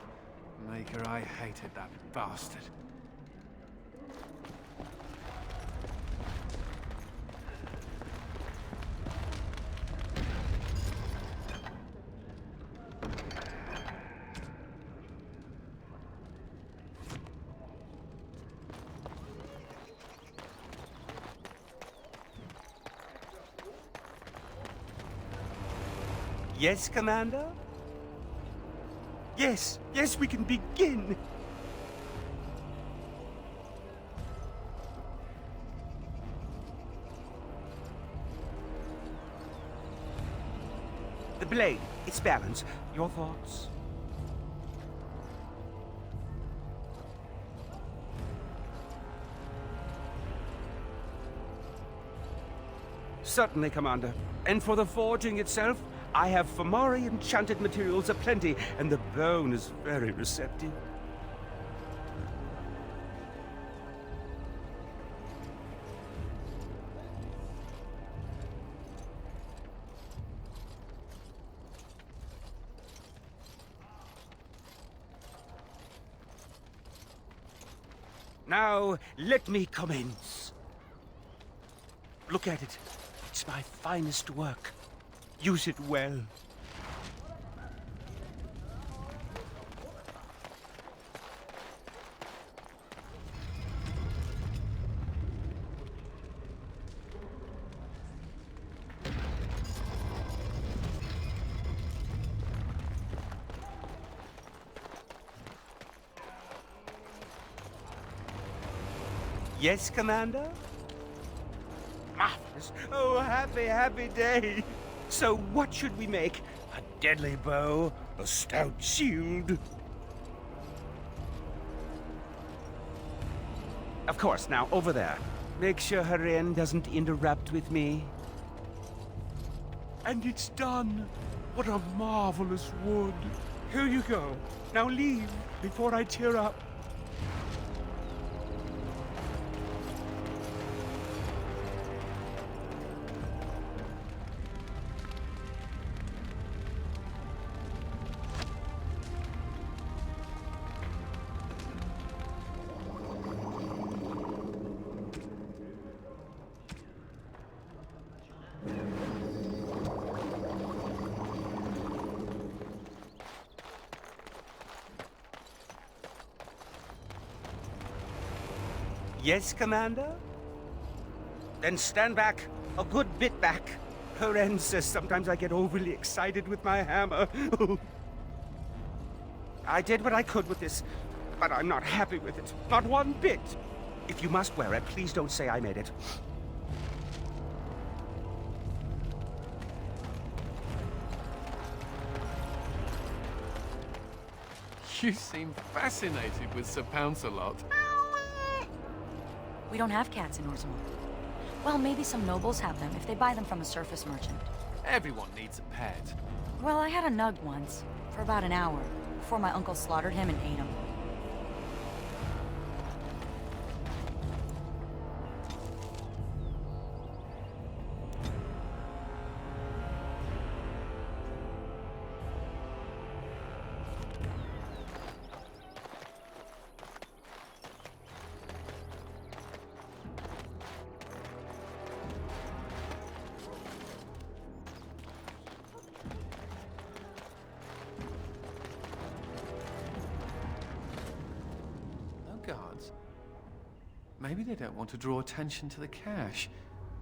Maker, I hated that bastard. Yes, Commander? Yes, yes, we can begin. The blade, its balance. Your thoughts? Certainly, Commander. And for the forging itself, I have Fomori enchanted materials aplenty, and the bone is very receptive. Now, let me commence. Look at it. It's my finest work. Use it well. Yes, Commander? Marvelous. Oh, happy, happy day. So what should we make? A deadly bow? A stout shield? Of course, now over there. Make sure her end doesn't interrupt with me. And it's done. What a marvelous wood. Here you go. Now leave before I tear up. Yes, Commander? Then stand back. A good bit back. Her end says sometimes I get overly excited with my hammer. I did what I could with this, but I'm not happy with it. Not one bit. If you must wear it, please don't say I made it. You seem fascinated with Sir Pounce-a-Lot. We don't have cats in Orzammar. Well, maybe some nobles have them if they buy them from a surface merchant. Everyone needs a pet. Well, I had a nug once, for about an hour, before my uncle slaughtered him and ate him. Guards. Maybe they don't want to draw attention to the cache.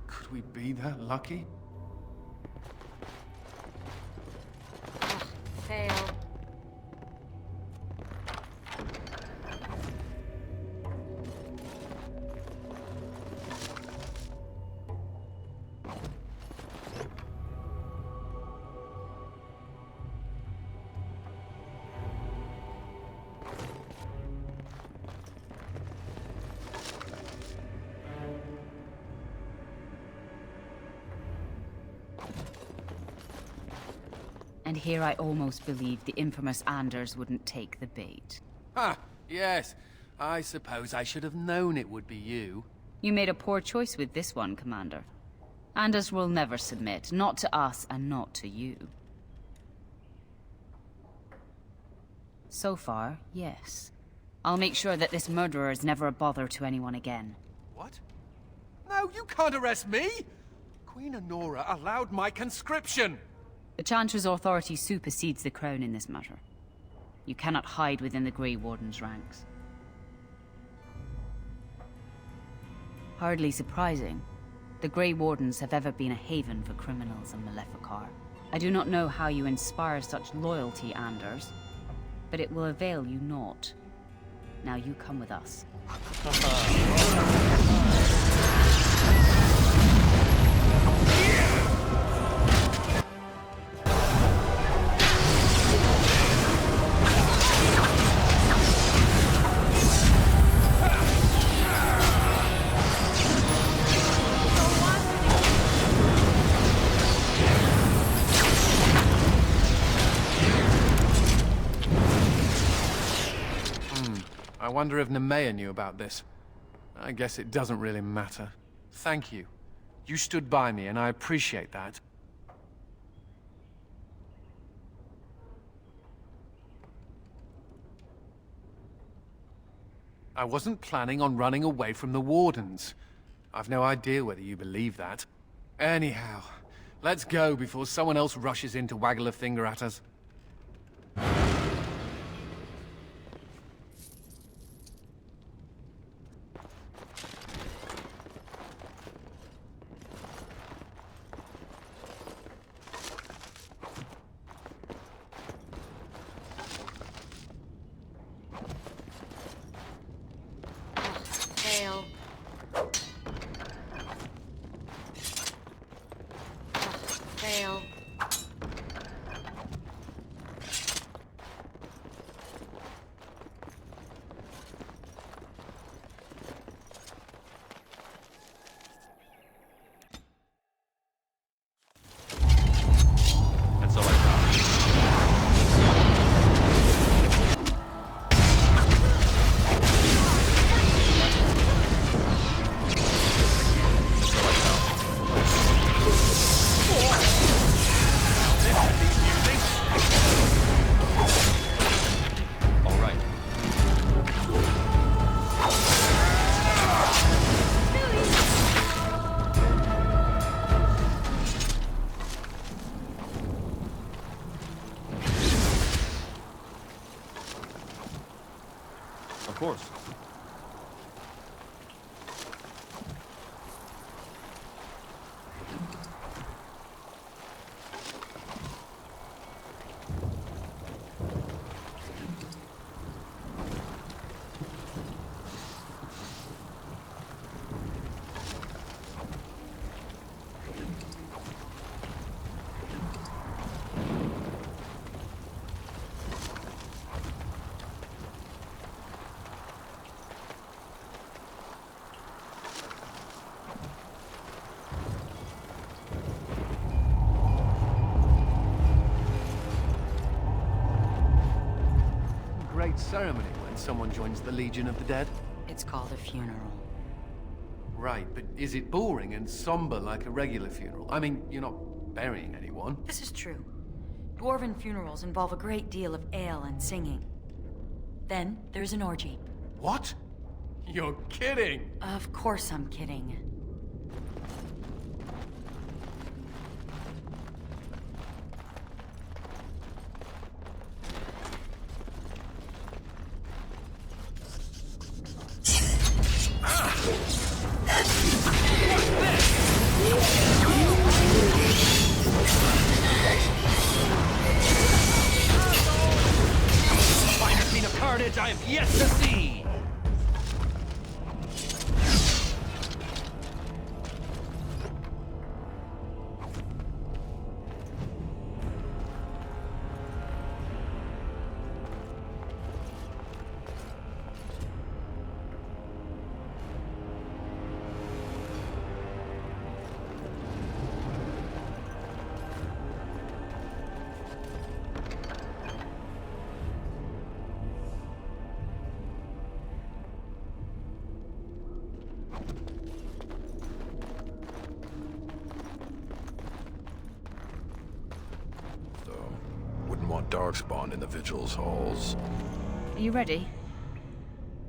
Could we be that lucky? Fail. And here I almost believed the infamous Anders wouldn't take the bait. Ah, yes. I suppose I should have known it would be you. You made a poor choice with this one, Commander. Anders will never submit, not to us and not to you. So far, yes. I'll make sure that this murderer is never a bother to anyone again. What? No, you can't arrest me! Queen Honora allowed my conscription! The Chantry's authority supersedes the Crown in this matter. You cannot hide within the Grey Warden's ranks. Hardly surprising. The Grey Wardens have ever been a haven for criminals and Maleficar. I do not know how you inspire such loyalty, Anders, but it will avail you naught. Now you come with us. I wonder if Nemea knew about this. I guess it doesn't really matter. Thank you. You stood by me, and I appreciate that. I wasn't planning on running away from the Wardens. I've no idea whether you believe that. Anyhow, let's go before someone else rushes in to waggle a finger at us. Fail. Fail. And so I died. All right. Of course. Great ceremony when someone joins the Legion of the Dead. It's called a funeral. Right, but is it boring and somber like a regular funeral? I mean, you're not burying anyone. This is true. Dwarven funerals involve a great deal of ale and singing. Then there's an orgy. What? You're kidding! Of course I'm kidding. Finer scene of carnage I have yet to see! darkspawn in the Vigil's halls. Are you ready?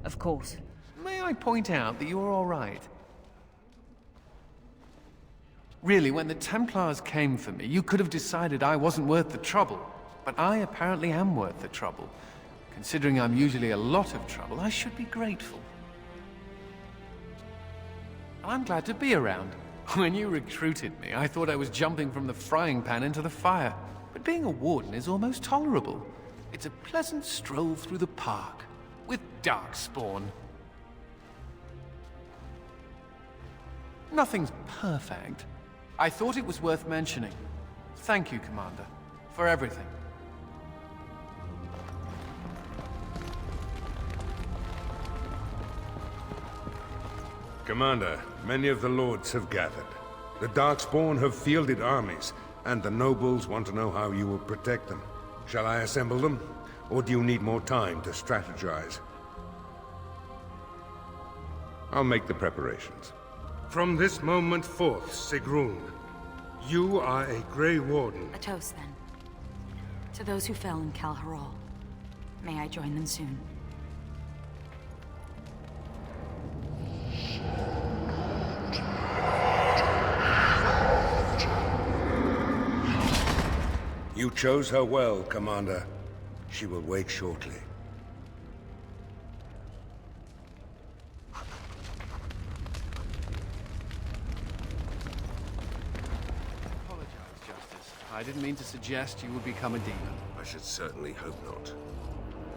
Of course. May I point out that you're all right? Really, when the Templars came for me, you could have decided I wasn't worth the trouble. But I apparently am worth the trouble. Considering I'm usually a lot of trouble, I should be grateful. I'm glad to be around. When you recruited me, I thought I was jumping from the frying pan into the fire. But being a warden is almost tolerable. It's a pleasant stroll through the park, with darkspawn. Nothing's perfect. I thought it was worth mentioning. Thank you, Commander, for everything. Commander, many of the lords have gathered. The Darkspawn have fielded armies, and the nobles want to know how you will protect them. Shall I assemble them, or do you need more time to strategize? I'll make the preparations. From this moment forth, Sigrun, you are a Grey Warden. A toast, then. To those who fell in Calharal. May I join them soon. You chose her well, Commander. She will wake shortly. I didn't mean to suggest you would become a demon. I should certainly hope not.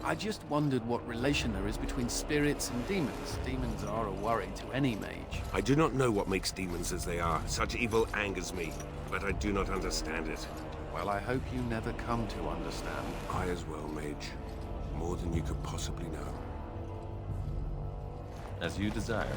I just wondered what relation there is between spirits and demons. Demons are a worry to any mage. I do not know what makes demons as they are. Such evil angers me, but I do not understand it. Well, I hope you never come to understand. I as well, mage. More than you could possibly know. As you desire.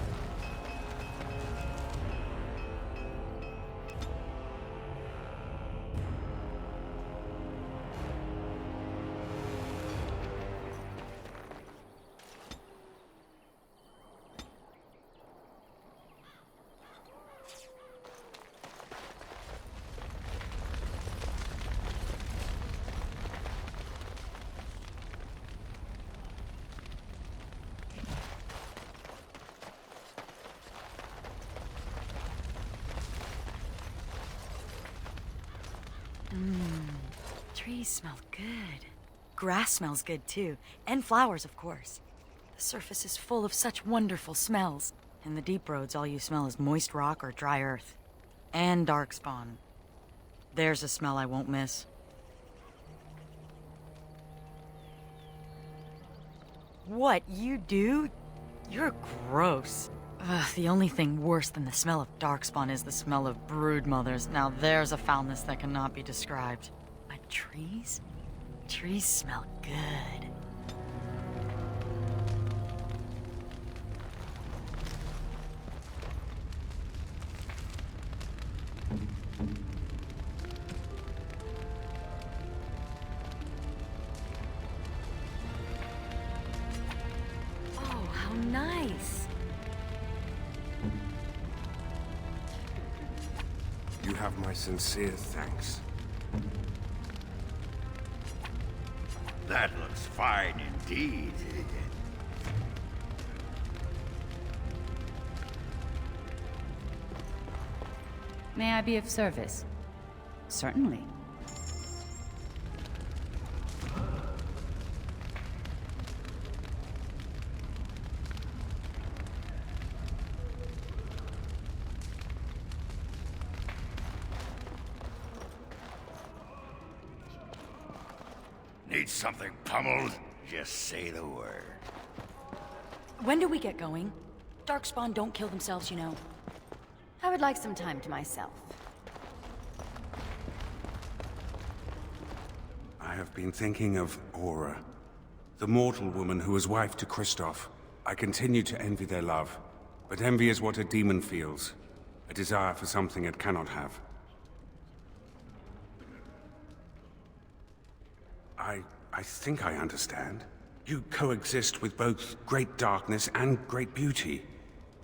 Trees smell good. Grass smells good, too. And flowers, of course. The surface is full of such wonderful smells. In the deep roads, all you smell is moist rock or dry earth. And darkspawn. There's a smell I won't miss. What, you do? You're gross. Ugh, the only thing worse than the smell of darkspawn is the smell of broodmothers. Now there's a foulness that cannot be described. But trees? Trees smell good. Oh, how nice. You have my sincere thanks. That looks fine indeed. May I be of service? Certainly. Need something pummeled? Just say the word. When do we get going? Darkspawn don't kill themselves, you know. I would like some time to myself. I have been thinking of Aura, the mortal woman who was wife to Kristoff. I continue to envy their love, but envy is what a demon feels. A desire for something it cannot have. I think I understand. You coexist with both great darkness and great beauty.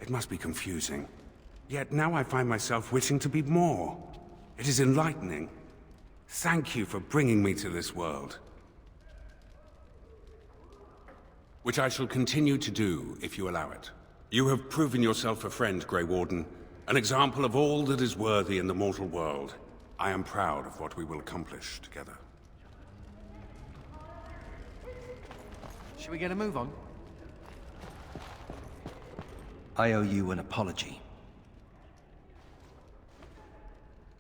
It must be confusing. Yet now I find myself wishing to be more. It is enlightening. Thank you for bringing me to this world. Which I shall continue to do, if you allow it. You have proven yourself a friend, Grey Warden, an example of all that is worthy in the mortal world. I am proud of what we will accomplish together. Should we get a move on? I owe you an apology.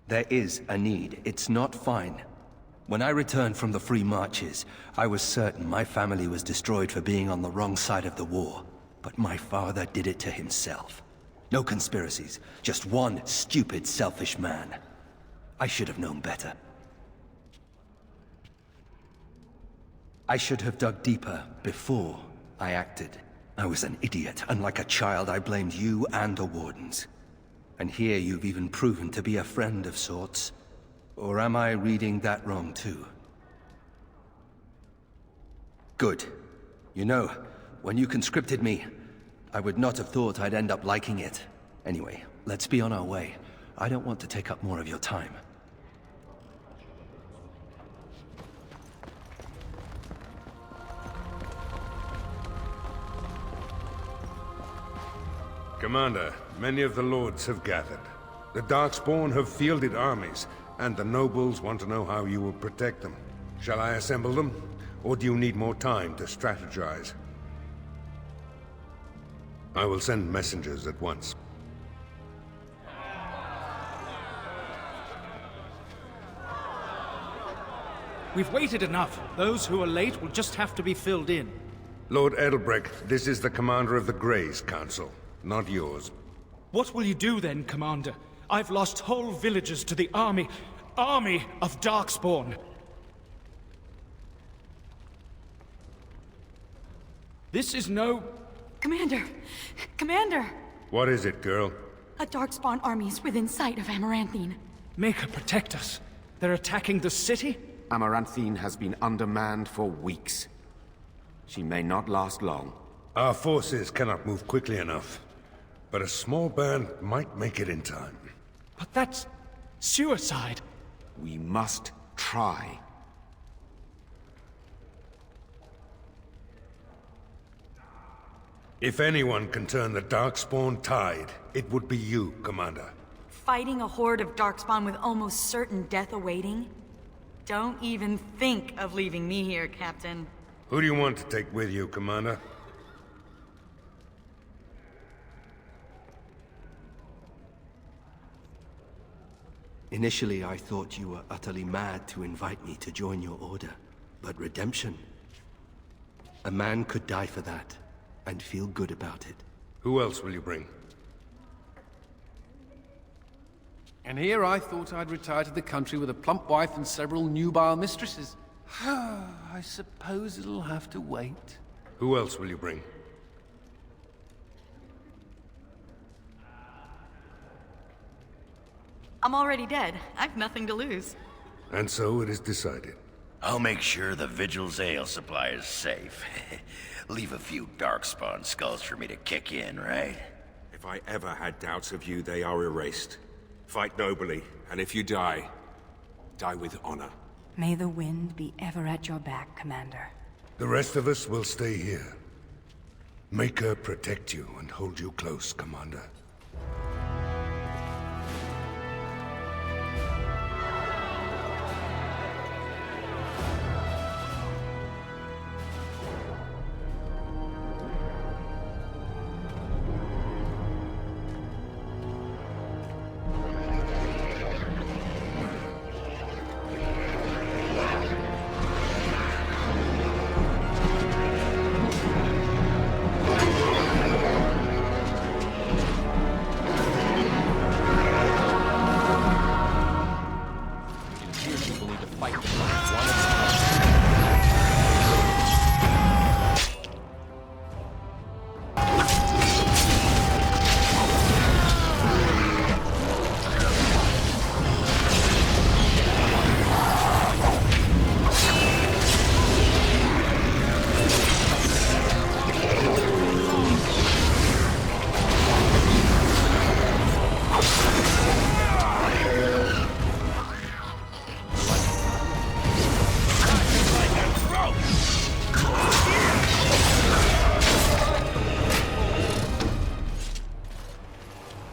There is a need. It's not fine. When I returned from the Free Marches, I was certain my family was destroyed for being on the wrong side of the war. But my father did it to himself. No conspiracies, just one stupid, selfish man. I should have known better. I should have dug deeper before I acted. I was an idiot, and like a child I blamed you and the Wardens. And here you've even proven to be a friend of sorts. Or am I reading that wrong too? Good. You know, when you conscripted me, I would not have thought I'd end up liking it. Anyway, let's be on our way. I don't want to take up more of your time. Commander, many of the lords have gathered. The Darkspawn have fielded armies, and the nobles want to know how you will protect them. Shall I assemble them, or do you need more time to strategize? I will send messengers at once. We've waited enough. Those who are late will just have to be filled in. Lord Edelbrecht, this is the commander of the Greys Council, not yours. What will you do then, Commander? I've lost whole villages to the army of Darkspawn. This is no... Commander! Commander! What is it, girl? A Darkspawn army is within sight of Amaranthine. Make her protect us. They're attacking the city? Amaranthine has been undermanned for weeks. She may not last long. Our forces cannot move quickly enough, but a small band might make it in time. But that's... suicide. We must try. If anyone can turn the Darkspawn tide, it would be you, Commander. Fighting a horde of Darkspawn with almost certain death awaiting? Don't even think of leaving me here, Captain. Who do you want to take with you, Commander? Initially, I thought you were utterly mad to invite me to join your order. But redemption... a man could die for that, and feel good about it. Who else will you bring? And here I thought I'd retire to the country with a plump wife and several nubile mistresses. I suppose it'll have to wait. Who else will you bring? I'm already dead. I've nothing to lose. And so it is decided. I'll make sure the Vigil's ale supply is safe. Leave a few Darkspawn skulls for me to kick in, right? If I ever had doubts of you, they are erased. Fight nobly, and if you die, die with honor. May the wind be ever at your back, Commander. The rest of us will stay here. Make her protect you and hold you close, Commander.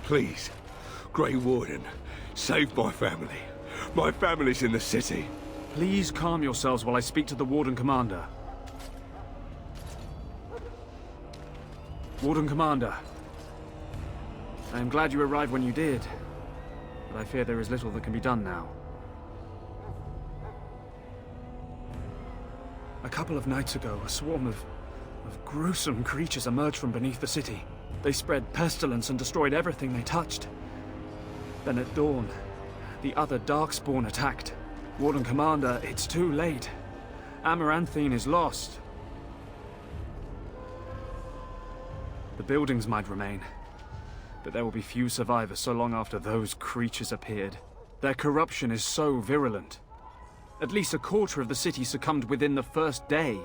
Please, Grey Warden, save my family. My family's in the city. Please calm yourselves while I speak to the Warden Commander. Warden Commander. I am glad you arrived when you did, but I fear there is little that can be done now. A couple of nights ago, a swarm of gruesome creatures emerged from beneath the city. They spread pestilence and destroyed everything they touched. Then at dawn, the other Darkspawn attacked. Warden Commander, it's too late. Amaranthine is lost. The buildings might remain, but there will be few survivors so long after those creatures appeared. Their corruption is so virulent. At least a quarter of the city succumbed within the first day.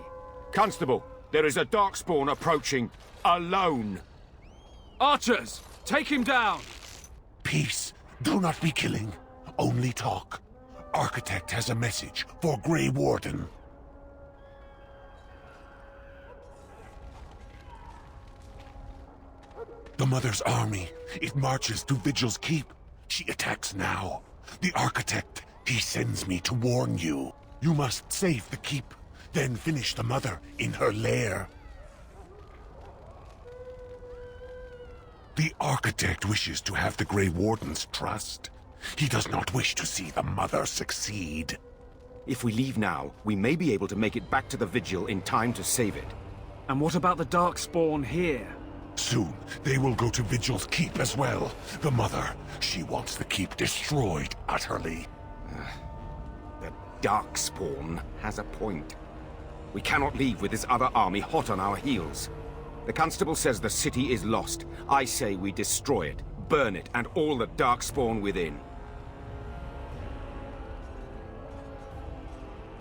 Constable, there is a Darkspawn approaching, alone. Archers, take him down! Peace. Do not be killing. Only talk. Architect has a message for Grey Warden. The Mother's army. It marches to Vigil's Keep. She attacks now. The Architect, he sends me to warn you. You must save the Keep, then finish the Mother in her lair. The Architect wishes to have the Grey Warden's trust. He does not wish to see the Mother succeed. If we leave now, we may be able to make it back to the Vigil in time to save it. And what about the Darkspawn here? Soon, they will go to Vigil's Keep as well. The Mother, she wants the Keep destroyed utterly. The Darkspawn has a point. We cannot leave with this other army hot on our heels. The Constable says the city is lost. I say we destroy it, burn it, and all the Darkspawn within.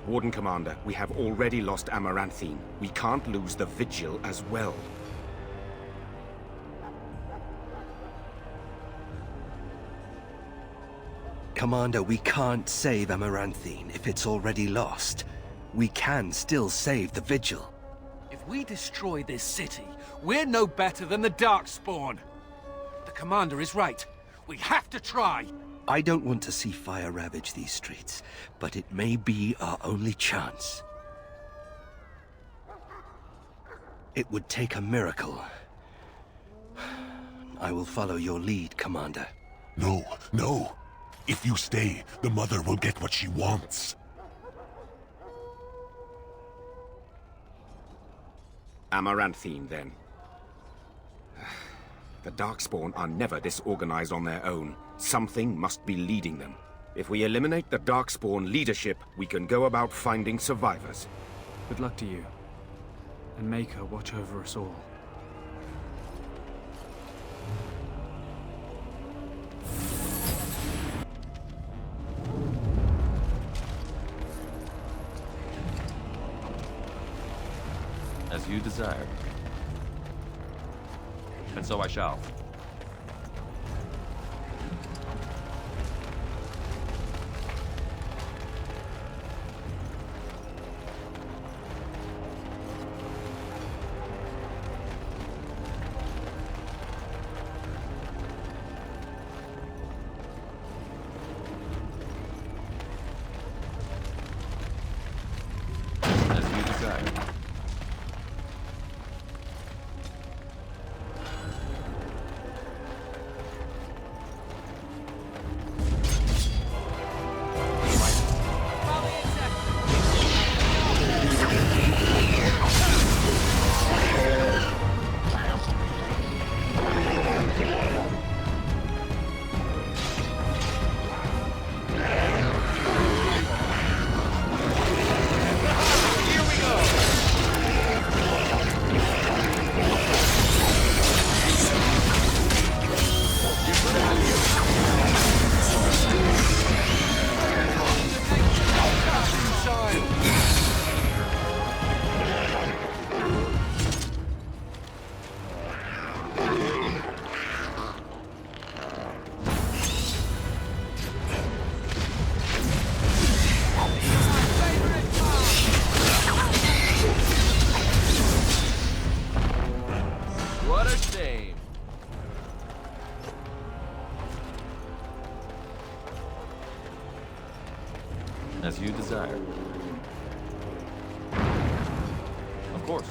Warden Commander, we have already lost Amaranthine. We can't lose the Vigil as well. Commander, we can't save Amaranthine if it's already lost. We can still save the Vigil. If we destroy this city, we're no better than the Darkspawn. The Commander is right. We have to try. I don't want to see fire ravage these streets, but it may be our only chance. It would take a miracle. I will follow your lead, Commander. No, no. If you stay, the Mother will get what she wants. Amaranthine, then. The Darkspawn are never disorganized on their own. Something must be leading them. If we eliminate the Darkspawn leadership, we can go about finding survivors. Good luck to you. And Maker watch over us all. As you desire. And so I shall. As you desire. As you desire. Of course.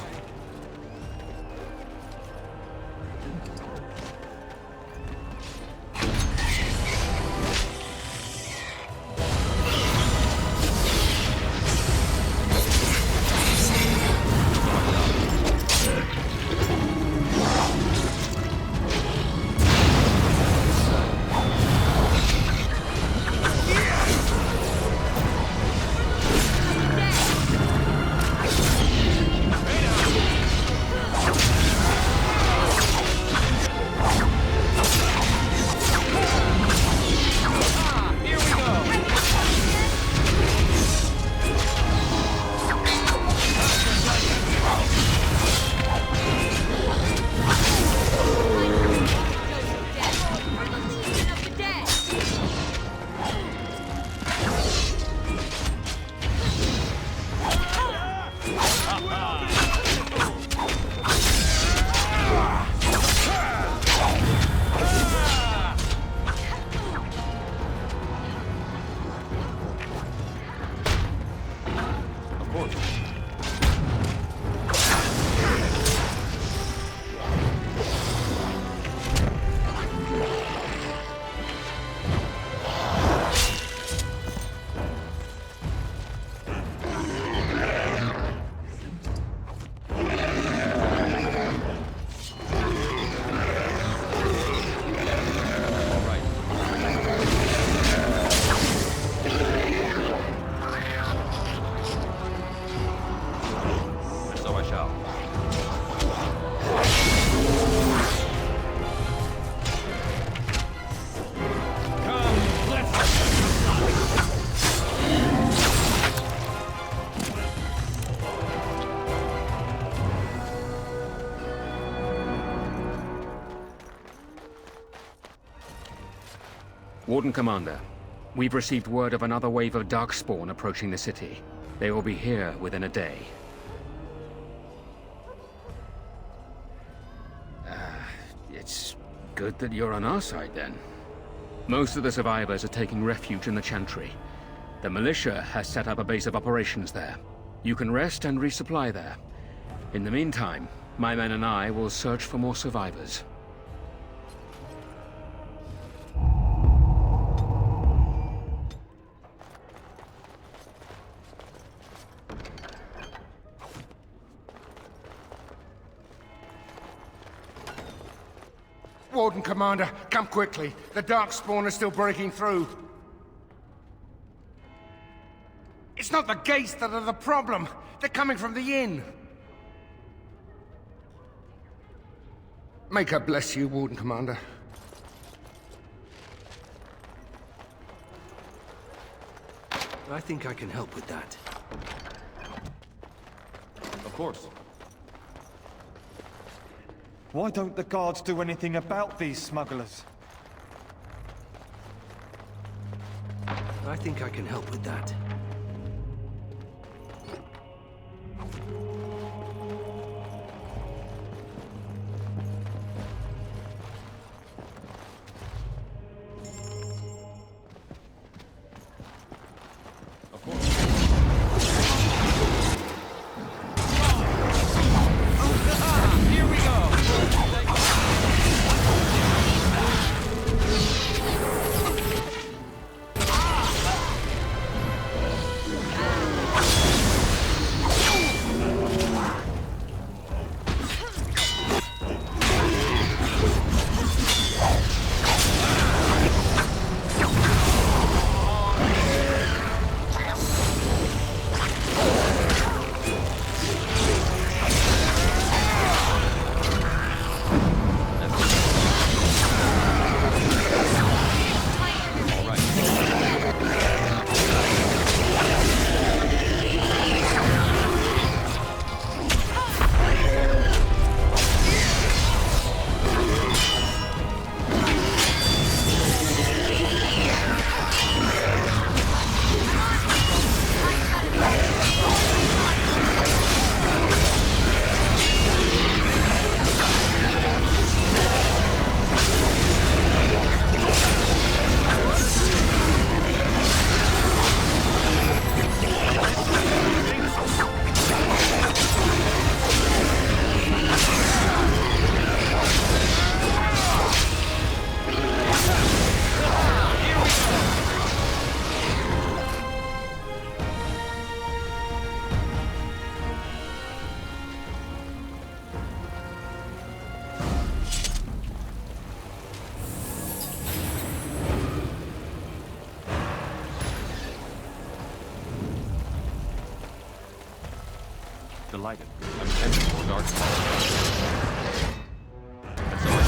Warden Commander, we've received word of another wave of Darkspawn approaching the city. They will be here within a day. It's good that you're on our side, then. Most of the survivors are taking refuge in the Chantry. The militia has set up a base of operations there. You can rest and resupply there. In the meantime, my men and I will search for more survivors. Warden Commander, come quickly. The Darkspawn are still breaking through. It's not the gates that are the problem. They're coming from the inn. May God bless you, Warden Commander. I think I can help with that. Of course. Why don't the guards do anything about these smugglers? I think I can help with that. Delighted. I'm headed for Darkspawn. And so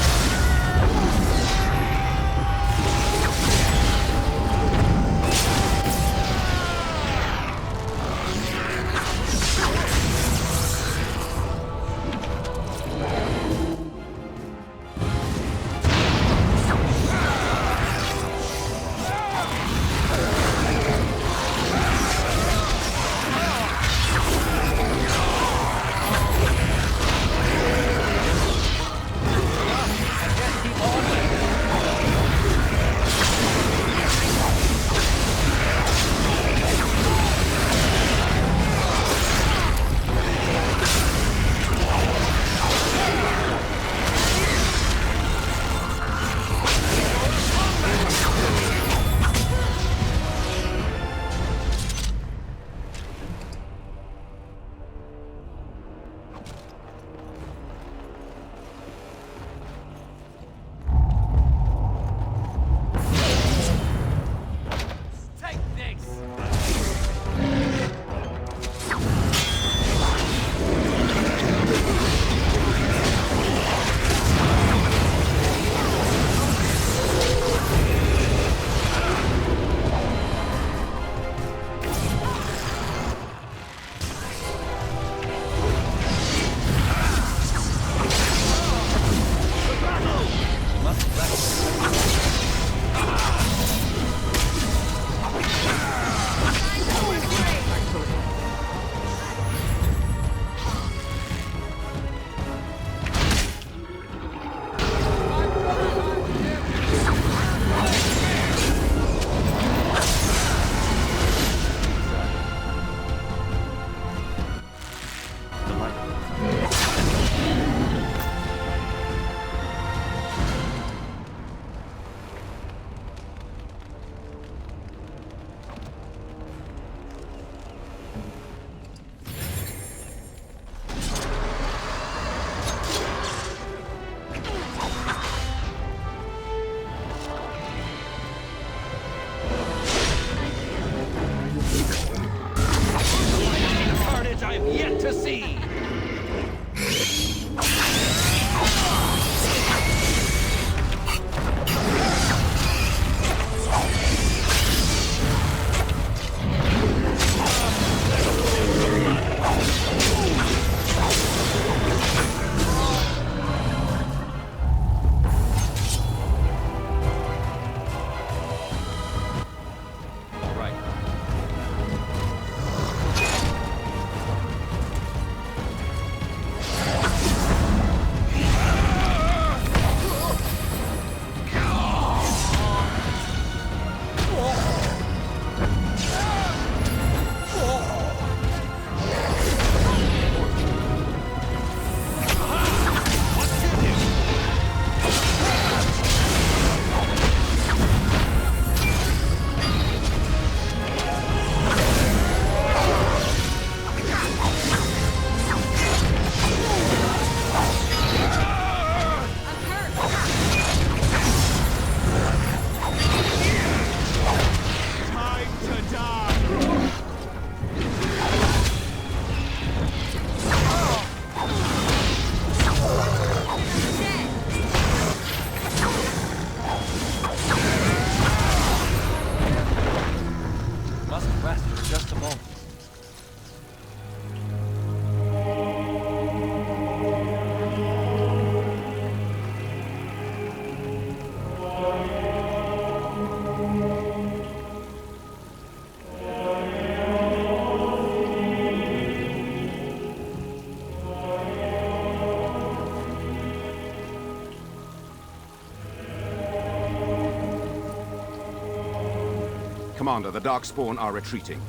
Commander, the Darkspawn are retreating.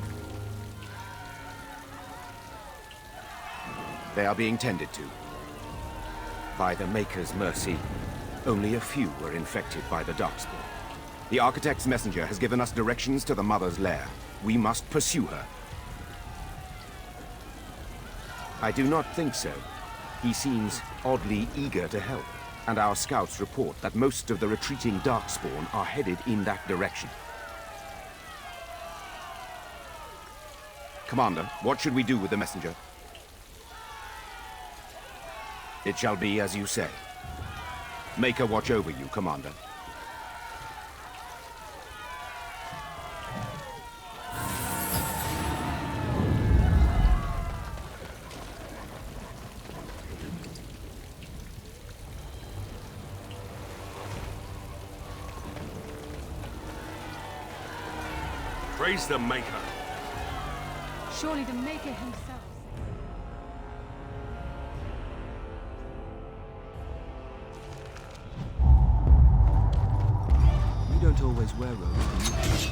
They are being tended to. By the Maker's mercy, only a few were infected by the Darkspawn. The Architect's messenger has given us directions to the Mother's lair. We must pursue her. I do not think so. He seems oddly eager to help, and our scouts report that most of the retreating Darkspawn are headed in that direction. Commander, what should we do with the messenger? It shall be as you say. Make her watch over you, Commander. Praise the Maker. Surely the Maker himself. You don't always wear robes, do you?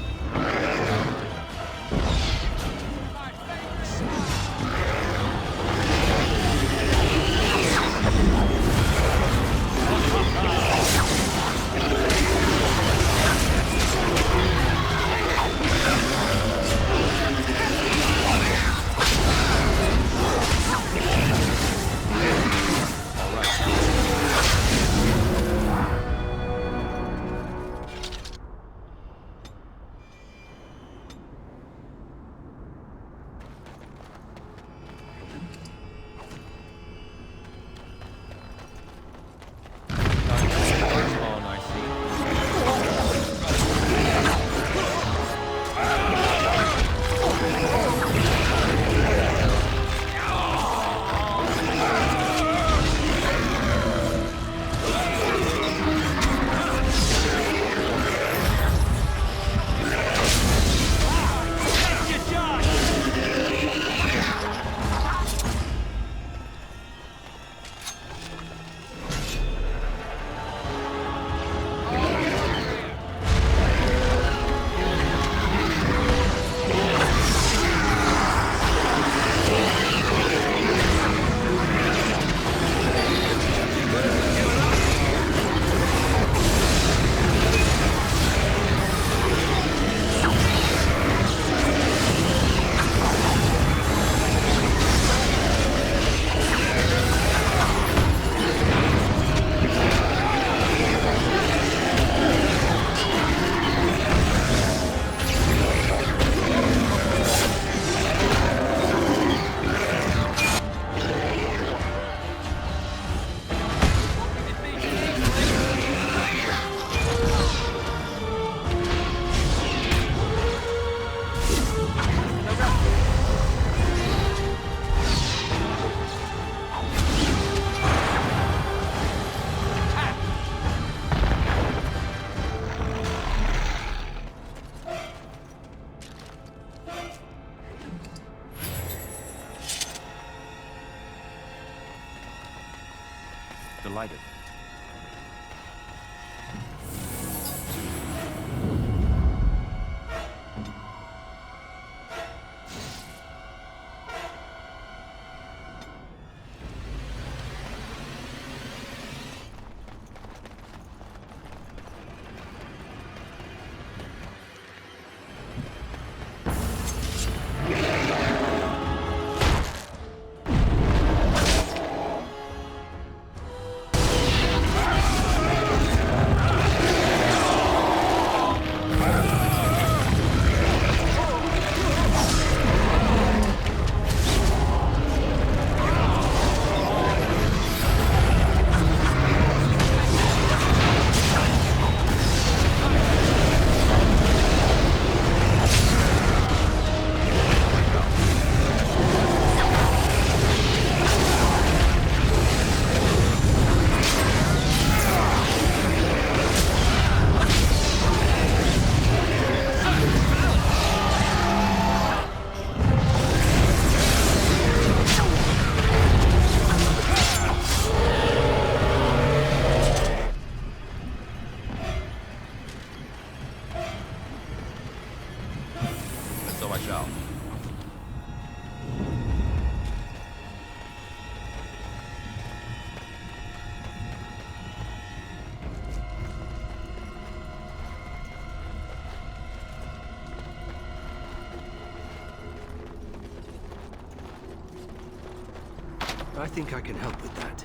Delighted. I think I can help with that.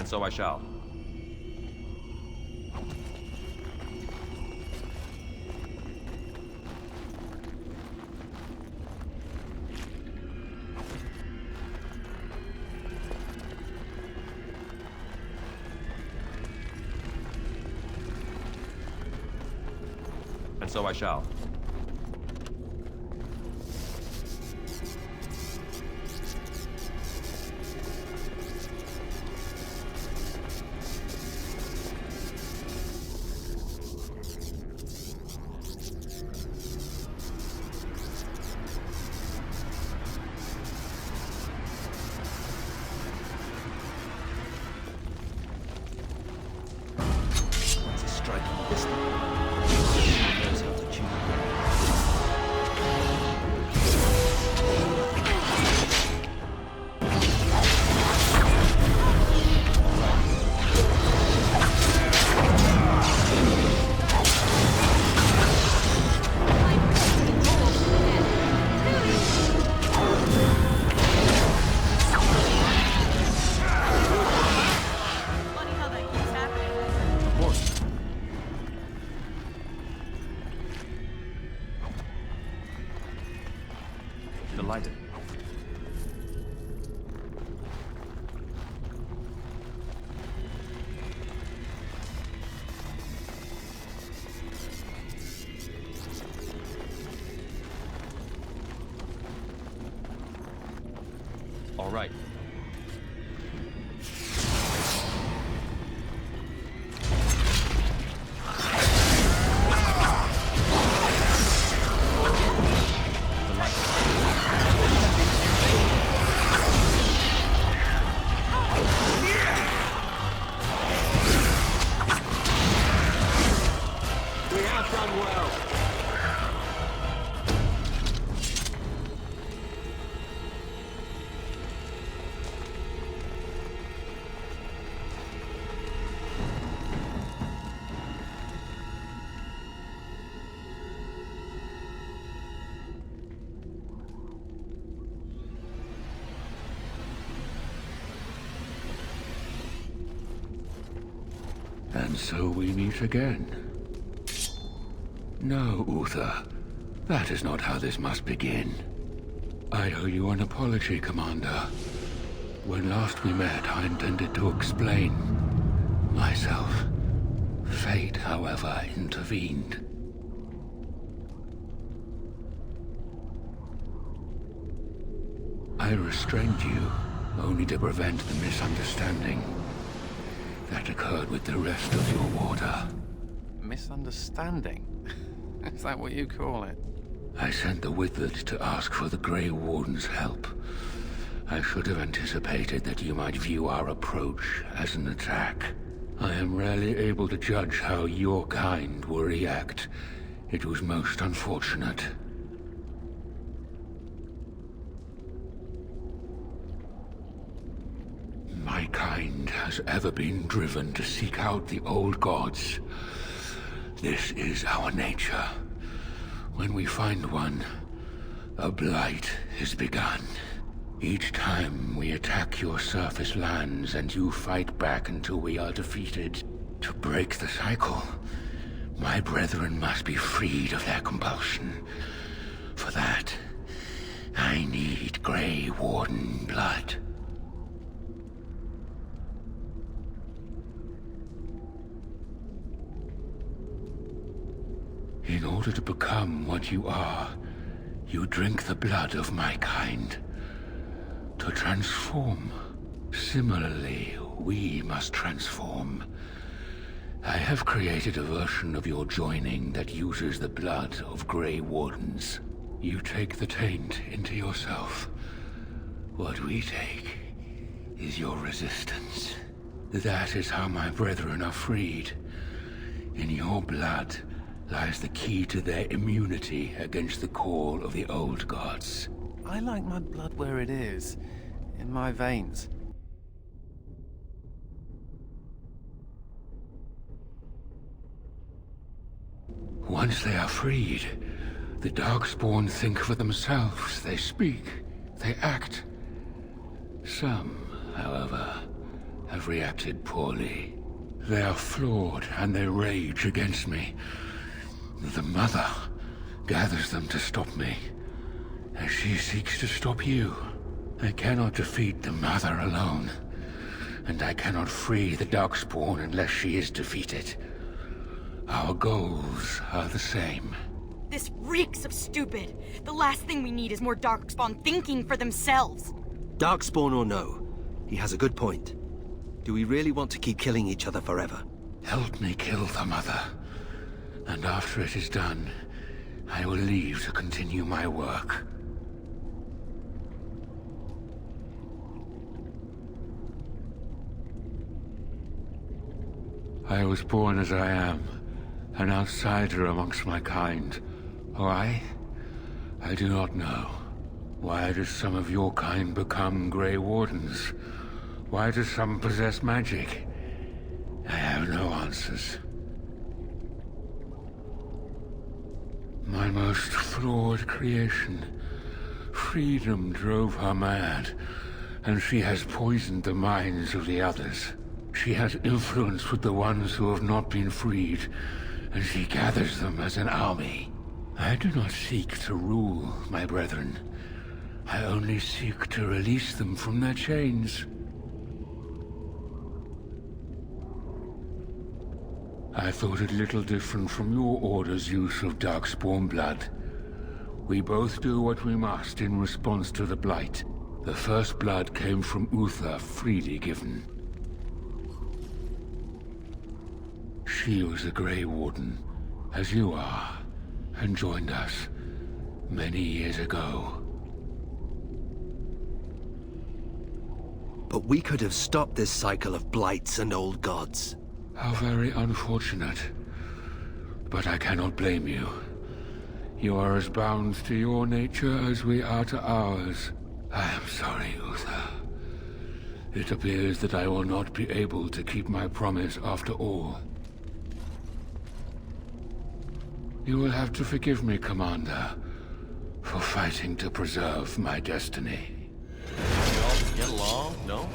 And so I shall. And so I shall. It's a striking distance. Knows how to tune Delighted. All right. We have done well. And so we meet again. No, Uther. That is not how this must begin. I owe you an apology, Commander. When last we met, I intended to explain myself. Fate, however, intervened. I restrained you, only to prevent the misunderstanding that occurred with the rest of your order. Misunderstanding? Is that what you call it? I sent the Withered to ask for the Grey Warden's help. I should have anticipated that you might view our approach as an attack. I am rarely able to judge how your kind will react. It was most unfortunate. My kind has ever been driven to seek out the old gods. This is our nature. When we find one, a blight is begun. Each time we attack your surface lands and you fight back until we are defeated. To break the cycle, my brethren must be freed of their compulsion. For that, I need Grey Warden blood. In order to become what you are, you drink the blood of my kind. To transform. Similarly, we must transform. I have created a version of your joining that uses the blood of Grey Wardens. You take the taint into yourself. What we take is your resistance. That is how my brethren are freed. In your blood lies the key to their immunity against the call of the old gods. I like my blood where it is, in my veins. Once they are freed, the Darkspawn think for themselves. They speak, they act. Some, however, have reacted poorly. They are flawed, and they rage against me. The Mother gathers them to stop me, as she seeks to stop you. I cannot defeat the Mother alone, and I cannot free the Darkspawn unless she is defeated. Our goals are the same. This reeks of stupid. The last thing we need is more Darkspawn thinking for themselves. Darkspawn or no, he has a good point. Do we really want to keep killing each other forever? Help me kill the Mother, and after it is done, I will leave to continue my work. I was born as I am, an outsider amongst my kind. Why? I do not know. Why do some of your kind become Grey Wardens? Why do some possess magic? I have no answers. My most flawed creation, freedom, drove her mad, and she has poisoned the minds of the others. She has influence with the ones who have not been freed, and she gathers them as an army. I do not seek to rule, my brethren. I only seek to release them from their chains. I thought it little different from your Order's use of Darkspawn blood. We both do what we must in response to the Blight. The first blood came from Uther, freely given. She was a Grey Warden, as you are, and joined us many years ago. But we could have stopped this cycle of blights and old gods. How very unfortunate. But I cannot blame you. You are as bound to your nature as we are to ours. I am sorry, Uther. It appears that I will not be able to keep my promise after all. You will have to forgive me, Commander, for fighting to preserve my destiny. We all get along, no?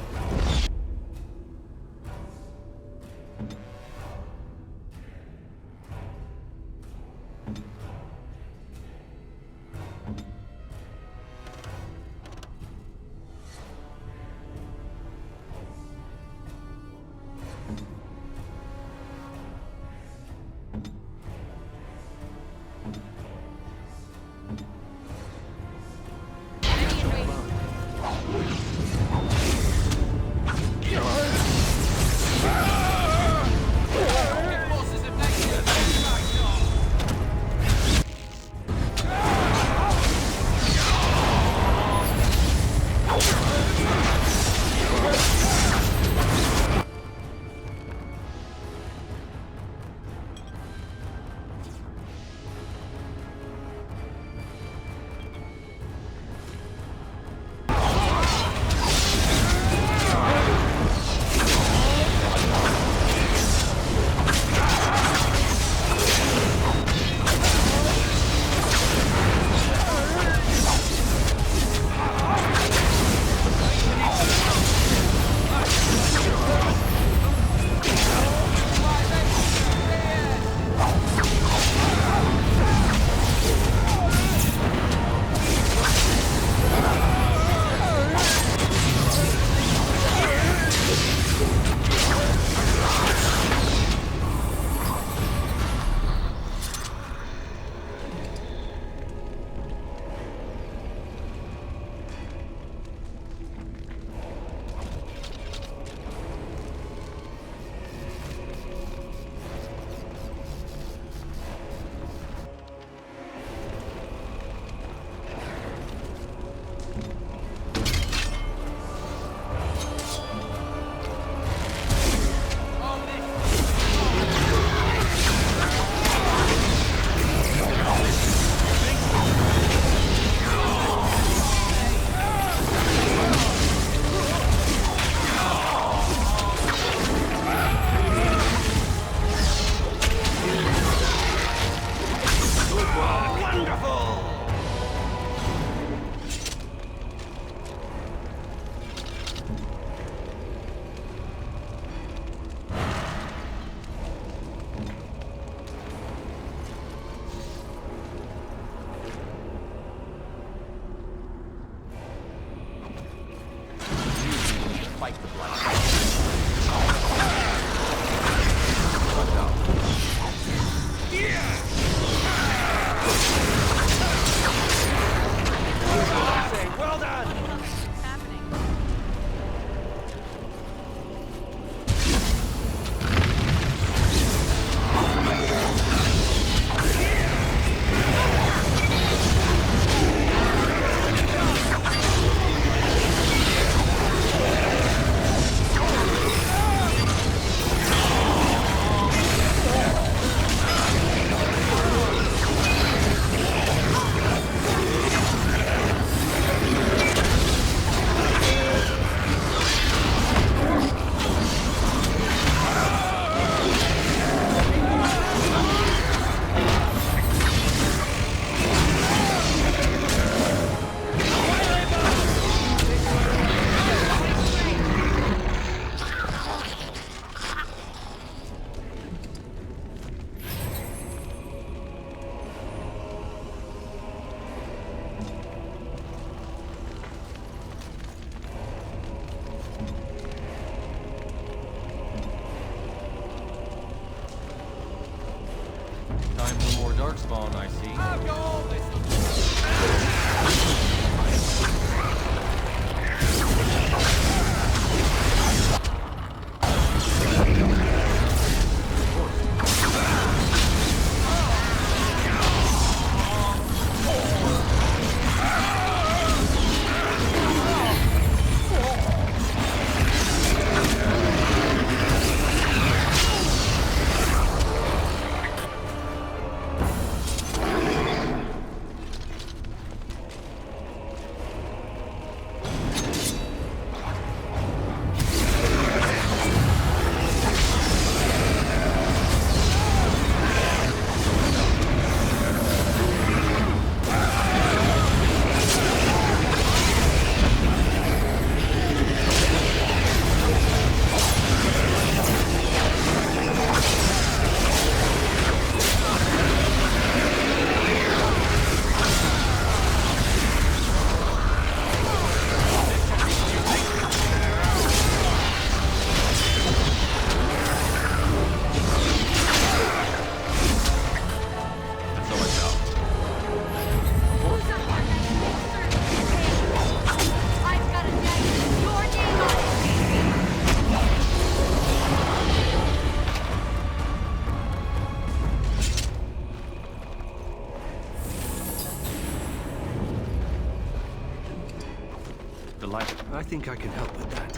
Delighted. I think I can help with that.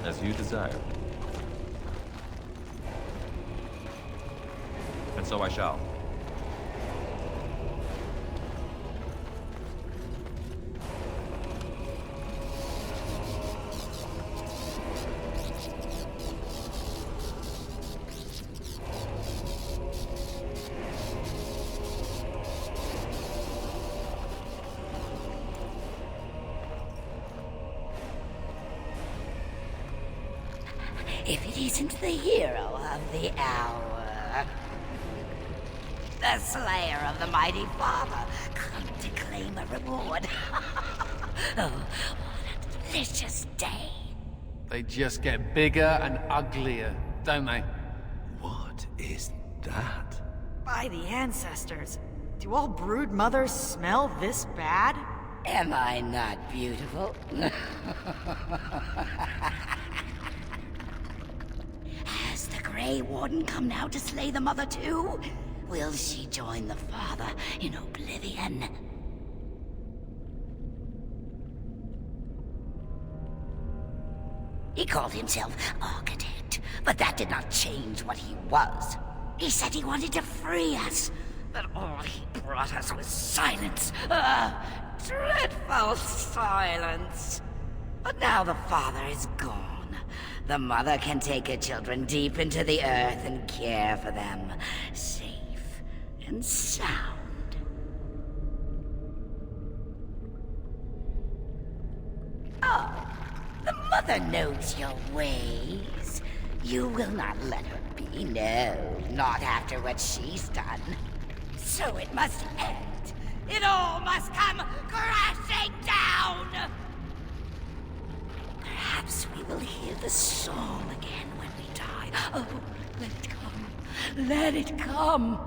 As you desire. And so I shall. If it isn't the hero of the hour, the slayer of the mighty father, come to claim a reward. Oh, what a delicious day. They just get bigger and uglier, don't they? What is that? By the ancestors, do all brood mothers smell this bad? Am I not beautiful? Has the Grey Warden come now to slay the mother too? Will she join the father in oblivion? He called himself Architect, but that did not change what he was. He said he wanted to free us, but all he brought us was silence. Dreadful silence. But now the father is gone. The mother can take her children deep into the earth and care for them, safe and sound. Oh, the mother knows your ways. You will not let her be, no, not after what she's done. So it must end. It all must come crashing down! Perhaps we will hear the song again when we die. Oh, let it come. Let it come.